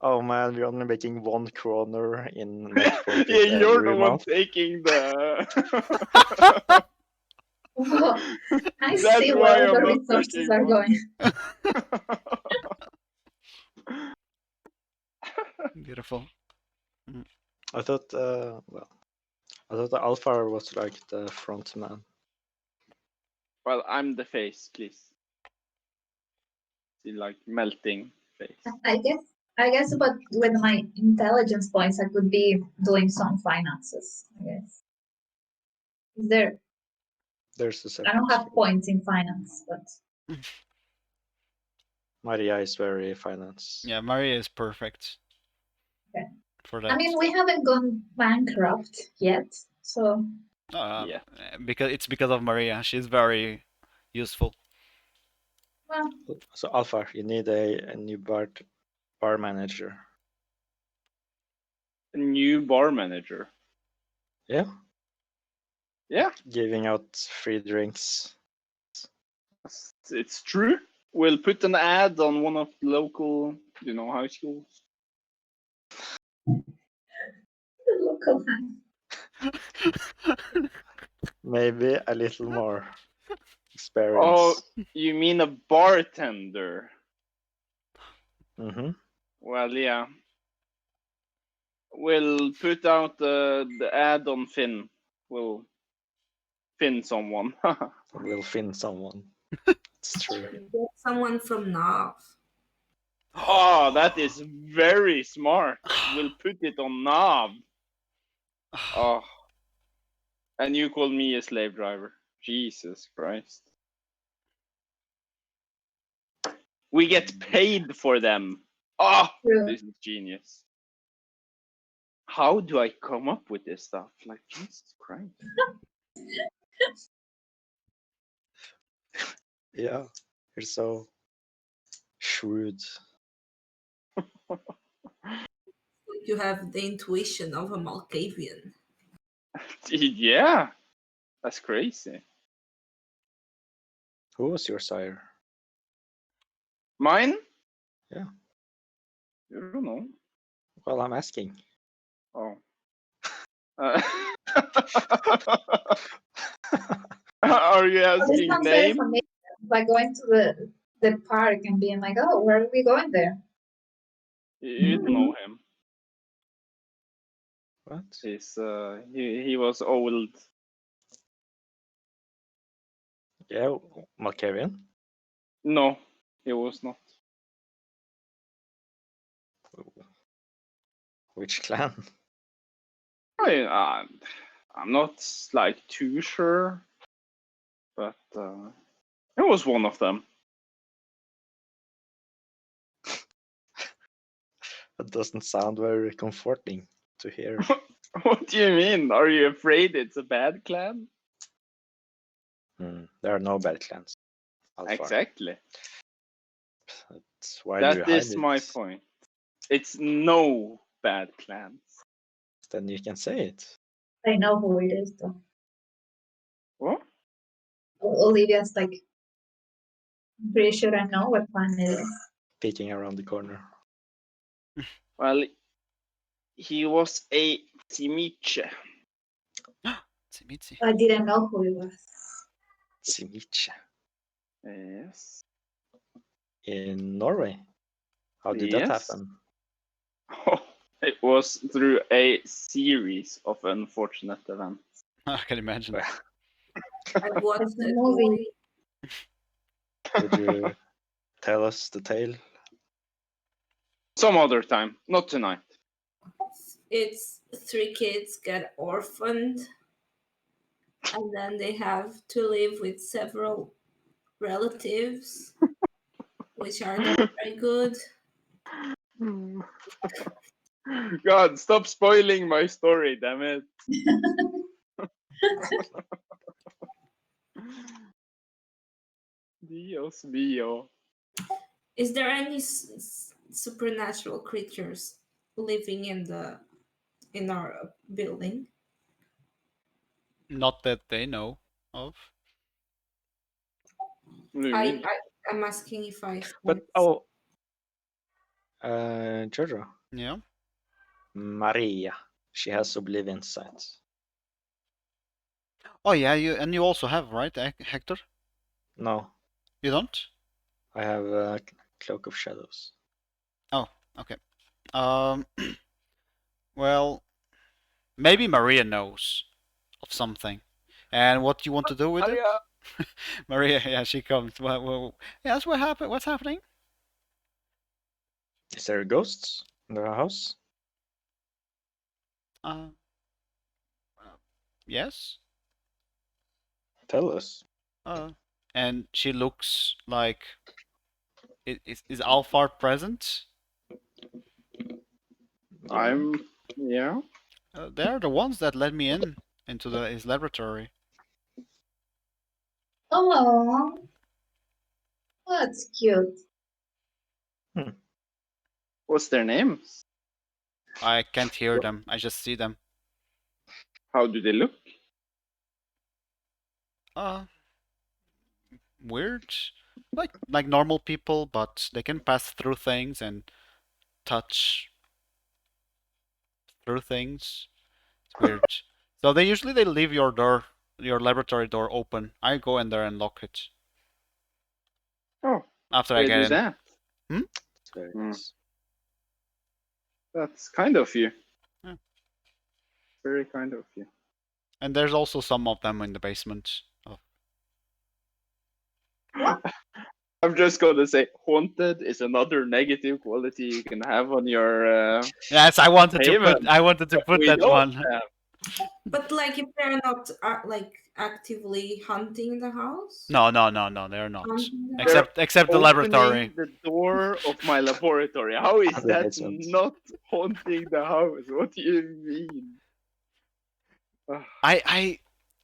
oh man, we're only making 1 kroner in net profit Yeah, you're every the one month. taking the. Whoa, I That's see why where all the I'm not resources taking are money. going. Beautiful. I thought, I thought the Alpha was like the front man. Well, I'm the face, please. See, like melting face. I guess, but with my intelligence points, I could be doing some finances. I guess. Is there? There's a I separate don't have screen. points in finance, but Maria is very finance. Yeah, Maria is perfect. Okay. For that. I mean, we haven't gone bankrupt yet, so Yeah. Because of Maria. She's very useful. well, So Alpha, you need a new bar manager. A new bar manager. Yeah, Yeah, giving out free drinks. it's true. We'll put an ad on one of the local, high schools. the local hand. Maybe a little more Oh, experience. you mean a bartender? Mm-hmm. Well, yeah. We'll put out the ad on Finn. We'll Finn someone. We'll find someone. It's true. Get someone from Nav. Oh, that is very smart. We'll put it on Nav. Oh. And you call me a slave driver. Jesus Christ. We get paid for them. Oh, True. this is genius. How do I come up with this stuff? Like, Jesus Christ. Yeah, you're so shrewd. You have the intuition of a Malkavian. Yeah, that's crazy. Who was your sire? Mine? Yeah. You don't know. Well, I'm asking. Oh. Are you Well, this asking sounds very name? familiar. Like going to the park and being like, oh, where are we going there? You don't know him. What? He's he was old. Yeah, Malkavian. No, he was not. Which clan? I'm not like too sure, but it was one of them. That doesn't sound very comforting to hear. What do you mean? Are you afraid it's a bad clan? There are no bad clans. How far? Exactly. That's why do you That hide is my it? point. It's no bad plans. Then you can say it. I know who it is, though. What? Olivia's like, I'm pretty sure I know what plan it is. Peeking around the corner. Well, he was a Simice. Tsimitsi. I didn't know who it was. Simice. Yes. In Norway. How did that Yes. happen? It was through a series of unfortunate events. I can imagine. Well, I watched It's a that movie. movie. would you tell us the tale? Some other time, not tonight. It's 3 kids get orphaned, and then they have to live with several relatives, which are not very good. God, stop spoiling my story, damn it. Dios mío. Is there any supernatural creatures living in our building? Not that they know of. What do you mean? I'm asking if I But Jojo, Yeah. Maria, she has oblivion sight. Oh yeah, you also have, right, Hector? No, You don't? I have a cloak of shadows. Oh, okay. Um, well, maybe Maria knows of something, and what you want to do with it? Maria, yeah, she comes. Well, yes, what happened? What's happening? Is there ghosts in the house? Uh, yes. Tell us. And she looks like is Alfar present? Yeah. They're the ones that let me in into his laboratory. Oh, that's cute. What's their names? I can't hear them. I just see them. How do they look? Weird, like normal people, but they can pass through things and touch through things. It's weird. So they leave your laboratory door open. I go in there and lock it Oh, after I they get do in. that. It's very Hmm. nice. That's kind of you. Yeah. Very kind of you. And there's also some of them in the basement. Oh. I'm just gonna say, haunted is another negative quality you can have on your. Yes, I wanted to Haven. put We that don't one. have. But like if they're not like actively hunting the house? No, they're not. Hunting the They're Except the laboratory. Opening the door of my laboratory. How is The that basement. not haunting the house? What do you mean? I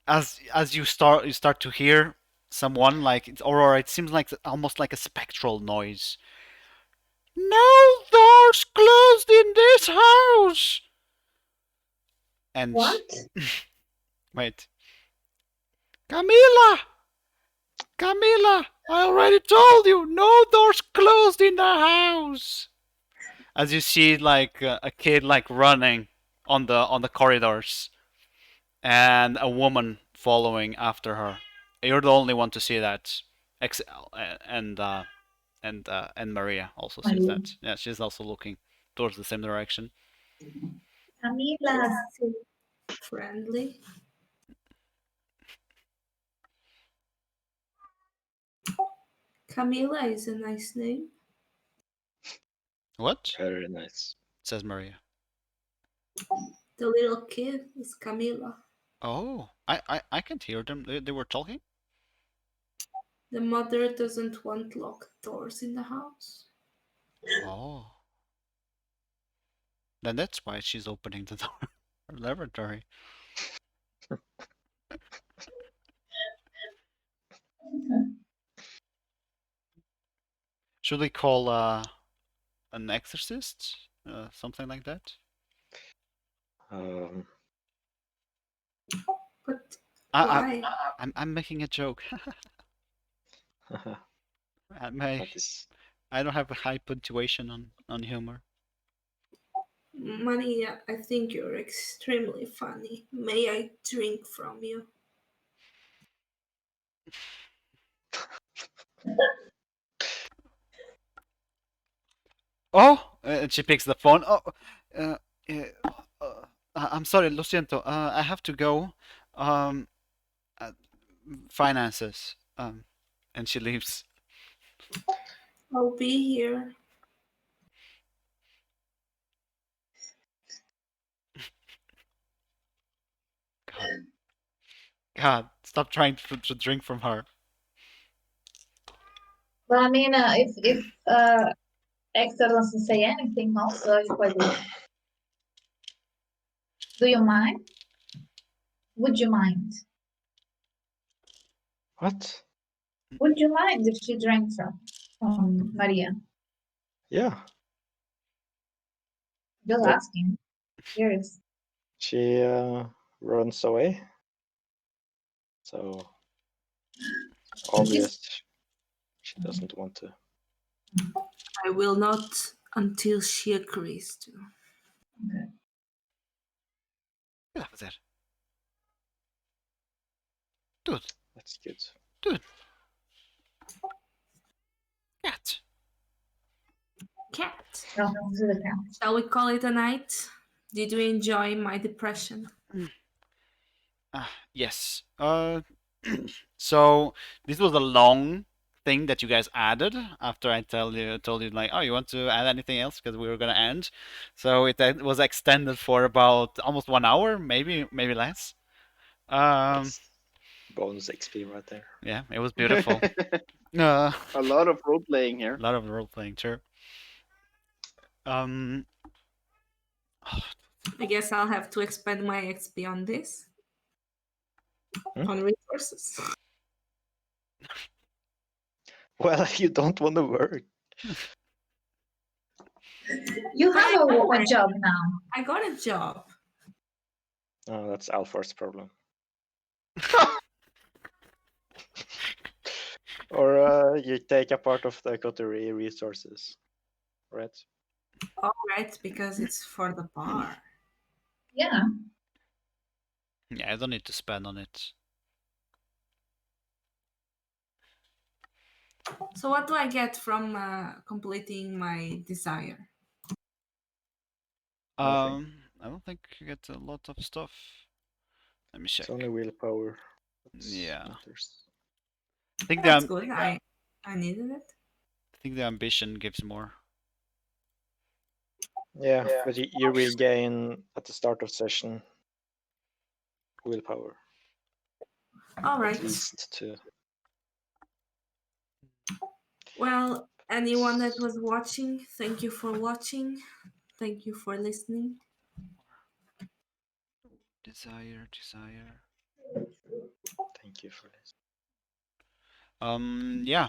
as you start to hear someone like it's Aurora, it seems like almost like a spectral noise. No doors closed in this house. And What? wait, Camila, I already told you, no doors closed in the house. As you see, like a kid like running on the corridors, and a woman following after her. You're the only one to see that. And Maria also sees Maria. that. Yeah, she's also looking towards the same direction. Camila. so friendly. Camila is a nice name. What? Very nice. Says Maria. The little kid is Camila. Oh, I can't hear them. They were talking. The mother doesn't want locked doors in the house. Oh, then that's why she's opening the door. Her laboratory. Should we call an exorcist? Something like that? Um, But I, why? I'm making a joke. that is I don't have a high punctuation on humor. Mania, I think you're extremely funny. May I drink from you? Oh, and she picks the phone. Oh, uh, uh, I'm sorry, lo siento. I have to go. Um, uh, finances. And she leaves. I'll be here. God, God, stop trying to drink from her. But I mean, if Hector doesn't say anything, also it's quite good. Do you mind? Would you mind? what? Would you mind if she drank from Maria? Yeah, Just but asking. Curious. she runs away. So obvious she doesn't want to. I will not until she agrees to. Okay. Get over there. Dude, That's good. dude. Cat. Cat. Welcome to the camp. Shall we call it a night? Did you enjoy my depression? Yes. So this was a long thing that you guys added after I told you like, oh, you want to add anything else because we were gonna end. So it was extended for about almost 1 hour, maybe less. Um, That's bonus XP right there. yeah, it was beautiful. Uh, A lot of role playing a here. lot of role playing, sure. Um, I guess I'll have to expend my XP on this. On resources. Well, if you don't want to work. You But have a job now. I got a job. Oh, that's Alfar's problem. Or you take a part of the coterie resources, right? All right, because it's for the bar. Yeah. yeah, I don't need to spend on it. So what do I get from completing my desire? Nothing. I don't think you get a lot of stuff. Let me It's check. only willpower that Yeah, matters. I think That's good. I needed it. I think the ambition gives more. Yeah, but you regain at the start of session willpower. All right. At least two. Well, anyone that was watching, thank you for watching. Thank you for listening. Desire. Thank you for this. Yeah.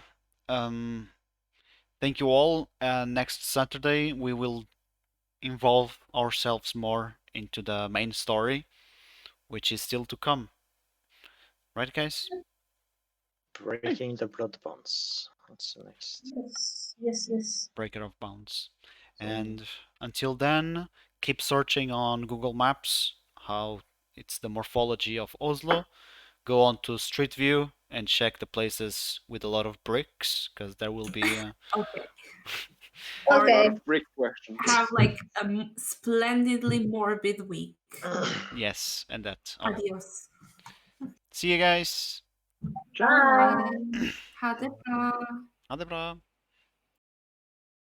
Thank you all. Next Saturday we will involve ourselves more into the main story, which is still to come. Right, guys? Breaking the blood bonds. That's the next. Yes. Breaker of Bounds. So, And until then, keep searching on Google Maps how it's the morphology of Oslo. Go on to Street View and check the places with a lot of bricks, because there will be. Okay. A lot Okay. of brick questions. Have like a splendidly morbid week. Yes, and that. Adios. See you guys. Ciao. Bye. Ha det bra. Ha det bra.